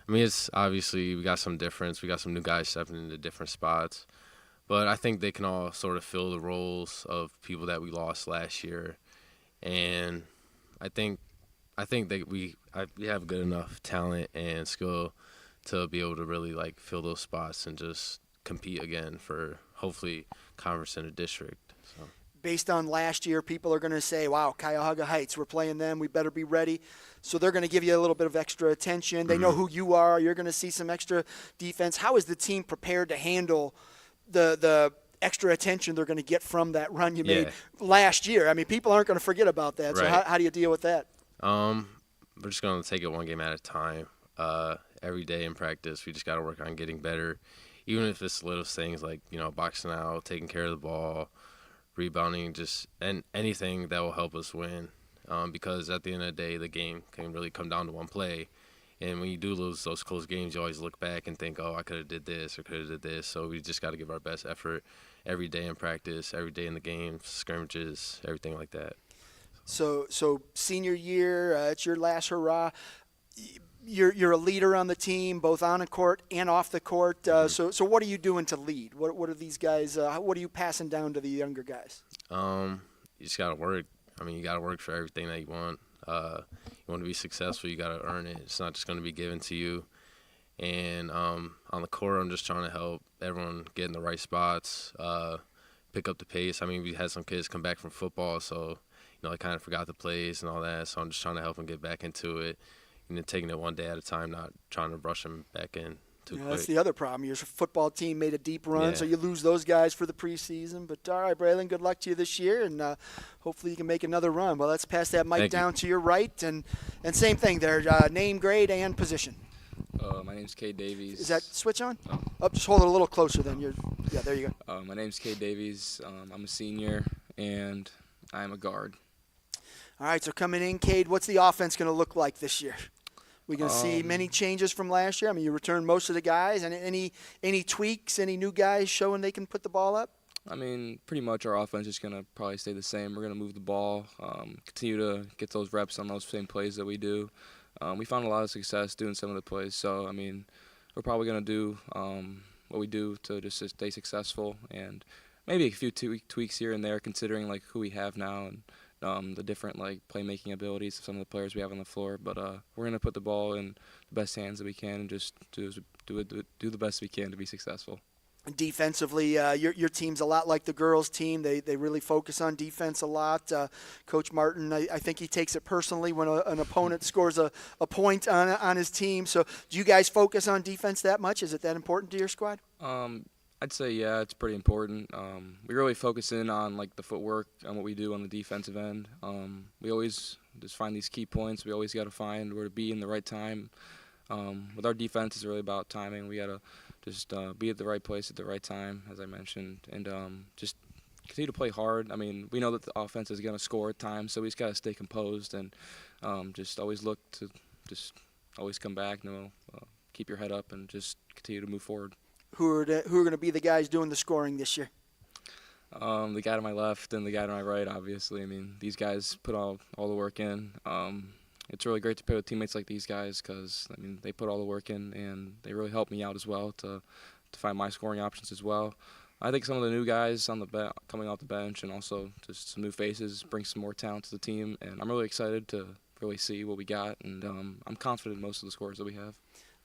it's obviously we got some difference. We got some new guys stepping into different spots. But I think they can all sort of fill the roles of people that we lost last year. And I think that we have good enough talent and skill to be able to really fill those spots and just compete again for hopefully conference and a district. So. Based on last year, people are going to say, wow, Cuyahoga Heights, we're playing them. We better be ready. So they're going to give you a little bit of extra attention. They know who you are. You're going to see some extra defense. How is the team prepared to handle the extra attention they're going to get from that run you made last year? I mean, people aren't going to forget about that. Right. So how do you deal with that? We're just going to take it one game at a time. Every day in practice, we just got to work on getting better, even if it's little things like, boxing out, taking care of the ball, rebounding, and anything that will help us win. Because at the end of the day, the game can really come down to one play. And when you do lose those close games, you always look back and think, oh, I could have did this or could have did this. So we just got to give our best effort every day in practice, every day in the games, scrimmages, everything like that. So senior year, it's your last hurrah. You're a leader on the team, both on the court and off the court. So what are you doing to lead? What are these guys? What are you passing down to the younger guys? You just got to work. You got to work for everything that you want. You want to be successful, you got to earn it. It's not just going to be given to you. And on the court, I'm just trying to help everyone get in the right spots, pick up the pace. We had some kids come back from football, so I kind of forgot the plays and all that. So I'm just trying to help them get back into it. Taking it one day at a time, not trying to rush them back in too quick. That's the other problem. Your football team made a deep run, Yeah. so you lose those guys for the preseason. But all right, Braylon, good luck to you this year, and hopefully you can make another run. Well, let's pass that mic Thank you. down to your right, and same thing there, name, grade, and position. My name's Cade Davies. Is that switch on? Oh, just hold it a little closer then. Yeah, there you go. My name's Cade Davies. I'm a senior, and I'm a guard. All right, so coming in, Cade, what's the offense going to look like this year? We going to see many changes from last year? You returned most of the guys. And any tweaks, any new guys showing they can put the ball up? Pretty much our offense is going to probably stay the same. We're going to move the ball, continue to get those reps on those same plays that we do. We found a lot of success doing some of the plays. So, we're probably going to do what we do to just stay successful, and maybe a few tweaks here and there considering who we have now and the different playmaking abilities of some of the players we have on the floor. But we're going to put the ball in the best hands that we can and just do the best we can to be successful. Defensively, your team's a lot like the girls' team. They really focus on defense a lot. Coach Martin, I think he takes it personally when an opponent scores a point on his team. So do you guys focus on defense that much? Is it that important to your squad? I'd say, yeah, it's pretty important. We really focus in on the footwork and what we do on the defensive end. We always just find these key points. We always got to find where to be in the right time. With our defense, it's really about timing. We got to just be at the right place at the right time, as I mentioned, and just continue to play hard. We know that the offense is going to score at times, so we just got to stay composed and just always look to just always come back. Keep your head up and just continue to move forward. Who are going to be the guys doing the scoring this year? The guy to my left and the guy to my right, obviously. These guys put all the work in. It's really great to play with teammates like these guys because, they put all the work in and they really help me out as well to find my scoring options as well. I think some of the new guys on coming off the bench and also just some new faces bring some more talent to the team, and I'm really excited to really see what we got, and I'm confident in most of the scores that we have.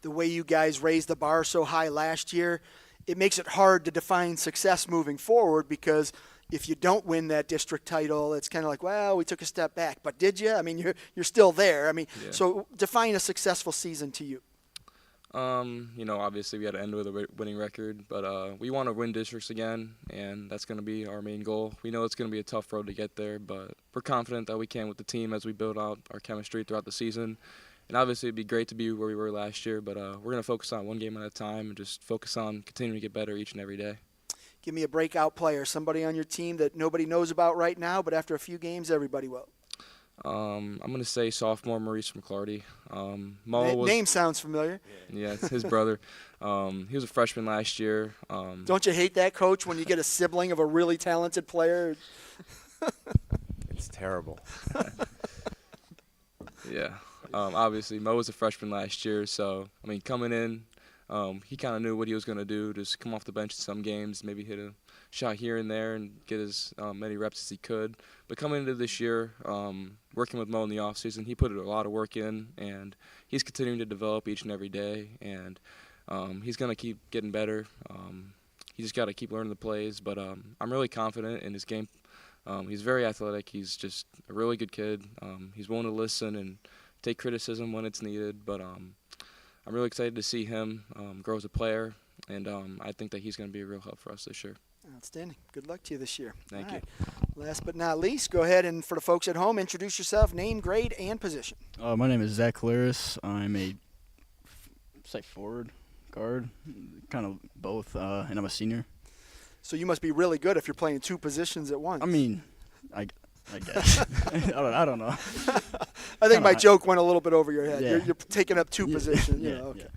The way you guys raised the bar so high last year, it makes it hard to define success moving forward because if you don't win that district title, it's kind of like, well, we took a step back. But did you? You're still there. Yeah. So define a successful season to you. Obviously we had to end with a winning record, but we want to win districts again, and that's going to be our main goal. We know it's going to be a tough road to get there, but we're confident that we can with the team as we build out our chemistry throughout the season. And obviously it'd be great to be where we were last year, but we're going to focus on one game at a time and just focus on continuing to get better each and every day. Give me a breakout player, somebody on your team that nobody knows about right now, but after a few games, everybody will. I'm going to say sophomore Maurice McClarty. Name sounds familiar. Yeah, it's his brother. He was a freshman last year. Don't you hate that, Coach, when you get a sibling of a really talented player? It's terrible. Yeah. Obviously, Mo was a freshman last year, so, coming in, he kind of knew what he was going to do, just come off the bench in some games, maybe hit a shot here and there and get as many reps as he could. But coming into this year, working with Mo in the offseason, he put a lot of work in, and he's continuing to develop each and every day, and he's going to keep getting better. He just got to keep learning the plays, but I'm really confident in his game. He's very athletic. He's just a really good kid. He's willing to listen and take criticism when it's needed, but I'm really excited to see him grow as a player, and I think that he's going to be a real help for us this year. Outstanding. Good luck to you this year. Thank you. Last but not least, go ahead and for the folks at home, introduce yourself, name, grade, and position. My name is Zach Claris. I'm a forward, guard, kind of both, and I'm a senior. So you must be really good if you're playing two positions at once. I guess. I don't know. I think my joke went a little bit over your head. Yeah. You're taking up two positions. Yeah, Okay. yeah.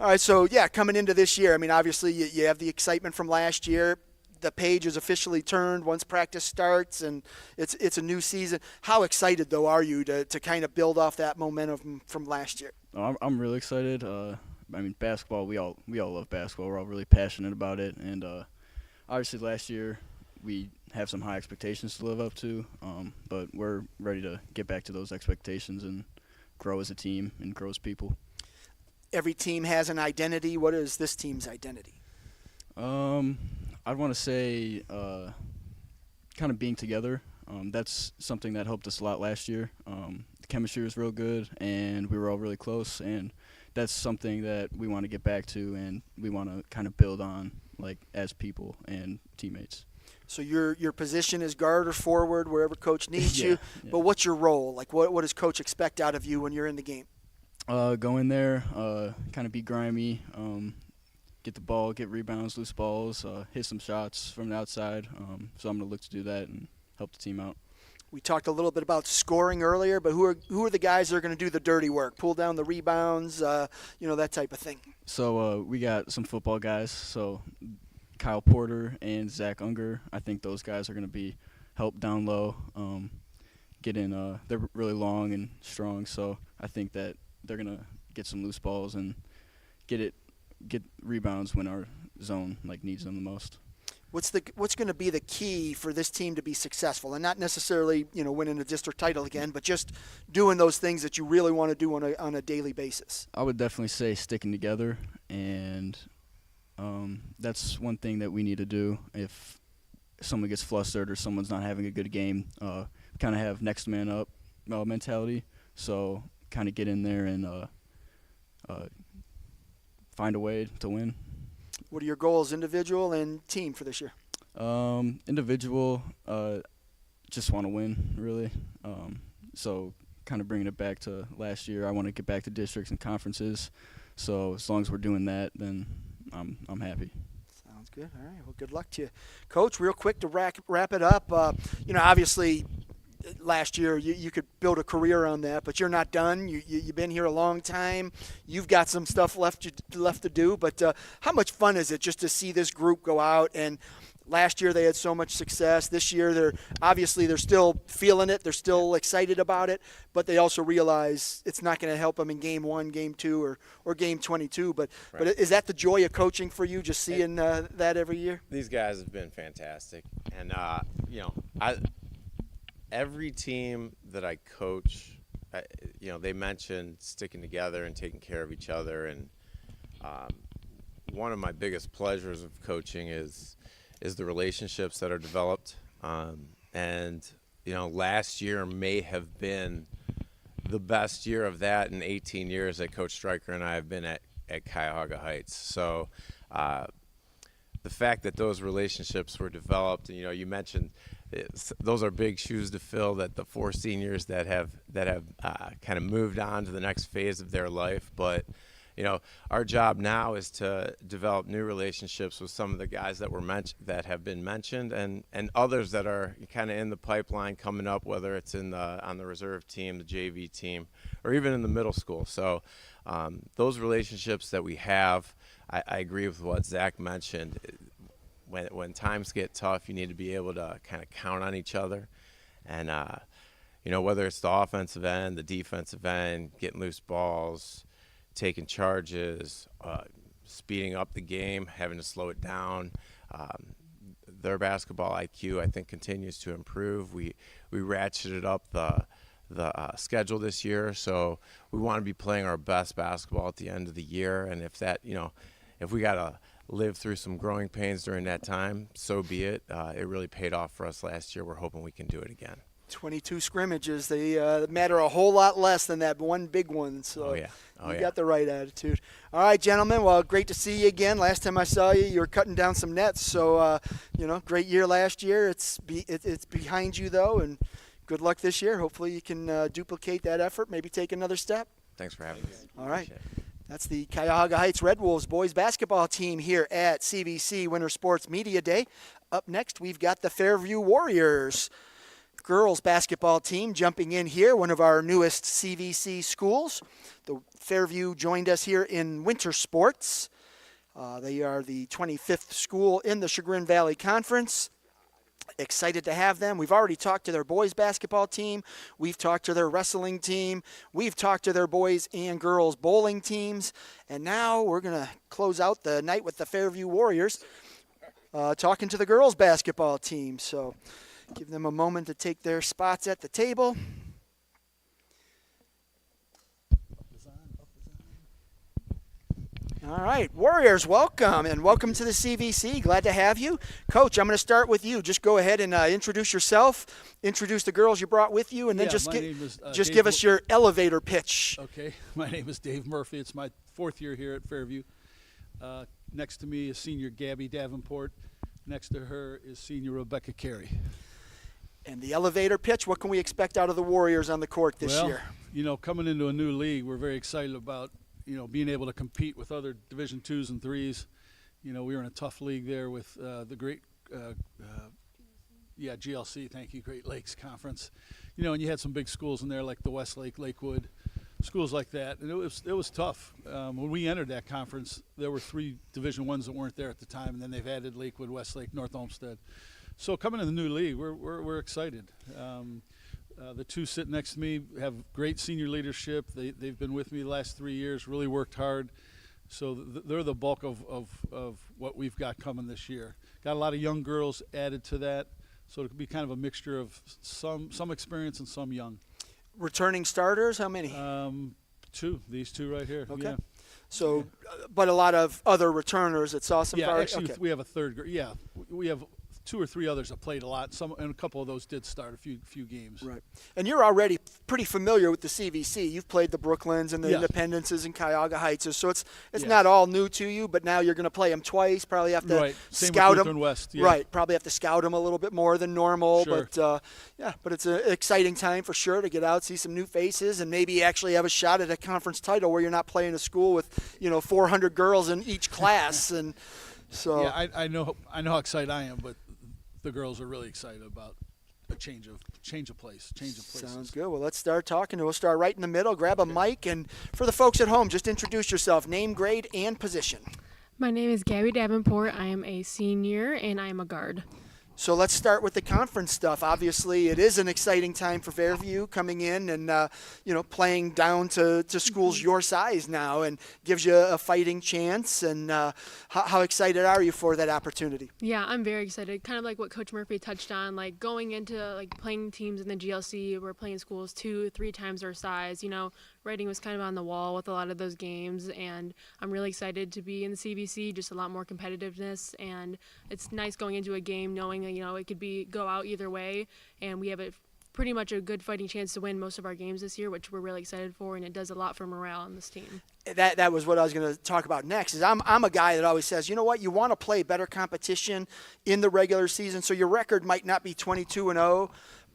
All right, so, coming into this year, obviously you have the excitement from last year. The page is officially turned once practice starts, and it's a new season. How excited, though, are you to kind of build off that momentum from last year? I'm really excited. Basketball, we all love basketball. We're all really passionate about it, and obviously last year we have some high expectations to live up to, but we're ready to get back to those expectations and grow as a team and grow as people. Every team has an identity. What is this team's identity? I'd want to say kind of being together. That's something that helped us a lot last year. The chemistry was real good, and we were all really close, and that's something that we want to get back to, and we want to kind of build on, like, as people and teammates. So your position is guard or forward, wherever Coach needs you. Yeah. But what's your role? Like, what does Coach expect out of you when you're in the game? Go in there, kind of be grimy, get the ball, get rebounds, loose balls, hit some shots from the outside. So I'm going to look to do that and help the team out. We talked a little bit about scoring earlier, but who are the guys that are going to do the dirty work, pull down the rebounds, that type of thing? So we got some football guys. So Kyle Porter and Zach Unger, I think those guys are going to be help down low, get in. They're really long and strong, so I think that they're going to get some loose balls and get rebounds when our zone needs them the most. What's going to be the key for this team to be successful, and not necessarily winning a district title again, but just doing those things that you really want to do on a daily basis? I would definitely say sticking together, and that's one thing that we need to do. If someone gets flustered or someone's not having a good game, kind of have next man up mentality. So kind of get in there and find a way to win. What are your goals, individual and team, for this year? Individual, just want to win, really. So kind of bringing it back to last year, I want to get back to districts and conferences. So as long as we're doing that, then I'm happy. Sounds good. All right. Well, good luck to you. Coach, real quick to wrap it up, obviously last year you could build a career on that, but you're not done. You've been here a long time. You've got some stuff left to do, but how much fun is it just to see this group go out? And last year they had so much success. This year they're still feeling it. They're still excited about it, but they also realize it's not going to help them in game 1, game 2, or game 22. But is that the joy of coaching for you, just seeing that every year? These guys have been fantastic, and every team that I coach, they mentioned sticking together and taking care of each other. And one of my biggest pleasures of coaching is the relationships that are developed. Last year may have been the best year of that in 18 years that Coach Stryker and I have been at at Cuyahoga Heights. So the fact that those relationships were developed, and, you mentioned those are big shoes to fill, that the 4 seniors that have kind of moved on to the next phase of their life. But our job now is to develop new relationships with some of the guys that have been mentioned, and others that are kind of in the pipeline coming up, whether it's on the reserve team, the JV team, or even in the middle school. So those relationships that we have, I agree with what Zach mentioned. When times get tough, you need to be able to kind of count on each other, and whether it's the offensive end, the defensive end, getting loose balls, taking charges, speeding up the game, having to slow it down. Their basketball IQ, I think, continues to improve. We ratcheted up the schedule this year, so we want to be playing our best basketball at the end of the year. And if that, if we got to live through some growing pains during that time, so be it. It really paid off for us last year. We're hoping we can do it again. 22 scrimmages. They matter a whole lot less than that one big one. So you got the right attitude. All right, gentlemen. Well, great to see you again. Last time I saw you, you were cutting down some nets. So, great year last year. It's behind you, though, and good luck this year. Hopefully you can duplicate that effort, maybe take another step. Thanks for having me. All right. That's the Cuyahoga Heights Red Wolves boys basketball team here at CVC Winter Sports Media Day. Up next, we've got the Fairview Warriors girls basketball team jumping in here, one of our newest CVC schools. The Fairview joined us here in winter sports. They are the 25th school in the Chagrin Valley Conference. Excited to have them. We've already talked to their boys basketball team. We've talked to their wrestling team. We've talked to their boys and girls bowling teams. And now we're going to close out the night with the Fairview Warriors, talking to the girls basketball team. So give them a moment to take their spots at the table. All right, Warriors, welcome, and welcome to the CVC. Glad to have you. Coach, I'm going to start with you. Just go ahead and introduce yourself, introduce the girls you brought with you, and then just give us your elevator pitch. Okay, my name is Dave Murphy. It's my 4th year here at Fairview. Next to me is senior Gabby Davenport. Next to her is senior Rebecca Carey. And the elevator pitch, what can we expect out of the Warriors on the court this year? Coming into a new league, we're very excited about being able to compete with other Division 2s and 3s. We were in a tough league there with the great, GLC, thank you, Great Lakes Conference. And you had some big schools in there like the Westlake, Lakewood, schools like that. And it was tough. When we entered that conference, there were 3 Division 1s that weren't there at the time, and then they've added Lakewood, Westlake, North Olmsted. So coming in the new league, we're excited. The 2 sitting next to me have great senior leadership. They've been with me the last 3 years, really worked hard. So they're the bulk of what we've got coming this year. Got a lot of young girls added to that, so it could be kind of a mixture of some experience and some young. Returning starters, how many? 2, these 2 right here. Okay. Yeah. So, but a lot of other returners that saw some. Actually, we have a third. Yeah, we have 2 or 3 others that played a lot. And a couple of those did start a few games. Right. And you're already pretty familiar with the CVC. You've played the Brooklyns and the Independences and Cuyahoga Heights, so it's not all new to you. But now you're going to play them twice. Probably have to scout them. West, Right. Probably have to scout them a little bit more than normal. Sure. But it's an exciting time for sure to get out, see some new faces, and maybe actually have a shot at a conference title where you're not playing a school with 400 girls in each class. And so I know how excited I am, but the girls are really excited about a change of places. Sounds good. Well, let's start talking. We'll start right in the middle. Grab a mic, and for the folks at home, just introduce yourself, name, grade, and position. My name is Gabby Davenport. I am a senior, and I am a guard. So let's start with the conference stuff. Obviously, it is an exciting time for Fairview coming in and, playing down to schools your size now, and gives you a fighting chance. And how excited are you for that opportunity? Yeah, I'm very excited. Kind of like what Coach Murphy touched on, like going into playing teams in the GLC, we're playing schools 2-3 times our size. Writing was kind of on the wall with a lot of those games, and I'm really excited to be in the CVC, just a lot more competitiveness, and it's nice going into a game knowing that, it could go out either way, and we have a pretty much a good fighting chance to win most of our games this year, which we're really excited for, and it does a lot for morale on this team. That was what I was going to talk about next. Is I'm a guy that always says, you know what, you want to play better competition in the regular season, so your record might not be 22-0,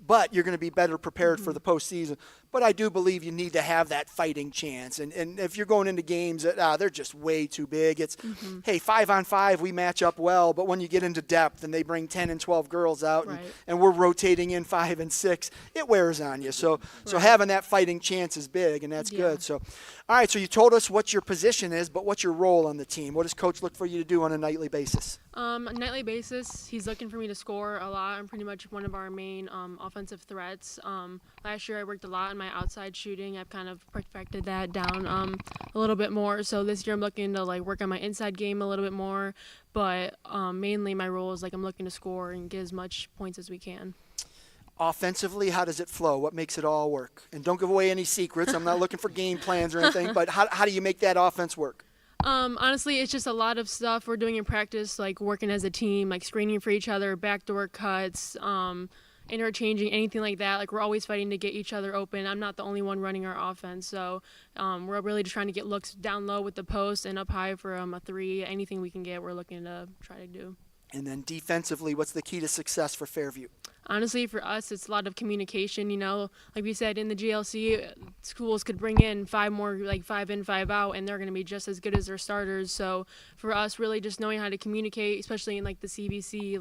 but you're going to be better prepared for the postseason. But I do believe you need to have that fighting chance. And if you're going into games that they're just way too big, it's, hey, 5-on-5, we match up well. But when you get into depth and they bring 10 and 12 girls out and we're rotating in 5 and 6, it wears on you. So having that fighting chance is big, and that's good. So, all right, so you told us what your position is, but what's your role on the team? What does Coach look for you to do on a nightly basis? A nightly basis, he's looking for me to score a lot. I'm pretty much one of our main offensive threats. Last year I worked a lot on my outside shooting. I've kind of perfected that down a little bit more. So this year I'm looking to work on my inside game a little bit more. But mainly my role is I'm looking to score and get as much points as we can. Offensively, how does it flow? What makes it all work? And don't give away any secrets. I'm not looking for game plans or anything, but how do you make that offense work? Honestly, it's just a lot of stuff we're doing in practice, working as a team, screening for each other, backdoor cuts, interchanging, anything like that. We're always fighting to get each other open. I'm not the only one running our offense, so we're really just trying to get looks down low with the post and up high for a three. Anything we can get, we're looking to try to do. And then defensively, what's the key to success for Fairview? Honestly, for us, it's a lot of communication. Like we said, in the GLC, schools could bring in 5 more, 5 in, 5 out, and they're going to be just as good as their starters. So for us, really just knowing how to communicate, especially in the CVC,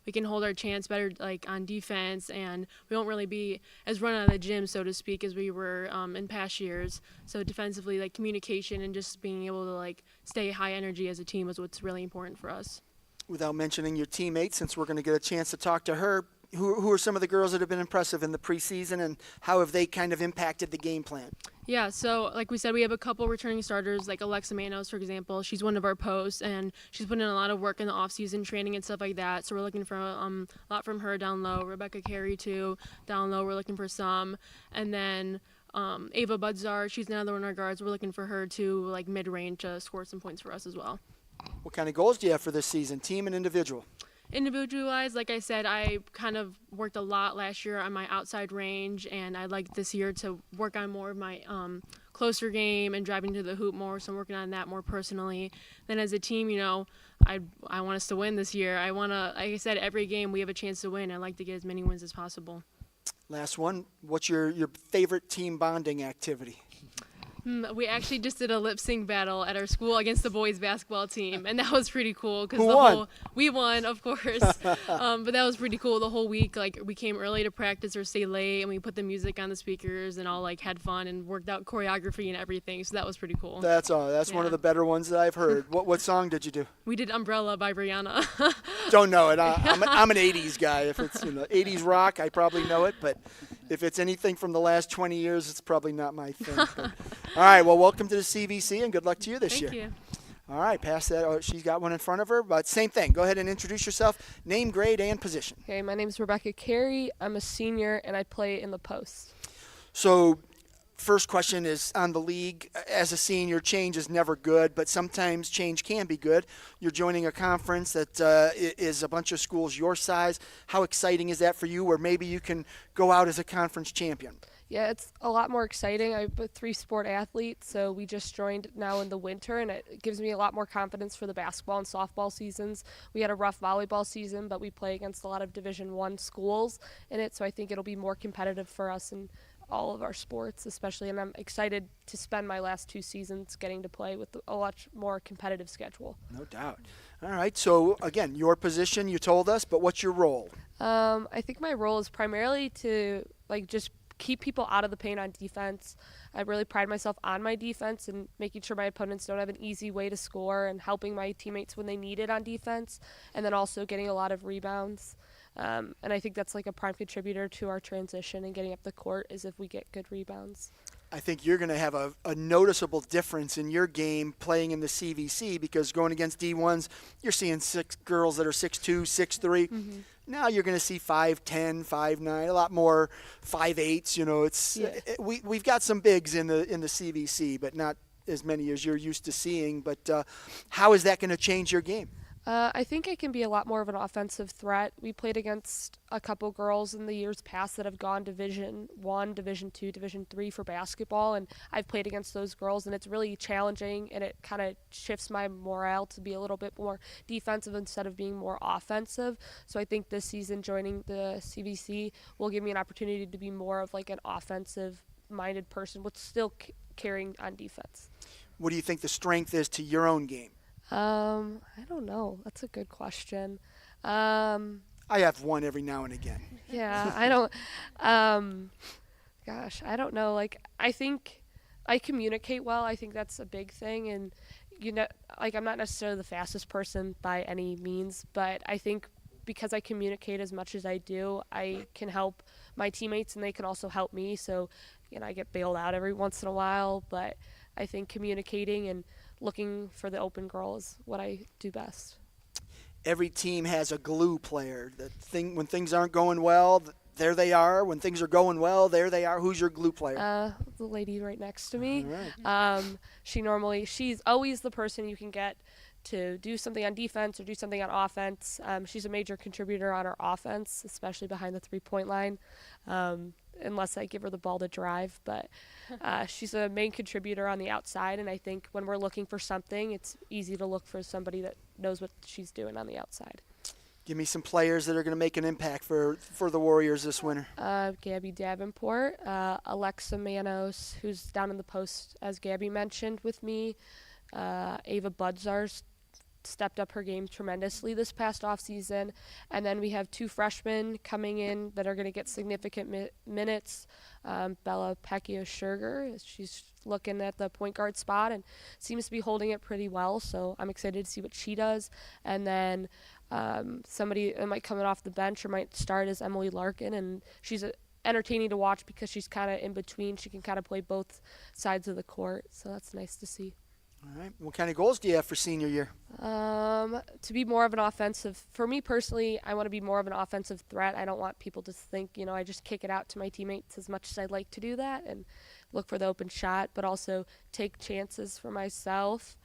we can hold our chance better on defense, and we won't really be as run out of the gym, so to speak, as we were in past years. So defensively, communication and just being able to stay high energy as a team is what's really important for us. Without mentioning your teammate, since we're going to get a chance to talk to her, who are some of the girls that have been impressive in the preseason, and how have they kind of impacted the game plan? Yeah, so like we said, we have a couple returning starters, like Alexa Manos, for example. She's one of our posts, and she's put in a lot of work in the off-season training and stuff like that. So we're looking for a lot from her down low. Rebecca Carey, too, down low. We're looking for some. And then Ava Budzar, she's another one of our guards. We're looking for her to mid-range to score some points for us as well. What kind of goals do you have for this season, team and individual? Individualized, like I said, I kind of worked a lot last year on my outside range, and I'd like this year to work on more of my closer game and driving to the hoop more, so I'm working on that more personally. Then as a team, I want us to win this year. I want to, like I said, every game we have a chance to win. I'd like to get as many wins as possible. Last one, what's your favorite team bonding activity? We actually just did a lip sync battle at our school against the boys basketball team, and that was pretty cool. Who won? We won, of course, but that was pretty cool. The whole week, we came early to practice or stay late, and we put the music on the speakers and all had fun and worked out choreography and everything. So that was pretty cool. That's one of the better ones that I've heard. What song did you do? We did "Umbrella" by Rihanna. Don't know it. I'm an '80s guy. If it's '80s rock, I probably know it, but if it's anything from the last 20 years, it's probably not my thing. But, all right, well, welcome to the CVC, and good luck to you this year. Thank you. All right, pass that. Oh, she's got one in front of her, but same thing. Go ahead and introduce yourself, name, grade, and position. Okay, my name is Rebecca Carey. I'm a senior, and I play in the post. So first question is on the league. As a senior, change is never good, but sometimes change can be good. You're joining a conference that is a bunch of schools your size. How exciting is that for you, where maybe you can go out as a conference champion? Yeah, it's a lot more exciting. I'm a 3-sport athlete, so we just joined now in the winter, and it gives me a lot more confidence for the basketball and softball seasons. We had a rough volleyball season, but we play against a lot of Division I schools in it, so I think it'll be more competitive for us in all of our sports, especially, and I'm excited to spend my last 2 seasons getting to play with a much more competitive schedule. No doubt. All right, so again, your position, you told us, but what's your role? I think my role is primarily to just keep people out of the paint on defense. I really pride myself on my defense and making sure my opponents don't have an easy way to score and helping my teammates when they need it on defense, and then also getting a lot of rebounds. And I think that's a prime contributor to our transition and getting up the court is if we get good rebounds. I think you're going to have a noticeable difference in your game playing in the CVC, because going against D1s, you're seeing 6 girls that are 6'2", 6'3". Mm-hmm. Now you're going to see 5'10", 5'9", a lot more 5'8". We've got some bigs in the CVC, but not as many as you're used to seeing. But how is that going to change your game? I think I can be a lot more of an offensive threat. We played against a couple girls in the years past that have gone Division 1, Division 2, Division 3 for basketball, and I've played against those girls, and it's really challenging, and it kind of shifts my morale to be a little bit more defensive instead of being more offensive. So I think this season joining the CVC will give me an opportunity to be more of like an offensive-minded person with still carrying on defense. What do you think the strength is to your own game? I don't know. That's a good question. I have one every now and again. Yeah, I don't. Gosh, I don't know. Like, I think I communicate well. I think that's a big thing. And, like, I'm not necessarily the fastest person by any means, but I think because I communicate as much as I do, I can help my teammates and they can also help me. So, I get bailed out every once in a while, but I think communicating and looking for the open girl is what I do best. Every team has a glue player. When things aren't going well, there they are. When things are going well, there they are. Who's your glue player? The lady right next to me. All right. She's always the person you can get to do something on defense or do something on offense. She's a major contributor on our offense, especially behind the three-point line, unless I give her the ball to drive. But she's a main contributor on the outside, and I think when we're looking for something, it's easy to look for somebody that knows what she's doing on the outside. Give me some players that are going to make an impact for the Warriors this winter. Gabby Davenport, Alexa Manos, who's down in the post, as Gabby mentioned, with me. Ava Budzar's stepped up her game tremendously this past offseason. And then we have 2 freshmen coming in that are going to get significant minutes. Bella Pecchio-Scherger, she's looking at the point guard spot and seems to be holding it pretty well. So I'm excited to see what she does. And then somebody that might come in off the bench or might start is Emily Larkin, and she's entertaining to watch because she's kind of in between. She can kind of play both sides of the court, so that's nice to see. All right. What kind of goals do you have for senior year? To be more of an offensive. For me personally, I want to be more of an offensive threat. I don't want people to think, I just kick it out to my teammates as much as I'd like to do that and look for the open shot, but also take chances for myself.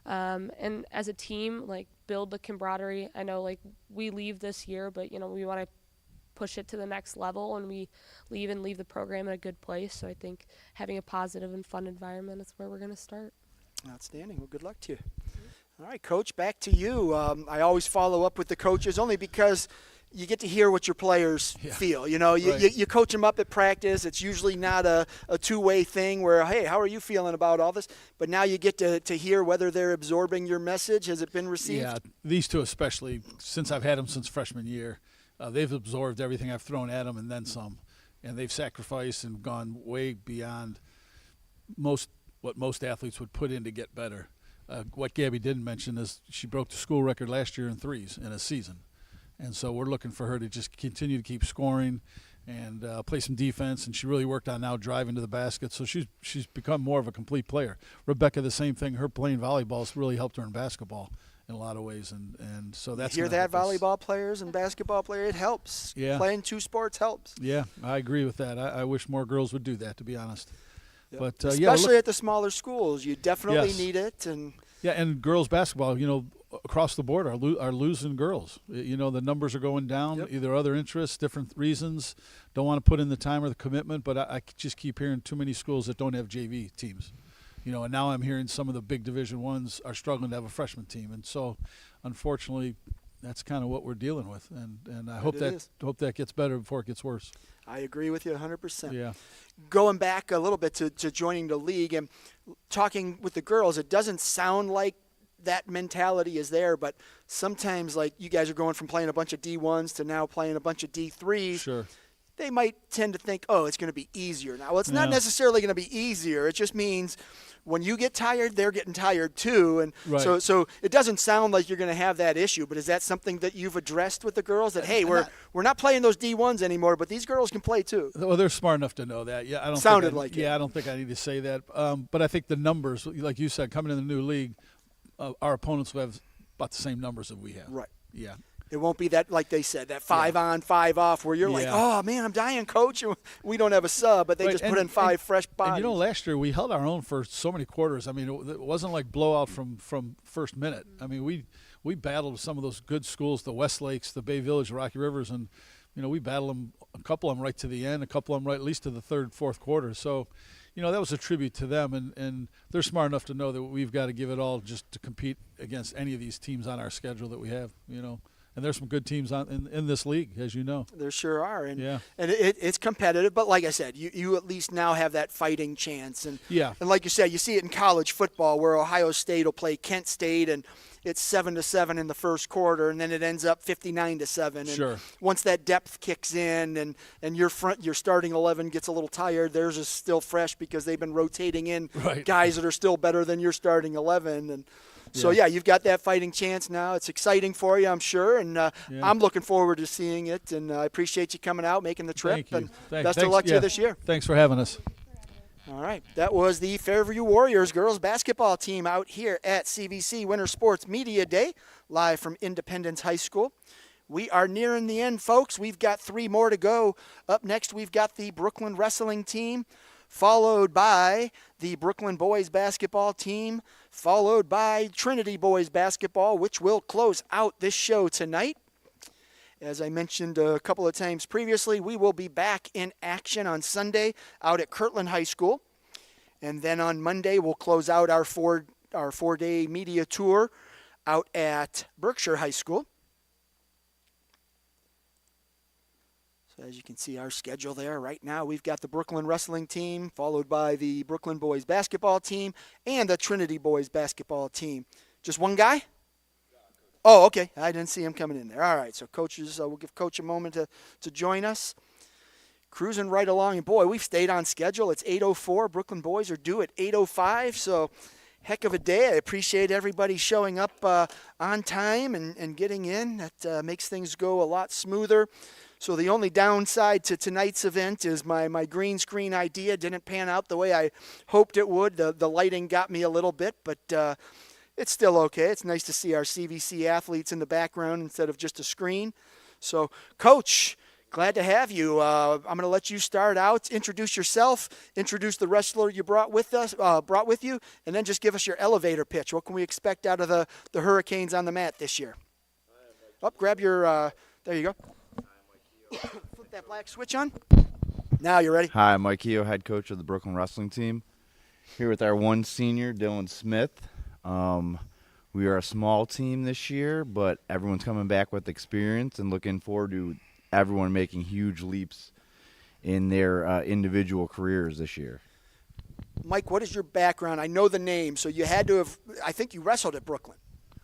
And as a team, build the camaraderie. I know, we leave this year, but, we want to push it to the next level, and we leave the program in a good place. So I think having a positive and fun environment is where we're going to start. Outstanding. Well, good luck to you. All right, Coach, back to you. I always follow up with the coaches only because you get to hear what your players feel. You coach them up at practice. It's usually not a two-way thing where, hey, how are you feeling about all this? But now you get to hear whether they're absorbing your message. Has it been received? Yeah, these 2 especially, since I've had them since freshman year, they've absorbed everything I've thrown at them and then some. And they've sacrificed and gone way beyond what most athletes would put in to get better. What Gabby didn't mention is she broke the school record last year in threes in a season. And so we're looking for her to just continue to keep scoring and play some defense. And she really worked on now driving to the basket. So she's become more of a complete player. Rebecca, the same thing. Her playing volleyball has really helped her in basketball in a lot of ways. And so that's you hear that, volleyball players and basketball players? It helps. Yeah. Playing 2 sports helps. Yeah, I agree with that. I wish more girls would do that, to be honest. Yep. But especially at the smaller schools, you definitely need it. And girls basketball, across the board are losing girls. The numbers are going down. Either other interests, different reasons. Don't want to put in the time or the commitment. But I just keep hearing too many schools that don't have JV teams. And now I'm hearing some of the big Division I's are struggling to have a freshman team. And so, unfortunately, that's kind of what we're dealing with. And I hope that gets better before it gets worse. I agree with you 100%. Yeah. Going back a little bit to joining the league and talking with the girls, it doesn't sound like that mentality is there, but sometimes you guys are going from playing a bunch of D1s to now playing a bunch of D3s. Sure. They might tend to think, it's going to be easier now. Well, it's not necessarily going to be easier. It just means when you get tired, they're getting tired too. And so it doesn't sound like you're going to have that issue, but is that something that you've addressed with the girls that, hey, we're not playing those D1s anymore, but these girls can play too? Well, they're smart enough to know that. Yeah, I don't I don't think I need to say that. But I think the numbers, like you said, coming in the new league, our opponents will have about the same numbers that we have. Right. Yeah. It won't be that, like they said, that 5 on, 5 off where you're like, oh, man, I'm dying, coach. We don't have a sub, but they just put in 5 fresh bodies. And last year we held our own for so many quarters. I mean, it wasn't like blowout from first minute. I mean, we battled some of those good schools, the Westlakes, the Bay Village, the Rocky Rivers, and we battled them, a couple of them right to the end, a couple of them right at least to the third, fourth quarter. So, that was a tribute to them, and they're smart enough to know that we've got to give it all just to compete against any of these teams on our schedule that we have, And there's some good teams in this league, as you know. There sure are, and yeah. and it's competitive. But like I said, you at least now have that fighting chance, and yeah. And like you said, you see it in college football where Ohio State will play Kent State, and it's 7-7 in the first quarter, and then it ends up 59-7. And sure. Once that depth kicks in, and your starting 11 gets a little tired, theirs is still fresh because they've been rotating in guys that are still better than your starting 11, and. So, yeah, you've got that fighting chance now. It's exciting for you, I'm sure, and I'm looking forward to seeing it, and I appreciate you coming out, making the trip, Thank you. and Thanks of luck to you this year. Thanks for having us. All right, that was the Fairview Warriors girls basketball team out here at CVC Winter Sports Media Day, live from Independence High School. We are nearing the end, folks. We've got 3 more to go. Up next, we've got the Brooklyn wrestling team, followed by the Brooklyn boys basketball team, followed by Trinity boys basketball, which will close out this show tonight. As I mentioned a couple of times previously, we will be back in action on Sunday out at Kirtland High School. And then on Monday, we'll close out our four-day media tour out at Berkshire High School. As you can see our schedule there right now, we've got the Brooklyn wrestling team, followed by the Brooklyn boys basketball team and the Trinity boys basketball team. Just one guy? Oh, okay. I didn't see him coming in there. All right, so coaches, we'll give Coach a moment to join us. Cruising right along, and boy, we've stayed on schedule. It's 8:04. Brooklyn boys are due at 8:05, so heck of a day. I appreciate everybody showing up on time and getting in. That makes things go a lot smoother. So the only downside to tonight's event is my green screen idea didn't pan out the way I hoped it would. The lighting got me a little bit, but it's still okay. It's nice to see our CVC athletes in the background instead of just a screen. So, Coach, glad to have you. I'm going to let you start out. Introduce yourself. Introduce the wrestler you brought with you, and then just give us your elevator pitch. What can we expect out of the Hurricanes on the mat this year? Grab your. There you go. Flip that black switch on. Now you're ready. Hi, I'm Mike Keogh, head coach of the Brooklyn wrestling team. Here with our one senior, Dylan Smith. We are a small team this year, but everyone's coming back with experience and looking forward to everyone making huge leaps in their individual careers this year. Mike, what is your background? I know the name, so you had to have – I think you wrestled at Brooklyn.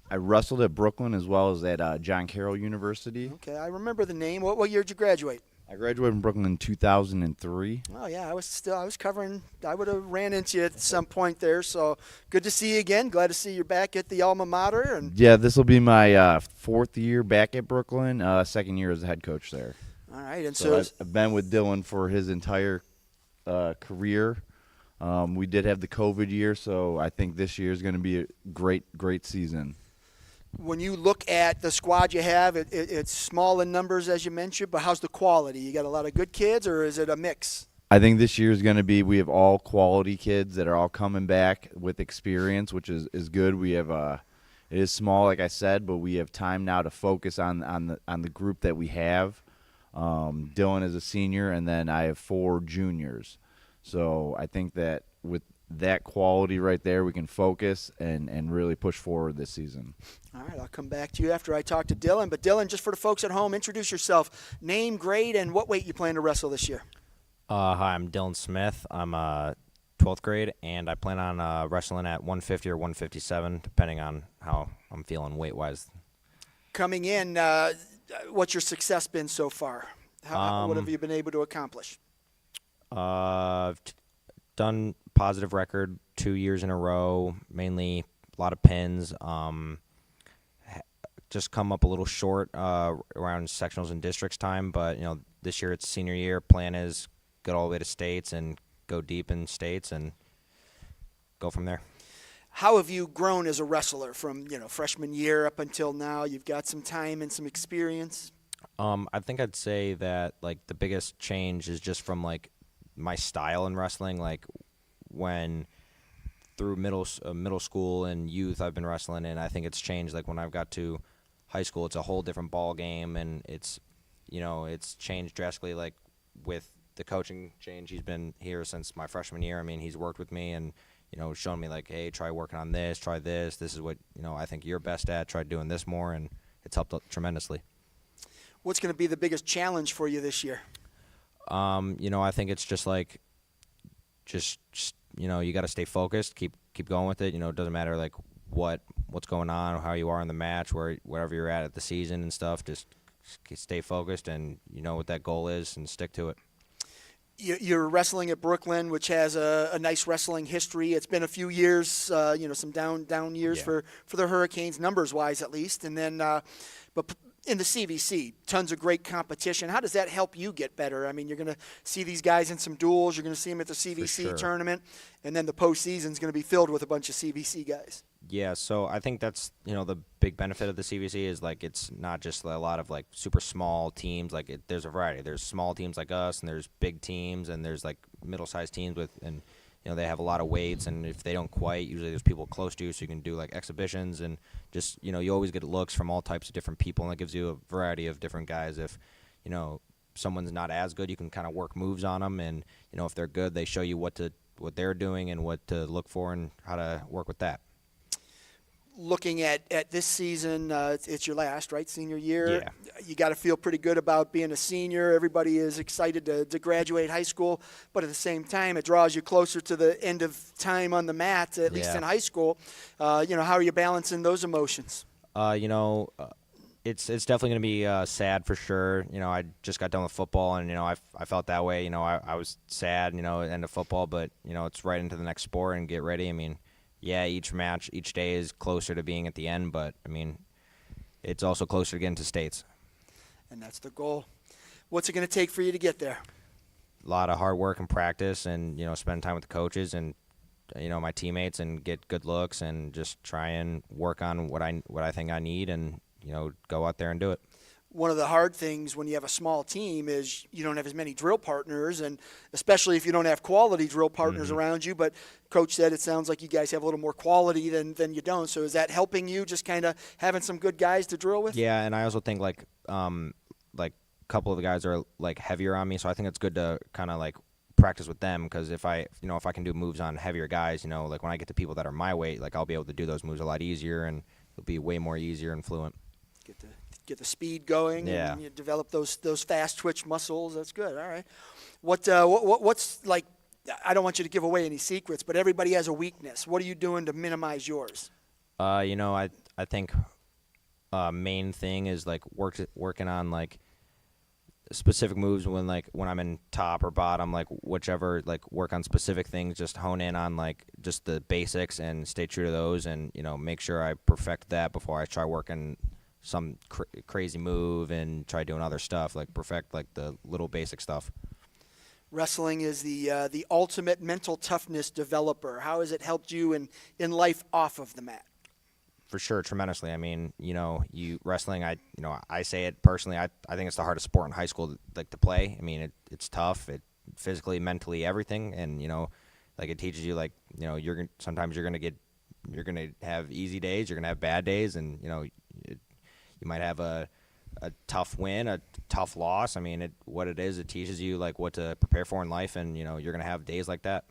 I wrestled at Brooklyn as well as at John Carroll University. Okay, I remember the name. What year did you graduate? I graduated from Brooklyn in 2003. Oh yeah, I was covering. I would have ran into you at some point there. So good to see you again. Glad to see you're back at the alma mater. And yeah, this will be my 4th year back at Brooklyn. 2nd year as the head coach there. All right, and so I've been with Dylan for his entire career. We did have the COVID year, so I think this year is going to be a great season. When you look at the squad you have, it's small in numbers, as you mentioned, but how's the quality? You got a lot of good kids, or is it a mix? I think this year is going to be, we have all quality kids that are all coming back with experience, which is good. We have it is small, like I said, but we have time now to focus on the group that we have. Dylan is a senior, and then I have 4 juniors. So I think that with that quality right there, we can focus and really push forward this season. All right, I'll come back to you after I talk to Dylan. But Dylan, just for the folks at home, introduce yourself. Name, grade, and what weight you plan to wrestle this year. Hi, I'm Dylan Smith. I'm 12th grade, and I plan on wrestling at 150 or 157, depending on how I'm feeling weight-wise. Coming in, what's your success been so far? What have you been able to accomplish? I've done positive record 2 years in a row, mainly a lot of pins. Just come up a little short around sectionals and districts time, but this year it's senior year. Plan is get all the way to states and go deep in states and go from there. How have you grown as a wrestler from freshman year up until now? You've got some time and some experience. I think I'd say that the biggest change is just from my style in wrestling. When through middle school and youth, I've been wrestling, and I think it's changed. Like when I've got to high school, it's a whole different ball game, and it's changed drastically. Like with the coaching change, he's been here since my freshman year. I mean, he's worked with me and shown me like, hey, try working on this, try this. This is what I think you're best at. Try doing this more, and it's helped tremendously. What's going to be the biggest challenge for you this year? I think it's just like, you got to stay focused, keep going with it. It doesn't matter like what's going on or how you are in the match, wherever you're at the season and stuff. Just stay focused and you know what that goal is and stick to it. You're wrestling at Brooklyn, which has a nice wrestling history. It's been a few years, some down years for the Hurricanes, numbers-wise at least. And then, but in the CVC, tons of great competition. How does that help you get better? I mean, you're going to see these guys in some duels. You're going to see them at the CVC tournament. And then the postseason is going to be filled with a bunch of CVC guys. Yeah, so I think that's, the big benefit of the CVC is, like, it's not just a lot of, like, super small teams. Like, there's a variety. There's small teams like us, and there's big teams, and there's, like, middle-sized teams and they have a lot of weights, and if they don't quite, usually there's people close to you, so you can do, like, exhibitions, and just, you always get looks from all types of different people, and it gives you a variety of different guys. If, someone's not as good, you can kind of work moves on them, and, if they're good, they show you what they're doing and what to look for and how to work with that. Looking at this season, it's your last, right, senior year? Yeah. You got to feel pretty good about being a senior. Everybody is excited to graduate high school, but at the same time, it draws you closer to the end of time on the mat, at least in high school. How are you balancing those emotions? It's definitely going to be sad for sure. I just got done with football, and, I felt that way. I was sad, end of football, but, it's right into the next sport and get ready. I mean, yeah, each match, each day is closer to being at the end, but, I mean, it's also closer to getting to states. And that's the goal. What's it going to take for you to get there? A lot of hard work and practice and, spend time with the coaches and, my teammates and get good looks and just try and work on what I think I need and, go out there and do it. One of the hard things when you have a small team is you don't have as many drill partners, and especially if you don't have quality drill partners around you. But Coach said it sounds like you guys have a little more quality than you don't. So is that helping you, just kind of having some good guys to drill with? Yeah, and I also think like a couple of the guys are like heavier on me, so I think it's good to kind of like practice with them, because if I can do moves on heavier guys, like when I get to people that are my weight, like I'll be able to do those moves a lot easier and it'll be way more easier and fluent. Get the speed going, yeah. And you develop those fast twitch muscles. That's good. All right. What's like? I don't want you to give away any secrets, but everybody has a weakness. What are you doing to minimize yours? I think main thing is like working on like specific moves when I'm in top or bottom, like whichever, like work on specific things, just hone in on like just the basics and stay true to those, and make sure I perfect that before I try working some crazy move and try doing other stuff, like perfect like the little basic stuff. Wrestling is the ultimate mental toughness developer. How has it helped you in life off of the mat? For sure, tremendously. I mean, wrestling, I say it personally, I think it's the hardest sport in high school to play. I mean, it's tough, it physically, mentally, everything, and like it teaches you sometimes you're gonna have easy days, you're gonna have bad days, and you might have a tough win, a tough loss. I mean, it teaches you like what to prepare for in life, and you're going to have days like that.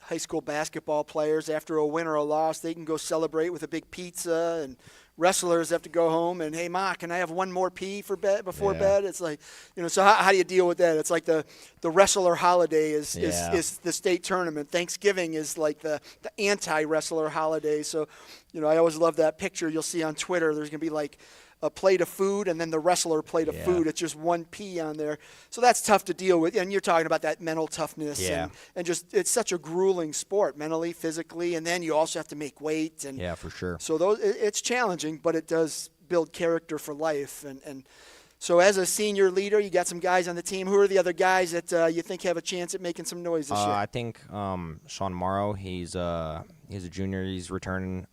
High school basketball players, after a win or a loss, they can go celebrate with a big pizza, and wrestlers have to go home and, hey, Ma, can I have one more pee before bed? It's like, so how do you deal with that? It's like the wrestler holiday is the state tournament. Thanksgiving is like the anti-wrestler holiday. So, I always love that picture you'll see on Twitter. There's going to be like a plate of food and then the wrestler plate of food. It's just one pea on there. So that's tough to deal with. And you're talking about that mental toughness and just it's such a grueling sport, mentally, physically, and then you also have to make weight. And yeah, for sure. So it's challenging, but it does build character for life. And so as a senior leader, you got some guys on the team. Who are the other guys that you think have a chance at making some noise this year? I think Sean Morrow, he's a junior. He's returning.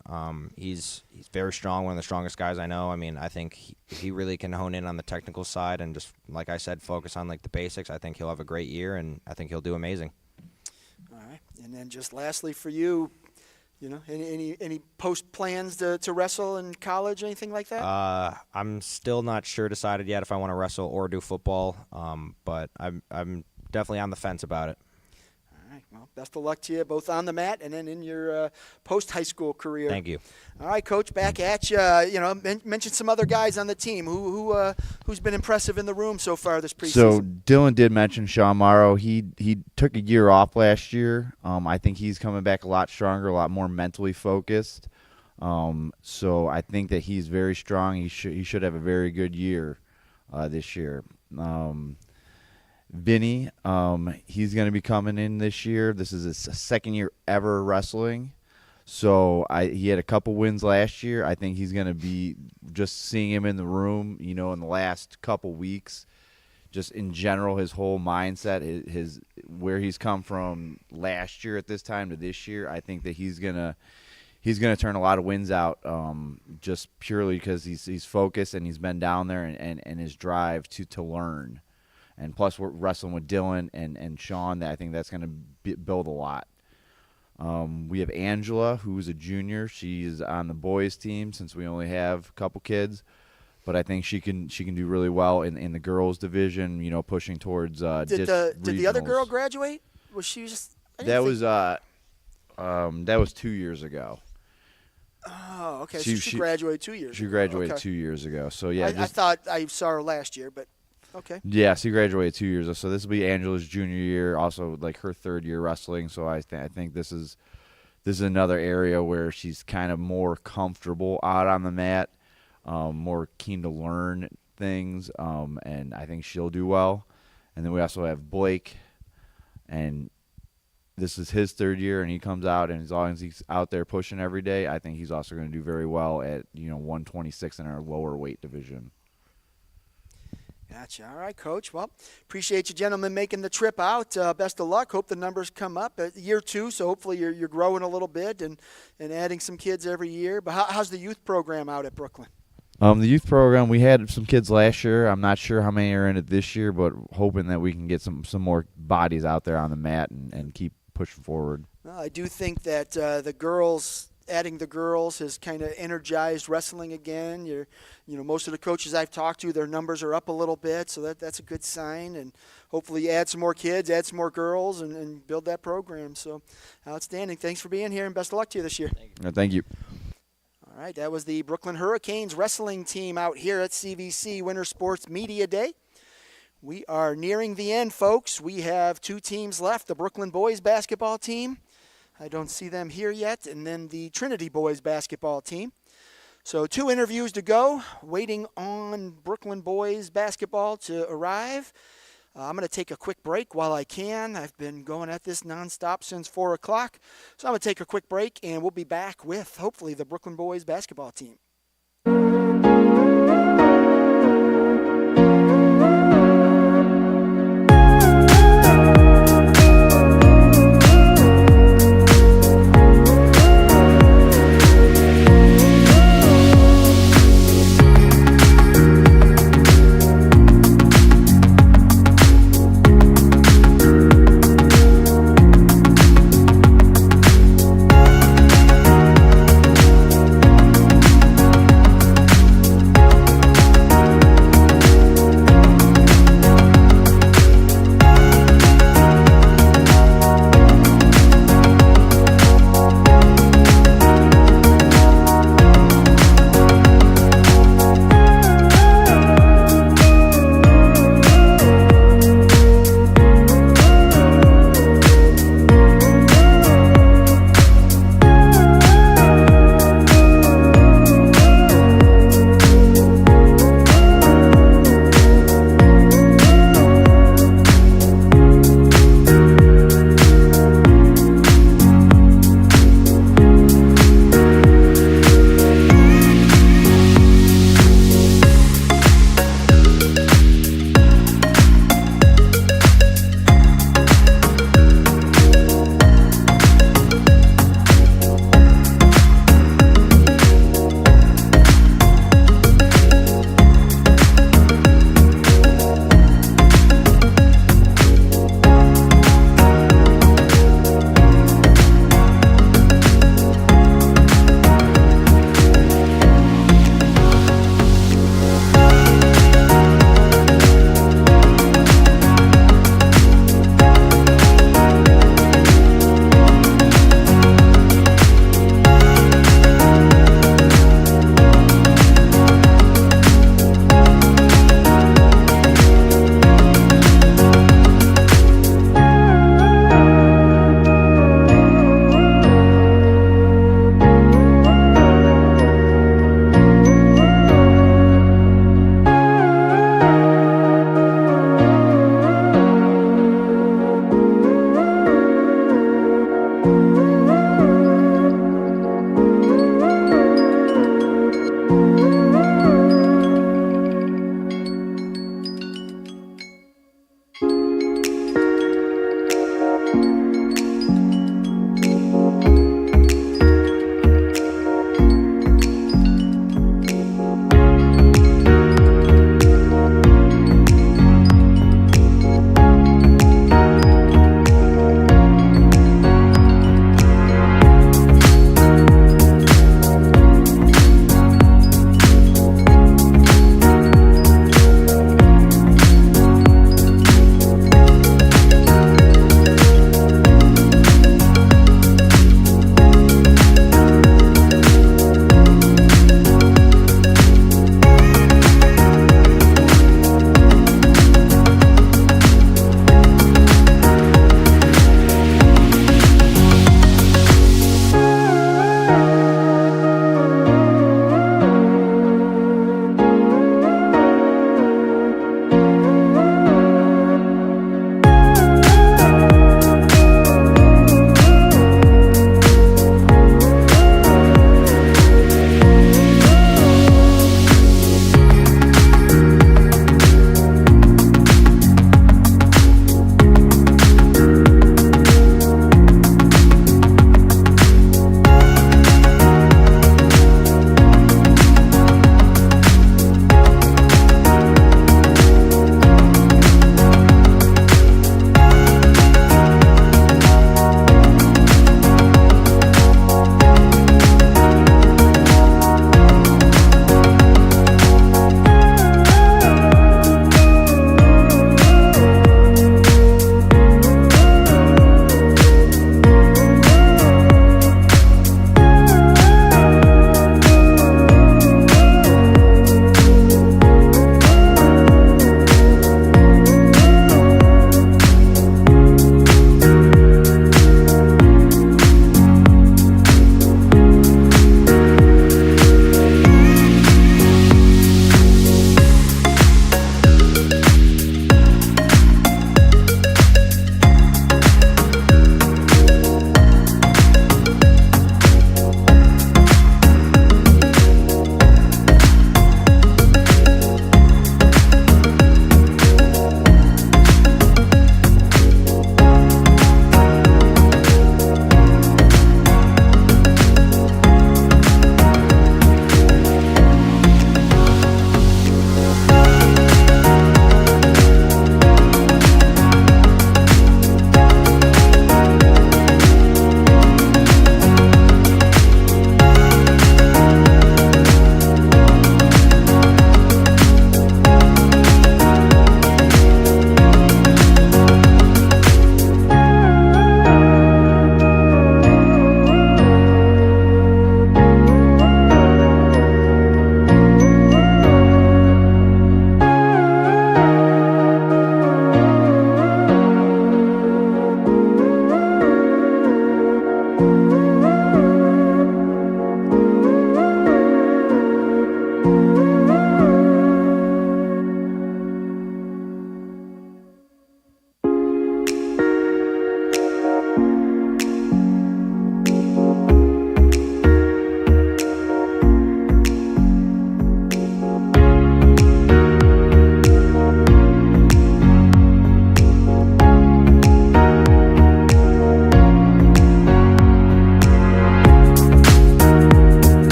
He's very strong, one of the strongest guys I know. I mean, I think he really can hone in on the technical side and just, like I said, focus on like the basics. I think he'll have a great year, and I think he'll do amazing. All right. right. And then just lastly for you, any post plans to wrestle in college, anything like that? I'm still not sure decided yet if I want to wrestle or do football, but I'm definitely on the fence about it. All right. Well, best of luck to you both on the mat and then in your post-high school career. Thank you. All right, Coach, back at you. Mention some other guys on the team. Who's been impressive in the room so far this preseason? So Dylan did mention Sean Morrow. He took a year off last year. I think he's coming back a lot stronger, a lot more mentally focused. So I think that he's very strong. He should have a very good year this year. Vinny, he's going to be coming in this year. This is his second year ever wrestling. So he had a couple wins last year. I think he's going to be, just seeing him in the room, in the last couple weeks, just in general, his whole mindset, his where he's come from last year at this time to this year. I think that he's gonna turn a lot of wins out, just purely because he's focused and he's been down there and his drive to learn. And plus, we're wrestling with Dylan and Sean. I think that's going to build a lot. We have Angela, who's a junior. She's on the boys' team since we only have a couple kids. But I think she can do really well in the girls' division, pushing towards did the other girl graduate? Was she just – that was 2 years ago. Oh, okay. So she graduated 2 years ago. She graduated okay. 2 years ago. So, yeah. I thought I saw her last year, but – okay. Yeah, she graduated 2 years ago. So this will be Angela's junior year, also like her third year wrestling. So I think this is another area where she's kind of more comfortable out on the mat, more keen to learn things, and I think she'll do well. And then we also have Blake, and this is his third year, and he comes out, and as long as he's out there pushing every day, I think he's also going to do very well at 126 in our lower weight division. Gotcha. All right, Coach. Well, appreciate you gentlemen making the trip out. Best of luck. Hope the numbers come up at year 2, so hopefully you're growing a little bit and adding some kids every year. But how's the youth program out at Brooklyn? The youth program, we had some kids last year. I'm not sure how many are in it this year, but hoping that we can get some more bodies out there on the mat and keep pushing forward. Well, I do think that adding the girls has kind of energized wrestling again. Most of the coaches I've talked to, their numbers are up a little bit, so that's a good sign. And hopefully add some more kids, add some more girls, and build that program. So outstanding. Thanks for being here, and best of luck to you this year. Thank you. All right, that was the Brooklyn Hurricanes wrestling team out here at CVC Winter Sports Media Day. We are nearing the end, folks. We have 2 teams left, the Brooklyn boys basketball team. I don't see them here yet. And then the Trinity boys basketball team. So 2 interviews to go, waiting on Brooklyn boys basketball to arrive. I'm going to take a quick break while I can. I've been going at this nonstop since 4 o'clock. So I'm going to take a quick break, and we'll be back with, hopefully, the Brooklyn boys basketball team.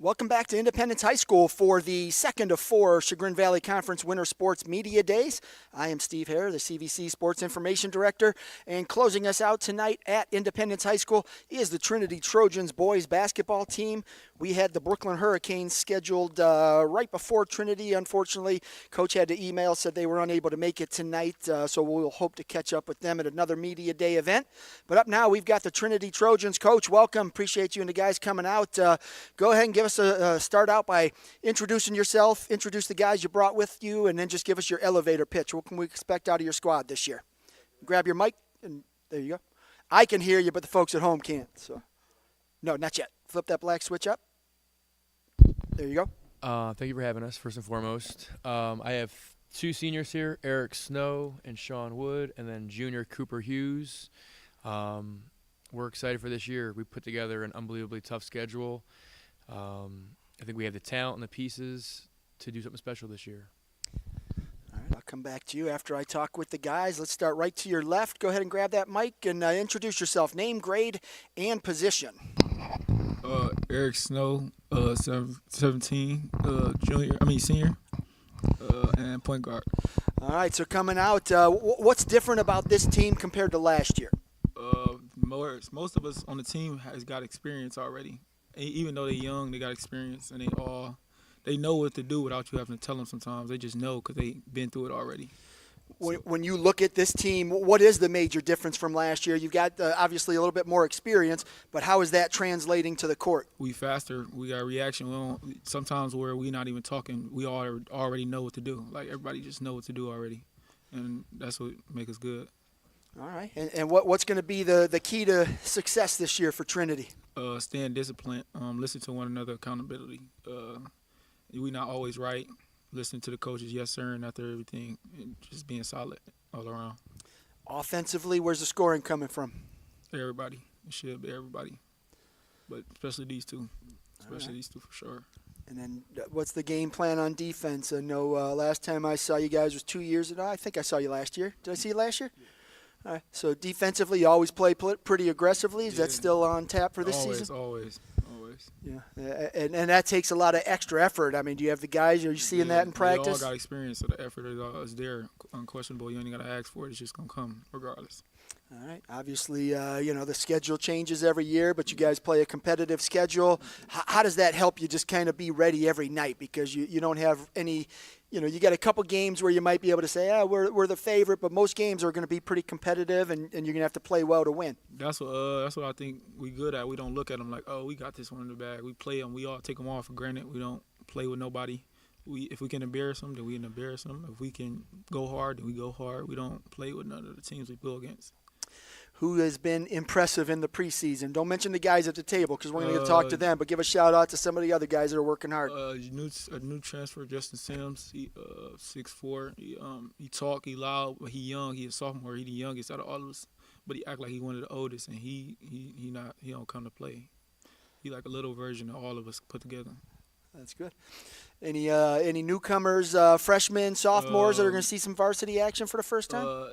Welcome back to Independence High School for the second of 4 Chagrin Valley Conference Winter Sports Media Days. I am Steve Hare, the CVC Sports Information Director, and closing us out tonight at Independence High School is the Trinity Trojans boys basketball team. We had the Brooklyn Hurricanes scheduled right before Trinity. Unfortunately, Coach had to email, said they were unable to make it tonight, so we'll hope to catch up with them at another Media Day event. But up now, we've got the Trinity Trojans. Coach, welcome. Appreciate you and the guys coming out. Go ahead and give us start out by introducing yourself, introduce the guys you brought with you, and then just give us your elevator pitch. What can we expect out of your squad this year? Grab your mic, and there you go. I can hear you, but the folks at home can't. So, no, not yet. Flip that black switch up. There you go. Thank you for having us, first and foremost. I have 2 seniors here, Eric Snow and Sean Wood, and then junior Cooper Hughes. We're excited for this year. We put together an unbelievably tough schedule. I think we have the talent and the pieces to do something special this year. All right, I'll come back to you after I talk with the guys. Let's start right to your left. Go ahead and grab that mic and introduce yourself, name, grade, and position. Eric Snow, 17, senior, and point guard. All right, so coming out, what's different about this team compared to last year? Most of us on the team has got experience already. Even though they're young, they got experience, and they know what to do without you having to tell them sometimes. They just know because they've been through it already. When you look at this team, what is the major difference from last year? You've got obviously a little bit more experience, but how is that translating to the court? We faster. We got reaction. Sometimes where we're not even talking, we already know what to do. Like everybody just know what to do already, and that's what makes us good. All right. And what's going to be the key to success this year for Trinity? Staying disciplined, listen to one another, accountability. We're not always right. Listen to the coaches, yes, sir, and after everything, and just being solid all around. Offensively, where's the scoring coming from? Everybody. It should be everybody. But especially these two. These two for sure. And then what's the game plan on defense? I know last time I saw you guys was 2 years ago. I think I saw you last year. Did I see you last year? Yeah. All right. So defensively, you always play pretty aggressively. Is that still on tap for this season? Always. Yeah, and that takes a lot of extra effort. I mean, do you have the guys? Are you seeing that in practice? They all got experience, so the effort is there. Unquestionable. You ain't got to ask for it. It's just going to come regardless. All right. Obviously, the schedule changes every year, but you guys play a competitive schedule. How does that help you just kind of be ready every night? Because you don't have any – you got a couple games where you might be able to say, we're the favorite, but most games are going to be pretty competitive, and you're going to have to play well to win. That's what I think we good at. We don't look at them like, we got this one in the bag. We play them. We all take them all for granted. We don't play with nobody. If we can embarrass them, then we can embarrass them. If we can go hard, then we go hard. We don't play with none of the teams we go against. Who has been impressive in the preseason? Don't mention the guys at the table because we're going to talk to them, but give a shout-out to some of the other guys that are working hard. A new transfer, Justin Sims. He 6'4". He talk, he loud, but he young. He a sophomore. He the youngest out of all of us, but he act like he one of the oldest, and he don't come to play. He like a little version of all of us put together. That's good. Any newcomers, freshmen, sophomores that are going to see some varsity action for the first time?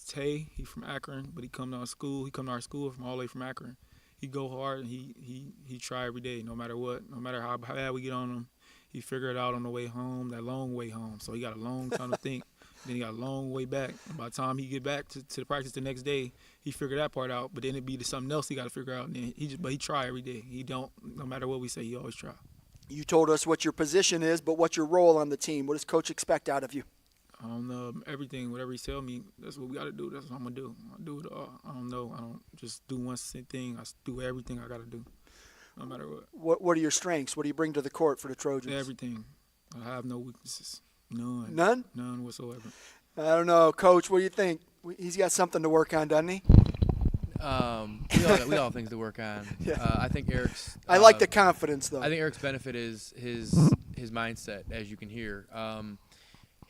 Tay, he from Akron, but he come to our school. He come to our school from all the way from Akron. He go hard and he try every day, no matter what, no matter how bad we get on him. He figure it out on the way home, that long way home. So he got a long time to think. Then he got a long way back. And by the time he get back to the practice the next day, he figured that part out. But then it'd be something else he got to figure out. And then he try every day. He don't, no matter what we say, he always try. You told us what your position is, but what's your role on the team? What does Coach expect out of you? I don't know everything. Whatever he tell me, that's what we got to do. That's what I'm going to do. I do it all. I don't know. I don't just do one thing. I do everything I got to do, no matter what. What are your strengths? What do you bring to the court for the Trojans? Everything. I have no weaknesses. None. None? None whatsoever. I don't know. Coach, what do you think? He's got something to work on, doesn't he? We all have things to work on. Yeah. I think Eric's. I like the confidence, though. I think Eric's benefit is his mindset, as you can hear.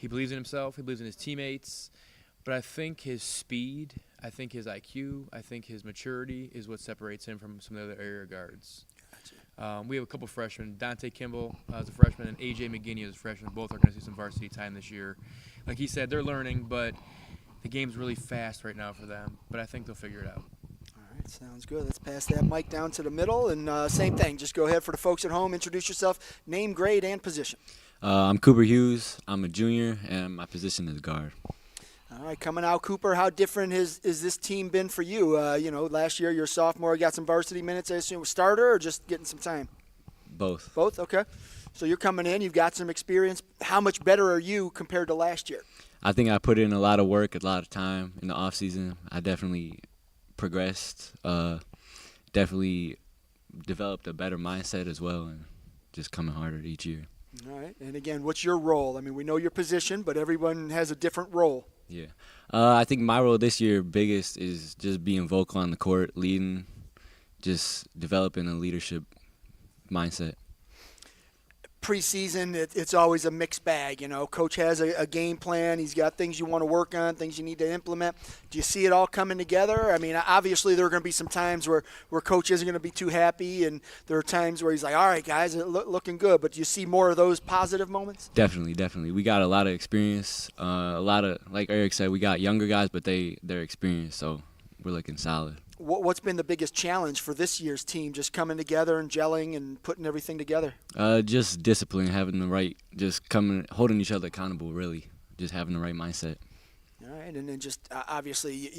He believes in himself. He believes in his teammates. But I think his speed, I think his IQ, I think his maturity is what separates him from some of the other area guards. Gotcha. We have a couple freshmen. Dante Kimball is a freshman, and A.J. McGinney is a freshman. Both are going to see some varsity time this year. Like he said, they're learning, but the game's really fast right now for them. But I think they'll figure it out. All right. Sounds good. Let's pass that mic down to the middle, and same thing. Just go ahead for the folks at home. Introduce yourself, name, grade, and position. I'm Cooper Hughes. I'm a junior, and my position is guard. All right, coming out, Cooper, how different is this team been for you? Last year you're a sophomore, got some varsity minutes, I assume. Starter or just getting some time? Both. Both, okay. So you're coming in, you've got some experience. How much better are you compared to last year? I think I put in a lot of work, a lot of time in the off season. I definitely progressed, definitely developed a better mindset as well, and just coming harder each year. All right, and again, what's your role? I mean, we know your position, but everyone has a different role. Yeah. I think my role this year biggest is just being vocal on the court, leading, just developing a leadership mindset. Preseason, it's always a mixed bag. Coach has a game plan. He's got things you want to work on, things you need to implement. Do you see it all coming together? I mean, obviously there are going to be some times where Coach isn't going to be too happy, and there are times where he's like, all right, guys, looking good. But do you see more of those positive moments? Definitely. We got a lot of experience. A lot of, like Eric said, we got younger guys, but they're experienced, so we're looking solid. What's been the biggest challenge for this year's team, just coming together and gelling and putting everything together? Just discipline, having the right, holding each other accountable, really, just having the right mindset. All right, and then just obviously,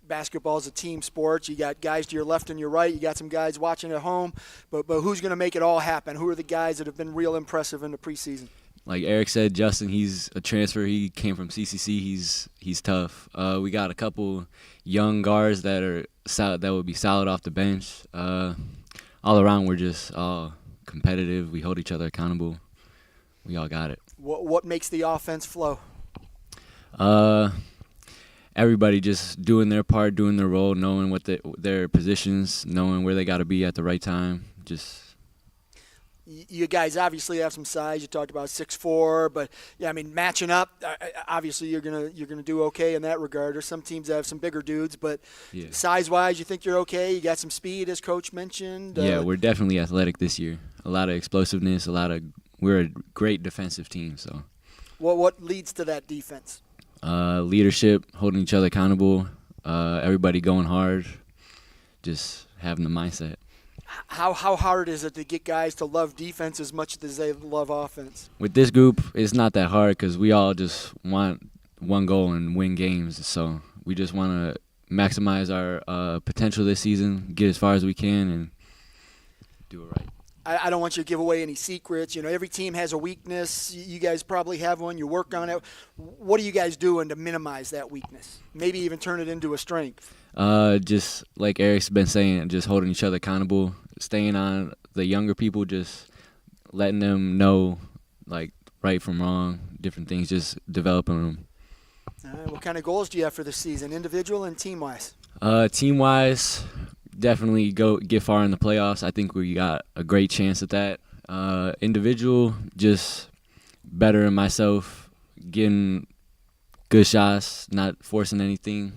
basketball is a team sport. You got guys to your left and your right. You got some guys watching at home, but who's going to make it all happen? Who are the guys that have been real impressive in the preseason? Like Eric said, Justin, he's a transfer. He came from CCC. He's tough. We got a couple young guards that are solid, that would be solid off the bench. All around, we're just all competitive. We hold each other accountable. We all got it. What makes the offense flow? Everybody just doing their part, doing their role, knowing what their positions, knowing where they got to be at the right time. Just. You guys obviously have some size. You talked about 6'4", but yeah, I mean matching up. Obviously, you're gonna do okay in that regard. There's some teams that have some bigger dudes, but yeah. Size-wise, you think you're okay. You got some speed, as Coach mentioned. Yeah, we're definitely athletic this year. A lot of explosiveness. We're a great defensive team. So. What leads to that defense? Leadership, holding each other accountable. Everybody going hard. Just having the mindset. How hard is it to get guys to love defense as much as they love offense? With this group, it's not that hard because we all just want one goal and win games. So we just want to maximize our potential this season, get as far as we can, and do it right. I don't want you to give away any secrets. Every team has a weakness. You guys probably have one. You work on it. What are you guys doing to minimize that weakness? Maybe even turn it into a strength? Just like Eric's been saying, just holding each other accountable, staying on the younger people, just letting them know, like, right from wrong, different things, just developing them. All right, what kind of goals do you have for this season, individual and team-wise? Team-wise, definitely get far in the playoffs. I think we got a great chance at that. Individual, just bettering myself, getting good shots, not forcing anything,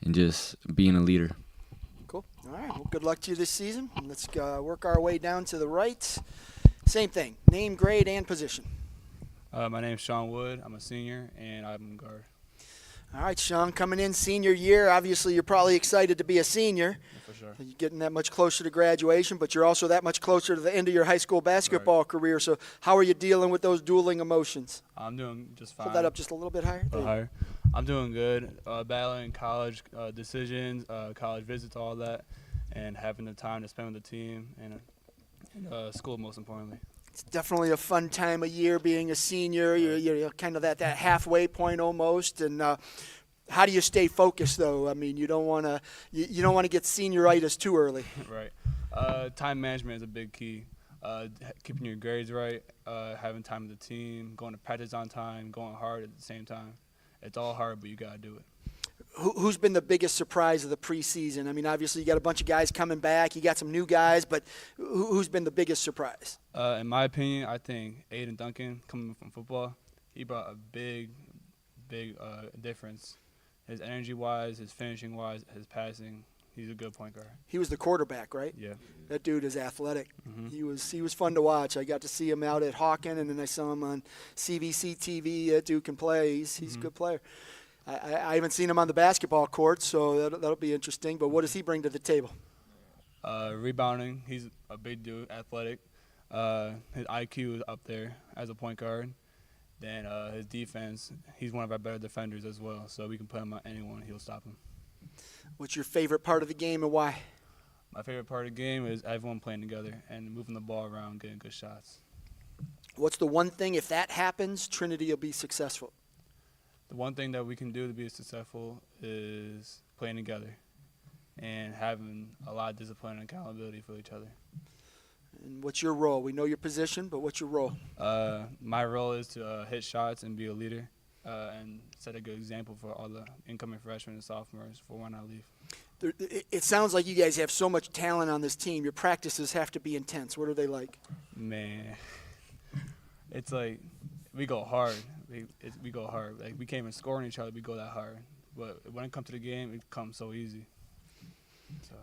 and just being a leader. Cool. All right. Well, good luck to you this season. Let's work our way down to the right. Same thing. Name, grade, and position. My name's Sean Wood. I'm a senior, and I'm guard. All right, Sean, coming in senior year. Obviously, you're probably excited to be a senior. For sure. You're getting that much closer to graduation, but you're also that much closer to the end of your high school basketball career. So how are you dealing with those dueling emotions? I'm doing just fine. Hold that up just a little bit higher. Higher. I'm doing good. Battling college decisions, college visits, all that, and having the time to spend with the team and school, most importantly. It's definitely a fun time of year being a senior. You're kind of at that halfway point almost. And how do you stay focused, though? I mean, you don't want to get senioritis too early. Right. Time management is a big key. Keeping your grades right, having time with the team, going to practice on time, going hard at the same time. It's all hard, but you got to do it. Who's been the biggest surprise of the preseason? I mean, obviously you got a bunch of guys coming back. You got some new guys, but who's been the biggest surprise? In my opinion, I think Aiden Duncan, coming from football, he brought a big difference. His energy-wise, his finishing-wise, his passing. He's a good point guard. He was the quarterback, right? Yeah. That dude is athletic. Mm-hmm. He was fun to watch. I got to see him out at Hawken, and then I saw him on CVC TV. That dude can play. He's a good player. I haven't seen him on the basketball court, so that'll be interesting. But what does he bring to the table? Rebounding. He's a big dude, athletic. His IQ is up there as a point guard. Then his defense, he's one of our better defenders as well. So we can put him on anyone, he'll stop him. What's your favorite part of the game and why? My favorite part of the game is everyone playing together and moving the ball around, getting good shots. What's the one thing, if that happens, Trinity will be successful? The one thing that we can do to be successful is playing together and having a lot of discipline and accountability for each other. And what's your role? We know your position, but what's your role? My role is to hit shots and be a leader and set a good example for all the incoming freshmen and sophomores for when I leave. It sounds like you guys have so much talent on this team. Your practices have to be intense. What are they like? Man, it's like we go hard. We go hard. Like we can't even score on each other. We go that hard. But when it comes to the game, it comes so easy. So.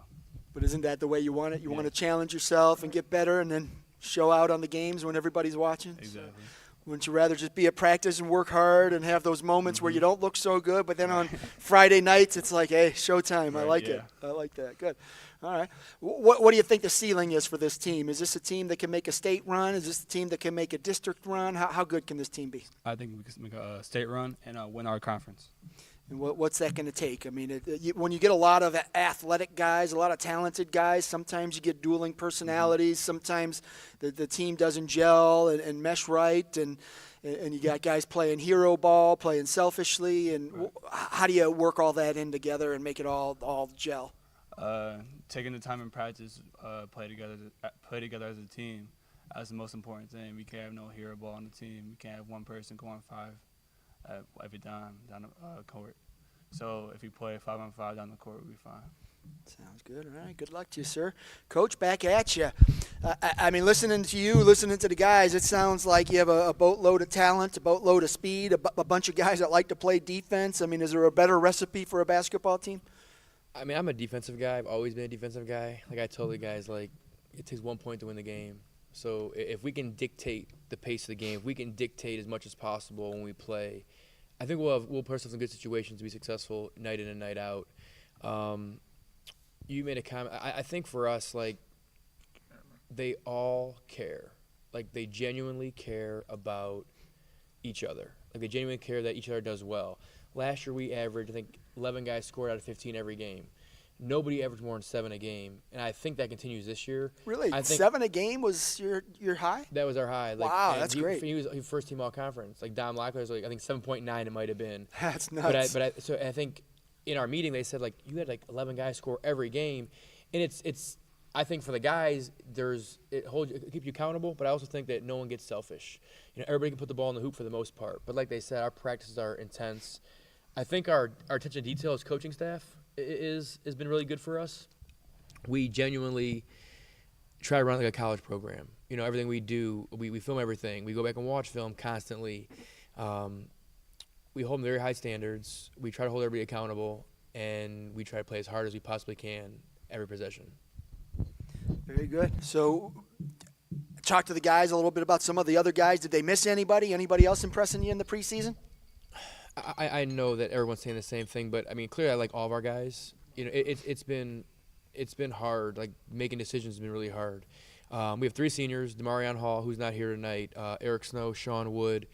But isn't that the way you want it? You want to challenge yourself and get better and then show out on the games when everybody's watching? Exactly. So, wouldn't you rather just be at practice and work hard and have those moments where you don't look so good, but then on Friday nights it's like, hey, showtime. Right, I like it. I like that. Good. All right. What do you think the ceiling is for this team? Is this a team that can make a state run? Is this a team that can make a district run? How good can this team be? I think we can make a state run and win our conference. And what's that going to take? I mean, when you get a lot of athletic guys, a lot of talented guys, sometimes you get dueling personalities. Sometimes the team doesn't gel and mesh right, and you got guys playing hero ball, playing selfishly. And how do you work all that in together and make it all gel? Taking the time in practice, play together as a team. That's the most important thing. We can't have no hero ball on the team. We can't have one person go on 5 every time down the court. So if we play 5-on-5 down the court, we'll be fine. Sounds good. All right. Good luck to you, sir. Coach, back at you. I mean, listening to you, listening to the guys, it sounds like you have a boatload of talent, a boatload of speed, a bunch of guys that like to play defense. I mean, is there a better recipe for a basketball team? I mean, I'm a defensive guy. I've always been a defensive guy. Like I told the guys, like, it takes 1 point to win the game. So if we can dictate the pace of the game, if we can dictate as much as possible when we play, I think we'll put ourselves in good situations to be successful night in and night out. You made a comment. I think for us, like, they all care. Like, they genuinely care about each other. Like, they genuinely care that each other does well. Last year we averaged, I think, 11 guys scored out of 15 every game. Nobody averaged more than 7 a game, and I think that continues this year. Really? I think 7 a game was your high? That was our high. Like, wow, that's great. He was first team all conference. Like Dom Locklear was like, I think 7.9 it might have been. That's nuts. So I think in our meeting they said, like, you had like 11 guys score every game, and it's I think for the guys it keeps you accountable, but I also think that no one gets selfish. You know, everybody can put the ball in the hoop for the most part, but like they said, our practices are intense. I think our attention to detail as coaching staff has been really good for us. We genuinely try to run like a college program. You know, everything we do, we film everything. We go back and watch film constantly. We hold them to very high standards. We try to hold everybody accountable, and we try to play as hard as we possibly can every possession. Very good. So talk to the guys a little bit about some of the other guys. Did they miss anybody? Anybody else impressing you in the preseason? I know that everyone's saying the same thing, but I mean, clearly I like all of our guys. You know, it's been hard. Like, making decisions has been really hard. We have 3 seniors: Demarion Hall, who's not here tonight, Eric Snow, Sean Wood,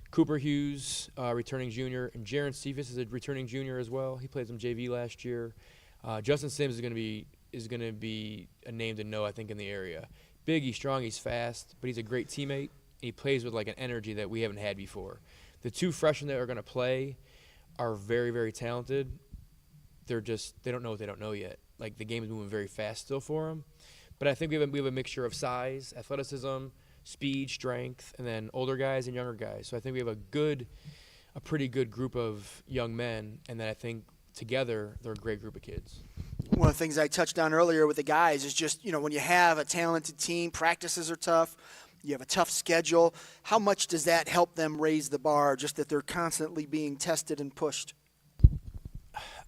Cooper Hughes, returning junior, and Jaron Cephas is a returning junior as well. He played some JV last year. Justin Sims is going to be a name to know, I think, in the area. Big, he's strong, he's fast, but he's a great teammate. He plays with like an energy that we haven't had before. The 2 freshmen that are going to play are very, very talented. They don't know what they don't know yet. Like, the game is moving very fast still for them. But I think we have a mixture of size, athleticism, speed, strength, and then older guys and younger guys. So I think we have a pretty good group of young men, and then I think together they're a great group of kids. One of the things I touched on earlier with the guys is just, you know, when you have a talented team, practices are tough. You have a tough schedule. How much does that help them raise the bar, just that they're constantly being tested and pushed?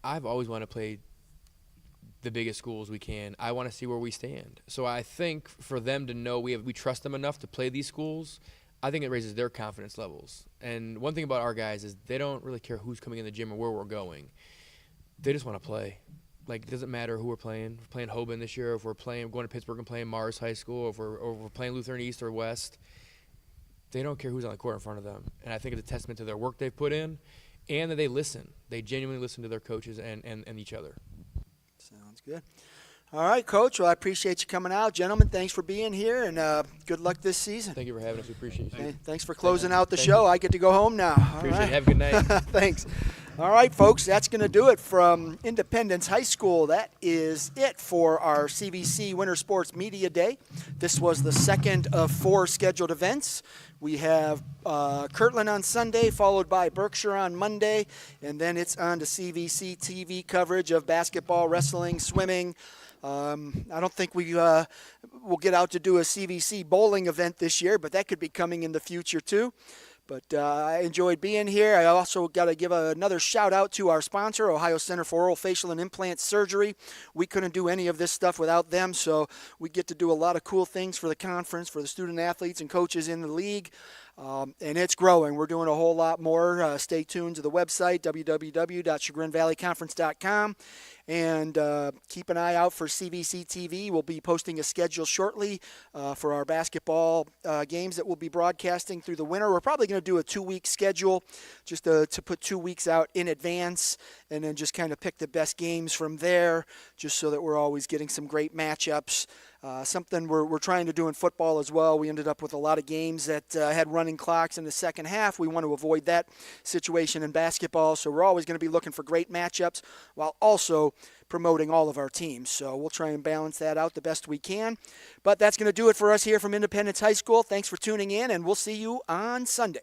I've always wanted to play the biggest schools we can. I want to see where we stand. So I think for them to know we trust them enough to play these schools, I think it raises their confidence levels. And one thing about our guys is they don't really care who's coming in the gym or where we're going. They just want to play. Like, it doesn't matter who we're playing. If we're playing Hoban this year, if we're going to Pittsburgh and playing Mars High School, or if we're playing Lutheran East or West. They don't care who's on the court in front of them. And I think it's a testament to their work they've put in and that they listen. They genuinely listen to their coaches and each other. Sounds good. All right, Coach. Well, I appreciate you coming out. Gentlemen, thanks for being here, and good luck this season. Thank you for having us. We appreciate you. Thanks for closing out the show. I get to go home now. Appreciate it. Have a good night. Thanks. All right, folks, that's going to do it from Independence High School. That is it for our CVC Winter Sports Media Day. This was the second of 4 scheduled events. We have Kirtland on Sunday, followed by Berkshire on Monday, and then it's on to CVC TV coverage of basketball, wrestling, swimming. I don't think we will get out to do a CVC bowling event this year, but that could be coming in the future too. But I enjoyed being here. I also got to give another shout out to our sponsor, Ohio Center for Oral, Facial, and Implant Surgery. We couldn't do any of this stuff without them, so we get to do a lot of cool things for the conference, for the student athletes and coaches in the league. And it's growing. We're doing a whole lot more. Stay tuned to the website, www.chagrinvalleyconference.com. And keep an eye out for CVC TV. We'll be posting a schedule shortly for our basketball games that we'll be broadcasting through the winter. We're probably going to do a 2-week schedule just to put 2 weeks out in advance and then just kind of pick the best games from there just so that we're always getting some great matchups. Something we're trying to do in football as well. We ended up with a lot of games that had running clocks in the second half. We want to avoid that situation in basketball, so we're always going to be looking for great matchups while also promoting all of our teams. So we'll try and balance that out the best we can. But that's going to do it for us here from Independence High School. Thanks for tuning in, and we'll see you on Sunday.